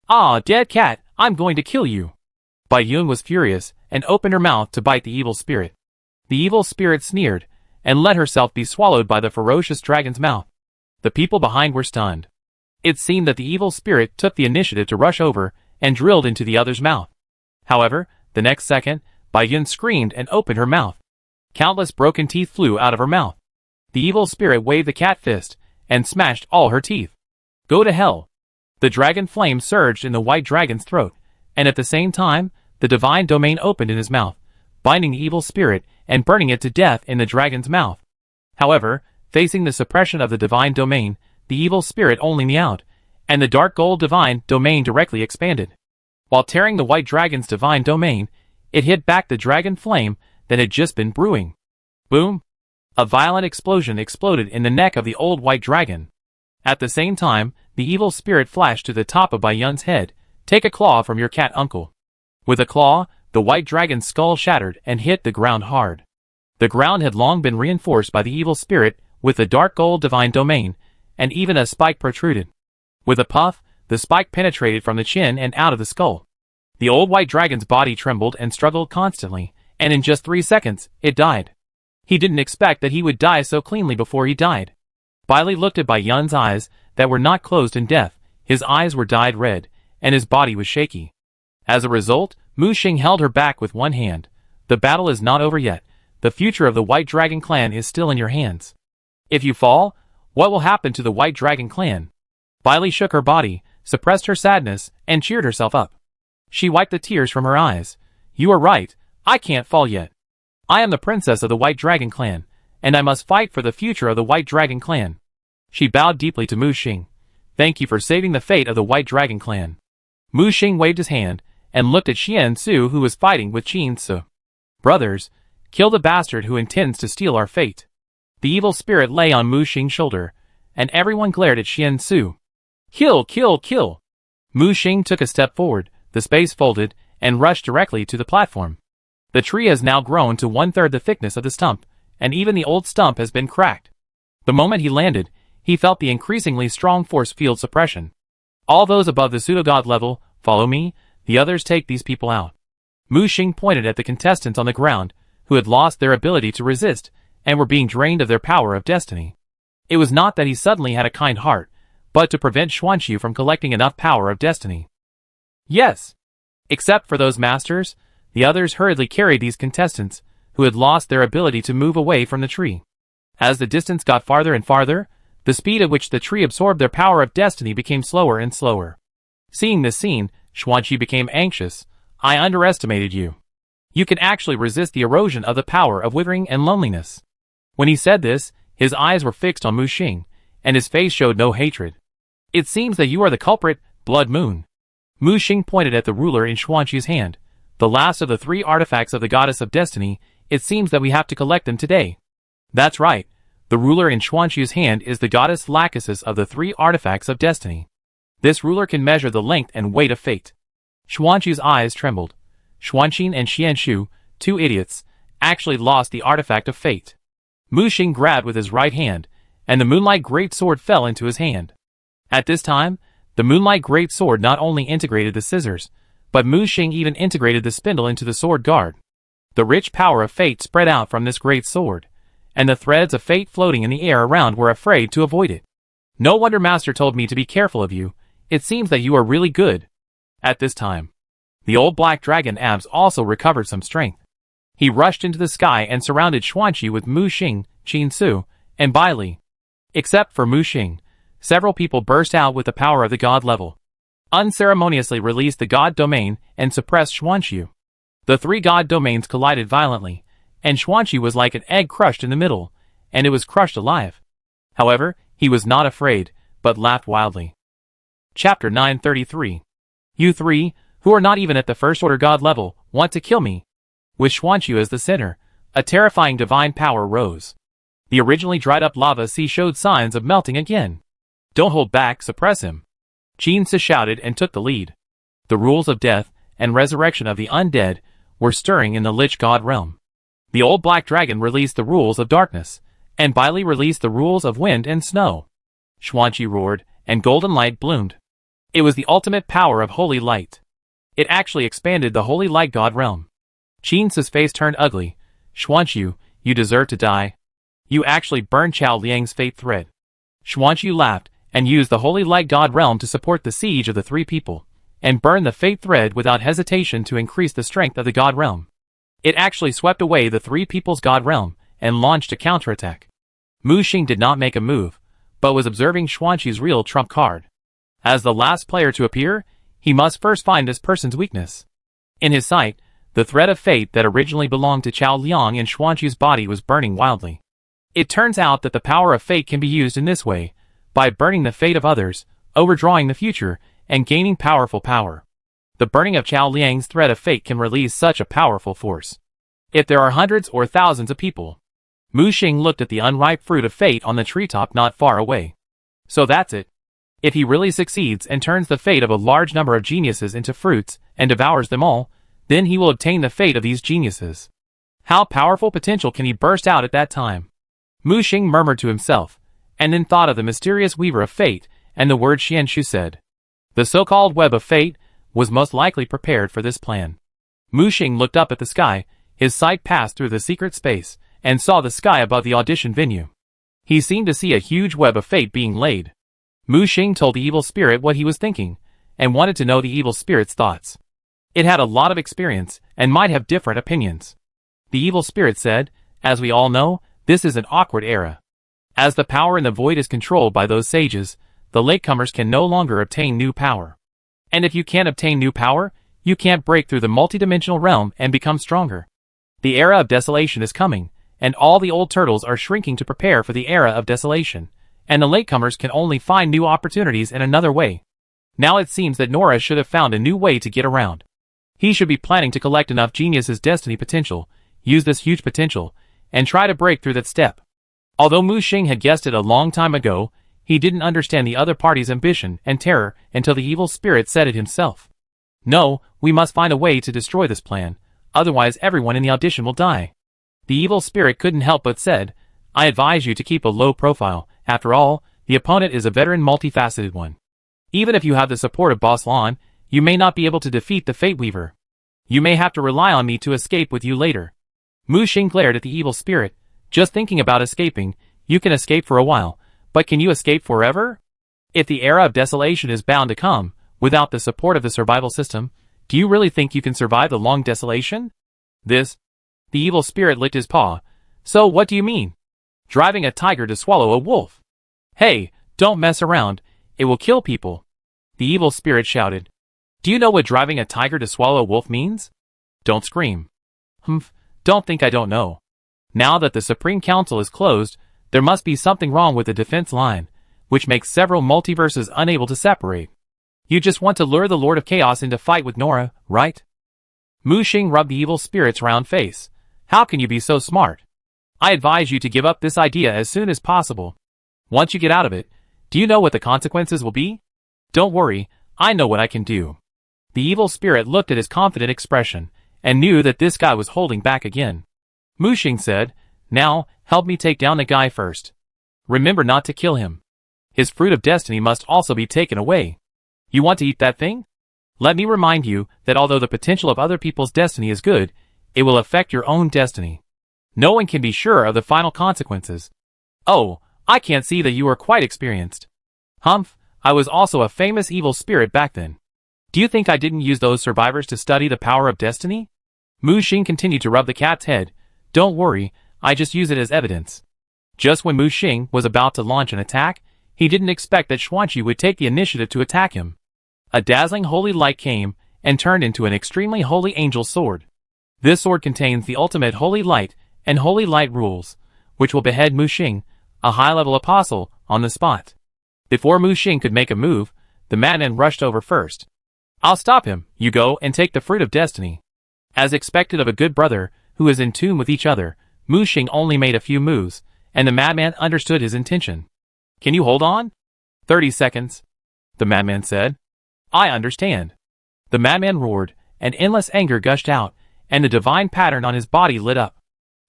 Ah, dead cat, I'm going to kill you. Bai Yun was furious and opened her mouth to bite the evil spirit. The evil spirit sneered and let herself be swallowed by the ferocious dragon's mouth. The people behind were stunned. It seemed that the evil spirit took the initiative to rush over and drilled into the other's mouth. However, the next second, Bai Yun screamed and opened her mouth. Countless broken teeth flew out of her mouth. The evil spirit waved the cat fist and smashed all her teeth. Go to hell. The dragon flame surged in the white dragon's throat, and at the same time, the divine domain opened in his mouth, binding the evil spirit and burning it to death in the dragon's mouth. However, facing the suppression of the divine domain, the evil spirit only meowed, and the dark gold divine domain directly expanded. While tearing the white dragon's divine domain, it hit back the dragon flame that had just been brewing. Boom! A violent explosion exploded in the neck of the old white dragon. At the same time, the evil spirit flashed to the top of Bai Yun's head. Take a claw from your cat uncle. With a claw, the white dragon's skull shattered and hit the ground hard. The ground had long been reinforced by the evil spirit with the dark gold divine domain, and even a spike protruded. With a puff, the spike penetrated from the chin and out of the skull. The old white dragon's body trembled and struggled constantly, and in just 3 seconds, it died. He didn't expect that he would die so cleanly before he died. Bai Li looked at Bai Yun's eyes that were not closed in death. His eyes were dyed red, and his body was shaky. As a result, Mu Xing held her back with one hand. The battle is not over yet. The future of the White Dragon clan is still in your hands. If you fall, what will happen to the White Dragon clan? Bai Li shook her body, suppressed her sadness, and cheered herself up. She wiped the tears from her eyes. You are right, I can't fall yet. I am the princess of the White Dragon clan, and I must fight for the future of the White Dragon clan. She bowed deeply to Mu Xing. Thank you for saving the fate of the White Dragon clan. Mu Xing waved his hand, and looked at Xian Su who was fighting with Qin Su. Brothers, kill the bastard who intends to steal our fate. The evil spirit lay on Mu Xing's shoulder, and everyone glared at Xian Su. Kill, kill, kill! Mu Xing took a step forward, the space folded, and rushed directly to the platform. The tree has now grown to 1/3 the thickness of the stump, and even the old stump has been cracked. The moment he landed, he felt the increasingly strong force field suppression. All those above the pseudo-god level, follow me, the others take these people out. Mu Xing pointed at the contestants on the ground, who had lost their ability to resist, and were being drained of their power of destiny. It was not that he suddenly had a kind heart, but to prevent Xuanqiu from collecting enough power of destiny. Yes! Except for those masters, the others hurriedly carried these contestants, who had lost their ability to move away from the tree. As the distance got farther and farther, the speed at which the tree absorbed their power of destiny became slower and slower. Seeing this scene, Xuanqiu became anxious. I underestimated you. You can actually resist the erosion of the power of withering and loneliness. When he said this, his eyes were fixed on Mu Xing, and his face showed no hatred. It seems that you are the culprit, Blood Moon. Mu Xing pointed at the ruler in Xuanqiu's hand. The last of the 3 artifacts of the Goddess of Destiny. It seems that we have to collect them today. That's right. The ruler in Xuanqiu's hand is the Goddess Lachesis of the 3 artifacts of destiny. This ruler can measure the length and weight of fate. Xuanqiu's eyes trembled. Xuanqing and Xianshu, 2 idiots, actually lost the artifact of fate. Mu Xing grabbed with his right hand, and the Moonlight Great Sword fell into his hand. At this time, the Moonlight Great Sword not only integrated the scissors, but Mu Xing even integrated the spindle into the sword guard. The rich power of fate spread out from this great sword, and the threads of fate floating in the air around were afraid to avoid it. No wonder Master told me to be careful of you. It seems that you are really good. At this time, the old black dragon Abs also recovered some strength. He rushed into the sky and surrounded Xuanqiu with Mu Xing, Qin Su, and Bai Li. Except for Mu Xing, several people burst out with the power of the god level. Unceremoniously released the god domain and suppressed Xuanqiu. The 3 god domains collided violently, and Xuanqiu was like an egg crushed in the middle, and it was crushed alive. However, he was not afraid, but laughed wildly. Chapter 933. You 3, who are not even at the first order god level, want to kill me. With Xuanqiu as the center, a terrifying divine power rose. The originally dried up lava sea showed signs of melting again. Don't hold back, suppress him. Qin Su shouted and took the lead. The rules of death and resurrection of the undead were stirring in the Lich God realm. The old black dragon released the rules of darkness, and Bai Li released the rules of wind and snow. Xuanqiu roared, and golden light bloomed. It was the ultimate power of holy light. It actually expanded the holy light god realm. Qin Su's face turned ugly. Xuanqiu, you deserve to die. You actually burned Chao Liang's fate thread. Xuanqiu laughed, and used the holy light god realm to support the siege of the 3 people, and burned the fate thread without hesitation to increase the strength of the god realm. It actually swept away the 3 people's god realm, and launched a counterattack. Mu Xing did not make a move, but was observing Xuanqiu's real trump card. As the last player to appear, he must first find this person's weakness. In his sight, the thread of fate that originally belonged to Chao Liang in Xuanqiu's body was burning wildly. It turns out that the power of fate can be used in this way, by burning the fate of others, overdrawing the future, and gaining powerful power. The burning of Chao Liang's thread of fate can release such a powerful force. If there are hundreds or thousands of people. Mu Xing looked at the unripe fruit of fate on the treetop not far away. So that's it. If he really succeeds and turns the fate of a large number of geniuses into fruits, and devours them all, then he will obtain the fate of these geniuses. How powerful potential can he burst out at that time? Mu Xing murmured to himself, and then thought of the mysterious weaver of fate, and the word Xianshu said. The so-called web of fate was most likely prepared for this plan. Mu Xing looked up at the sky, his sight passed through the secret space, and saw the sky above the audition venue. He seemed to see a huge web of fate being laid. Mu Xing told the evil spirit what he was thinking, and wanted to know the evil spirit's thoughts. It had a lot of experience, and might have different opinions. The evil spirit said, as we all know, this is an awkward era. As the power in the void is controlled by those sages, the latecomers can no longer obtain new power. And if you can't obtain new power, you can't break through the multidimensional realm and become stronger. The era of desolation is coming, and all the old turtles are shrinking to prepare for the era of desolation, and the latecomers can only find new opportunities in another way. Now it seems that Nora should have found a new way to get around. He should be planning to collect enough genius's destiny potential, use this huge potential, and try to break through that step. Although Mu Xing had guessed it a long time ago, he didn't understand the other party's ambition and terror until the evil spirit said it himself. No, we must find a way to destroy this plan, otherwise everyone in the audition will die. The evil spirit couldn't help but said, I advise you to keep a low profile. After all, the opponent is a veteran multifaceted one. Even if you have the support of Boss Lon, you may not be able to defeat the Fate Weaver. You may have to rely on me to escape with you later. Mu Xing glared at the evil spirit. Just thinking about escaping, you can escape for a while, but can you escape forever? If the era of desolation is bound to come, without the support of the survival system, do you really think you can survive the long desolation? The evil spirit licked his paw. So what do you mean? Driving a tiger to swallow a wolf? Hey, don't mess around, it will kill people. The evil spirit shouted. Do you know what driving a tiger to swallow a wolf means? Don't scream. Humph, don't think I don't know. Now that the Supreme Council is closed, there must be something wrong with the defense line, which makes several multiverses unable to separate. You just want to lure the Lord of Chaos into fight with Nora, right? Mu Xing rubbed the evil spirit's round face. How can you be so smart? I advise you to give up this idea as soon as possible. Once you get out of it, do you know what the consequences will be? Don't worry, I know what I can do. The evil spirit looked at his confident expression, and knew that this guy was holding back again. Mu Xing said, Now, help me take down the guy first. Remember not to kill him. His fruit of destiny must also be taken away. You want to eat that thing? Let me remind you that although the potential of other people's destiny is good, it will affect your own destiny. No one can be sure of the final consequences. Oh, I can't see that you are quite experienced. Humph, I was also a famous evil spirit back then. Do you think I didn't use those survivors to study the power of destiny? Mu Xing continued to rub the cat's head. Don't worry, I just use it as evidence. Just when Mu Xing was about to launch an attack, he didn't expect that Xuanqi would take the initiative to attack him. A dazzling holy light came, and turned into an extremely holy angel sword. This sword contains the ultimate holy light, and holy light rules, which will behead Mu Xing, a high-level apostle, on the spot. Before Mu Xing could make a move, the madman rushed over first. I'll stop him, you go and take the fruit of destiny. As expected of a good brother, who is in tune with each other, Mu Xing only made a few moves, and the madman understood his intention. Can you hold on? 30 seconds. The madman said. I understand. The madman roared, and endless anger gushed out, and the divine pattern on his body lit up.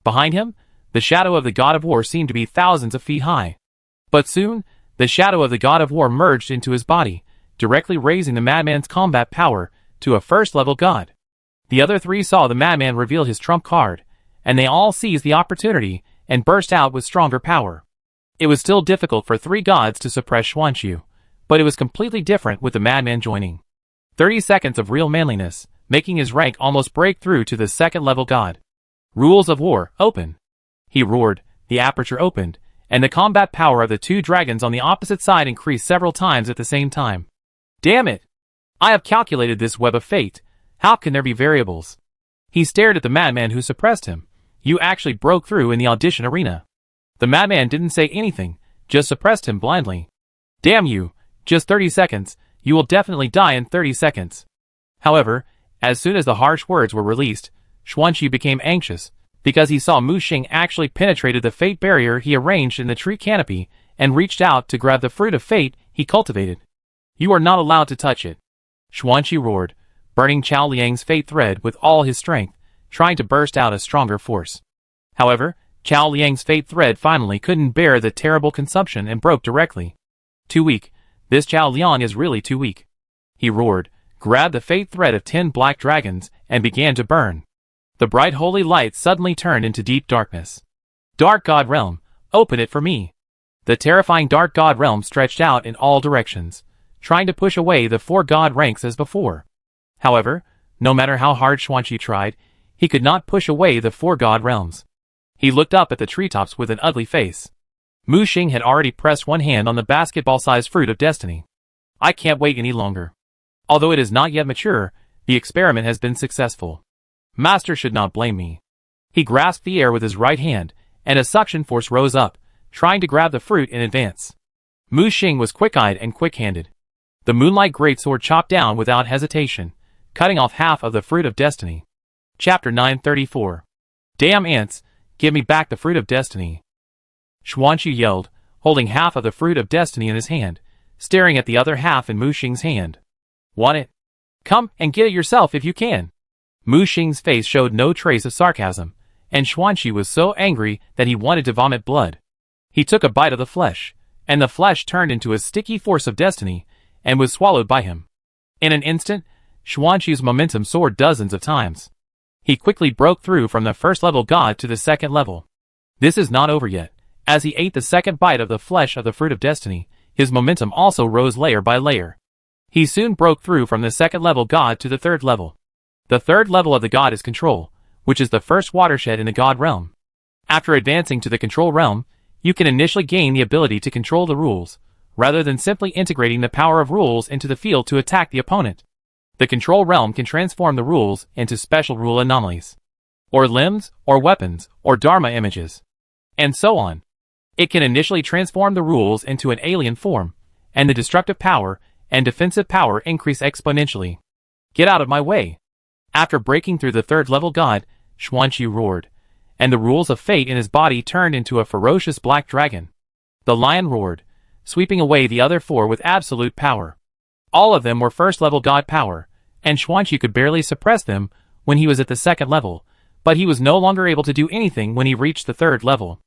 Behind him, the shadow of the god of war seemed to be thousands of feet high. But soon, the shadow of the god of war merged into his body, directly raising the madman's combat power to a first-level god. The other three saw the madman reveal his trump card, and they all seized the opportunity and burst out with stronger power. It was still difficult for three gods to suppress Xuanqi, but it was completely different with the madman joining. 30 seconds of real manliness, making his rank almost break through to the second-level god. Rules of war, open. He roared, the aperture opened, and the combat power of the two dragons on the opposite side increased several times at the same time. Damn it! I have calculated this web of fate. How can there be variables? He stared at the madman who suppressed him. You actually broke through in the audition arena. The madman didn't say anything, just suppressed him blindly. Damn you! Just 30 seconds, you will definitely die in 30 seconds. However, as soon as the harsh words were released, Xuanqi became anxious, because he saw Mu Xing actually penetrated the fate barrier he arranged in the tree canopy, and reached out to grab the fruit of fate he cultivated. You are not allowed to touch it. Xuanqi roared, burning Chao Liang's fate thread with all his strength, trying to burst out a stronger force. However, Chao Liang's fate thread finally couldn't bear the terrible consumption and broke directly. Too weak. This Chao Liang is really too weak. He roared, grabbed the fate thread of 10 black dragons, and began to burn. The bright holy light suddenly turned into deep darkness. Dark God Realm, open it for me. The terrifying Dark God Realm stretched out in all directions, trying to push away the 4 god ranks as before. However, no matter how hard Xuanqi tried, he could not push away the 4 god realms. He looked up at the treetops with an ugly face. Mu Xing had already pressed one hand on the basketball-sized fruit of destiny. I can't wait any longer. Although it is not yet mature, the experiment has been successful. Master should not blame me. He grasped the air with his right hand, and a suction force rose up, trying to grab the fruit in advance. Mu Xing was quick-eyed and quick-handed. The Moonlight Greatsword chopped down without hesitation, cutting off half of the fruit of destiny. Chapter 934. Damn ants, give me back the fruit of destiny. Xuanqu yelled, holding half of the fruit of destiny in his hand, staring at the other half in Mu Xing's hand. Want it? Come and get it yourself if you can. Mu Xing's face showed no trace of sarcasm, and Xuanqu was so angry that he wanted to vomit blood. He took a bite of the flesh, and the flesh turned into a sticky force of destiny, and was swallowed by him. In an instant, Xuanqu's momentum soared dozens of times. He quickly broke through from the first-level god to the second level. This is not over yet. As he ate the second bite of the flesh of the fruit of destiny, his momentum also rose layer by layer. He soon broke through from the second-level god to the third level. The third level of the god is control, which is the first watershed in the god realm. After advancing to the control realm, you can initially gain the ability to control the rules, rather than simply integrating the power of rules into the field to attack the opponent. The control realm can transform the rules into special rule anomalies, or limbs, or weapons, or dharma images, and so on. It can initially transform the rules into an alien form, and the destructive power and defensive power increase exponentially. Get out of my way! After breaking through the third-level god, Xuanqu roared, and the rules of fate in his body turned into a ferocious black dragon. The lion roared, sweeping away the other four with absolute power. All of them were first-level god power, and Xuanqu could barely suppress them when he was at the second level, but he was no longer able to do anything when he reached the third level.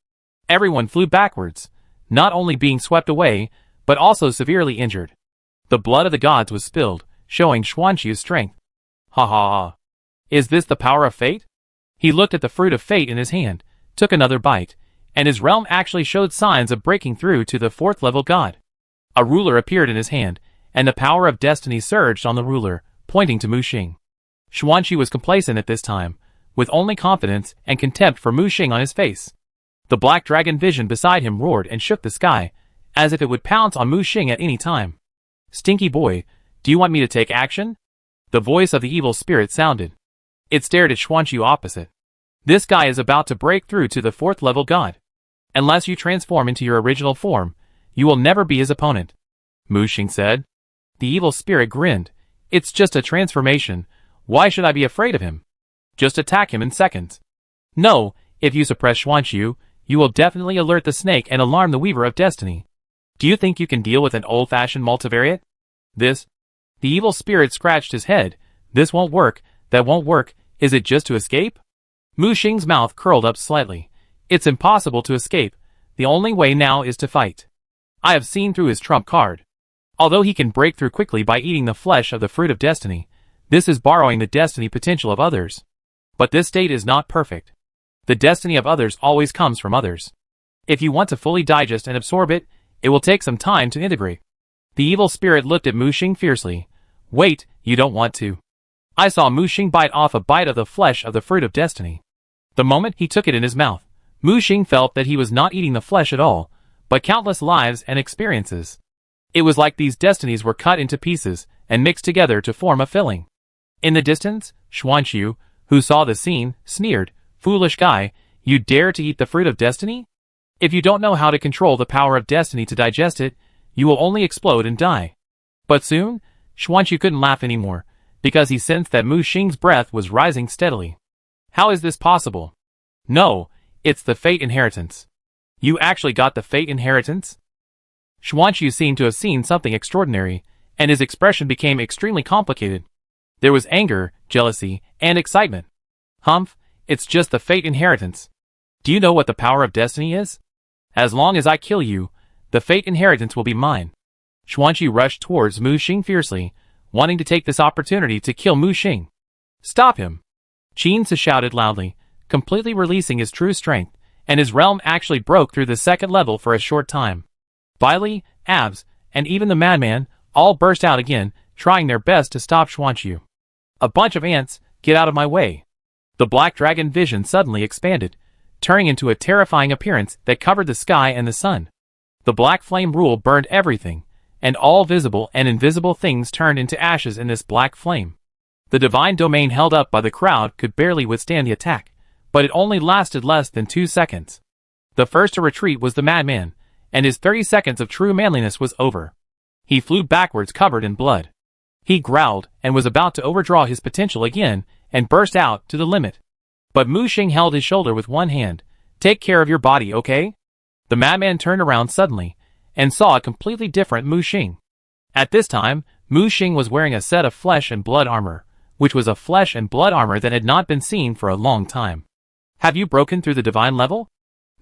Everyone flew backwards, not only being swept away, but also severely injured. The blood of the gods was spilled, showing Xuanqu's strength. Ha ha ha. Is this the power of fate? He looked at the fruit of fate in his hand, took another bite, and his realm actually showed signs of breaking through to the fourth-level god. A ruler appeared in his hand, and the power of destiny surged on the ruler, pointing to Mu Xing. Xuanqu was complacent at this time, with only confidence and contempt for Mu Xing on his face. The black dragon vision beside him roared and shook the sky, as if it would pounce on Mu Xing at any time. Stinky boy, do you want me to take action? The voice of the evil spirit sounded. It stared at Xuanqu opposite. This guy is about to break through to the fourth-level god. Unless you transform into your original form, you will never be his opponent, Mu Xing said. The evil spirit grinned. It's just a transformation. Why should I be afraid of him? Just attack him in seconds. No, if you suppress Xuanqu, you will definitely alert the snake and alarm the Weaver of Destiny. Do you think you can deal with an old-fashioned multivariate? This? The evil spirit scratched his head. This won't work, that won't work, is it just to escape? Mu Xing's mouth curled up slightly. It's impossible to escape. The only way now is to fight. I have seen through his trump card. Although he can break through quickly by eating the flesh of the fruit of destiny, this is borrowing the destiny potential of others. But this state is not perfect. The destiny of others always comes from others. If you want to fully digest and absorb it, it will take some time to integrate. The evil spirit looked at Mu Xing fiercely. Wait, you don't want to. I saw Mu Xing bite off a bite of the flesh of the fruit of destiny. The moment he took it in his mouth, Mu Xing felt that he was not eating the flesh at all, but countless lives and experiences. It was like these destinies were cut into pieces and mixed together to form a filling. In the distance, Xuanqu, who saw the scene, sneered, "Foolish guy, you dare to eat the fruit of destiny? If you don't know how to control the power of destiny to digest it, you will only explode and die." But soon, Xuanqu couldn't laugh anymore, because he sensed that Mu Xing's breath was rising steadily. How is this possible? No, it's the fate inheritance. You actually got the fate inheritance? Xuanqu seemed to have seen something extraordinary, and his expression became extremely complicated. There was anger, jealousy, and excitement. Humph, it's just the fate inheritance. Do you know what the power of destiny is? As long as I kill you, the fate inheritance will be mine. Xuanqu rushed towards Mu Xing fiercely, wanting to take this opportunity to kill Mu Xing. Stop him! Qin shouted loudly, completely releasing his true strength, and his realm actually broke through the second level for a short time. Bailey, Abs, and even the madman all burst out again, trying their best to stop Xuanqu. A bunch of ants, get out of my way. The black dragon vision suddenly expanded, turning into a terrifying appearance that covered the sky and the sun. The black flame rule burned everything, and all visible and invisible things turned into ashes in this black flame. The divine domain held up by the crowd could barely withstand the attack, but it only lasted less than 2 seconds. The first to retreat was the madman, and his 30 seconds of true manliness was over. He flew backwards covered in blood. He growled and was about to overdraw his potential again and burst out to the limit. But Mu Xing held his shoulder with one hand. "Take care of your body, okay?" The madman turned around suddenly and saw a completely different Mu Xing. At this time, Mu Xing was wearing a set of flesh and blood armor, which was a flesh and blood armor that had not been seen for a long time. "Have you broken through the divine level?"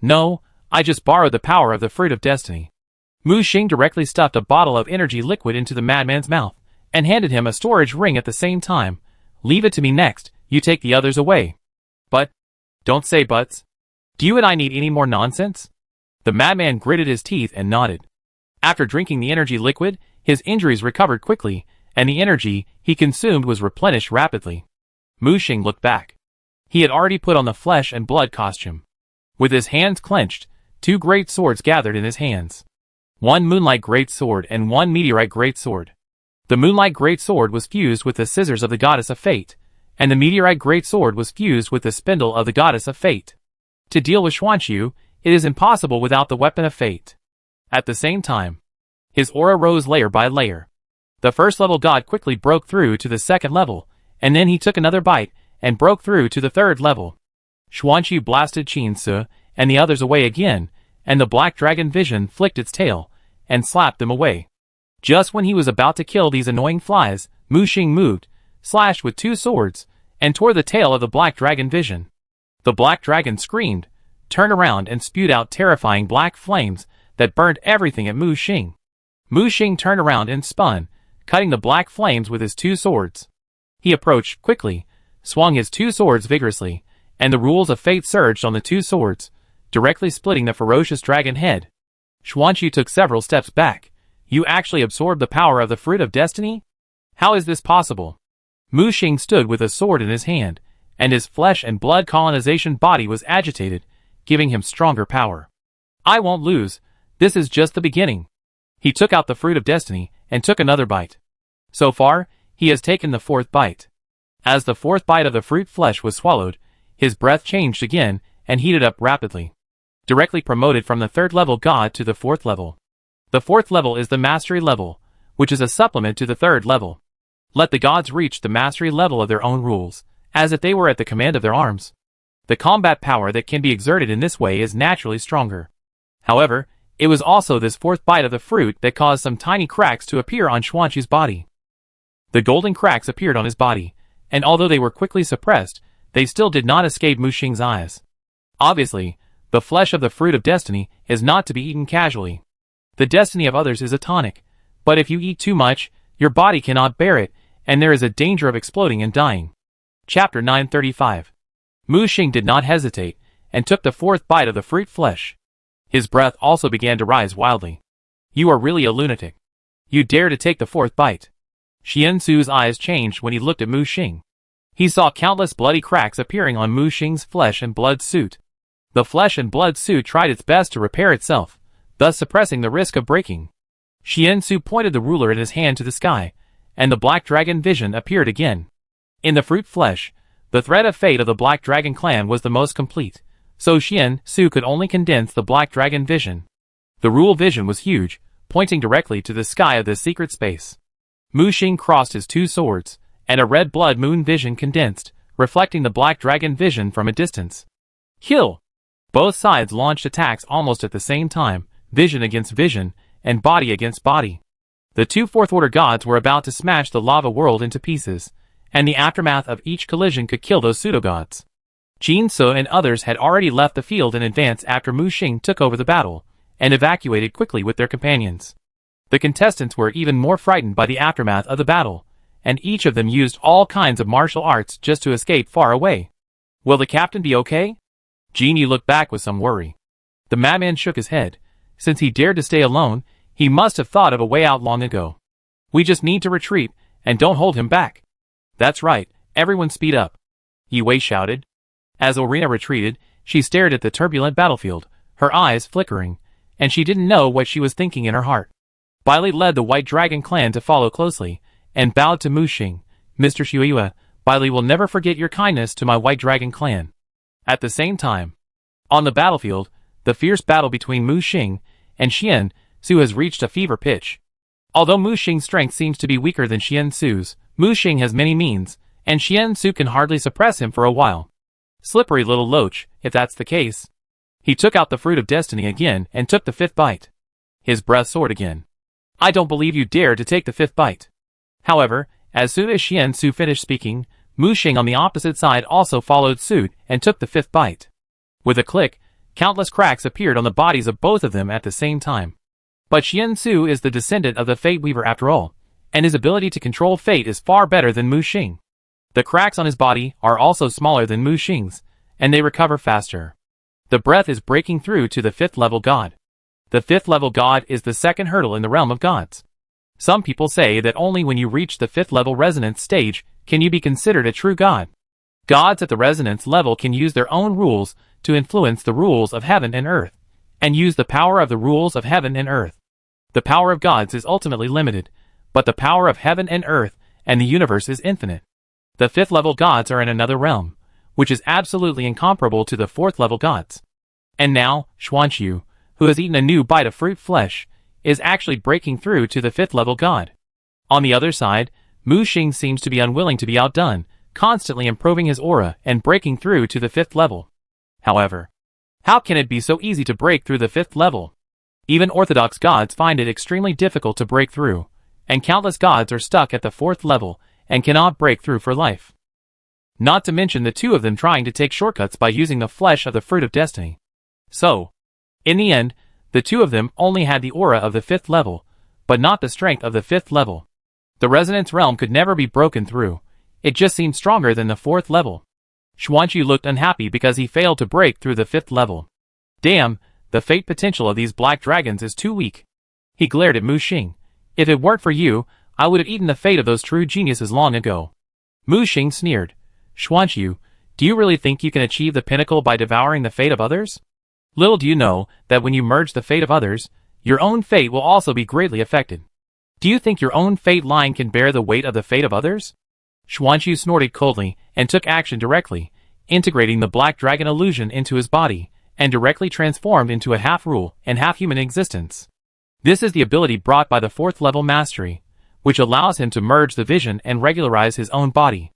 "No, I just borrowed the power of the fruit of destiny." Mu Xing directly stuffed a bottle of energy liquid into the madman's mouth and handed him a storage ring at the same time. "Leave it to me next, you take the others away." "But..." "Don't say buts. Do you and I need any more nonsense?" The madman gritted his teeth and nodded. After drinking the energy liquid, his injuries recovered quickly, and the energy he consumed was replenished rapidly. Mu Xing looked back. He had already put on the flesh and blood costume. With his hands clenched, 2 great swords gathered in his hands. One moonlight great sword and one meteorite great sword. The moonlight great sword was fused with the scissors of the goddess of fate, and the meteorite great sword was fused with the spindle of the goddess of fate. To deal with Xuanqiu, it is impossible without the weapon of fate. At the same time, his aura rose layer by layer. The first level god quickly broke through to the second level, and then he took another bite and broke through to the third level. Xuanqiu blasted Qin Su and the others away again, and the black dragon vision flicked its tail and slapped them away. Just when he was about to kill these annoying flies, Mu Xing moved, slashed with 2 swords, and tore the tail of the black dragon vision. The black dragon screamed, turned around and spewed out terrifying black flames that burned everything at Mu Xing. Mu Xing turned around and spun, cutting the black flames with his 2 swords. He approached quickly, swung his 2 swords vigorously, and the rules of fate surged on the 2 swords, directly splitting the ferocious dragon head. Xuanqiu took several steps back. "You actually absorbed the power of the fruit of destiny? How is this possible?" Mu Xing stood with a sword in his hand, and his flesh and blood colonization body was agitated, giving him stronger power. "I won't lose. This is just the beginning." He took out the fruit of destiny and took another bite. So far, he has taken the 4th bite. As the 4th bite of the fruit flesh was swallowed, his breath changed again and heated up rapidly. Directly promoted from the 3rd level god to the 4th level. The 4th level is the mastery level, which is a supplement to the 3rd level. Let the gods reach the mastery level of their own rules, as if they were at the command of their arms. The combat power that can be exerted in this way is naturally stronger. However, it was also this 4th bite of the fruit that caused some tiny cracks to appear on Xuanqiu's body. The golden cracks appeared on his body, and although they were quickly suppressed, they still did not escape Mu Xing's eyes. Obviously, the flesh of the fruit of destiny is not to be eaten casually. The destiny of others is a tonic, but if you eat too much, your body cannot bear it, and there is a danger of exploding and dying. Chapter 935. Mu Xing did not hesitate, and took the 4th bite of the fruit flesh. His breath also began to rise wildly. "You are really a lunatic. You dare to take the 4th bite." Xian Su's eyes changed when he looked at Mu Xing. He saw countless bloody cracks appearing on Mu Xing's flesh and blood suit. The flesh and blood suit tried its best to repair itself, thus suppressing the risk of breaking. Xian Su pointed the ruler in his hand to the sky, and the black dragon vision appeared again. In the fruit flesh, the thread of fate of the black dragon clan was the most complete, so Xian Su could only condense the black dragon vision. The rule vision was huge, pointing directly to the sky of this secret space. Mu Xing crossed his 2 swords, and a red blood moon vision condensed, reflecting the black dragon vision from a distance. Kill! Both sides launched attacks almost at the same time, vision against vision, and body against body. The 2 4th-order gods were about to smash the lava world into pieces, and the aftermath of each collision could kill those pseudo-gods. Qin Su and others had already left the field in advance after Mu Xing took over the battle, and evacuated quickly with their companions. The contestants were even more frightened by the aftermath of the battle, and each of them used all kinds of martial arts just to escape far away. "Will the captain be okay?" Jin Yu looked back with some worry. The madman shook his head. Since he dared to stay alone, he must have thought of a way out long ago. "We just need to retreat, and don't hold him back." "That's right, everyone speed up," Yi Wei shouted. As Orina retreated, She stared at the turbulent battlefield, her eyes flickering, and she didn't know what she was thinking in her heart. Bai Li led the White Dragon clan to follow closely, and bowed to Mu Xing. Mr. Shuiyue, Bai Li will never forget your kindness to my White Dragon clan. At the same time, on the battlefield, the fierce battle between Mu Xing and Xian Su has reached a fever pitch. Although Mu Xing's strength seems to be weaker than Xian Su's, Mu Xing has many means, and Xian Su can hardly suppress him for a while. Slippery little loach, if that's the case. He took out the fruit of destiny again and took the 5th bite. His breath soared again. I don't believe you dare to take the 5th bite. However, as soon as Xian Su finished speaking, Mu Xing on the opposite side also followed suit and took the 5th bite. With a click, countless cracks appeared on the bodies of both of them at the same time. But Xian Su is the descendant of the Fate Weaver after all, and his ability to control fate is far better than Mu Xing. The cracks on his body are also smaller than Mu Xing's, and they recover faster. The breath is breaking through to the 5th level god. The 5th level god is the second hurdle in the realm of gods. Some people say that only when you reach the 5th level resonance stage can you be considered a true god. Gods at the resonance level can use their own rules to influence the rules of heaven and earth, and use the power of the rules of heaven and earth. The power of gods is ultimately limited, but the power of heaven and earth and the universe is infinite. The 5th level gods are in another realm, which is absolutely incomparable to the 4th level gods. And now, Xuanqiu, who has eaten a new bite of fruit flesh, is actually breaking through to the 5th level god. On the other side, Mu Xing seems to be unwilling to be outdone, constantly improving his aura and breaking through to the 5th level. However, how can it be so easy to break through the 5th level? Even orthodox gods find it extremely difficult to break through, and countless gods are stuck at the 4th level and cannot break through for life. Not to mention the two of them trying to take shortcuts by using the flesh of the fruit of destiny. So, in the end, the two of them only had the aura of the 5th level, but not the strength of the 5th level. The resonance realm could never be broken through. It just seemed stronger than the 4th level. Xuanqiu looked unhappy because he failed to break through the 5th level. Damn, the fate potential of these black dragons is too weak. He glared at Mu Xing. If it weren't for you, I would have eaten the fate of those true geniuses long ago. Mu Xing sneered. Xuanqiu, do you really think you can achieve the pinnacle by devouring the fate of others? Little do you know that when you merge the fate of others, your own fate will also be greatly affected. Do you think your own fate line can bear the weight of the fate of others? Xuanqiu snorted coldly and took action directly, integrating the black dragon illusion into his body, and directly transformed into a half-rule and half-human existence. This is the ability brought by the 4th level mastery, which allows him to merge the vision and regularize his own body.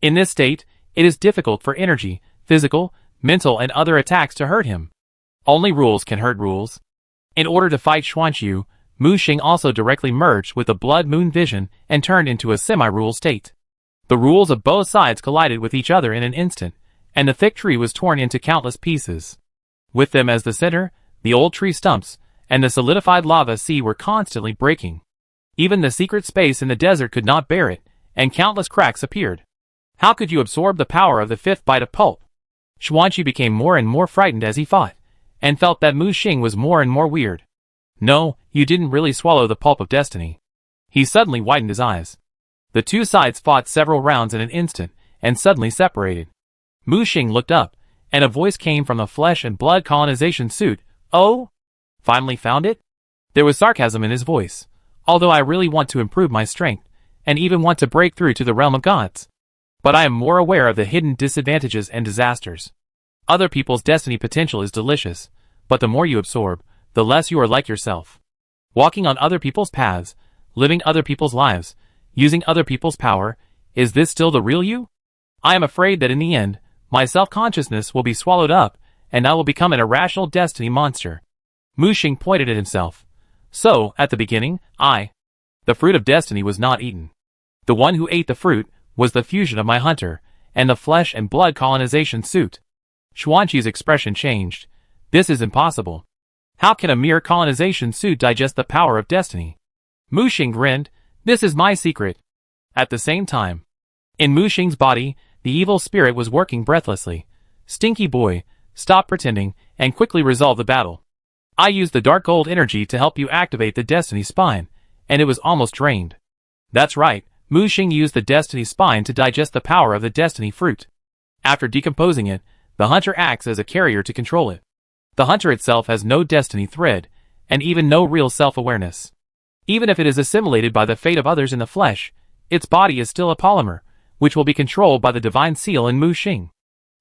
In this state, it is difficult for energy, physical, mental and other attacks to hurt him. Only rules can hurt rules. In order to fight Xuanqiu, Mu Xing also directly merged with the Blood Moon vision and turned into a semi-rule state. The rules of both sides collided with each other in an instant, and the thick tree was torn into countless pieces. With them as the center, the old tree stumps and the solidified lava sea were constantly breaking. Even the secret space in the desert could not bear it, and countless cracks appeared. How could you absorb the power of the 5th bite of pulp? Xuanqiu became more and more frightened as he fought, and felt that Mu Xing was more and more weird. No, you didn't really swallow the pulp of destiny. He suddenly widened his eyes. The two sides fought several rounds in an instant, and suddenly separated. Mu Xing looked up, and a voice came from the flesh and blood colonization suit. Oh? Finally found it? There was sarcasm in his voice. Although I really want to improve my strength, and even want to break through to the realm of gods. But I am more aware of the hidden disadvantages and disasters. Other people's destiny potential is delicious, but the more you absorb, the less you are like yourself. Walking on other people's paths, living other people's lives, using other people's power, is this still the real you? I am afraid that in the end, my self-consciousness will be swallowed up, and I will become an irrational destiny monster. Mu Xing pointed at himself. So, at the beginning, the fruit of destiny was not eaten. The one who ate the fruit was the fusion of my hunter, and the flesh and blood colonization suit. Xuanqiu's expression changed. This is impossible. How can a mere colonization suit digest the power of destiny? Mu Xing grinned. This is my secret. At the same time, in Mu Xing's body, the evil spirit was working breathlessly. Stinky boy, stop pretending, and quickly resolve the battle. I used the dark gold energy to help you activate the destiny spine, and it was almost drained. That's right, Mu Xing used the destiny spine to digest the power of the destiny fruit. After decomposing it, The hunter acts as a carrier to control it. The hunter itself has no destiny thread, and even no real self-awareness. Even if it is assimilated by the fate of others in the flesh, its body is still a polymer, which will be controlled by the divine seal in Mu Xing.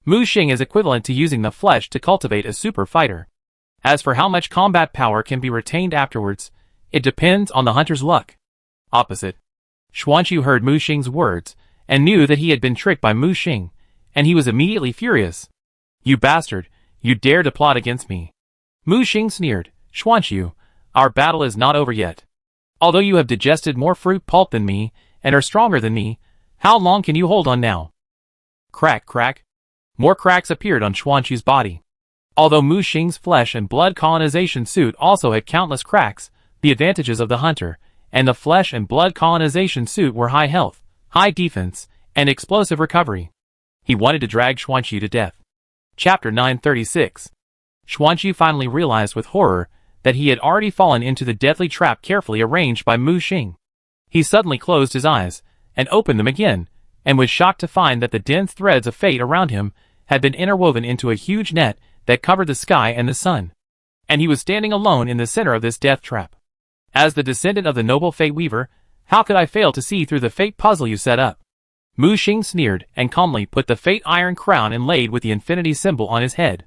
Mu Xing is equivalent to using the flesh to cultivate a super fighter. As for how much combat power can be retained afterwards, it depends on the hunter's luck. Opposite. Xuanqiu heard Mu Xing's words, and knew that he had been tricked by Mu Xing, and he was immediately furious. "You bastard, you dare to plot against me." Mu Xing sneered, "Xuanqiu, our battle is not over yet. Although you have digested more fruit pulp than me, and are stronger than me, how long can you hold on now?" Crack, crack. More cracks appeared on Xuanqiu's body. Although Mu Xing's flesh and blood colonization suit also had countless cracks, the advantages of the hunter and the flesh and blood colonization suit were high health, high defense, and explosive recovery. He wanted to drag Xuanqiu to death. Chapter 936. Xuanqiu finally realized with horror that he had already fallen into the deadly trap carefully arranged by Mu Xing. He suddenly closed his eyes, and opened them again, and was shocked to find that the dense threads of fate around him had been interwoven into a huge net that covered the sky and the sun. And he was standing alone in the center of this death trap. As the descendant of the noble Fate Weaver, how could I fail to see through the fate puzzle you set up? Mu Xing sneered and calmly put the fate iron crown inlaid with the infinity symbol on his head.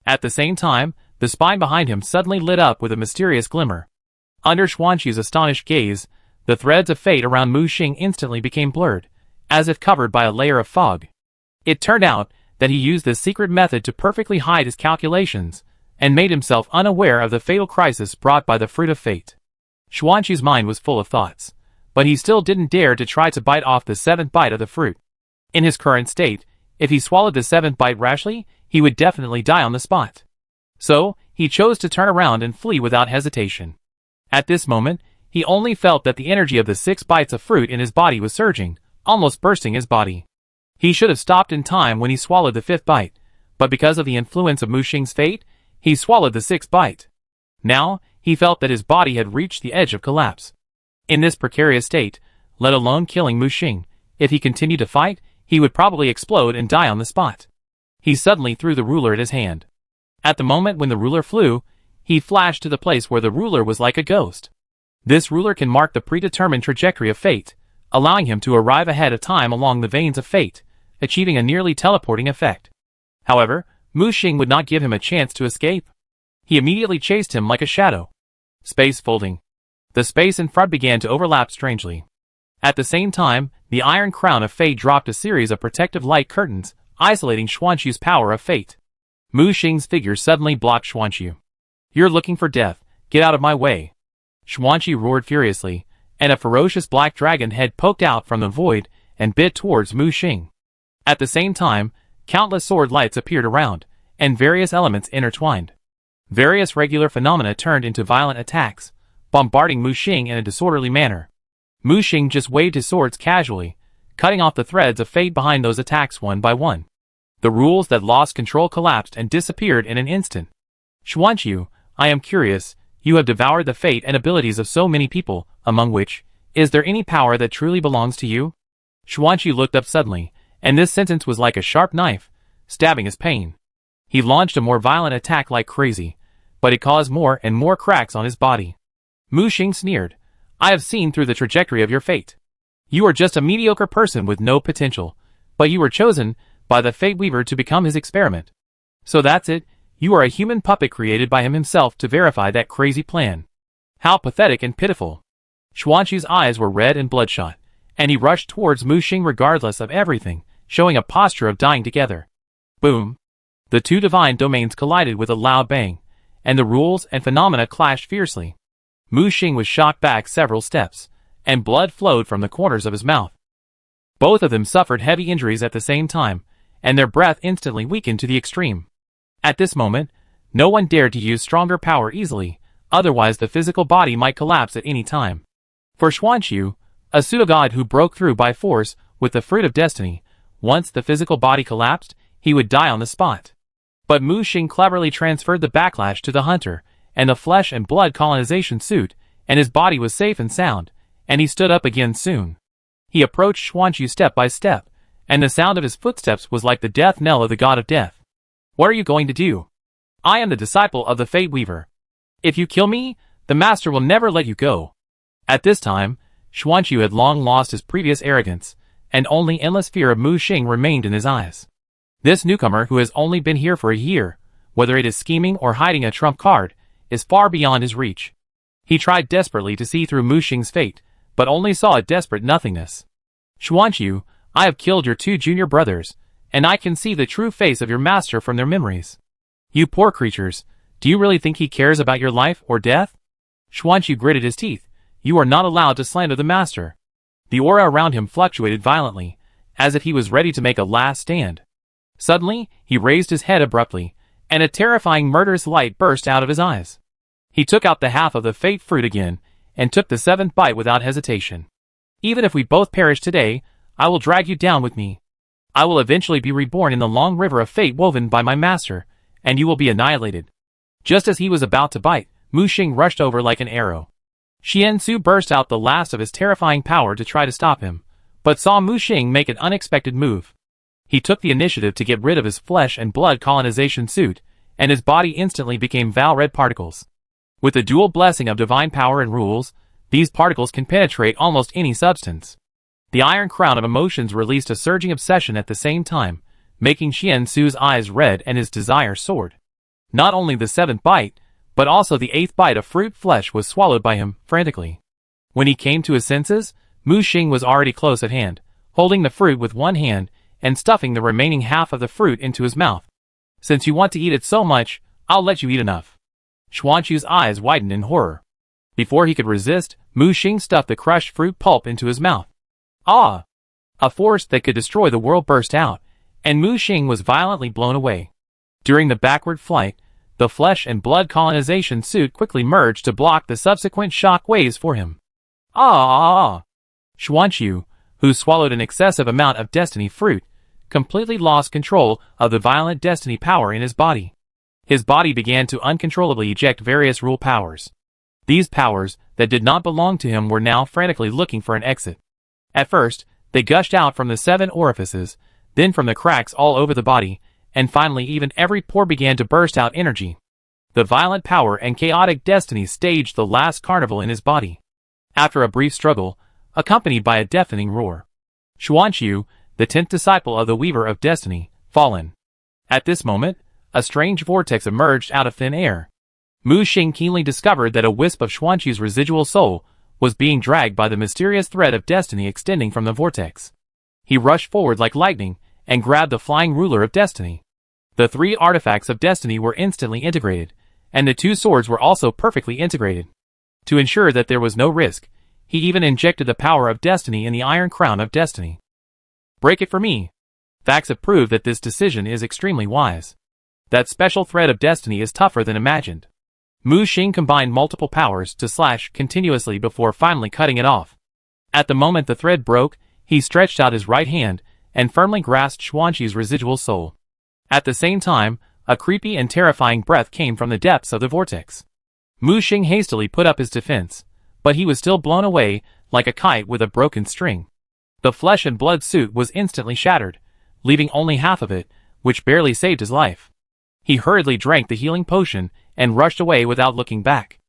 At the same time, the spine behind him suddenly lit up with a mysterious glimmer. Under Xuanqiu's astonished gaze, the threads of fate around Mu Xing instantly became blurred, as if covered by a layer of fog. It turned out that he used this secret method to perfectly hide his calculations, and made himself unaware of the fatal crisis brought by the fruit of fate. Xuanqiu's mind was full of thoughts, but he still didn't dare to try to bite off the seventh bite of the fruit. In his current state, if he swallowed the seventh bite rashly, he would definitely die on the spot. So, he chose to turn around and flee without hesitation. At this moment, he only felt that the energy of the 6 bites of fruit in his body was surging, almost bursting his body. He should have stopped in time when he swallowed the 5th bite, but because of the influence of Mu Xing's fate, he swallowed the 6th bite. Now, he felt that his body had reached the edge of collapse. In this precarious state, let alone killing Mu Xing, if he continued to fight, he would probably explode and die on the spot. He suddenly threw the ruler at his hand. At the moment when the ruler flew, he flashed to the place where the ruler was like a ghost. This ruler can mark the predetermined trajectory of fate, allowing him to arrive ahead of time along the veins of fate, achieving a nearly teleporting effect. However, Mu Xing would not give him a chance to escape. He immediately chased him like a shadow. Space folding. The space in front began to overlap strangely. At the same time, the iron crown of fate dropped a series of protective light curtains, isolating Xuanqiu's power of fate. Mu Xing's figure suddenly blocked Xuanqiu. "You're looking for death, get out of my way." Xuanqiu roared furiously, and a ferocious black dragon head poked out from the void and bit towards Mu Xing. At the same time, countless sword lights appeared around, and various elements intertwined. Various regular phenomena turned into violent attacks, bombarding Mu Xing in a disorderly manner. Mu Xing just waved his swords casually, cutting off the threads of fate behind those attacks one by one. The rules that lost control collapsed and disappeared in an instant. "Xuanqiu, I am curious, you have devoured the fate and abilities of so many people, among which, is there any power that truly belongs to you?" Xuanqiu looked up suddenly, and this sentence was like a sharp knife, stabbing his pain. He launched a more violent attack like crazy, but it caused more and more cracks on his body. Mu Xing sneered, "I have seen through the trajectory of your fate. You are just a mediocre person with no potential, but you were chosen by the Fate Weaver to become his experiment. So that's it, you are a human puppet created by him himself to verify that crazy plan. How pathetic and pitiful." Xuanqiu's eyes were red and bloodshot, and he rushed towards Mu Xing regardless of everything, showing a posture of dying together. Boom! The two divine domains collided with a loud bang, and the rules and phenomena clashed fiercely. Mu Xing was shocked back several steps, and blood flowed from the corners of his mouth. Both of them suffered heavy injuries at the same time, and their breath instantly weakened to the extreme. At this moment, no one dared to use stronger power easily, otherwise the physical body might collapse at any time. For Xuanqiu, a pseudo-god who broke through by force with the fruit of destiny, once the physical body collapsed, he would die on the spot. But Mu Xing cleverly transferred the backlash to the hunter, and the flesh and blood colonization suit, and his body was safe and sound, and he stood up again soon. He approached Xuanqiu step by step, and the sound of his footsteps was like the death knell of the god of death. What are you going to do? I am the disciple of the Fate Weaver. If you kill me, the master will never let you go. At this time, Xuanqiu had long lost his previous arrogance, and only endless fear of Mu Xing remained in his eyes. This newcomer who has only been here for a year, whether it is scheming or hiding a trump card, is far beyond his reach. He tried desperately to see through Mu Xing's fate, but only saw a desperate nothingness. Xuanqiu, I have killed your 2 junior brothers, and I can see the true face of your master from their memories. You poor creatures, do you really think he cares about your life or death? Xuanqiu gritted his teeth. You are not allowed to slander the master. The aura around him fluctuated violently, as if he was ready to make a last stand. Suddenly, he raised his head abruptly, and a terrifying murderous light burst out of his eyes. He took out the half of the fate fruit again, and took the 7th bite without hesitation. Even if we both perish today, I will drag you down with me. I will eventually be reborn in the long river of fate woven by my master, and you will be annihilated. Just as he was about to bite, Mu Xing rushed over like an arrow. Xiansu burst out the last of his terrifying power to try to stop him, but saw Mu Xing make an unexpected move. He took the initiative to get rid of his flesh and blood colonization suit, and his body instantly became val-red particles. With the dual blessing of divine power and rules, these particles can penetrate almost any substance. The iron crown of emotions released a surging obsession at the same time, making Xiansu's eyes red and his desire soared. Not only the 7th bite, but also the 8th bite of fruit flesh was swallowed by him, frantically. When he came to his senses, Mu Xing was already close at hand, holding the fruit with one hand, and stuffing the remaining half of the fruit into his mouth. Since you want to eat it so much, I'll let you eat enough. Xuanqiu's eyes widened in horror. Before he could resist, Mu Xing stuffed the crushed fruit pulp into his mouth. Ah! A force that could destroy the world burst out, and Mu Xing was violently blown away. During the backward flight, the flesh and blood colonization suit quickly merged to block the subsequent shock waves for him. Ah! Xuanqiu, who swallowed an excessive amount of destiny fruit, completely lost control of the violent destiny power in his body. His body began to uncontrollably eject various rule powers. These powers, that did not belong to him, were now frantically looking for an exit. At first, they gushed out from the 7 orifices, then from the cracks all over the body, and finally even every pore began to burst out energy. The violent power and chaotic destiny staged the last carnival in his body. After a brief struggle, accompanied by a deafening roar, Xuanqiu, the 10th disciple of the Weaver of Destiny, fallen. At this moment, a strange vortex emerged out of thin air. Mu Xing keenly discovered that a wisp of Xuanqiu's residual soul was being dragged by the mysterious thread of destiny extending from the vortex. He rushed forward like lightning and grabbed the flying ruler of destiny. The 3 artifacts of destiny were instantly integrated, and the 2 swords were also perfectly integrated. To ensure that there was no risk, he even injected the power of destiny in the iron crown of destiny. Break it for me. Facts have proved that this decision is extremely wise. That special thread of destiny is tougher than imagined. Mu Xing combined multiple powers to slash continuously before finally cutting it off. At the moment the thread broke, he stretched out his right hand and firmly grasped Xuanqiu's residual soul. At the same time, a creepy and terrifying breath came from the depths of the vortex. Mu Xing hastily put up his defense, but he was still blown away like a kite with a broken string. The flesh and blood suit was instantly shattered, leaving only half of it, which barely saved his life. He hurriedly drank the healing potion and rushed away without looking back.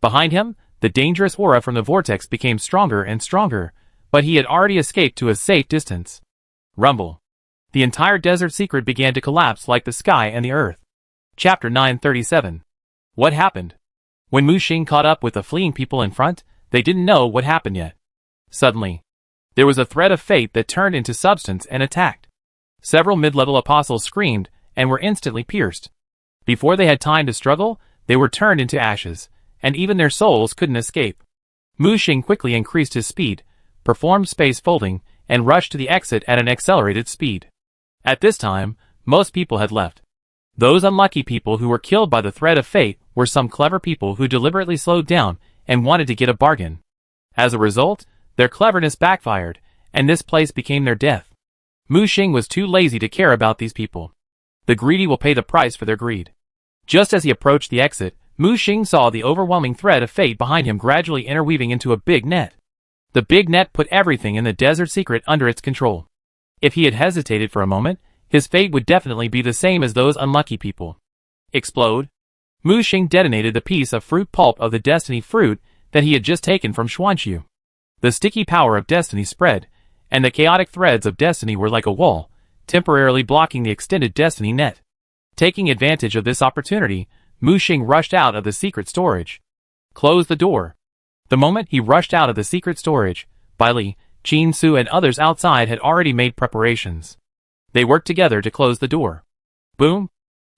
Behind him, the dangerous aura from the vortex became stronger and stronger, but he had already escaped to a safe distance. Rumble. The entire desert secret began to collapse like the sky and the earth. Chapter 937. What happened? When Mu Xing caught up with the fleeing people in front, they didn't know what happened yet. Suddenly, there was a thread of fate that turned into substance and attacked. Several mid-level apostles screamed and were instantly pierced. Before they had time to struggle, they were turned into ashes, and even their souls couldn't escape. Mu Xing quickly increased his speed, performed space folding, and rushed to the exit at an accelerated speed. At this time, most people had left. Those unlucky people who were killed by the thread of fate were some clever people who deliberately slowed down and wanted to get a bargain. As a result, their cleverness backfired, and this place became their death. Mu Xing was too lazy to care about these people. The greedy will pay the price for their greed. Just as he approached the exit, Mu Xing saw the overwhelming thread of fate behind him gradually interweaving into a big net. The big net put everything in the desert secret under its control. If he had hesitated for a moment, his fate would definitely be the same as those unlucky people. Explode. Mu Xing detonated the piece of fruit pulp of the destiny fruit that he had just taken from Xuanqiu. The sticky power of destiny spread, and the chaotic threads of destiny were like a wall, temporarily blocking the extended destiny net. Taking advantage of this opportunity, Mu Xing rushed out of the secret storage. Close the door. The moment he rushed out of the secret storage, Bai Li, Qin Su and others outside had already made preparations. They worked together to close the door. Boom!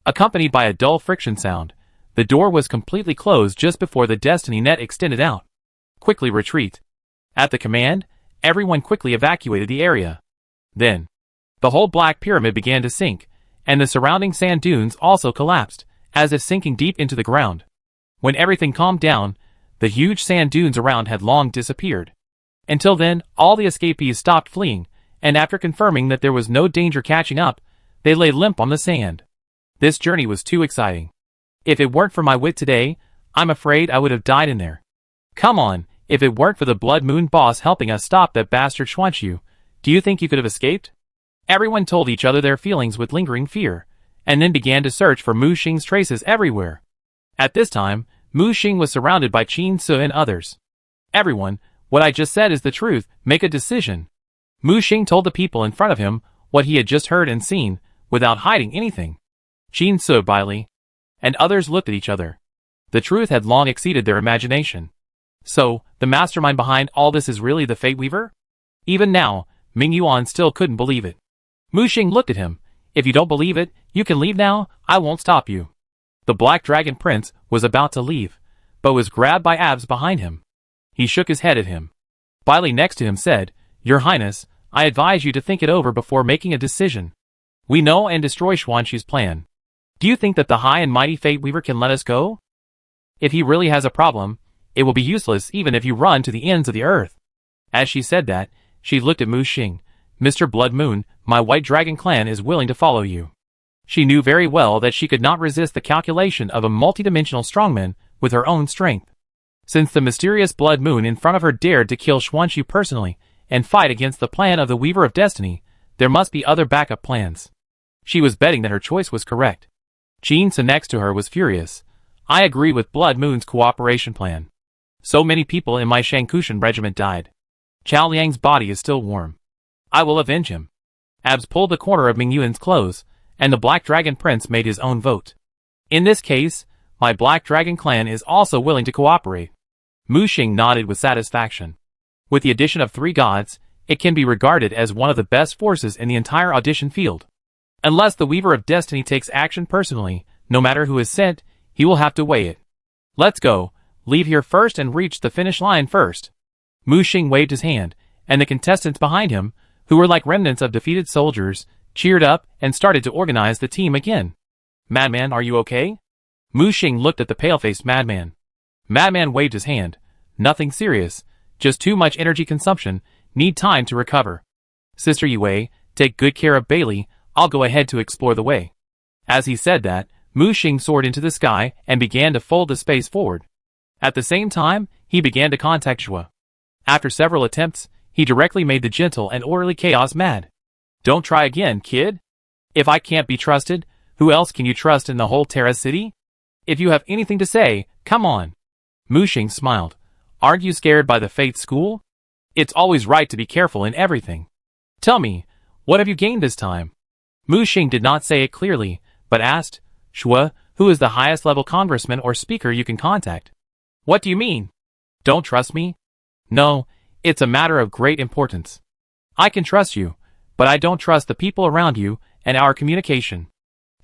Accompanied by a dull friction sound, the door was completely closed just before the destiny net extended out. Quickly retreat. At the command, everyone quickly evacuated the area. Then, the whole black pyramid began to sink, and the surrounding sand dunes also collapsed, as if sinking deep into the ground. When everything calmed down, the huge sand dunes around had long disappeared. Until then, all the escapees stopped fleeing, and after confirming that there was no danger catching up, they lay limp on the sand. This journey was too exciting. If it weren't for my wit today, I'm afraid I would have died in there. Come on, if it weren't for the Blood Moon boss helping us stop that bastard Xuanqiu, do you think you could have escaped? Everyone told each other their feelings with lingering fear, and then began to search for Mu Xing's traces everywhere. At this time, Mu Xing was surrounded by Qin Su and others. Everyone, what I just said is the truth, make a decision. Mu Xing told the people in front of him what he had just heard and seen, without hiding anything. Qin Su, Bai Li, and others looked at each other. The truth had long exceeded their imagination. So, the mastermind behind all this is really the Fate Weaver? Even now, Ming Yuan still couldn't believe it. Mu Xing looked at him. If you don't believe it, you can leave now, I won't stop you. The Black Dragon Prince was about to leave, but was grabbed by Abs behind him. He shook his head at him. Bai Li next to him said, Your Highness, I advise you to think it over before making a decision. We know and destroy Xuanqiu's plan. Do you think that the high and mighty Fate Weaver can let us go? If he really has a problem, it will be useless even if you run to the ends of the earth. As she said that, she looked at Mu Xing. Mr. Blood Moon, my White Dragon clan is willing to follow you. She knew very well that she could not resist the calculation of a multidimensional strongman with her own strength. Since the mysterious Blood Moon in front of her dared to kill Xuanqiu personally and fight against the plan of the Weaver of Destiny, there must be other backup plans. She was betting that her choice was correct. Qin Su next to her was furious. I agree with Blood Moon's cooperation plan. So many people in my Shankushan regiment died. Chao Liang's body is still warm. I will avenge him. Abs pulled the corner of Ming Yuan's clothes, and the Black Dragon Prince made his own vote. In this case, my Black Dragon clan is also willing to cooperate. Mu Xing nodded with satisfaction. With the addition of 3 gods, it can be regarded as one of the best forces in the entire audition field. Unless the Weaver of Destiny takes action personally, no matter who is sent, he will have to weigh it. Let's go, leave here first and reach the finish line first. Mu Xing waved his hand, and the contestants behind him, who were like remnants of defeated soldiers, cheered up and started to organize the team again. Madman, are you okay? Mu Xing looked at the pale-faced madman. Madman waved his hand. Nothing serious, just too much energy consumption, need time to recover. Sister Yue, take good care of Bai Li, I'll go ahead to explore the way. As he said that, Mu Xing soared into the sky and began to fold the space forward. At the same time, he began to contact Xue. After several attempts, he directly made the gentle and orderly chaos mad. Don't try again, kid. If I can't be trusted, who else can you trust in the whole Terra City? If you have anything to say, come on. Mu Xing smiled. Aren't you scared by the Fate School? It's always right to be careful in everything. Tell me, what have you gained this time? Mu Xing did not say it clearly, but asked, Xue, who is the highest level congressman or speaker you can contact? What do you mean? Don't trust me? No, it's a matter of great importance. I can trust you, but I don't trust the people around you and our communication.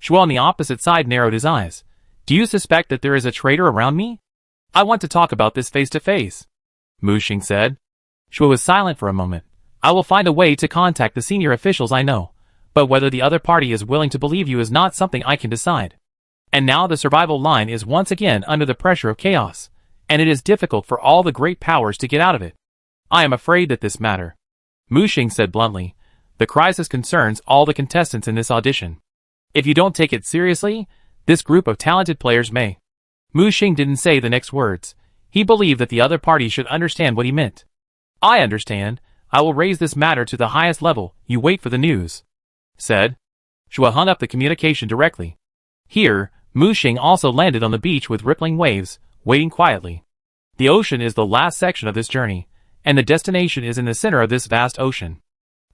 Xue on the opposite side narrowed his eyes. Do you suspect that there is a traitor around me? I want to talk about this face to face. Mu Xing said. Xue was silent for a moment. I will find a way to contact the senior officials I know, but whether the other party is willing to believe you is not something I can decide. And now the survival line is once again under the pressure of chaos, and it is difficult for all the great powers to get out of it. I am afraid that this matter. Mu Xing said bluntly, the crisis concerns all the contestants in this audition. If you don't take it seriously, this group of talented players may. Mu Xing didn't say the next words. He believed that the other party should understand what he meant. I understand. I will raise this matter to the highest level. You wait for the news. Said. Shua hung up the communication directly. Here, Muxing also landed on the beach with rippling waves, waiting quietly. The ocean is the last section of this journey, and the destination is in the center of this vast ocean.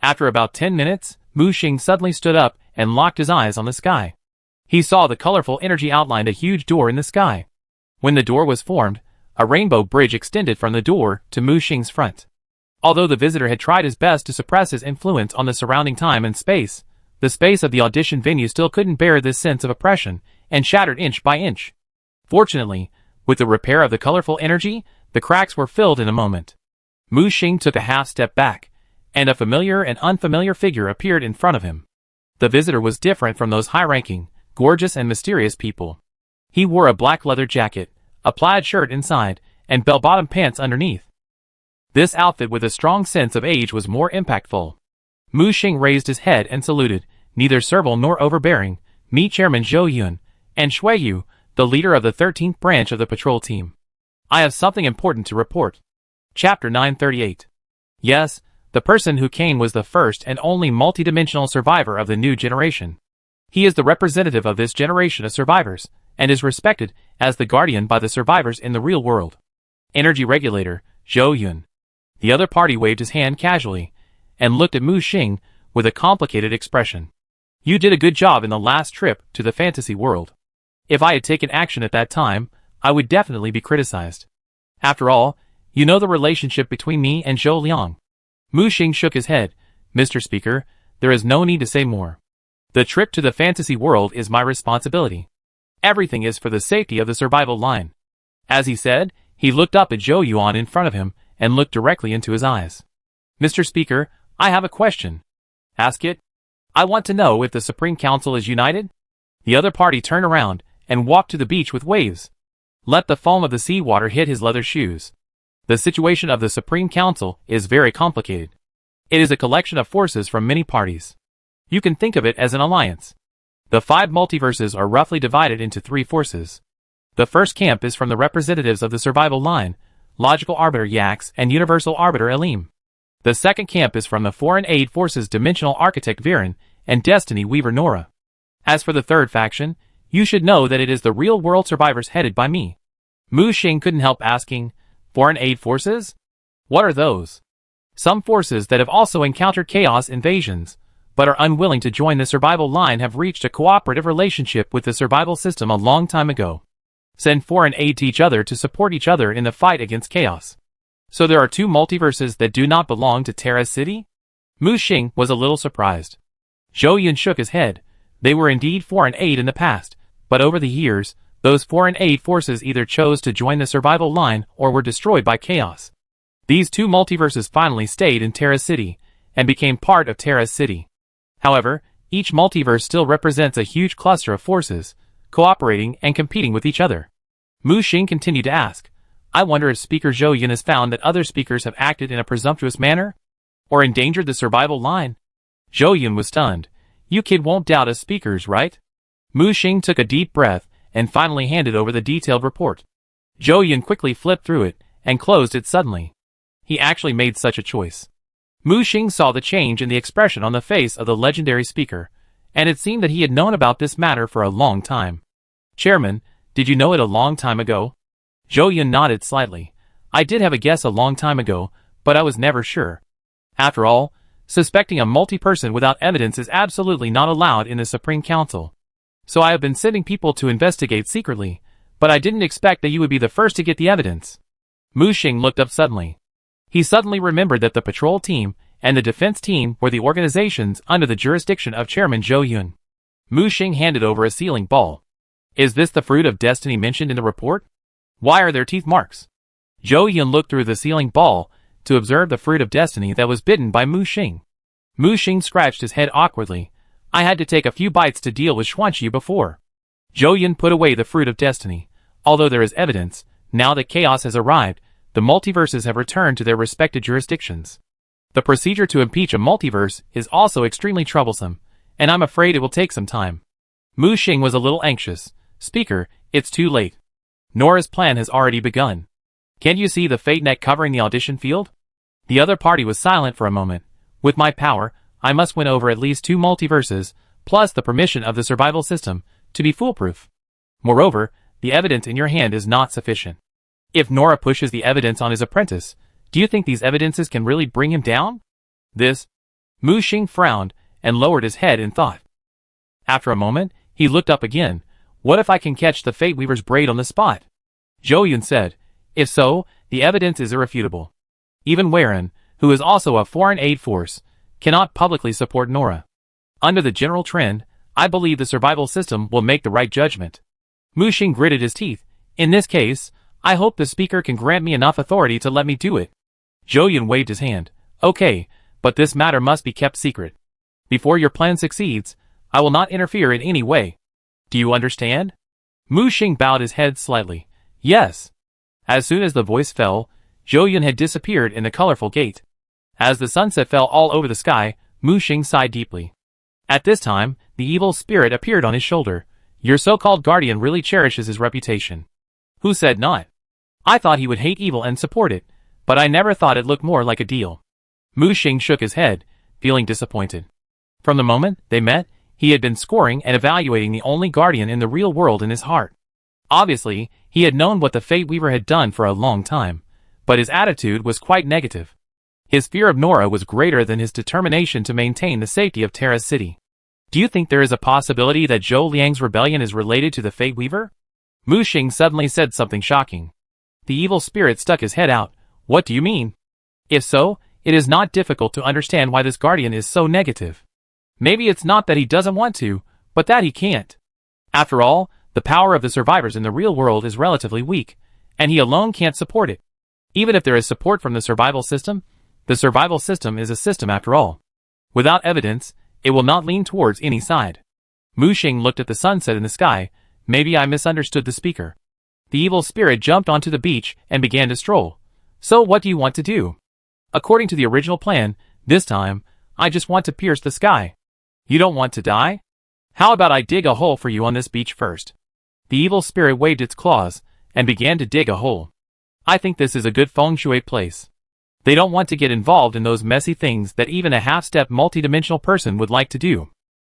After about 10 minutes, Muxing suddenly stood up and locked his eyes on the sky. He saw the colorful energy outlined a huge door in the sky. When the door was formed, a rainbow bridge extended from the door to Muxing's front. Although the visitor had tried his best to suppress his influence on the surrounding time and space, the space of the audition venue still couldn't bear this sense of oppression, and shattered inch by inch. Fortunately, with the repair of the colorful energy, the cracks were filled in a moment. Muxing took a half step back, and a familiar and unfamiliar figure appeared in front of him. The visitor was different from those high-ranking, gorgeous and mysterious people. He wore a black leather jacket, a plaid shirt inside, and bell-bottom pants underneath. This outfit with a strong sense of age was more impactful. Muxing raised his head and saluted, neither servile nor overbearing, meet Chairman Zhou Yun, and Shui Yu, the leader of the 13th branch of the patrol team. I have something important to report. Chapter 938. Yes, the person who came was the first and only multidimensional survivor of the new generation. He is the representative of this generation of survivors, and is respected as the guardian by the survivors in the real world. Energy Regulator, Zhou Yun. The other party waved his hand casually, and looked at Muxing with a complicated expression. You did a good job in the last trip to the fantasy world. If I had taken action at that time, I would definitely be criticized. After all, you know the relationship between me and Zhou Liang. Muxing shook his head. Mr. Speaker, there is no need to say more. The trip to the fantasy world is my responsibility. Everything is for the safety of the survival line. As he said, he looked up at Zhou Yuan in front of him and looked directly into his eyes. Mr. Speaker, I have a question. Ask it. I want to know if the Supreme Council is united? The other party turned around and walked to the beach with waves. Let the foam of the seawater hit his leather shoes. The situation of the Supreme Council is very complicated. It is a collection of forces from many parties. You can think of it as an alliance. The 5 multiverses are roughly divided into 3 forces. The first camp is from the representatives of the survival line, Logical Arbiter Yax and Universal Arbiter Elim. The second camp is from the Foreign Aid Forces Dimensional Architect Viren and Destiny Weaver Nora. As for the third faction, you should know that it is the real-world survivors headed by me. Muxing couldn't help asking, Foreign Aid Forces? What are those? Some forces that have also encountered chaos invasions, but are unwilling to join the survival line have reached a cooperative relationship with the survival system a long time ago. Send foreign aid to each other to support each other in the fight against chaos. So there are 2 multiverses that do not belong to Terra City? Muxing was a little surprised. Zhou Yun shook his head. They were indeed foreign aid in the past, but over the years, those foreign aid forces either chose to join the survival line or were destroyed by chaos. These 2 multiverses finally stayed in Terra City, and became part of Terra City. However, each multiverse still represents a huge cluster of forces, cooperating and competing with each other. Muxing continued to ask, I wonder if Speaker Zhou Yun has found that other speakers have acted in a presumptuous manner? Or endangered the survival line? Zhou Yun was stunned. You kid won't doubt us speakers, right? Muxing took a deep breath, and finally handed over the detailed report. Zhou Yun quickly flipped through it, and closed it suddenly. He actually made such a choice. Muxing saw the change in the expression on the face of the legendary speaker, and it seemed that he had known about this matter for a long time. Chairman, did you know it a long time ago? Zhou Yun nodded slightly. I did have a guess a long time ago, but I was never sure. After all, suspecting a multi-person without evidence is absolutely not allowed in the Supreme Council. So I have been sending people to investigate secretly, but I didn't expect that you would be the first to get the evidence. Muxing looked up suddenly. He suddenly remembered that the patrol team and the defense team were the organizations under the jurisdiction of Chairman Zhou Yun. Muxing handed over a sealing ball. Is this the fruit of destiny mentioned in the report? Why are there teeth marks? Zhou Yun looked through the sealing ball to observe the fruit of destiny that was bitten by Muxing. Muxing scratched his head awkwardly. I had to take a few bites to deal with Xuanqi before. Zhou Yun put away the fruit of destiny. Although there is evidence, now that chaos has arrived, the multiverses have returned to their respective jurisdictions. The procedure to impeach a multiverse is also extremely troublesome, and I'm afraid it will take some time. Muxing was a little anxious. Speaker, it's too late. Nora's plan has already begun. Can't you see the fate net covering the audition field? The other party was silent for a moment. With my power, I must win over at least 2 multiverses, plus the permission of the survival system, to be foolproof. Moreover, the evidence in your hand is not sufficient. If Nora pushes the evidence on his apprentice, do you think these evidences can really bring him down? This? Mu Xing frowned and lowered his head in thought. After a moment, he looked up again. What if I can catch the Fate Weaver's braid on the spot? Zhou Yun said. If so, the evidence is irrefutable. Even Weiren, who is also a foreign aid force, cannot publicly support Nora. Under the general trend, I believe the survival system will make the right judgment. Mu Xing gritted his teeth. In this case, I hope the speaker can grant me enough authority to let me do it. Zhou Yun waved his hand. Okay, but this matter must be kept secret. Before your plan succeeds, I will not interfere in any way. Do you understand? Mu Xing bowed his head slightly. Yes. As soon as the voice fell, Zhou Yun had disappeared in the colorful gate. As the sunset fell all over the sky, Mu Xing sighed deeply. At this time, the evil spirit appeared on his shoulder. Your so-called guardian really cherishes his reputation. Who said not? I thought he would hate evil and support it, but I never thought it looked more like a deal. Mu Xing shook his head, feeling disappointed. From the moment they met, he had been scoring and evaluating the only guardian in the real world in his heart. Obviously, he had known what the Fate Weaver had done for a long time, but his attitude was quite negative. His fear of Nora was greater than his determination to maintain the safety of Terra's city. Do you think there is a possibility that Zhou Liang's rebellion is related to the Fate Weaver? Mu Xing suddenly said something shocking. The evil spirit stuck his head out. What do you mean? If so, it is not difficult to understand why this guardian is so negative. Maybe it's not that he doesn't want to, but that he can't. After all, the power of the survivors in the real world is relatively weak, and he alone can't support it. Even if there is support from the survival system is a system after all. Without evidence, it will not lean towards any side. Mu Xing looked at the sunset in the sky. Maybe I misunderstood the speaker. The evil spirit jumped onto the beach and began to stroll. So what do you want to do? According to the original plan, this time, I just want to pierce the sky. You don't want to die? How about I dig a hole for you on this beach first? The evil spirit waved its claws and began to dig a hole. I think this is a good feng shui place. They don't want to get involved in those messy things that even a half-step multidimensional person would like to do.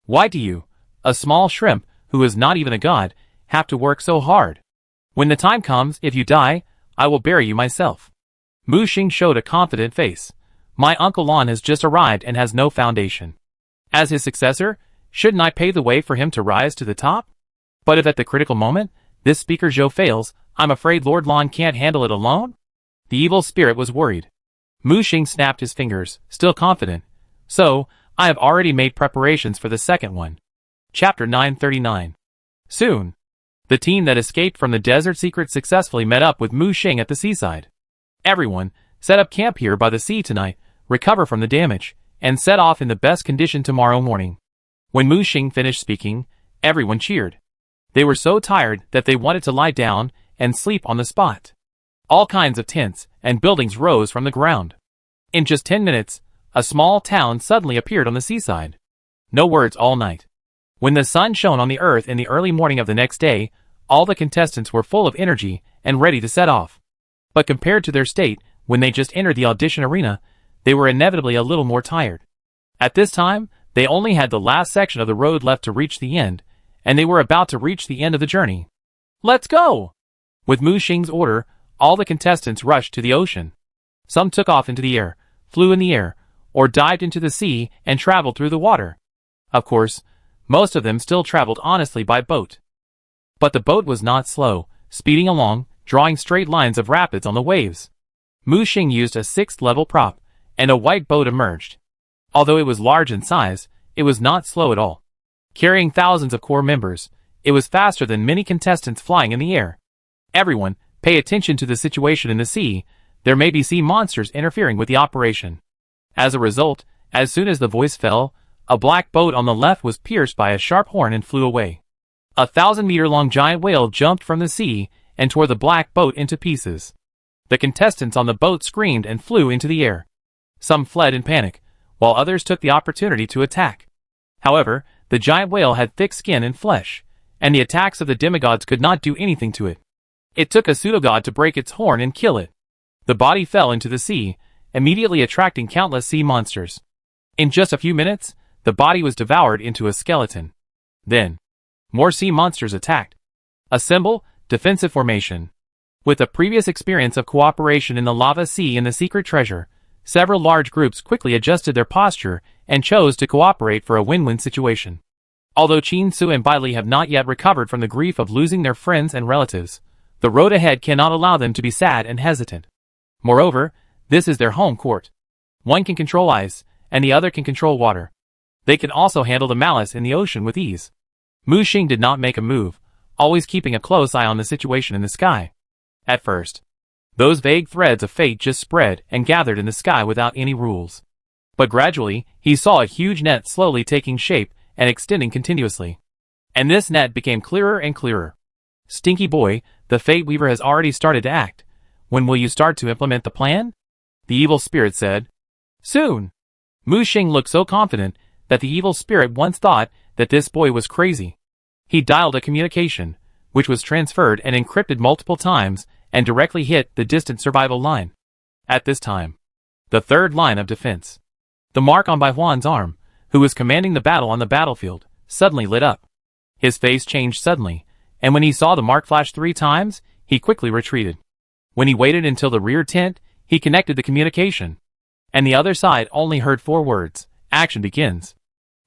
Why do you, a small shrimp who is not even a god, have to work so hard? When the time comes, if you die, I will bury you myself. Mu Xing showed a confident face. My Uncle Lon has just arrived and has no foundation. As his successor, shouldn't I pave the way for him to rise to the top? But if at the critical moment, this speaker Zhou fails, I'm afraid Lord Lon can't handle it alone? The evil spirit was worried. Mu Xing snapped his fingers, still confident. So, I have already made preparations for the second one. Chapter 939. Soon, the team that escaped from the desert secret successfully met up with Mu Xing at the seaside. Everyone, set up camp here by the sea tonight, recover from the damage, and set off in the best condition tomorrow morning. When Mu Xing finished speaking, everyone cheered. They were so tired that they wanted to lie down and sleep on the spot. All kinds of tents and buildings rose from the ground. In just 10 minutes, a small town suddenly appeared on the seaside. No words all night. When the sun shone on the earth in the early morning of the next day, all the contestants were full of energy and ready to set off. But compared to their state, when they just entered the audition arena, they were inevitably a little more tired. At this time, they only had the last section of the road left to reach the end, and they were about to reach the end of the journey. Let's go! With Mu Xing's order, all the contestants rushed to the ocean. Some took off into the air, flew in the air, or dived into the sea and traveled through the water. Of course, most of them still traveled honestly by boat. But the boat was not slow, speeding along, drawing straight lines of rapids on the waves. Mu Xing used a 6th-level prop, and a white boat emerged. Although it was large in size, it was not slow at all. Carrying thousands of core members, it was faster than many contestants flying in the air. Everyone, pay attention to the situation in the sea. There may be sea monsters interfering with the operation. As a result, as soon as the voice fell, a black boat on the left was pierced by a sharp horn and flew away. A 1,000-meter-long giant whale jumped from the sea and tore the black boat into pieces. The contestants on the boat screamed and flew into the air. Some fled in panic, while others took the opportunity to attack. However, the giant whale had thick skin and flesh, and the attacks of the demigods could not do anything to it. It took a pseudogod to break its horn and kill it. The body fell into the sea, immediately attracting countless sea monsters. In just a few minutes, the body was devoured into a skeleton. Then, more sea monsters attacked. Assemble, defensive formation. With a previous experience of cooperation in the lava sea and the secret treasure, several large groups quickly adjusted their posture and chose to cooperate for a win-win situation. Although Qin Su and Bai Li have not yet recovered from the grief of losing their friends and relatives, the road ahead cannot allow them to be sad and hesitant. Moreover, this is their home court. One can control ice, and the other can control water. They can also handle the malice in the ocean with ease. Mu Xing did not make a move, always keeping a close eye on the situation in the sky. At first, those vague threads of fate just spread and gathered in the sky without any rules. But gradually, he saw a huge net slowly taking shape and extending continuously. And this net became clearer and clearer. Stinky boy, the Fate Weaver has already started to act. When will you start to implement the plan? The evil spirit said. Soon. Mu Xing looked so confident that the evil spirit once thought that this boy was crazy. He dialed a communication, which was transferred and encrypted multiple times and directly hit the distant survival line. At this time, the third line of defense. The mark on Bai Huan's arm, who was commanding the battle on the battlefield, suddenly lit up. His face changed suddenly, and when he saw the mark flash 3 times, he quickly retreated. When he waited until the rear tent, he connected the communication. And the other side only heard 4 words, action begins.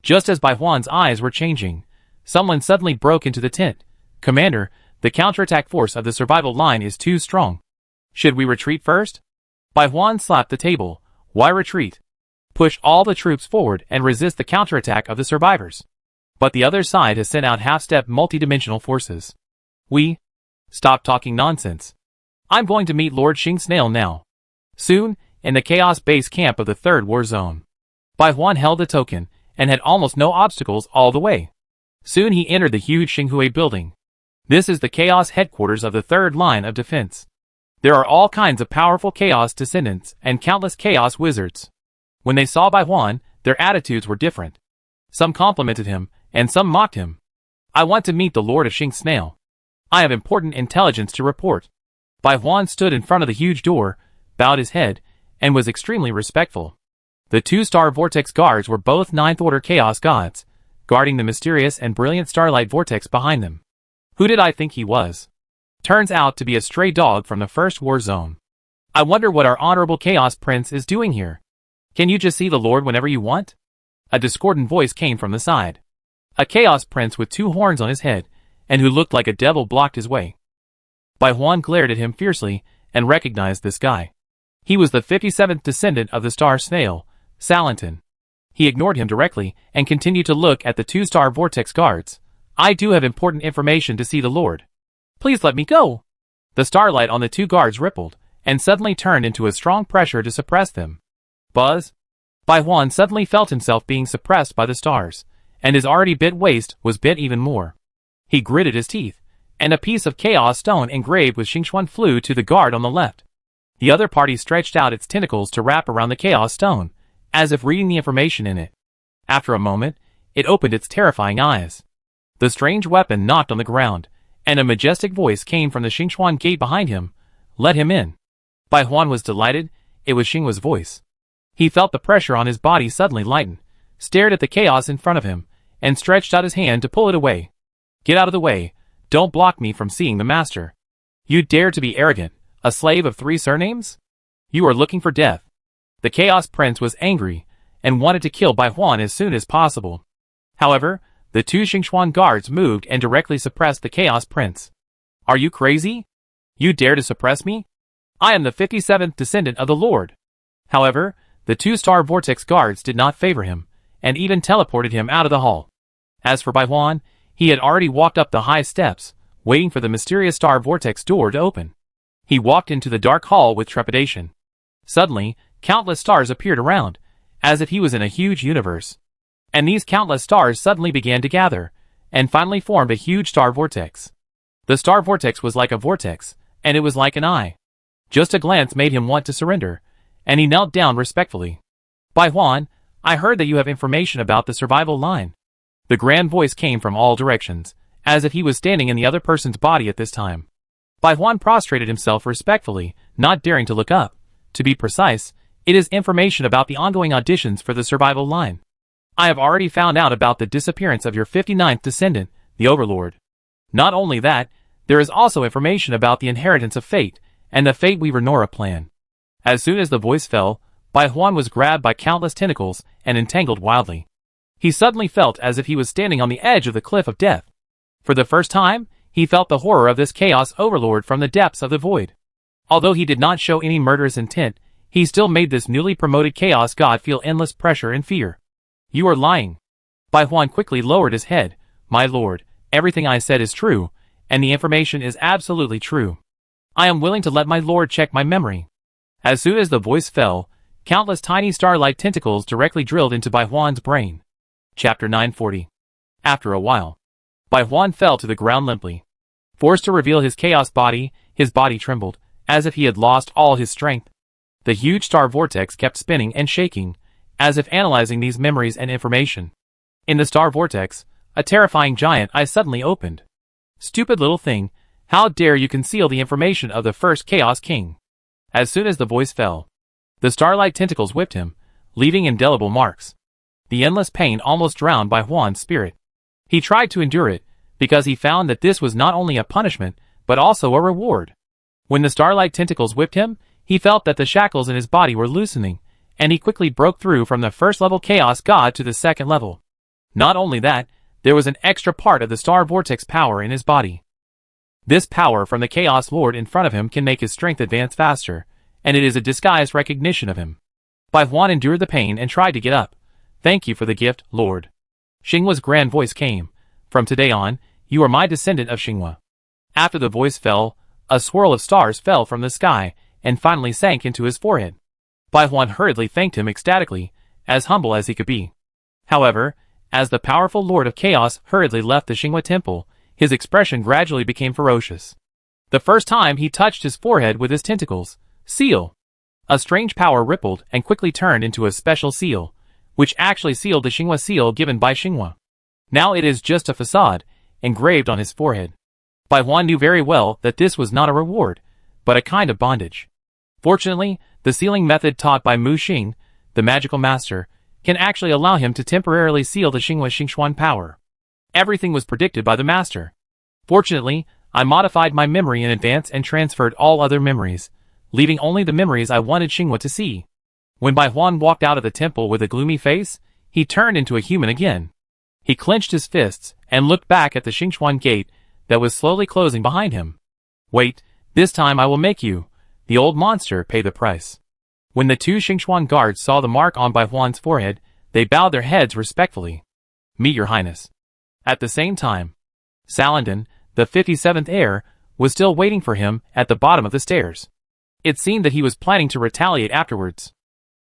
Just as Bai Huan's eyes were changing, someone suddenly broke into the tent. Commander, the counterattack force of the survival line is too strong. Should we retreat first? Bai Huan slapped the table. Why retreat? Push all the troops forward and resist the counterattack of the survivors. But the other side has sent out half-step multidimensional forces. Stop talking nonsense. I'm going to meet Lord Xing Snail now. Soon, in the Chaos Base camp of the 3rd War Zone. Bai Huan held the token, and had almost no obstacles all the way. Soon he entered the huge Xinghui building. This is the Chaos headquarters of the 3rd line of defense. There are all kinds of powerful Chaos descendants and countless Chaos wizards. When they saw Bai Huan, their attitudes were different. Some complimented him, and some mocked him. I want to meet the Lord of Xing Snail. I have important intelligence to report. Bai Huan stood in front of the huge door, bowed his head, and was extremely respectful. The 2-star Vortex guards were both 9th Order Chaos gods, guarding the mysterious and brilliant Starlight Vortex behind them. Who did I think he was? Turns out to be a stray dog from the 1st War Zone. I wonder what our honorable Chaos Prince is doing here. Can you just see the Lord whenever you want? A discordant voice came from the side. A Chaos Prince with 2 horns on his head, and who looked like a devil blocked his way. Bai Huan glared at him fiercely, and recognized this guy. He was the 57th descendant of the Star Snail, Salantin. He ignored him directly, and continued to look at the 2-star Vortex guards. I do have important information to see the Lord. Please let me go. The starlight on the 2 guards rippled, and suddenly turned into a strong pressure to suppress them. Buzz? Bai Huan suddenly felt himself being suppressed by the stars, and his already bit waist was bit even more. He gritted his teeth, and a piece of Chaos stone engraved with Xingxuan flew to the guard on the left. The other party stretched out its tentacles to wrap around the Chaos stone, as if reading the information in it. After a moment, it opened its terrifying eyes. The strange weapon knocked on the ground, and a majestic voice came from the Xingxuan gate behind him. Let him in. Bai Huan was delighted. It was Xinghua's voice. He felt the pressure on his body suddenly lighten, stared at the chaos in front of him, and stretched out his hand to pull it away. Get out of the way. Don't block me from seeing the master. You dare to be arrogant, a slave of 3 surnames? You are looking for death. The Chaos Prince was angry, and wanted to kill Bai Huan as soon as possible. However, the 2 Xingxuan guards moved and directly suppressed the Chaos Prince. Are you crazy? You dare to suppress me? I am the 57th descendant of the Lord. However, the 2-star Vortex guards did not favor him, and even teleported him out of the hall. As for Bai Huan, he had already walked up the high steps, waiting for the mysterious star Vortex door to open. He walked into the dark hall with trepidation. Suddenly, countless stars appeared around, as if he was in a huge universe. And these countless stars suddenly began to gather, and finally formed a huge star vortex. The star vortex was like a vortex, and it was like an eye. Just a glance made him want to surrender, and he knelt down respectfully. Bai Huan, I heard that you have information about the survival line. The grand voice came from all directions, as if he was standing in the other person's body at this time. Bai Huan prostrated himself respectfully, not daring to look up. To be precise, it is information about the ongoing auditions for the survival line. I have already found out about the disappearance of your 59th descendant, the Overlord. Not only that, there is also information about the inheritance of fate, and the Fate Weaver Nora plan. As soon as the voice fell, Bai Huan was grabbed by countless tentacles and entangled wildly. He suddenly felt as if he was standing on the edge of the cliff of death. For the first time, he felt the horror of this Chaos Overlord from the depths of the void. Although he did not show any murderous intent, he still made this newly promoted Chaos God feel endless pressure and fear. You are lying. Bai Huan quickly lowered his head. My lord, everything I said is true, and the information is absolutely true. I am willing to let my lord check my memory. As soon as the voice fell, countless tiny star-like tentacles directly drilled into Bai Huan's brain. Chapter 940. After a while, Bai Huan fell to the ground limply. Forced to reveal his chaos body, his body trembled, as if he had lost all his strength. The huge star vortex kept spinning and shaking, as if analyzing these memories and information. In the star vortex, a terrifying giant eye suddenly opened. Stupid little thing, how dare you conceal the information of the first Chaos King? As soon as the voice fell, the starlight tentacles whipped him, leaving indelible marks. The endless pain almost drowned Bai Huan's spirit. He tried to endure it, because he found that this was not only a punishment, but also a reward. When the starlight tentacles whipped him, he felt that the shackles in his body were loosening, and he quickly broke through from the first level Chaos God to the second level. Not only that, there was an extra part of the star vortex power in his body. This power from the Chaos Lord in front of him can make his strength advance faster, and it is a disguised recognition of him. Bai Huan endured the pain and tried to get up. Thank you for the gift, Lord. Xinghua's grand voice came. From today on, you are my descendant of Xinghua. After the voice fell, a swirl of stars fell from the sky, and finally sank into his forehead. Bai Huan hurriedly thanked him ecstatically, as humble as he could be. However, as the powerful Lord of Chaos hurriedly left the Xinghua temple, his expression gradually became ferocious. The first time he touched his forehead with his tentacles, seal. A strange power rippled and quickly turned into a special seal, which actually sealed the Xinghua seal given by Xinghua. Now it is just a facade, engraved on his forehead. Bai Huan knew very well that this was not a reward, but a kind of bondage. Fortunately, the sealing method taught by Mu Xing, the magical master, can actually allow him to temporarily seal the Xinghua Xingxuan power. Everything was predicted by the master. Fortunately, I modified my memory in advance and transferred all other memories, leaving only the memories I wanted Xinghua to see. When Bai Huan walked out of the temple with a gloomy face, he turned into a human again. He clenched his fists and looked back at the Xingxuan gate that was slowly closing behind him. Wait, this time I will make you, the old monster, pay the price. When the two Xingxuan guards saw the mark on Bai Huan's forehead, they bowed their heads respectfully. Meet your highness. At the same time, Saladin, the 57th heir, was still waiting for him at the bottom of the stairs. It seemed that he was planning to retaliate afterwards.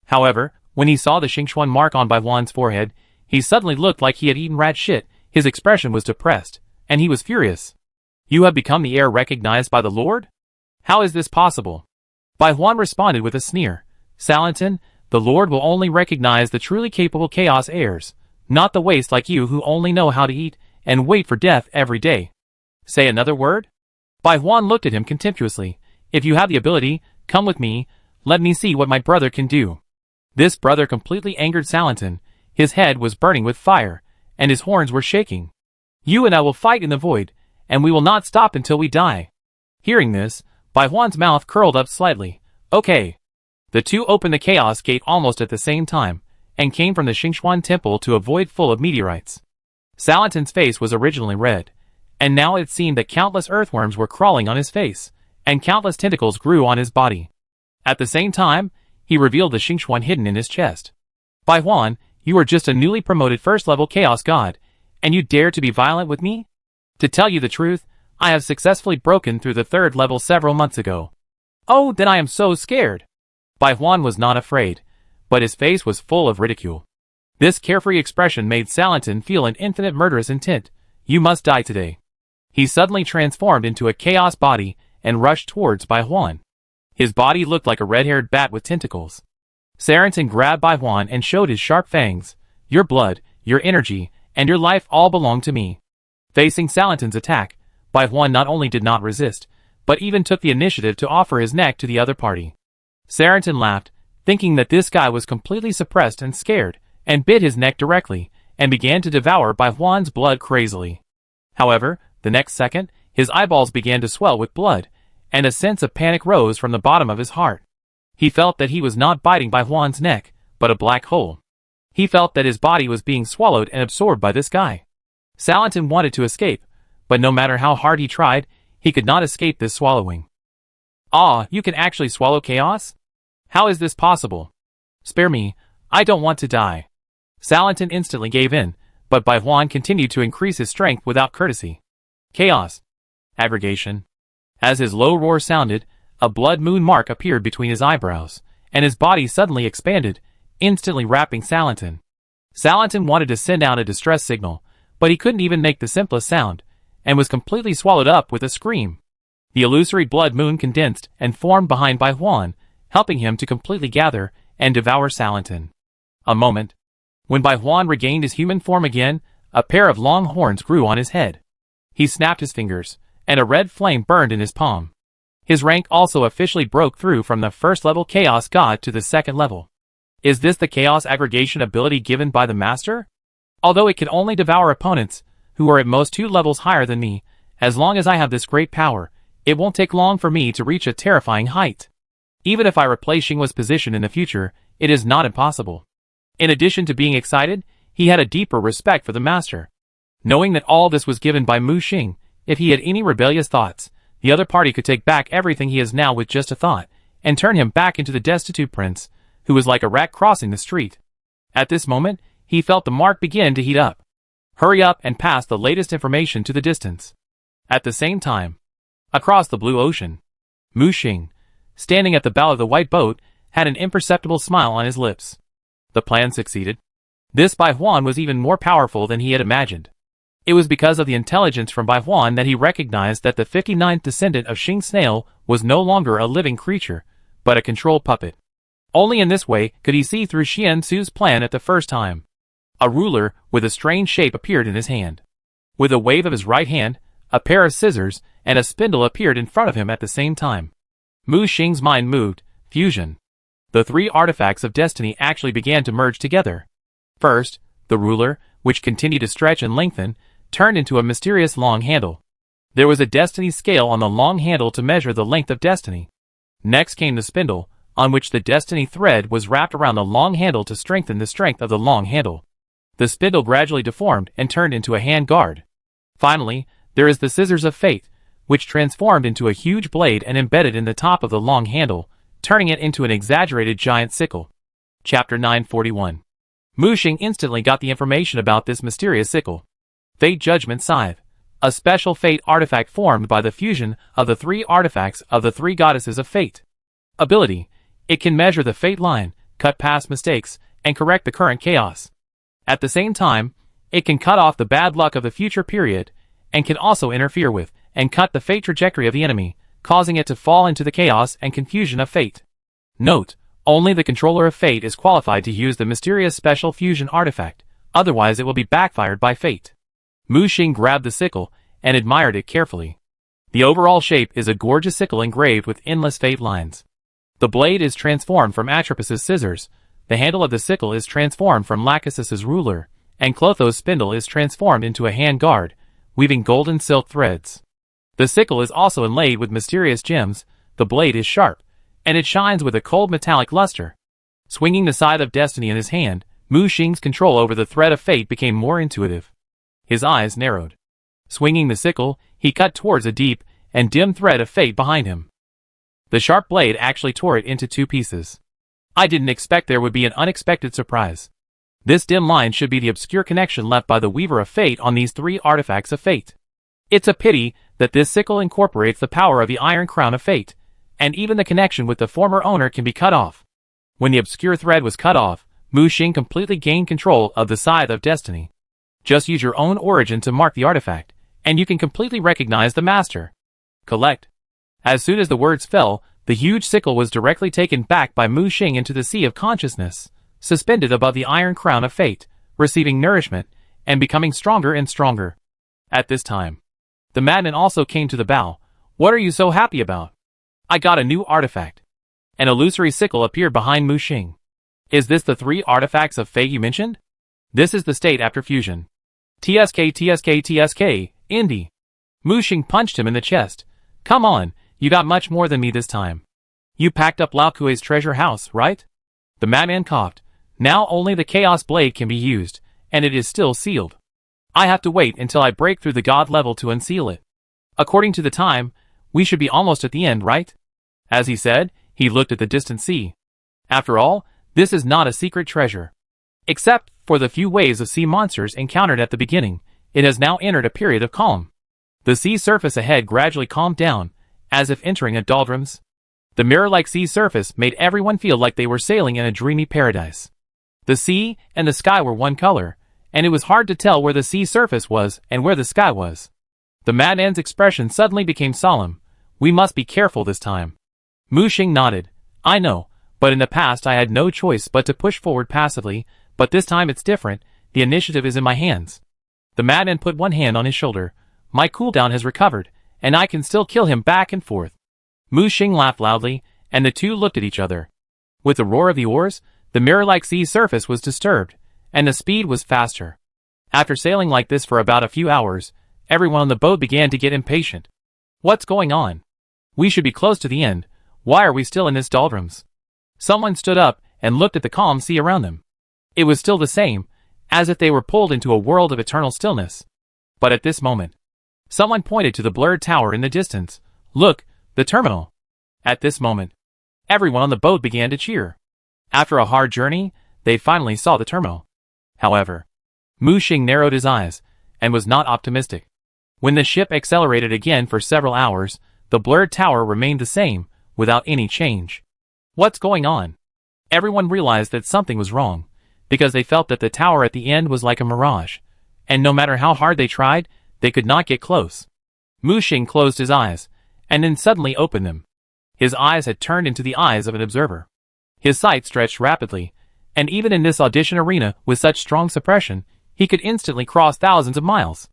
However, when he saw the Xingxuan mark on Bai Huan's forehead, he suddenly looked like he had eaten rat shit. His expression was depressed, and he was furious. You have become the heir recognized by the Lord? How is this possible? Bai Huan responded with a sneer. Saladin, the Lord will only recognize the truly capable Chaos heirs, not the waste like you who only know how to eat and wait for death every day. Say another word? Bai Huan looked at him contemptuously. If you have the ability, come with me, let me see what my brother can do. This brother completely angered Saladin. His head was burning with fire, and his horns were shaking. You and I will fight in the void, and we will not stop until we die. Hearing this, Bai Huan's mouth curled up slightly. Okay. The two opened the Chaos Gate almost at the same time, and came from the Xingxuan temple to a void full of meteorites. Saladin's face was originally red, and now it seemed that countless earthworms were crawling on his face, and countless tentacles grew on his body. At the same time, he revealed the Xingxuan hidden in his chest. Bai Huan, you are just a newly promoted first-level Chaos God, and you dare to be violent with me? To tell you the truth, I have successfully broken through the third level several months ago. Oh, then I am so scared. Bai Huan was not afraid, but his face was full of ridicule. This carefree expression made Saladin feel an infinite murderous intent. You must die today. He suddenly transformed into a chaos body and rushed towards Bai Huan. His body looked like a red-haired bat with tentacles. Saladin grabbed Bai Huan and showed his sharp fangs. Your blood, your energy, and your life all belong to me. Facing Saladin's attack, Bai Huan not only did not resist, but even took the initiative to offer his neck to the other party. Saladin laughed, thinking that this guy was completely suppressed and scared, and bit his neck directly, and began to devour Bai Huan's blood crazily. However, the next second, his eyeballs began to swell with blood, and a sense of panic rose from the bottom of his heart. He felt that he was not biting Bai Huan's neck, but a black hole. He felt that his body was being swallowed and absorbed by this guy. Salentin wanted to escape, but no matter how hard he tried, he could not escape this swallowing. Ah, you can actually swallow chaos? How is this possible? Spare me, I don't want to die. Salentin instantly gave in, but Bai Huan continued to increase his strength without courtesy. Chaos. Aggregation. As his low roar sounded, a blood moon mark appeared between his eyebrows, and his body suddenly expanded, instantly wrapping Salentin. Salentin wanted to send out a distress signal, but he couldn't even make the simplest sound, and was completely swallowed up with a scream. The illusory blood moon condensed and formed behind Bai Huan, helping him to completely gather and devour Salentin. A moment. When Bai Huan regained his human form again, a pair of long horns grew on his head. He snapped his fingers, and a red flame burned in his palm. His rank also officially broke through from the first-level Chaos God to the second level. Is this the Chaos Aggregation ability given by the Master? Although it can only devour opponents, who are at most 2 levels higher than me, as long as I have this great power, it won't take long for me to reach a terrifying height. Even if I replace Xinghua's position in the future, it is not impossible. In addition to being excited, he had a deeper respect for the Master. Knowing that all this was given by Mu Xing, if he had any rebellious thoughts, the other party could take back everything he is now with just a thought, and turn him back into the destitute prince, who was like a rat crossing the street. At this moment, he felt the mark begin to heat up. Hurry up and pass the latest information to the distance. At the same time, across the blue ocean, Mu Xing, standing at the bow of the white boat, had an imperceptible smile on his lips. The plan succeeded. This Bai Huan was even more powerful than he had imagined. It was because of the intelligence from Bai Huan that he recognized that the 59th descendant of Xing Snail was no longer a living creature, but a control puppet. Only in this way could he see through Xian Su's plan at the first time. A ruler with a strange shape appeared in his hand. With a wave of his right hand, a pair of scissors and a spindle appeared in front of him at the same time. Mu Xing's mind moved. Fusion. The 3 artifacts of destiny actually began to merge together. First, the ruler, which continued to stretch and lengthen, turned into a mysterious long handle. There was a destiny scale on the long handle to measure the length of destiny. Next came the spindle, on which the destiny thread was wrapped around the long handle to strengthen the strength of the long handle. The spindle gradually deformed and turned into a hand guard. Finally, there is the scissors of fate, which transformed into a huge blade and embedded in the top of the long handle, turning it into an exaggerated giant sickle. Chapter 941. Mu Xing instantly got the information about this mysterious sickle. Fate Judgment Scythe, a special fate artifact formed by the fusion of the 3 artifacts of the 3 goddesses of fate. Ability: it can measure the fate line, cut past mistakes, and correct the current chaos. At the same time, it can cut off the bad luck of the future period, and can also interfere with and cut the fate trajectory of the enemy, causing it to fall into the chaos and confusion of fate. Note: only the controller of fate is qualified to use the mysterious special fusion artifact, otherwise it will be backfired by fate. Mu Xing grabbed the sickle and admired it carefully. The overall shape is a gorgeous sickle engraved with endless fate lines. The blade is transformed from Atropus's scissors, the handle of the sickle is transformed from Lachesis' ruler, and Clotho's spindle is transformed into a hand guard, weaving golden silk threads. The sickle is also inlaid with mysterious gems, the blade is sharp, and it shines with a cold metallic luster. Swinging the scythe of destiny in his hand, Mu Xing's control over the thread of fate became more intuitive. His eyes narrowed. Swinging the sickle, he cut towards a deep and dim thread of fate behind him. The sharp blade actually tore it into 2 pieces. I didn't expect there would be an unexpected surprise. This dim line should be the obscure connection left by the Weaver of Fate on these 3 artifacts of fate. It's a pity that this sickle incorporates the power of the Iron Crown of Fate, and even the connection with the former owner can be cut off. When the obscure thread was cut off, Mu Xing completely gained control of the Scythe of Destiny. Just use your own origin to mark the artifact, and you can completely recognize the master. Collect. As soon as the words fell, the huge sickle was directly taken back by Mu Xing into the sea of consciousness, suspended above the Iron Crown of Fate, receiving nourishment, and becoming stronger and stronger. At this time, the madman also came to the bow. What are you so happy about? I got a new artifact. An illusory sickle appeared behind Mu Xing. Is this the 3 artifacts of Fate you mentioned? This is the state after fusion. TSK TSK TSK, Indy. Mu Xing punched him in the chest. Come on, you got much more than me this time. You packed up Lao Kuei's treasure house, right? The madman coughed. Now only the Chaos Blade can be used, and it is still sealed. I have to wait until I break through the god level to unseal it. According to the time, we should be almost at the end, right? As he said, he looked at the distant sea. After all, this is not a secret treasure. Except for the few waves of sea monsters encountered at the beginning, it has now entered a period of calm. The sea surface ahead gradually calmed down, as if entering a doldrums. The mirror-like sea surface made everyone feel like they were sailing in a dreamy paradise. The sea and the sky were one color, and it was hard to tell where the sea surface was and where the sky was. The madman's expression suddenly became solemn. We must be careful this time. Mu Xing nodded. I know, but in the past I had no choice but to push forward passively, but this time it's different. The initiative is in my hands. The madman put one hand on his shoulder. My cooldown has recovered, and I can still kill him back and forth. Mu Xing laughed loudly, and the two looked at each other. With the roar of the oars, the mirror-like sea surface was disturbed, and the speed was faster. After sailing like this for about a few hours, everyone on the boat began to get impatient. What's going on? We should be close to the end. Why are we still in this doldrums? Someone stood up and looked at the calm sea around them. It was still the same, as if they were pulled into a world of eternal stillness. But at this moment, someone pointed to the blurred tower in the distance. Look, the terminal. At this moment, everyone on the boat began to cheer. After a hard journey, they finally saw the terminal. However, Mu Xing narrowed his eyes, and was not optimistic. When the ship accelerated again for several hours, the blurred tower remained the same, without any change. What's going on? Everyone realized that something was wrong, because they felt that the tower at the end was like a mirage, and no matter how hard they tried, they could not get close. Mu Xing closed his eyes, and then suddenly opened them. His eyes had turned into the eyes of an observer. His sight stretched rapidly, and even in this audition arena with such strong suppression, he could instantly cross thousands of miles.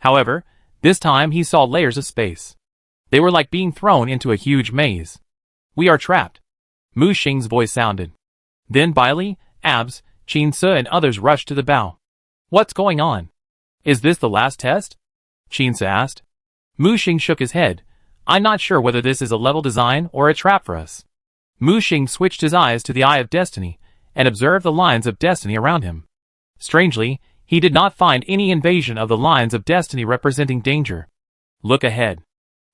However, this time he saw layers of space. They were like being thrown into a huge maze. We are trapped. Mu Xing's voice sounded. Then Bailey, Abs, Qin Se and others rushed to the bow. What's going on? Is this the last test? Qin Se asked. Mu Xing shook his head. I'm not sure whether this is a level design or a trap for us. Mu Xing switched his eyes to the Eye of Destiny, and observed the lines of destiny around him. Strangely, he did not find any invasion of the lines of destiny representing danger. Look ahead.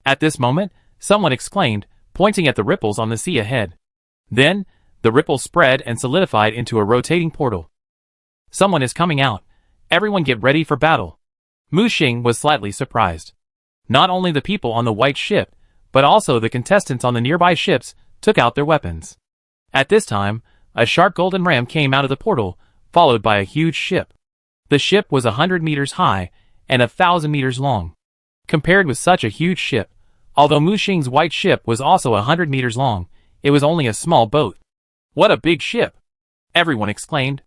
At this moment, someone exclaimed, pointing at the ripples on the sea ahead. Then, the ripples spread and solidified into a rotating portal. Someone is coming out. Everyone get ready for battle. Mu Xing was slightly surprised. Not only the people on the white ship, but also the contestants on the nearby ships took out their weapons. At this time, a sharp golden ram came out of the portal, followed by a huge ship. The ship was 100 meters high and 1,000 meters long. Compared with such a huge ship, although Mu Xing's white ship was also 100 meters long, it was only a small boat. What a big ship! Everyone exclaimed.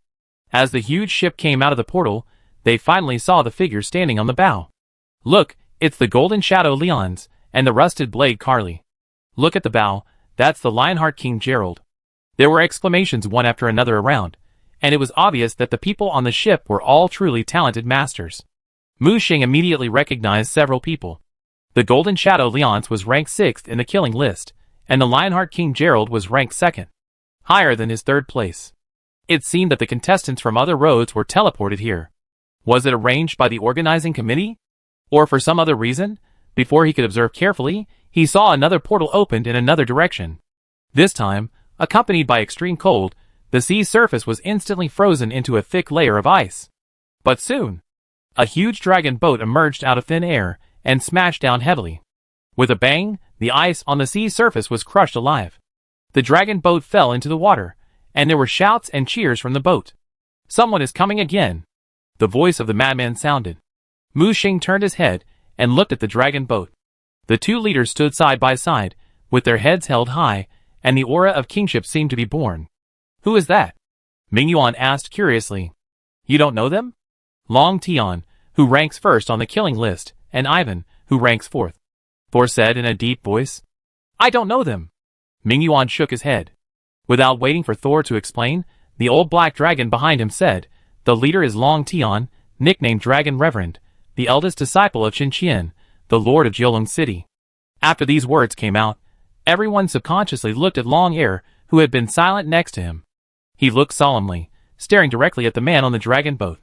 As the huge ship came out of the portal, they finally saw the figure standing on the bow. Look, it's the Golden Shadow Leons, and the Rusted Blade Carly. Look at the bow, that's the Lionheart King Gerald. There were exclamations one after another around, and it was obvious that the people on the ship were all truly talented masters. Mu Xing immediately recognized several people. The Golden Shadow Leons was ranked 6th in the killing list, and the Lionheart King Gerald was ranked 2nd, higher than his 3rd place. It seemed that the contestants from other roads were teleported here. Was it arranged by the organizing committee? Or for some other reason? Before he could observe carefully, he saw another portal opened in another direction. This time, accompanied by extreme cold, the sea's surface was instantly frozen into a thick layer of ice. But soon, a huge dragon boat emerged out of thin air and smashed down heavily. With a bang, the ice on the sea's surface was crushed alive. The dragon boat fell into the water, and there were shouts and cheers from the boat. Someone is coming again. The voice of the madman sounded. Mu Xing turned his head and looked at the dragon boat. The two leaders stood side by side, with their heads held high, and the aura of kingship seemed to be born. Who is that? Ming Yuan asked curiously. You don't know them? Long Tian, who ranks 1st on the killing list, and Ivan, who ranks 4th. Thor said in a deep voice. I don't know them. Ming Yuan shook his head. Without waiting for Thor to explain, The old black dragon behind him said, "The leader is Long Tian, nicknamed Dragon Reverend, the eldest disciple of Qin Qian, the lord of Jiulong City." After these words came out, everyone subconsciously looked at Long Air, who had been silent next to him. He looked solemnly, staring directly at the man on the dragon boat.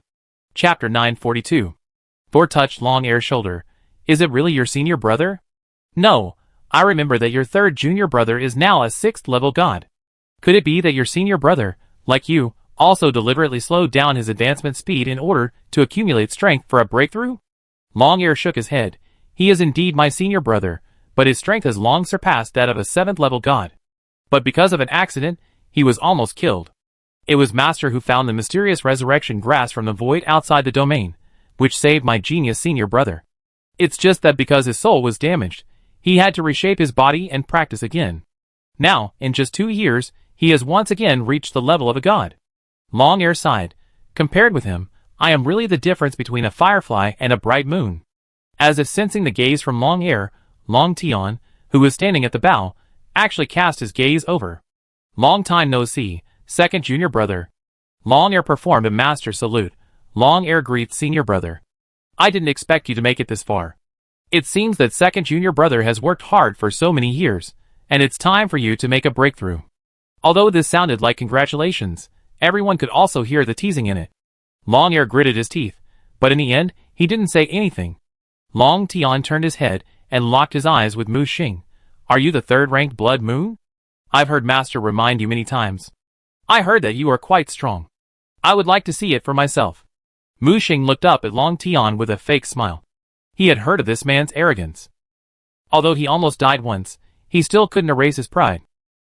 Chapter 942. Thor touched Long Air's shoulder. "Is it really your senior brother?" "No, I remember that your third junior brother is now a 6th level god. Could it be that your senior brother, like you, also deliberately slowed down his advancement speed in order to accumulate strength for a breakthrough?" Long Air shook his head. "He is indeed my senior brother, but his strength has long surpassed that of a 7th level god. But because of an accident, he was almost killed. It was Master who found the mysterious resurrection grass from the void outside the domain, which saved my genius senior brother. It's just that because his soul was damaged, he had to reshape his body and practice again. Now, in just 2 years, he has once again reached the level of a god." Long Air sighed. "Compared with him, I am really the difference between a firefly and a bright moon." As if sensing the gaze from Long Air, Long Tian, who was standing at the bow, actually cast his gaze over. "Long time no see, second junior brother." Long Air performed a master salute. Long Air greets senior brother. "I didn't expect you to make it this far. It seems that second junior brother has worked hard for so many years, and it's time for you to make a breakthrough." Although this sounded like congratulations, everyone could also hear the teasing in it. Long Air gritted his teeth, but in the end, he didn't say anything. Long Tian turned his head and locked his eyes with Mu Xing. "Are you the third-ranked Blood Moon? I've heard Master remind you many times. I heard that you are quite strong. I would like to see it for myself." Mu Xing looked up at Long Tian with a fake smile. He had heard of this man's arrogance. Although he almost died once, he still couldn't erase his pride.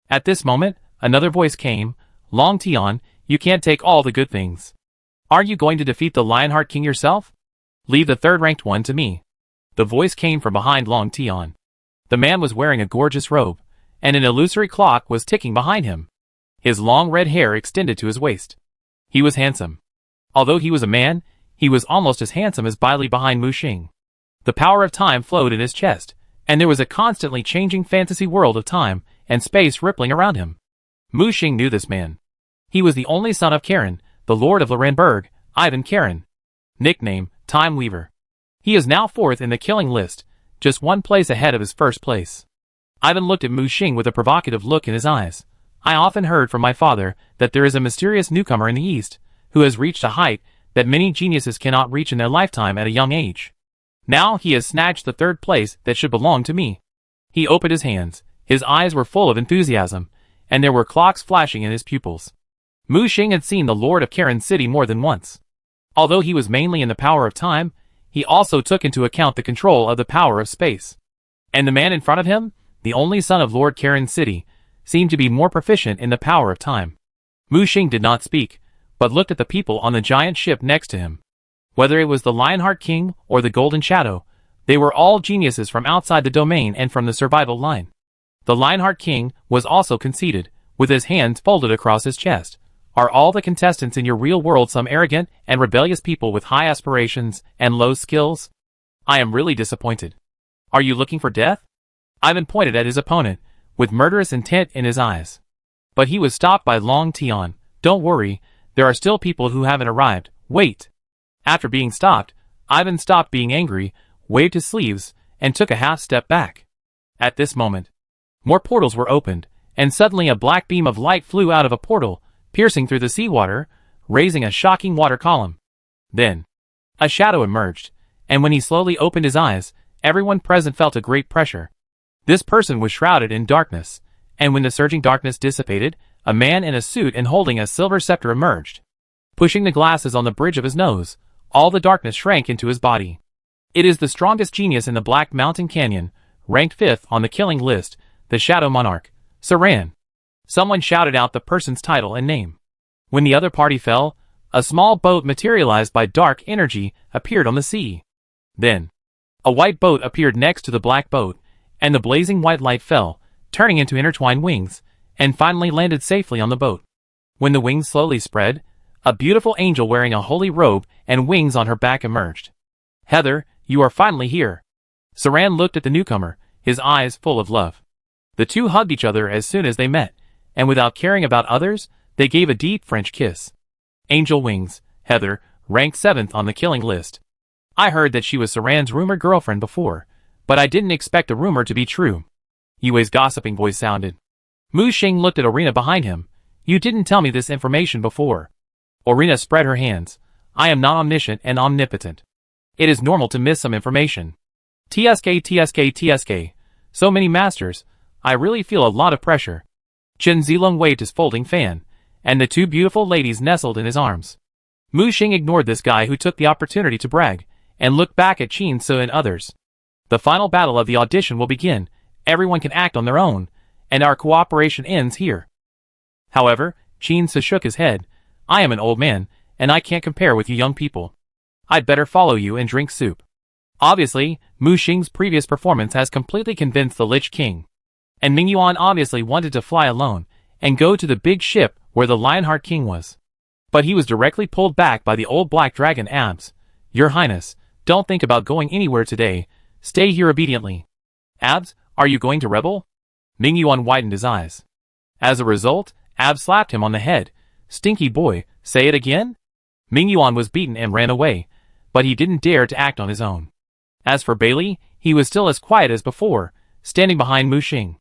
At this moment, another voice came. "Long Tian, you can't take all the good things. Are you going to defeat the Lionheart King yourself? Leave the third-ranked one to me." The voice came from behind Long Tian. The man was wearing a gorgeous robe, and an illusory clock was ticking behind him. His long red hair extended to his waist. He was handsome. Although he was a man, he was almost as handsome as Bailey behind Mu Xing. The power of time flowed in his chest, and there was a constantly changing fantasy world of time and space rippling around him. Mu Xing knew this man. He was the only son of Karen, the Lord of Lorenberg, Ivan Karen. Nickname, Time Weaver. He is now 4th in the killing list, just 1 place ahead of his first place. Ivan looked at Mu Xing with a provocative look in his eyes. "I often heard from my father that there is a mysterious newcomer in the East, who has reached a height that many geniuses cannot reach in their lifetime at a young age. Now he has snatched the 3rd place that should belong to me." He opened his hands, his eyes were full of enthusiasm, and there were clocks flashing in his pupils. Mu Xing had seen the Lord of Karen's city more than once. Although he was mainly in the power of time, he also took into account the control of the power of space. And the man in front of him, the only son of Lord Karen's city, seemed to be more proficient in the power of time. Mu Xing did not speak, but looked at the people on the giant ship next to him. Whether it was the Lionheart King or the Golden Shadow, they were all geniuses from outside the domain and from the survival line. The Lionheart King was also conceited, with his hands folded across his chest. "Are all the contestants in your real world some arrogant and rebellious people with high aspirations and low skills? I am really disappointed. Are you looking for death?" Ivan pointed at his opponent, with murderous intent in his eyes. But he was stopped by Long Tian. "Don't worry, there are still people who haven't arrived. Wait." After being stopped, Ivan stopped being angry, waved his sleeves, and took a half step back. At this moment, more portals were opened, and suddenly a black beam of light flew out of a portal, piercing through the seawater, raising a shocking water column. Then, a shadow emerged, and when he slowly opened his eyes, everyone present felt a great pressure. This person was shrouded in darkness, and when the surging darkness dissipated, a man in a suit and holding a silver scepter emerged. Pushing the glasses on the bridge of his nose, all the darkness shrank into his body. It is the strongest genius in the Black Mountain Canyon, ranked 5th on the killing list, the Shadow Monarch, Saran. Someone shouted out the person's title and name. When the other party fell, a small boat materialized by dark energy appeared on the sea. Then, a white boat appeared next to the black boat, and the blazing white light fell, turning into intertwined wings, and finally landed safely on the boat. When the wings slowly spread, a beautiful angel wearing a holy robe and wings on her back emerged. "Heather, you are finally here." Saran looked at the newcomer, his eyes full of love. The two hugged each other as soon as they met, and without caring about others, They gave a deep French kiss. Angel Wings, Heather, ranked 7th on the killing list. I heard that she was Saran's rumored girlfriend before, but I didn't expect the rumor to be true. Yue's gossiping voice sounded. Mu Xing looked at Orina behind him. You didn't tell me this information before. Orina spread her hands. I am not omniscient and omnipotent. It is normal to miss some information. TSK. So many masters. I really feel a lot of pressure. Chen Zilong waved his folding fan, and the two beautiful ladies nestled in his arms. Mu Xing ignored this guy who took the opportunity to brag, and looked back at Qin Se and others. The final battle of the audition will begin. Everyone can act on their own, and our cooperation ends here. However, Qin Se shook his head. I am an old man, and I can't compare with you young people. I'd better follow you and drink soup. Obviously, Mu Xing's previous performance has completely convinced the Lich King. And Ming Yuan obviously wanted to fly alone, and go to the big ship where the Lionheart King was. But he was directly pulled back by the old black dragon Abs. Your Highness, don't think about going anywhere today. Stay here obediently. Abs, are you going to rebel? Ming Yuan widened his eyes. As a result, Abs slapped him on the head. Stinky boy, say it again? Ming Yuan was beaten and ran away, but he didn't dare to act on his own. As for Bailey, he was still as quiet as before, standing behind Mu Xing.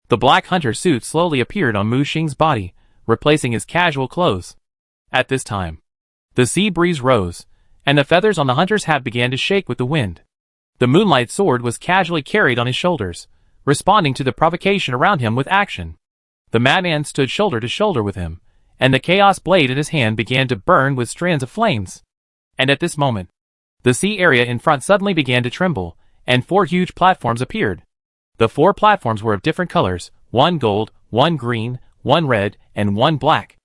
The black hunter suit slowly appeared on Mu Xing's body, replacing his casual clothes. At this time, the sea breeze rose, and the feathers on the hunter's hat began to shake with the wind. The moonlight sword was casually carried on his shoulders, responding to the provocation around him with action. The madman stood shoulder to shoulder with him, and the chaos blade in his hand began to burn with strands of flames. And at this moment, the sea area in front suddenly began to tremble, and 4 huge platforms appeared. The 4 platforms were of different colors, 1 gold, 1 green, 1 red, and 1 black.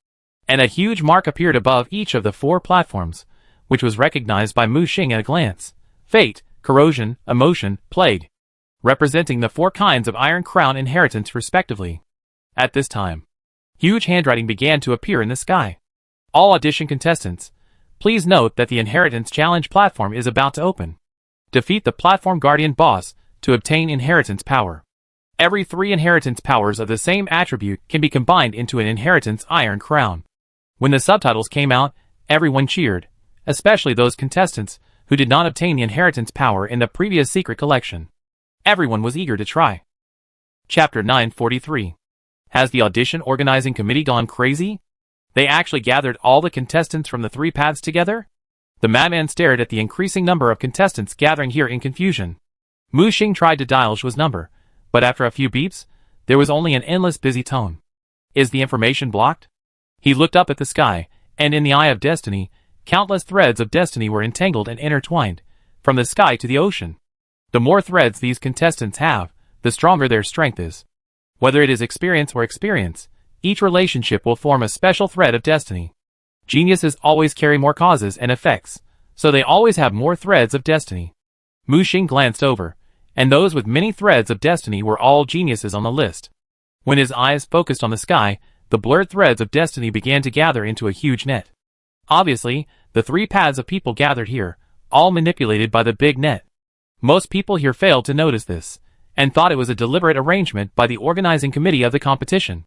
And a huge mark appeared above each of the 4 platforms, which was recognized by Mu Xing at a glance. Fate, corrosion, emotion, plague. Representing the 4 kinds of Iron Crown inheritance respectively. At this time, huge handwriting began to appear in the sky. All audition contestants, please note that the Inheritance Challenge platform is about to open. Defeat the Platform Guardian boss to obtain Inheritance Power. Every 3 Inheritance Powers of the same attribute can be combined into an Inheritance Iron Crown. When the subtitles came out, everyone cheered, especially those contestants who did not obtain the Inheritance Power in the previous secret collection. Everyone was eager to try. Chapter 943. Has the audition organizing committee gone crazy? They actually gathered all the contestants from the 3 paths together? The madman stared at the increasing number of contestants gathering here in confusion. Mu Xing tried to dial Shu's number, but after a few beeps, there was only an endless busy tone. Is the information blocked? He looked up at the sky, and in the eye of destiny, countless threads of destiny were entangled and intertwined, from the sky to the ocean. The more threads these contestants have, the stronger their strength is. Whether it is experience or experience, each relationship will form a special thread of destiny. Geniuses always carry more causes and effects, so they always have more threads of destiny. Mu Xing glanced over, and those with many threads of destiny were all geniuses on the list. When his eyes focused on the sky, the blurred threads of destiny began to gather into a huge net. Obviously, the 3 paths of people gathered here, all manipulated by the big net. Most people here failed to notice this, and thought it was a deliberate arrangement by the organizing committee of the competition.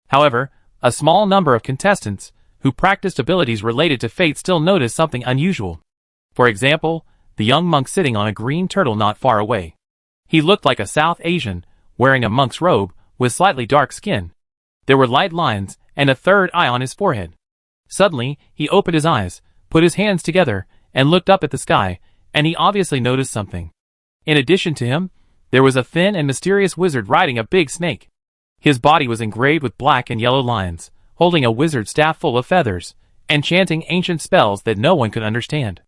However, a small number of contestants, who practiced abilities related to fate still noticed something unusual. For example, the young monk sitting on a green turtle not far away. He looked like a South Asian, wearing a monk's robe, with slightly dark skin. There were light lines, and a third eye on his forehead. Suddenly, he opened his eyes, put his hands together, and looked up at the sky, and he obviously noticed something. In addition to him, there was a thin and mysterious wizard riding a big snake. His body was engraved with black and yellow lines, holding a wizard staff full of feathers, and chanting ancient spells that no one could understand.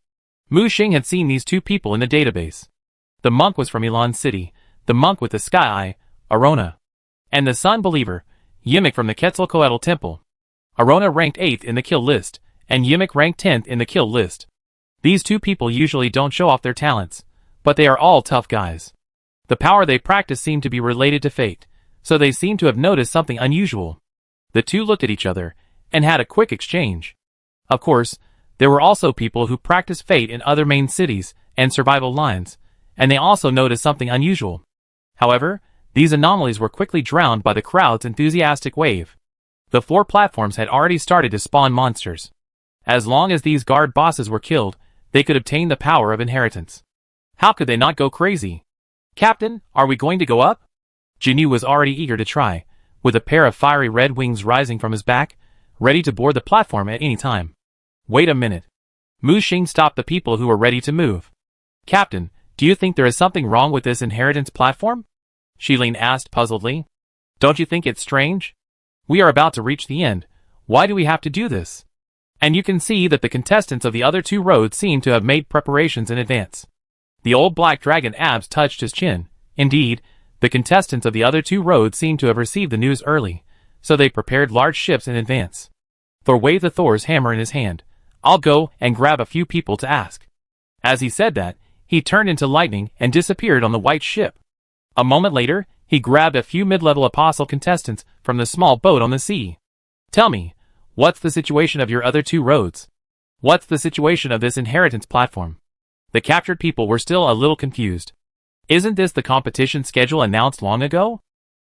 Mu Xing had seen these 2 people in the database. The monk was from Elan City, the monk with the sky eye, Arona. And the sun believer, Yimik from the Quetzalcoatl Temple. Arona ranked 8th in the kill list, and Yimik ranked 10th in the kill list. These 2 people usually don't show off their talents, but they are all tough guys. The power they practice seemed to be related to fate, so they seemed to have noticed something unusual. The 2 looked at each other, and had a quick exchange. Of course, there were also people who practiced fate in other main cities and survival lines, and they also noticed something unusual. However, these anomalies were quickly drowned by the crowd's enthusiastic wave. The 4 platforms had already started to spawn monsters. As long as these guard bosses were killed, they could obtain the power of inheritance. How could they not go crazy? Captain, are we going to go up? Jinyu was already eager to try, with a pair of fiery red wings rising from his back, ready to board the platform at any time. Wait a minute. Mu Xing stopped the people who were ready to move. Captain, do you think there is something wrong with this inheritance platform? Shilin asked puzzledly. Don't you think it's strange? We are about to reach the end. Why do we have to do this? And you can see that the contestants of the other 2 roads seem to have made preparations in advance. The old black dragon Abs touched his chin. Indeed, the contestants of the other 2 roads seemed to have received the news early, so they prepared large ships in advance. Thor waved the Thor's hammer in his hand. I'll go and grab a few people to ask. As he said that, he turned into lightning and disappeared on the white ship. A moment later, he grabbed a few mid-level apostle contestants from the small boat on the sea. Tell me, what's the situation of your other 2 roads? What's the situation of this inheritance platform? The captured people were still a little confused. Isn't this the competition schedule announced long ago?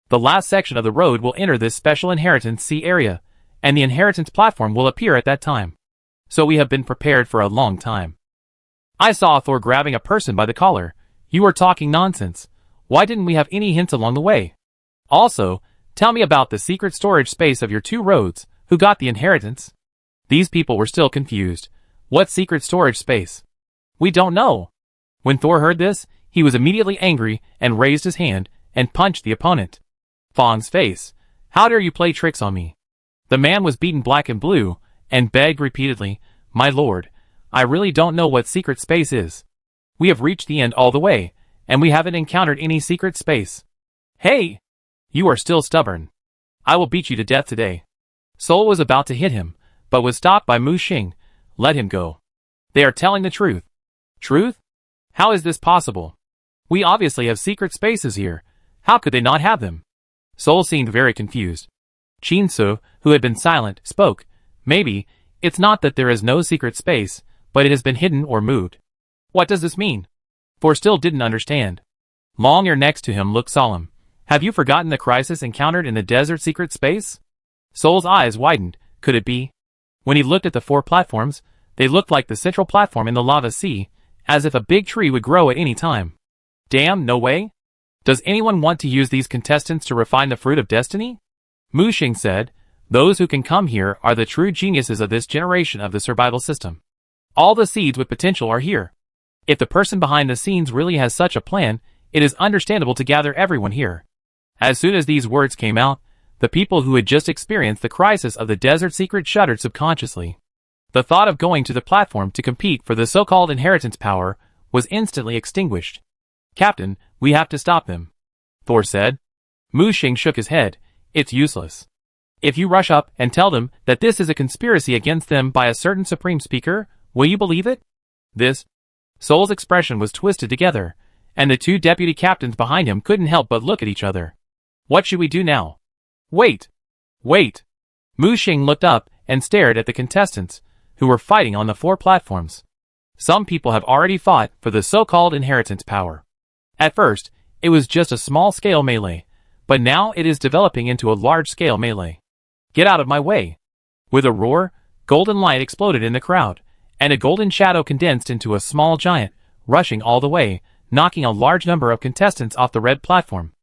The last section of the road will enter this special inheritance sea area, and the inheritance platform will appear at that time. So we have been prepared for a long time. I saw Thor grabbing a person by the collar. You are talking nonsense. Why didn't we have any hints along the way? Also, tell me about the secret storage space of your 2 roads, who got the inheritance? These people were still confused. What secret storage space? We don't know. When Thor heard this, he was immediately angry and raised his hand and punched the opponent. Fong's face. How dare you play tricks on me? The man was beaten black and blue and begged repeatedly, My lord, I really don't know what secret space is. We have reached the end all the way, and we haven't encountered any secret space. Hey! You are still stubborn. I will beat you to death today. Sol was about to hit him, but was stopped by Mu Xing. Let him go. They are telling the truth. Truth? How is this possible? We obviously have secret spaces here. How could they not have them? Sol seemed very confused. Qin Su, who had been silent, spoke. Maybe, it's not that there is no secret space, but it has been hidden or moved. What does this mean? Thor still didn't understand. Longyear next to him looked solemn. Have you forgotten the crisis encountered in the desert secret space? Sol's eyes widened. Could it be? When he looked at the 4 platforms, they looked like the central platform in the lava sea, as if a big tree would grow at any time. Damn, no way? Does anyone want to use these contestants to refine the fruit of destiny? Mu Xing said, Those who can come here are the true geniuses of this generation of the survival system. All the seeds with potential are here. If the person behind the scenes really has such a plan, it is understandable to gather everyone here. As soon as these words came out, the people who had just experienced the crisis of the desert secret shuddered subconsciously. The thought of going to the platform to compete for the so-called inheritance power was instantly extinguished. Captain, we have to stop them, Thor said. Mu Xing shook his head. It's useless. If you rush up and tell them that this is a conspiracy against them by a certain supreme speaker, will you believe it? This? Sol's expression was twisted together, and the 2 deputy captains behind him couldn't help but look at each other. What should we do now? Wait! Wait! Mu Xing looked up and stared at the contestants, who were fighting on the 4 platforms. Some people have already fought for the so-called inheritance power. At first, it was just a small-scale melee, but now it is developing into a large-scale melee. Get out of my way! With a roar, golden light exploded in the crowd, and a golden shadow condensed into a small giant, rushing all the way, knocking a large number of contestants off the red platform.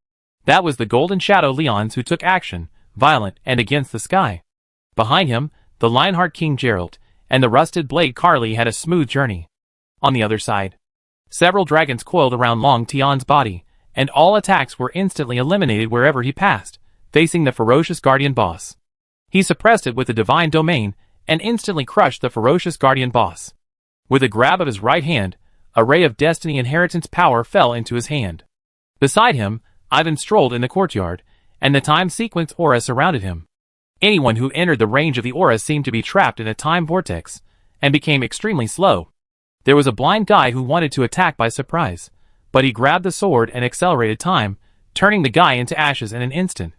That was the golden shadow Leons who took action, violent and against the sky. Behind him, the Lionheart King Geralt, and the rusted blade Carly had a smooth journey. On the other side, several dragons coiled around Long Tian's body, and all attacks were instantly eliminated wherever he passed, facing the ferocious guardian boss. He suppressed it with the divine domain, and instantly crushed the ferocious guardian boss. With a grab of his right hand, a ray of destiny inheritance power fell into his hand. Beside him, Ivan strolled in the courtyard, and the time sequence aura surrounded him. Anyone who entered the range of the aura seemed to be trapped in a time vortex, and became extremely slow. There was a blind guy who wanted to attack by surprise, but he grabbed the sword and accelerated time, turning the guy into ashes in an instant.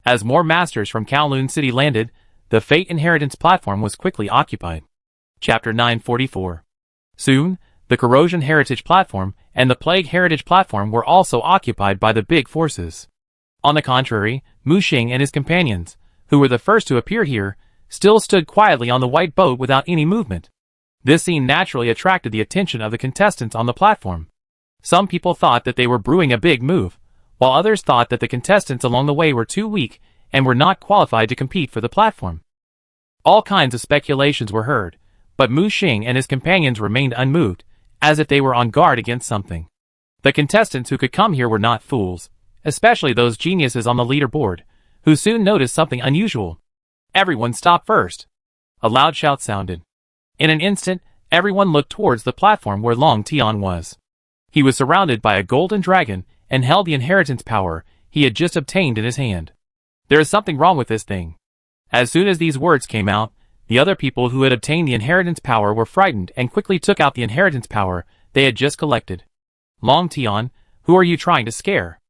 As more masters from Kowloon City landed, the Fate Inheritance platform was quickly occupied. Chapter 944. Soon, the Corrosion Heritage platform and the Plague Heritage platform were also occupied by the big forces. On the contrary, Mu Xing and his companions, who were the first to appear here, still stood quietly on the white boat without any movement. This scene naturally attracted the attention of the contestants on the platform. Some people thought that they were brewing a big move, while others thought that the contestants along the way were too weak and were not qualified to compete for the platform. All kinds of speculations were heard, but Mu Xing and his companions remained unmoved, as if they were on guard against something. The contestants who could come here were not fools, especially those geniuses on the leaderboard, who soon noticed something unusual. Everyone stopped first. A loud shout sounded. In an instant, everyone looked towards the platform where Long Tian was. He was surrounded by a golden dragon and held the inheritance power he had just obtained in his hand. There is something wrong with this thing. As soon as these words came out, the other people who had obtained the inheritance power were frightened and quickly took out the inheritance power they had just collected. Long Tian, who are you trying to scare?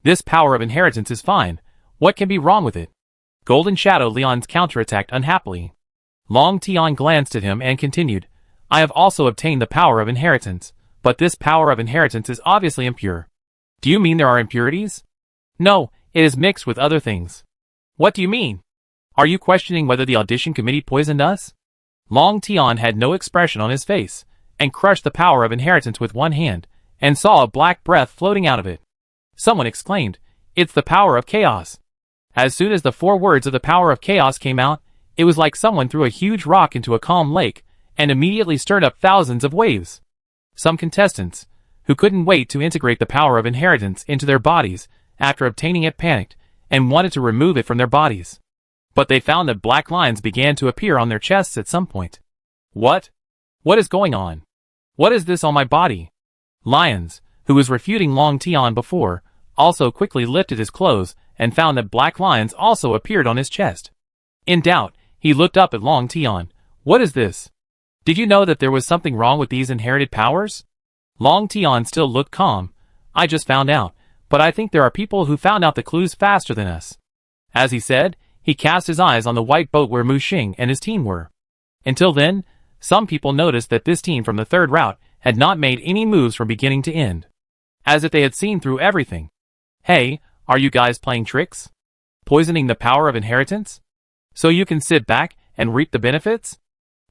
This power of inheritance is fine. What can be wrong with it? Golden Shadow Leon's counterattacked unhappily. Long Tian glanced at him and continued, I have also obtained the power of inheritance, but this power of inheritance is obviously impure. Do you mean there are impurities? No, it is mixed with other things. What do you mean? Are you questioning whether the audition committee poisoned us? Long Tian had no expression on his face, and crushed the power of inheritance with one hand, and saw a black breath floating out of it. Someone exclaimed, It's the power of chaos. As soon as the 4 words of the power of chaos came out, it was like someone threw a huge rock into a calm lake, and immediately stirred up thousands of waves. Some contestants, who couldn't wait to integrate the power of inheritance into their bodies after obtaining it, panicked, and wanted to remove it from their bodies. But they found that black lines began to appear on their chests at some point. What? What is going on? What is this on my body? Lions, who was refuting Long Tian before, also quickly lifted his clothes and found that black lines also appeared on his chest. In doubt, he looked up at Long Tian. What is this? Did you know that there was something wrong with these inherited powers? Long Tian still looked calm. I just found out, but I think there are people who found out the clues faster than us. As he said, he cast his eyes on the white boat where Mu Xing and his team were. Until then, some people noticed that this team from the third route had not made any moves from beginning to end. As if they had seen through everything. Hey, are you guys playing tricks? Poisoning the power of inheritance? So you can sit back and reap the benefits?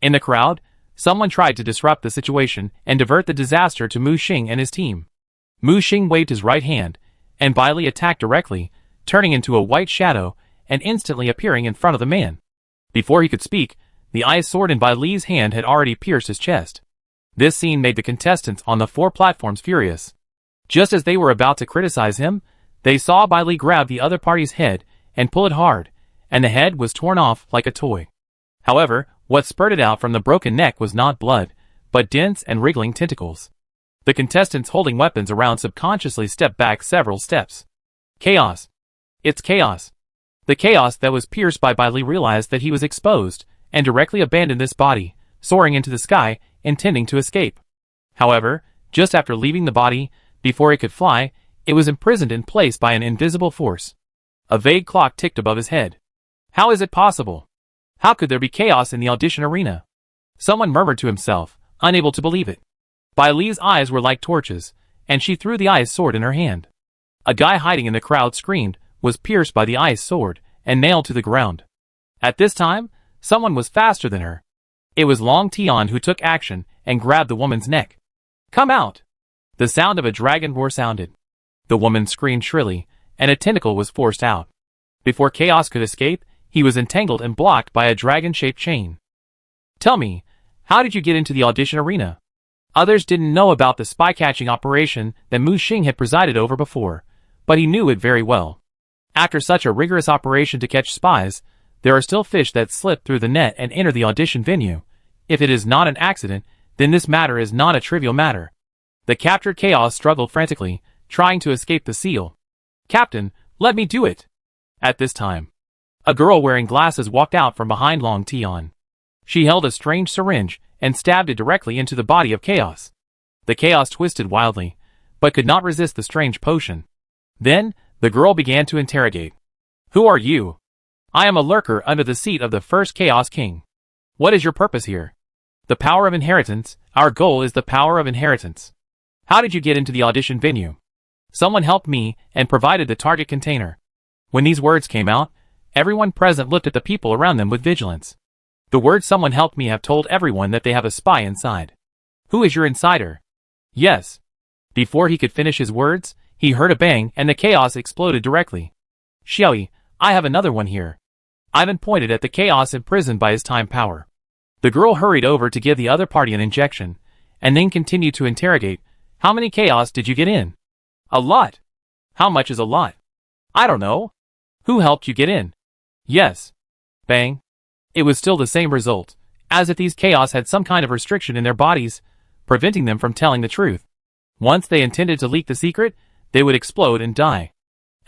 In the crowd, someone tried to disrupt the situation and divert the disaster to Mu Xing and his team. Mu Xing waved his right hand, and Bai Li attacked directly, turning into a white shadow and instantly appearing in front of the man. Before he could speak, the ice sword in Bai Li's hand had already pierced his chest. This scene made the contestants on the 4 platforms furious. Just as they were about to criticize him, they saw Bai Li grab the other party's head and pull it hard, and the head was torn off like a toy. However, what spurted out from the broken neck was not blood, but dense and wriggling tentacles. The contestants holding weapons around subconsciously stepped back several steps. Chaos. It's chaos. The chaos that was pierced by Bai Li realized that he was exposed, and directly abandoned this body, soaring into the sky, intending to escape. However, just after leaving the body, before it could fly, it was imprisoned in place by an invisible force. A vague clock ticked above his head. How is it possible? How could there be chaos in the audition arena? Someone murmured to himself, unable to believe it. Bai Li's eyes were like torches, and she threw the ice sword in her hand. A guy hiding in the crowd screamed, was pierced by the ice sword, and nailed to the ground. At this time, someone was faster than her. It was Long Tian who took action and grabbed the woman's neck. Come out! The sound of a dragon roar sounded. The woman screamed shrilly, and a tentacle was forced out. Before Chaos could escape, he was entangled and blocked by a dragon-shaped chain. Tell me, how did you get into the audition arena? Others didn't know about the spy-catching operation that Mu Xing had presided over before, but he knew it very well. After such a rigorous operation to catch spies, there are still fish that slip through the net and enter the audition venue. If it is not an accident, then this matter is not a trivial matter. The captured Chaos struggled frantically, trying to escape the seal. Captain, let me do it! At this time, a girl wearing glasses walked out from behind Long Tian. She held a strange syringe and stabbed it directly into the body of Chaos. The Chaos twisted wildly, but could not resist the strange potion. Then, the girl began to interrogate. Who are you? I am a lurker under the seat of the first Chaos King. What is your purpose here? The power of inheritance. Our goal is the power of inheritance. How did you get into the audition venue? Someone helped me and provided the target container. When these words came out, Everyone present looked at the people around them with vigilance. The word "someone helped me" have told everyone that they have a spy inside. Who is your insider? Yes. Before he could finish his words, he heard a bang and the chaos exploded directly. Xiaoyi, I have another one here. Ivan pointed at the chaos imprisoned by his time power. The girl hurried over to give the other party an injection, and then continued to interrogate. How many chaos did you get in? A lot. How much is a lot? I don't know. Who helped you get in? Yes. Bang. It was still the same result, as if these chaos had some kind of restriction in their bodies, preventing them from telling the truth. Once they intended to leak the secret, they would explode and die.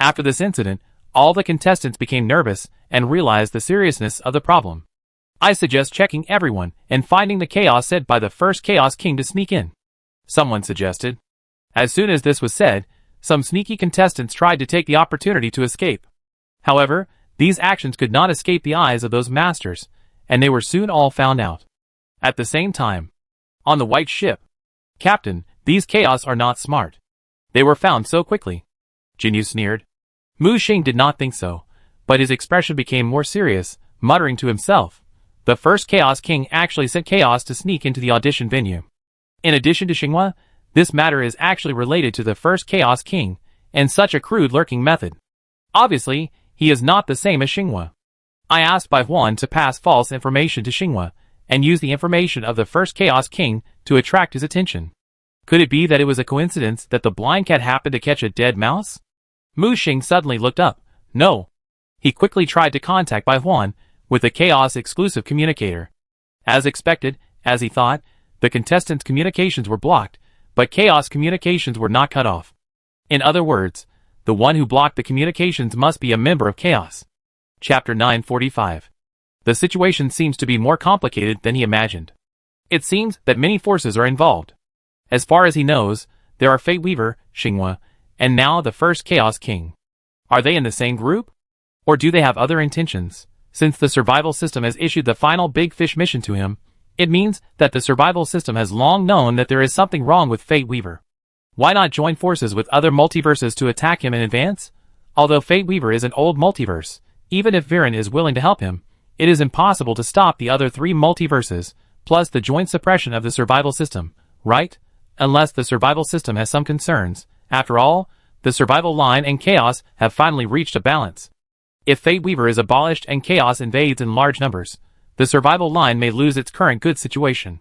After this incident, all the contestants became nervous and realized the seriousness of the problem. I suggest checking everyone and finding the chaos sent by the first Chaos King to sneak in, someone suggested. As soon as this was said, some sneaky contestants tried to take the opportunity to escape. However, these actions could not escape the eyes of those masters, and they were soon all found out. At the same time, on the white ship, Captain, these chaos are not smart. They were found so quickly. Jinyu sneered. Mu Xing did not think so, but his expression became more serious, muttering to himself. The first Chaos King actually sent chaos to sneak into the audition venue. In addition to Xinghua, this matter is actually related to the first Chaos King, and such a crude lurking method. Obviously, he is not the same as Xinghua. I asked Bai Huan to pass false information to Xinghua, and use the information of the first Chaos King to attract his attention. Could it be that it was a coincidence that the blind cat happened to catch a dead mouse? Mu Xing suddenly looked up. No. He quickly tried to contact Bai Huan with the Chaos exclusive communicator. As expected, as he thought, the contestants' communications were blocked, but Chaos communications were not cut off. In other words, the one who blocked the communications must be a member of Chaos. Chapter 945. The situation seems to be more complicated than he imagined. It seems that many forces are involved. As far as he knows, there are Fate Weaver, Xinghua, and now the first Chaos King. Are they in the same group? Or do they have other intentions? Since the survival system has issued the final Big Fish mission to him, it means that the survival system has long known that there is something wrong with Fate Weaver. Why not join forces with other multiverses to attack him in advance? Although Fate Weaver is an old multiverse, even if Viren is willing to help him, it is impossible to stop the other three multiverses, plus the joint suppression of the survival system, right? Unless the survival system has some concerns. After all, the survival line and chaos have finally reached a balance. If Fate Weaver is abolished and chaos invades in large numbers, the survival line may lose its current good situation.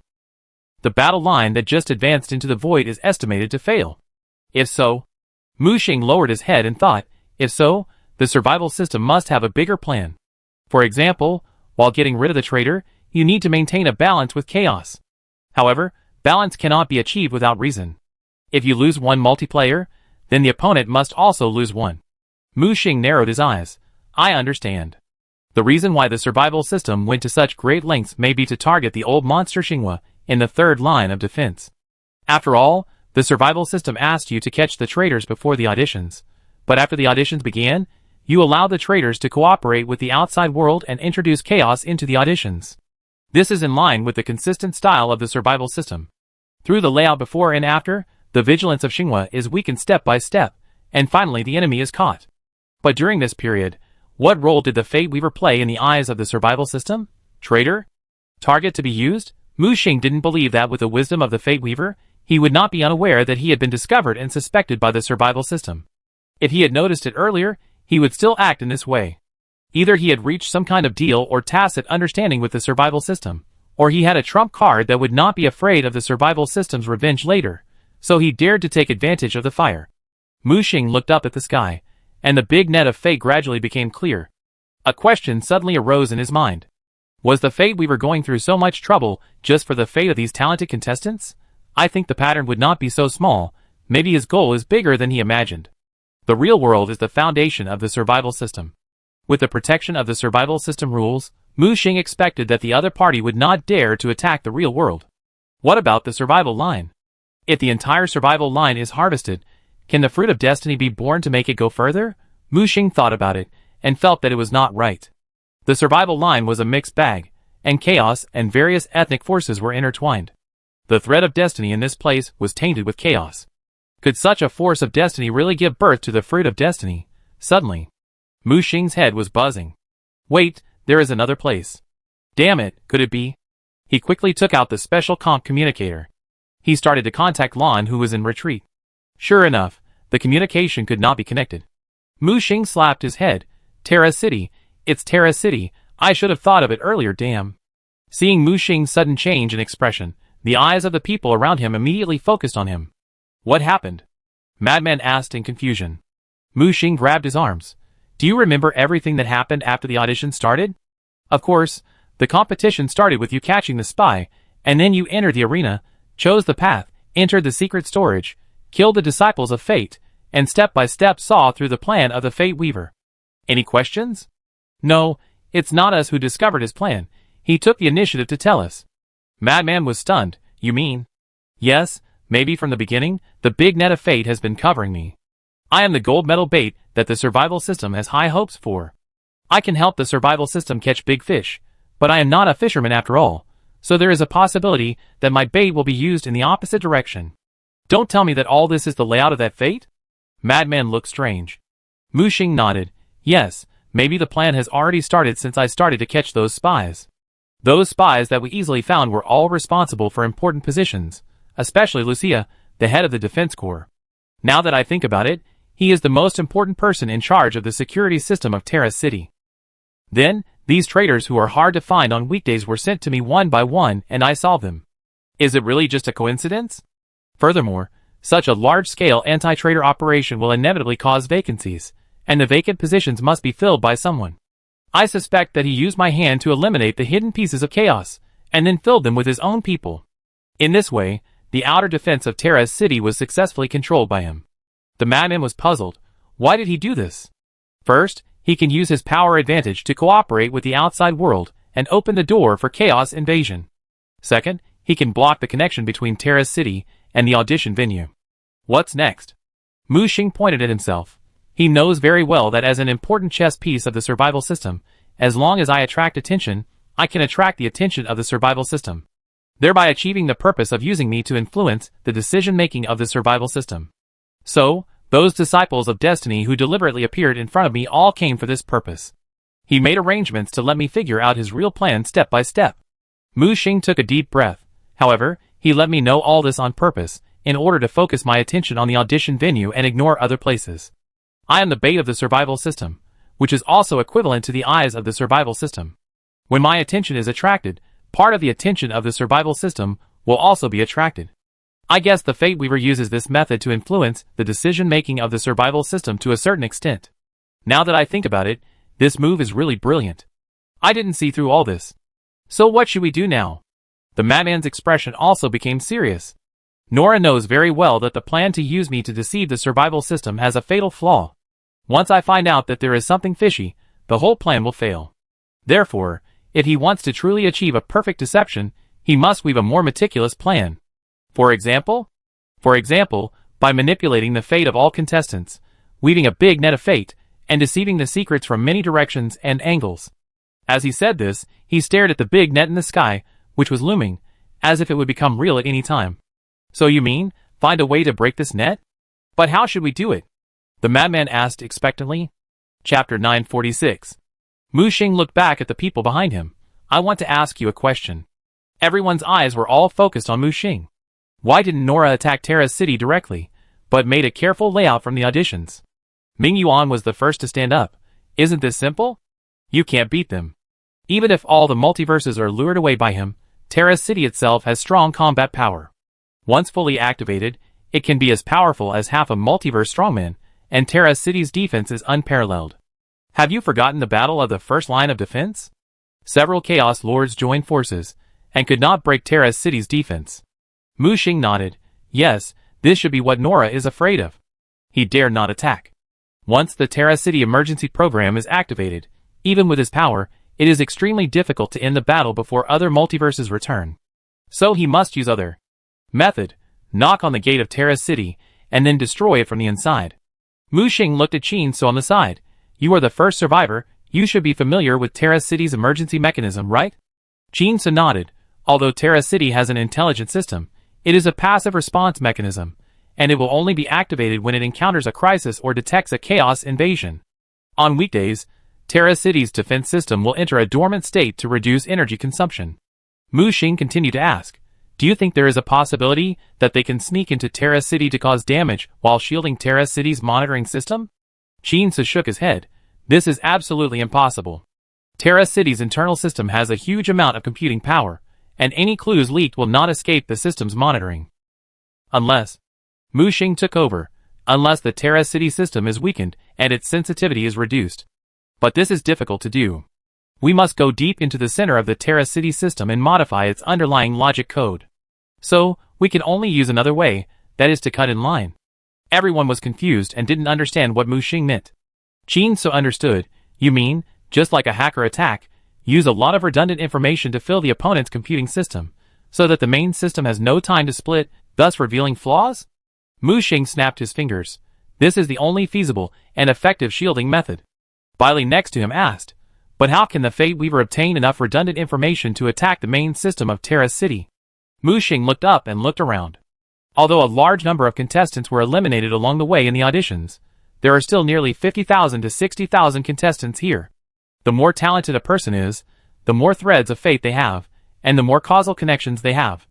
The battle line that just advanced into the void is estimated to fail. If so, Mu Xing lowered his head and thought, if so, the survival system must have a bigger plan. For example, while getting rid of the traitor, you need to maintain a balance with chaos. However, balance cannot be achieved without reason. If you lose one multiplayer, then the opponent must also lose one. Mu Xing narrowed his eyes. I understand. The reason why the survival system went to such great lengths may be to target the old monster Xinghua in the third line of defense. After all, the survival system asked you to catch the traitors before the auditions. But after the auditions began, you allowed the traitors to cooperate with the outside world and introduce chaos into the auditions. This is in line with the consistent style of the survival system. Through the layout before and after, the vigilance of Xinghua is weakened step by step, and finally the enemy is caught. But during this period, what role did the Fate Weaver play in the eyes of the survival system? Traitor? Target to be used? Mu Xing didn't believe that with the wisdom of the Fate Weaver, he would not be unaware that he had been discovered and suspected by the survival system. If he had noticed it earlier, he would still act in this way. Either he had reached some kind of deal or tacit understanding with the survival system, or he had a trump card that would not be afraid of the survival system's revenge later, so he dared to take advantage of the fire. Mu Xing looked up at the sky, and the big net of fate gradually became clear. A question suddenly arose in his mind. Was the Fate Weaver going through so much trouble just for the fate of these talented contestants? I think the pattern would not be so small. Maybe his goal is bigger than he imagined. The real world is the foundation of the survival system. With the protection of the survival system rules, Mu Xing expected that the other party would not dare to attack the real world. What about the survival line? If the entire survival line is harvested, can the fruit of destiny be born to make it go further? Mu Xing thought about it, and felt that it was not right. The survival line was a mixed bag, and chaos and various ethnic forces were intertwined. The thread of destiny in this place was tainted with chaos. Could such a force of destiny really give birth to the fruit of destiny? Suddenly, Mu Xing's head was buzzing. Wait, there is another place. Damn it, could it be? He quickly took out the special comp communicator. He started to contact Lon, who was in retreat. Sure enough, the communication could not be connected. Mu Xing slapped his head. Terra City, it's Terra City, I should have thought of it earlier, damn. Seeing Mu Xing's sudden change in expression, the eyes of the people around him immediately focused on him. What happened? Madman asked in confusion. Mu Xing grabbed his arms. Do you remember everything that happened after the audition started? Of course, the competition started with you catching the spy, and then you entered the arena, chose the path, entered the secret storage, killed the disciples of fate, and step by step saw through the plan of the Fate Weaver. Any questions? No, it's not us who discovered his plan. He took the initiative to tell us. Madman was stunned. You mean? Yes, maybe from the beginning, the big net of fate has been covering me. I am the gold medal bait that the survival system has high hopes for. I can help the survival system catch big fish, but I am not a fisherman after all, so there is a possibility that my bait will be used in the opposite direction. Don't tell me that all this is the layout of that fate? Madman looked strange. Mu Xing nodded. Yes, maybe the plan has already started since I started to catch those spies. Those spies that we easily found were all responsible for important positions, especially Lucia, the head of the Defense Corps. Now that I think about it, he is the most important person in charge of the security system of Terra City. Then, these traitors who are hard to find on weekdays were sent to me one by one and I solved them. Is it really just a coincidence? Furthermore, such a large-scale anti-traitor operation will inevitably cause vacancies, and the vacant positions must be filled by someone. I suspect that he used my hand to eliminate the hidden pieces of chaos, and then filled them with his own people. In this way, the outer defense of Terra's city was successfully controlled by him. The madman was puzzled. Why did he do this? First, he can use his power advantage to cooperate with the outside world and open the door for chaos invasion. Second, he can block the connection between Terra's city and the audition venue. What's next? Mu Xing pointed at himself. He knows very well that as an important chess piece of the survival system, as long as I attract attention, I can attract the attention of the survival system, thereby achieving the purpose of using me to influence the decision-making of the survival system. So, those disciples of destiny who deliberately appeared in front of me all came for this purpose. He made arrangements to let me figure out his real plan step by step. Mu Xing took a deep breath. However, he let me know all this on purpose, in order to focus my attention on the audition venue and ignore other places. I am the bait of the survival system, which is also equivalent to the eyes of the survival system. When my attention is attracted, part of the attention of the survival system will also be attracted. I guess the Fate Weaver uses this method to influence the decision-making of the survival system to a certain extent. Now that I think about it, this move is really brilliant. I didn't see through all this. So what should we do now? The madman's expression also became serious. Nora knows very well that the plan to use me to deceive the survival system has a fatal flaw. Once I find out that there is something fishy, the whole plan will fail. Therefore, if he wants to truly achieve a perfect deception, he must weave a more meticulous plan. For example, by manipulating the fate of all contestants, weaving a big net of fate, and deceiving the secrets from many directions and angles. As he said this, he stared at the big net in the sky, which was looming, as if it would become real at any time. So you mean, find a way to break this net? But how should we do it? The madman asked expectantly. Chapter 946. Mu Xing looked back at the people behind him. I want to ask you a question. Everyone's eyes were all focused on Mu Xing. Why didn't Nora attack Terra's city directly, but made a careful layout from the auditions? Ming Yuan was the first to stand up. Isn't this simple? You can't beat them. Even if all the multiverses are lured away by him, Terra's city itself has strong combat power. Once fully activated, it can be as powerful as half a multiverse strongman, and Terra's city's defense is unparalleled. Have you forgotten the battle of the first line of defense? Several Chaos Lords joined forces, and could not break Terra's city's defense. Mu Xing nodded. Yes, this should be what Nora is afraid of. He dared not attack. Once the Terra City emergency program is activated, even with his power, it is extremely difficult to end the battle before other multiverses return. So he must use other method, knock on the gate of Terra City, and then destroy it from the inside. Mu Xing looked at Qin So on the side. You are the first survivor, you should be familiar with Terra City's emergency mechanism, right? Qin So nodded. Although Terra City has an intelligent system, it is a passive response mechanism, and it will only be activated when it encounters a crisis or detects a chaos invasion. On weekdays, Terra City's defense system will enter a dormant state to reduce energy consumption. Mu Xing continued to ask, do you think there is a possibility that they can sneak into Terra City to cause damage while shielding Terra City's monitoring system? Qin Shi shook his head. This is absolutely impossible. Terra City's internal system has a huge amount of computing power, and any clues leaked will not escape the system's monitoring. Unless Mu Xing took over, unless the Terra City system is weakened and its sensitivity is reduced. But this is difficult to do. We must go deep into the center of the Terra City system and modify its underlying logic code. So, we can only use another way, that is to cut in line. Everyone was confused and didn't understand what Mu Xing meant. Qin Shi understood. You mean, just like a hacker attack, use a lot of redundant information to fill the opponent's computing system, so that the main system has no time to split, thus revealing flaws? Mu Xing snapped his fingers. This is the only feasible and effective shielding method. Bailey next to him asked, but how can the Fate Weaver obtain enough redundant information to attack the main system of Terra City? Mu Xing looked up and looked around. Although a large number of contestants were eliminated along the way in the auditions, there are still nearly 50,000 to 60,000 contestants here. The more talented a person is, the more threads of fate they have, and the more causal connections they have.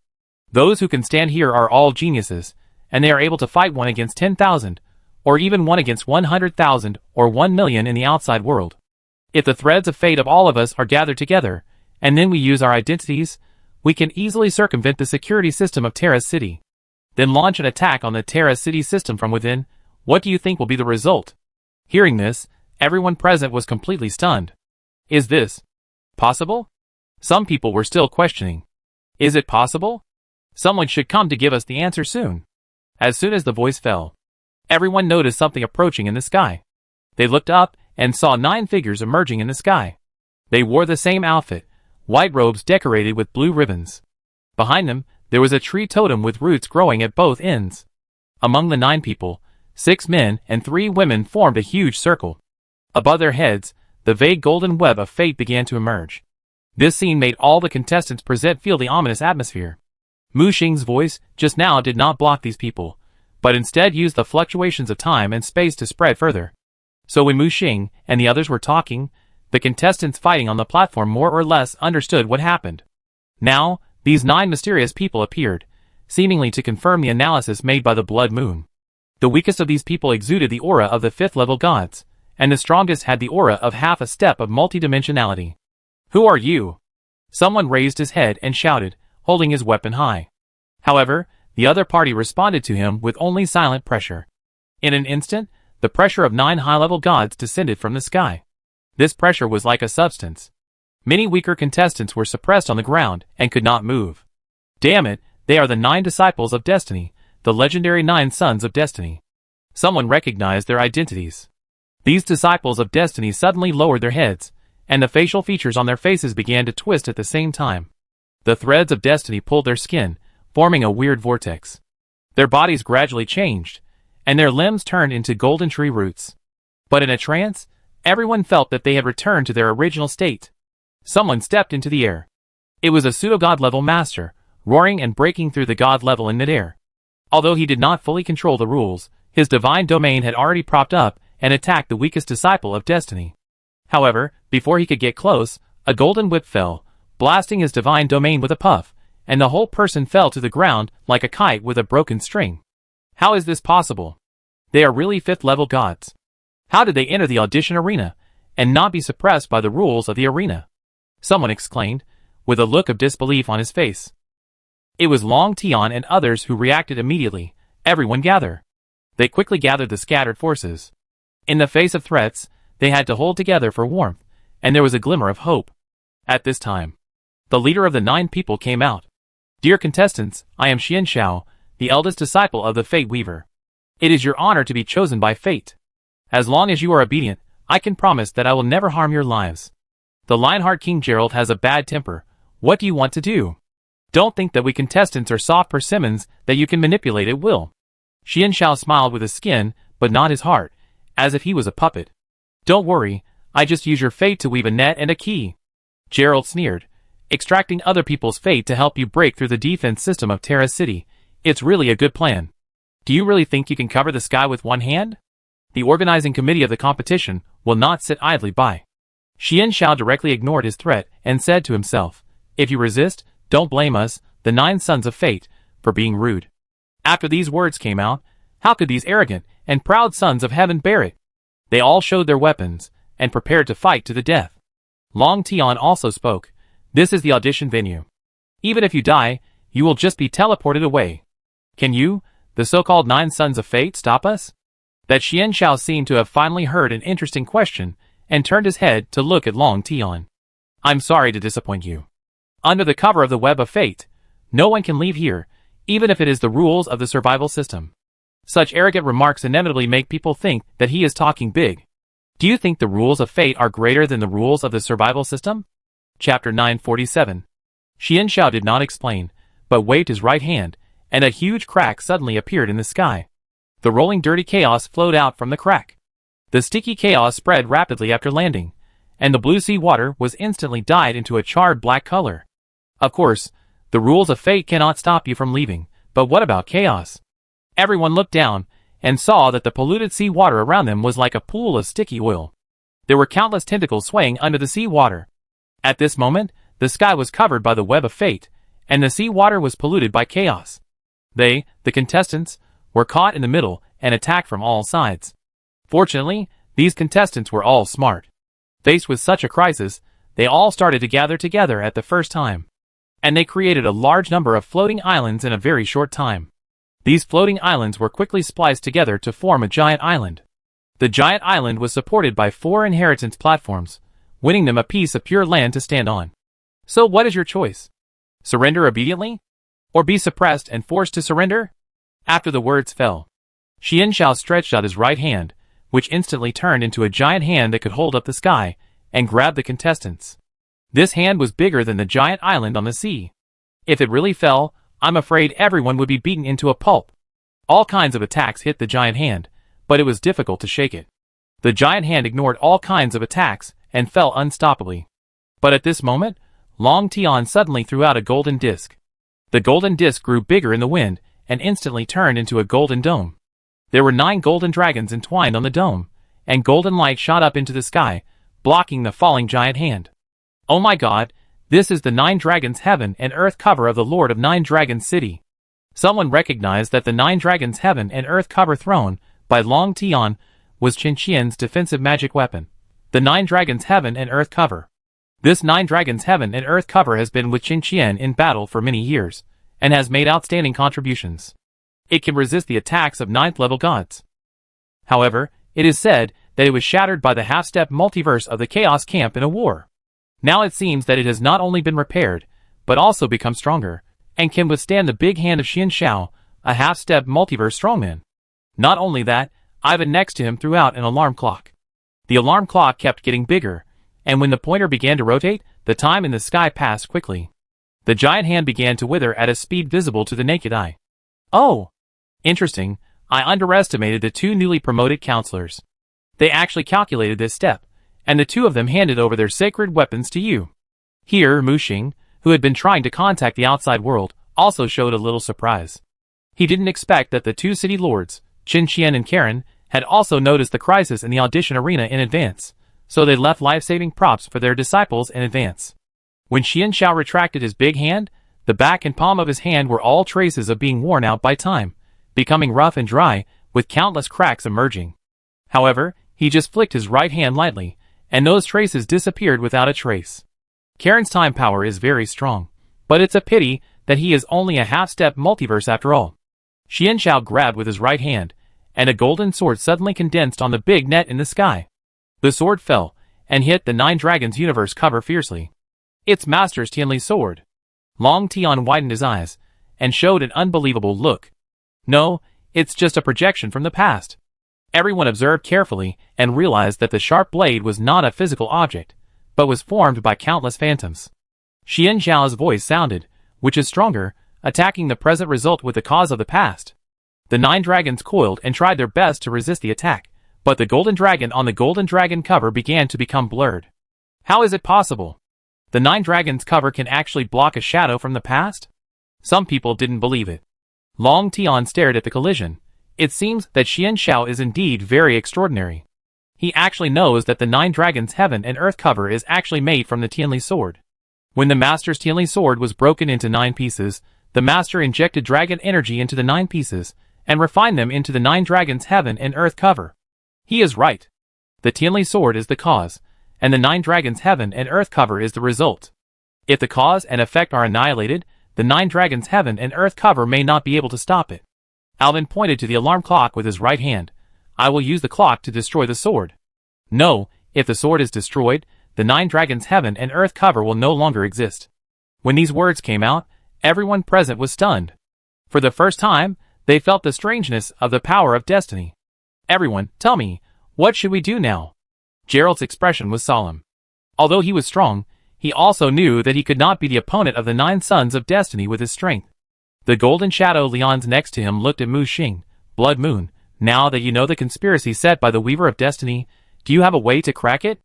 Those who can stand here are all geniuses, and they are able to fight one against 10,000, or even one against 100,000 or 1 million in the outside world. If the threads of fate of all of us are gathered together, and then we use our identities, we can easily circumvent the security system of Terra City. Then launch an attack on the Terra City system from within. What do you think will be the result? Hearing this, everyone present was completely stunned. Is this possible? Some people were still questioning. Is it possible? Someone should come to give us the answer soon. As soon as the voice fell, everyone noticed something approaching in the sky. They looked up and saw 9 figures emerging in the sky. They wore the same outfit, white robes decorated with blue ribbons. Behind them, there was a tree totem with roots growing at both ends. Among the 9 people, 6 men and 3 women formed a huge circle. Above their heads, the vague golden web of fate began to emerge. This scene made all the contestants present feel the ominous atmosphere. Mu Xing's voice just now did not block these people, but instead used the fluctuations of time and space to spread further. So when Mu Xing and the others were talking, the contestants fighting on the platform more or less understood what happened. Now, these 9 mysterious people appeared, seemingly to confirm the analysis made by the Blood Moon. The weakest of these people exuded the aura of the 5th-level gods, and the strongest had the aura of half a step of multidimensionality. Who are you? Someone raised his head and shouted, holding his weapon high. However, the other party responded to him with only silent pressure. In an instant, the pressure of 9 high-level gods descended from the sky. This pressure was like a substance. Many weaker contestants were suppressed on the ground and could not move. Damn it, they are the 9 disciples of destiny, the legendary 9 sons of destiny. Someone recognized their identities. These disciples of destiny suddenly lowered their heads, and the facial features on their faces began to twist at the same time. The threads of destiny pulled their skin, forming a weird vortex. Their bodies gradually changed, and their limbs turned into golden tree roots. But in a trance, everyone felt that they had returned to their original state. Someone stepped into the air. It was a pseudo-god level master, roaring and breaking through the god level in midair. Although he did not fully control the rules, his divine domain had already propped up and attacked the weakest disciple of destiny. However, before he could get close, a golden whip fell, blasting his divine domain with a puff, and the whole person fell to the ground like a kite with a broken string. How is this possible? They are really 5th-level gods. How did they enter the audition arena, and not be suppressed by the rules of the arena? Someone exclaimed, with a look of disbelief on his face. It was Long Tian and others who reacted immediately. Everyone gather. They quickly gathered the scattered forces. In the face of threats, they had to hold together for warmth, and there was a glimmer of hope. At this time, the leader of the 9 people came out. Dear contestants, I am Xian Xiao, the eldest disciple of the Fate Weaver. It is your honor to be chosen by fate. As long as you are obedient, I can promise that I will never harm your lives. The Lionheart King Gerald has a bad temper. What do you want to do? Don't think that we contestants are soft persimmons that you can manipulate at will. Xian Xiao smiled with his skin, but not his heart, as if he was a puppet. Don't worry, I just use your fate to weave a net and a key. Gerald sneered. Extracting other people's fate to help you break through the defense system of Terra City. It's really a good plan. Do you really think you can cover the sky with one hand? The organizing committee of the competition will not sit idly by. Xian Xiao directly ignored his threat and said to himself, "If you resist, don't blame us, the 9 sons of fate, for being rude." After these words came out, how could these arrogant and proud sons of heaven bear it? They all showed their weapons and prepared to fight to the death. Long Tian also spoke. "This is the audition venue. Even if you die, you will just be teleported away. Can you, the so-called 9 sons of fate, stop us?" That Xian Xiao seemed to have finally heard an interesting question and turned his head to look at Long Tian. "I'm sorry to disappoint you. Under the cover of the web of fate, no one can leave here, even if it is the rules of the survival system." Such arrogant remarks inevitably make people think that he is talking big. Do you think the rules of fate are greater than the rules of the survival system? Chapter 947. Xian Xiao did not explain, but waved his right hand, and a huge crack suddenly appeared in the sky. The rolling dirty chaos flowed out from the crack. The sticky chaos spread rapidly after landing, and the blue sea water was instantly dyed into a charred black color. Of course, the rules of fate cannot stop you from leaving, but what about chaos? Everyone looked down and saw that the polluted sea water around them was like a pool of sticky oil. There were countless tentacles swaying under the sea water. At this moment, the sky was covered by the web of fate, and the sea water was polluted by chaos. They, the contestants, were caught in the middle and attacked from all sides. Fortunately, these contestants were all smart. Faced with such a crisis, they all started to gather together at the first time. And they created a large number of floating islands in a very short time. These floating islands were quickly spliced together to form a giant island. The giant island was supported by 4 inheritance platforms, winning them a piece of pure land to stand on. So what is your choice? Surrender obediently? Or be suppressed and forced to surrender? After the words fell, Xian Xiao stretched out his right hand, which instantly turned into a giant hand that could hold up the sky, and grabbed the contestants. This hand was bigger than the giant island on the sea. If it really fell, I'm afraid everyone would be beaten into a pulp. All kinds of attacks hit the giant hand, but it was difficult to shake it. The giant hand ignored all kinds of attacks and fell unstoppably. But at this moment, Long Tian suddenly threw out a golden disc. The golden disc grew bigger in the wind and instantly turned into a golden dome. There were 9 golden dragons entwined on the dome, and golden light shot up into the sky, blocking the falling giant hand. Oh my god, this is the 9 dragons heaven and earth cover of the Lord of 9 Dragons City. Someone recognized that the 9 dragons heaven and earth cover thrown by Long Tian was Qin Qian's defensive magic weapon, the 9 dragons heaven and earth cover. This 9 dragons heaven and earth cover has been with Qin Qian in battle for many years, and has made outstanding contributions. It can resist the attacks of 9th level gods. However, it is said that it was shattered by the half-step multiverse of the Chaos Camp in a war. Now it seems that it has not only been repaired, but also become stronger, and can withstand the big hand of Xian Xiao, a half-step multiverse strongman. Not only that, Ivan next to him threw out an alarm clock. The alarm clock kept getting bigger, and when the pointer began to rotate, the time in the sky passed quickly. The giant hand began to wither at a speed visible to the naked eye. Oh! Interesting, I underestimated the 2 newly promoted counselors. They actually calculated this step, and the 2 of them handed over their sacred weapons to you. Here, Mu Xing, who had been trying to contact the outside world, also showed a little surprise. He didn't expect that the 2 city lords, Qin Qian and Karen, had also noticed the crisis in the audition arena in advance, so they left life-saving props for their disciples in advance. When Xian Xiao retracted his big hand, the back and palm of his hand were all traces of being worn out by time, becoming rough and dry, with countless cracks emerging. However, he just flicked his right hand lightly, and those traces disappeared without a trace. Karen's time power is very strong, but it's a pity that he is only a half-step multiverse after all. Xian Xiao grabbed with his right hand, and a golden sword suddenly condensed on the big net in the sky. The sword fell, and hit the 9 dragons universe cover fiercely. It's Master Tianli's sword. Long Tian widened his eyes, and showed an unbelievable look. No, it's just a projection from the past. Everyone observed carefully and realized that the sharp blade was not a physical object, but was formed by countless phantoms. Xian Xiao's voice sounded, which is stronger, attacking the present result with the cause of the past. The 9 dragons coiled and tried their best to resist the attack, but the golden dragon on the golden dragon cover began to become blurred. How is it possible? The 9 dragons cover can actually block a shadow from the past? Some people didn't believe it. Long Tian stared at the collision. It seems that Xian Xiao is indeed very extraordinary. He actually knows that the 9 dragons heaven and earth cover is actually made from the Tianli sword. When the master's Tianli sword was broken into 9 pieces, the master injected dragon energy into the 9 pieces, and refined them into the 9 dragons heaven and earth cover. He is right. The Tianli sword is the cause, and the 9 dragons heaven and earth cover is the result. If the cause and effect are annihilated, the 9 dragons heaven and earth cover may not be able to stop it. Alvin pointed to the alarm clock with his right hand. I will use the clock to destroy the sword. No, if the sword is destroyed, the 9 dragons heaven and earth cover will no longer exist. When these words came out, everyone present was stunned. For the first time, they felt the strangeness of the power of destiny. Everyone, tell me, what should we do now? Gerald's expression was solemn. Although he was strong, he also knew that he could not be the opponent of the 9 sons of destiny with his strength. The golden shadow Leon's next to him looked at Mu Xing. Blood Moon, now that you know the conspiracy set by the Weaver of Destiny, do you have a way to crack it?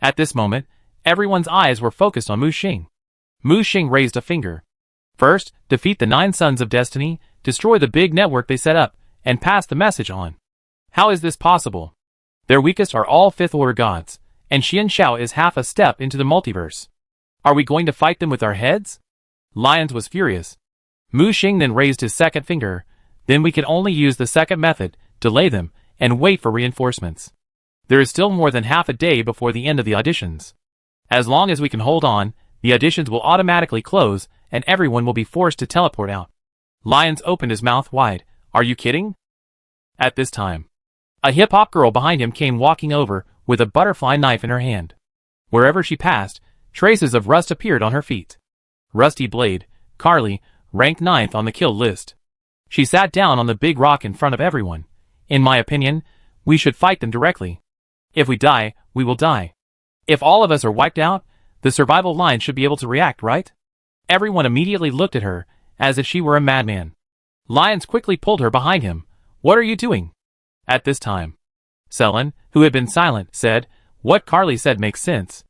At this moment, everyone's eyes were focused on Mu Xing. Mu Xing raised a finger. First, defeat the 9 sons of destiny, destroy the big network they set up, and pass the message on. How is this possible? Their weakest are all 5th order gods, and Xian Xiao is half a step into the multiverse. Are we going to fight them with our heads? Lions was furious. Mu Xing then raised his second finger. Then we can only use the second method, delay them, and wait for reinforcements. There is still more than half a day before the end of the auditions. As long as we can hold on, the auditions will automatically close, and everyone will be forced to teleport out. Lions opened his mouth wide. Are you kidding? At this time, a hip-hop girl behind him came walking over, with a butterfly knife in her hand. Wherever she passed, traces of rust appeared on her feet. Rusty Blade, Carly, ranked 9th on the kill list. She sat down on the big rock in front of everyone. In my opinion, we should fight them directly. If we die, we will die. If all of us are wiped out, the survival line should be able to react, right? Everyone immediately looked at her, as if she were a madman. Lions quickly pulled her behind him. What are you doing? At this time, Selen, who had been silent, said, what Carly said makes sense.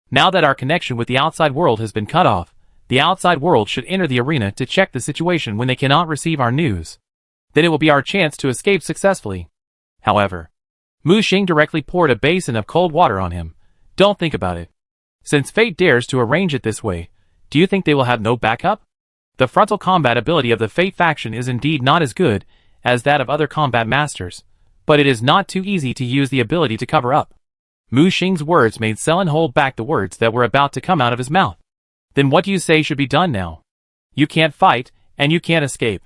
Now that our connection with the outside world has been cut off, the outside world should enter the arena to check the situation when they cannot receive our news. Then it will be our chance to escape successfully. However, Mu Xing directly poured a basin of cold water on him. Don't think about it. Since fate dares to arrange it this way, do you think they will have no backup? The frontal combat ability of the Fate faction is indeed not as good as that of other combat masters, but it is not too easy to use the ability to cover up. Mu Xing's words made Selen hold back the words that were about to come out of his mouth. Then what do you say should be done now? You can't fight, and you can't escape.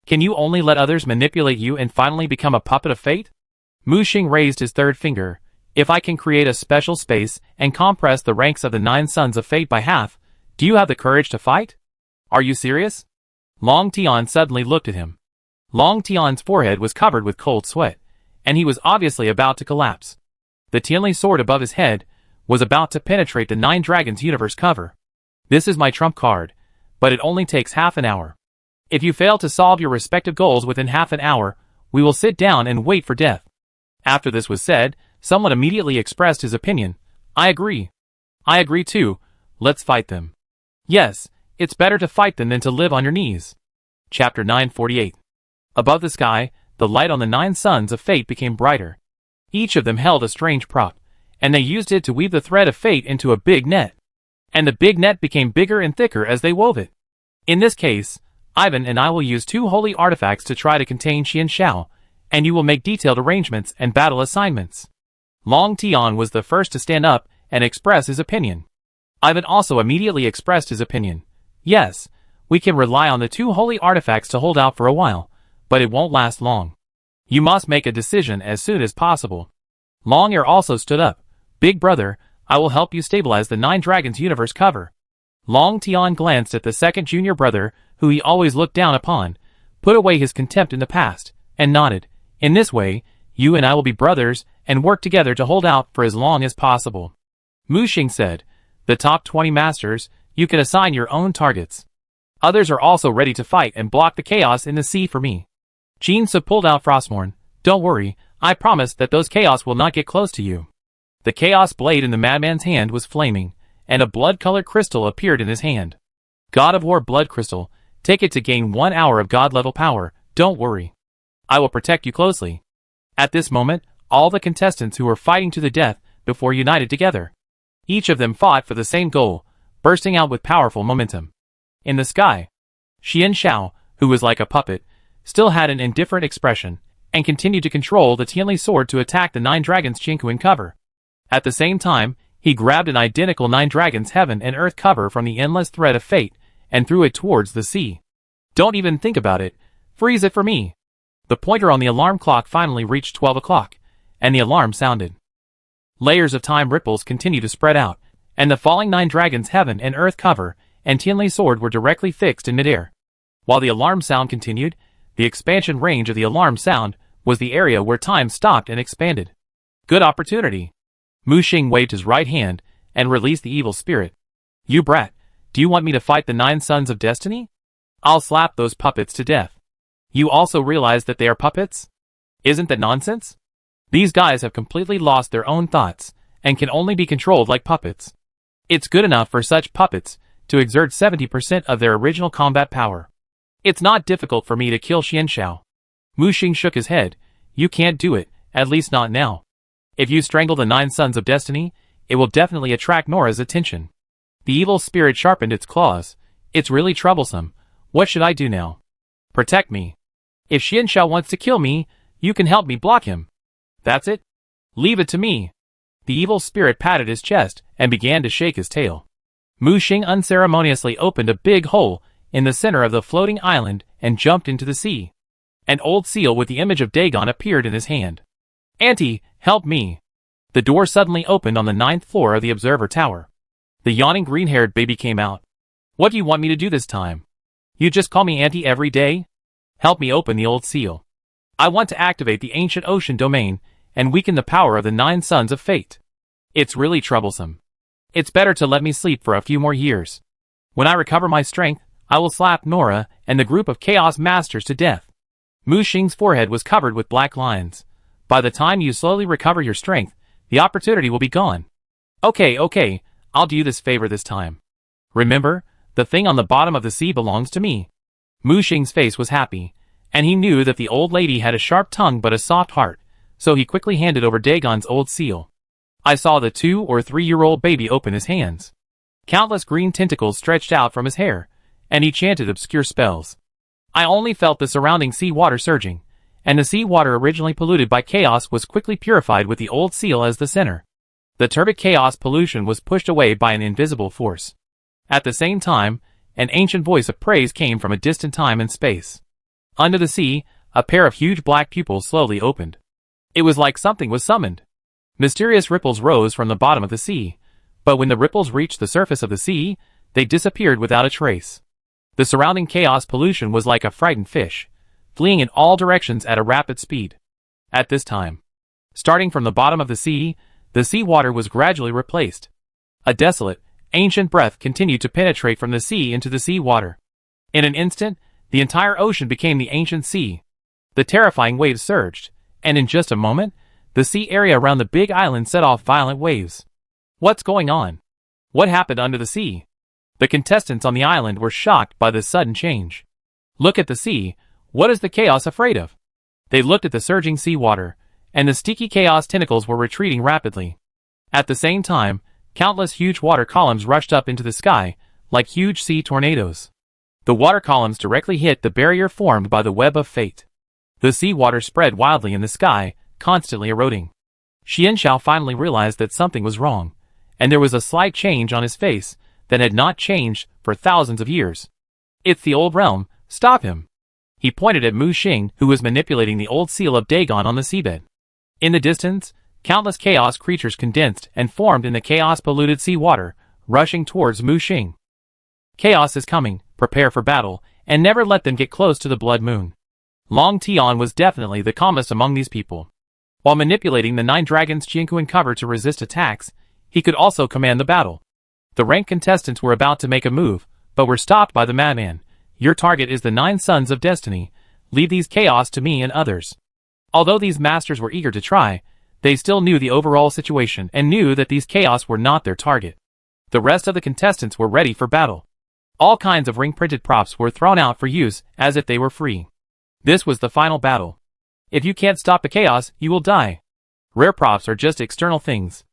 Can you only let others manipulate you and finally become a puppet of fate? Mu Xing raised his third finger. If I can create a special space and compress the ranks of the 9 sons of fate by half, do you have the courage to fight? Are you serious? Long Tian suddenly looked at him. Long Tian's forehead was covered with cold sweat, and he was obviously about to collapse. The Tianli sword above his head was about to penetrate the 9 dragons universe cover. This is my trump card, but it only takes half an hour. If you fail to solve your respective goals within half an hour, we will sit down and wait for death. After this was said, someone immediately expressed his opinion. I agree. I agree too. Let's fight them. Yes, it's better to fight them than to live on your knees. Chapter 948. Above the sky, the light on the 9 sons of fate became brighter. Each of them held a strange prop, and they used it to weave the thread of fate into a big net. And the big net became bigger and thicker as they wove it. In this case, Ivan and I will use 2 holy artifacts to try to contain Xian Xiao, and you will make detailed arrangements and battle assignments. Long Tian was the first to stand up and express his opinion. Ivan also immediately expressed his opinion. Yes, we can rely on the 2 holy artifacts to hold out for a while, but it won't last long. You must make a decision as soon as possible. Long Ear also stood up. Big brother, I will help you stabilize the 9 dragons universe cover. Long Tian glanced at the second junior brother, who he always looked down upon, put away his contempt in the past, and nodded. In this way, you and I will be brothers and work together to hold out for as long as possible. Mu Xing said, the top 20 masters, you can assign your own targets. Others are also ready to fight and block the chaos in the sea for me. Jinsu pulled out Frostmourne. Don't worry, I promise that those chaos will not get close to you. The chaos blade in the madman's hand was flaming, and a blood-colored crystal appeared in his hand. God of War blood crystal, take it to gain 1 hour of god-level power, don't worry. I will protect you closely. At this moment, all the contestants who were fighting to the death before united together. Each of them fought for the same goal, bursting out with powerful momentum. In the sky, Xian Xiao, who was like a puppet, still had an indifferent expression, and continued to control the Tianli sword to attack the 9 dragons Qingquan cover. At the same time, he grabbed an identical 9 dragons heaven and earth cover from the endless thread of fate, and threw it towards the sea. Don't even think about it, freeze it for me. The pointer on the alarm clock finally reached 12 o'clock, and the alarm sounded. Layers of time ripples continued to spread out, and the falling 9 dragons heaven and earth cover and Tianli sword were directly fixed in midair. While the alarm sound continued, the expansion range of the alarm sound was the area where time stopped and expanded. Good opportunity. Mu Xing waved his right hand and released the evil spirit. You brat, do you want me to fight the 9 sons of destiny? I'll slap those puppets to death. You also realize that they are puppets? Isn't that nonsense? These guys have completely lost their own thoughts, and can only be controlled like puppets. It's good enough for such puppets to exert 70% of their original combat power. It's not difficult for me to kill Xian Xiao. Mu Xing shook his head. You can't do it, at least not now. If you strangle the 9 sons of destiny, it will definitely attract Nora's attention. The evil spirit sharpened its claws. It's really troublesome. What should I do now? Protect me. If Xian Xiao wants to kill me, you can help me block him. That's it? Leave it to me. The evil spirit patted his chest and began to shake his tail. Mu Xing unceremoniously opened a big hole in the center of the floating island and jumped into the sea. An old seal with the image of Dagon appeared in his hand. Auntie, help me. The door suddenly opened on the 9th floor of the observer tower. The yawning green-haired baby came out. What do you want me to do this time? You just call me Auntie every day? Help me open the old seal. I want to activate the ancient ocean domain and weaken the power of the 9 sons of fate. It's really troublesome. It's better to let me sleep for a few more years. When I recover my strength, I will slap Nora and the group of Chaos Masters to death. Mu Xing's forehead was covered with black lines. By the time you slowly recover your strength, the opportunity will be gone. Okay, I'll do you this favor this time. Remember, the thing on the bottom of the sea belongs to me. Mu Xing's face was happy, and he knew that the old lady had a sharp tongue but a soft heart, so he quickly handed over Dagon's old seal. I saw the 2 or 3-year-old baby open his hands. Countless green tentacles stretched out from his hair, and he chanted obscure spells. I only felt the surrounding sea water surging, and the sea water originally polluted by chaos was quickly purified with the old seal as the center. The turbid chaos pollution was pushed away by an invisible force. At the same time, an ancient voice of praise came from a distant time and space. Under the sea, a pair of huge black pupils slowly opened. It was like something was summoned. Mysterious ripples rose from the bottom of the sea, but when the ripples reached the surface of the sea, they disappeared without a trace. The surrounding chaos pollution was like a frightened fish, fleeing in all directions at a rapid speed. At this time, starting from the bottom of the sea water was gradually replaced. A desolate, ancient breath continued to penetrate from the sea into the sea water. In an instant, the entire ocean became the ancient sea. The terrifying waves surged, and in just a moment, the sea area around the big island set off violent waves. What's going on? What happened under the sea? The contestants on the island were shocked by this sudden change. Look at the sea, what is the chaos afraid of? They looked at the surging sea water, and the sticky chaos tentacles were retreating rapidly. At the same time, countless huge water columns rushed up into the sky, like huge sea tornadoes. The water columns directly hit the barrier formed by the web of fate. The sea water spread wildly in the sky, constantly eroding. Xian Xiao finally realized that something was wrong, and there was a slight change on his face that had not changed for thousands of years. It's the old realm, stop him. He pointed at Mu Xing, who was manipulating the old seal of Dagon on the seabed. In the distance, countless chaos creatures condensed and formed in the chaos-polluted sea water, rushing towards Mu Xing. Chaos is coming, prepare for battle, and never let them get close to the blood moon. Long Tian was definitely the calmest among these people. While manipulating the 9 dragons Qingquan cover to resist attacks, he could also command the battle. The ranked contestants were about to make a move, but were stopped by the madman. Your target is the 9 sons of destiny. Leave these chaos to me and others. Although these masters were eager to try, they still knew the overall situation and knew that these chaos were not their target. The rest of the contestants were ready for battle. All kinds of ring-printed props were thrown out for use as if they were free. This was the final battle. If you can't stop the chaos, you will die. Rare props are just external things.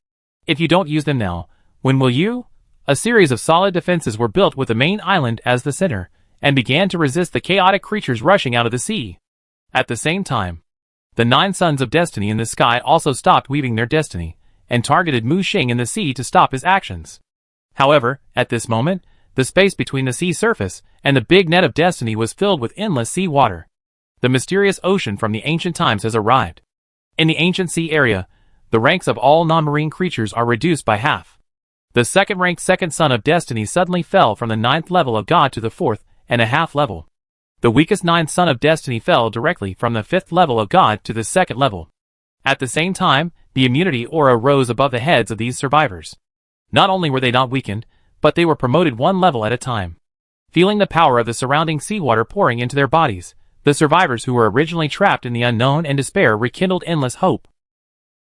If you don't use them now, when will you? A series of solid defenses were built with the main island as the center, and began to resist the chaotic creatures rushing out of the sea. At the same time, the 9 Sons of Destiny in the sky also stopped weaving their destiny, and targeted Mu Xing in the sea to stop his actions. However, at this moment, the space between the sea surface and the big net of destiny was filled with endless sea water. The mysterious ocean from the ancient times has arrived. In the ancient sea area, the ranks of all non-marine creatures are reduced by half. The second-ranked second son of destiny suddenly fell from the 9th level of God to the 4.5 level. The weakest 9th son of destiny fell directly from the 5th level of God to the 2nd level. At the same time, the immunity aura rose above the heads of these survivors. Not only were they not weakened, but they were promoted 1 level at a time. Feeling the power of the surrounding seawater pouring into their bodies, the survivors who were originally trapped in the unknown and despair rekindled endless hope.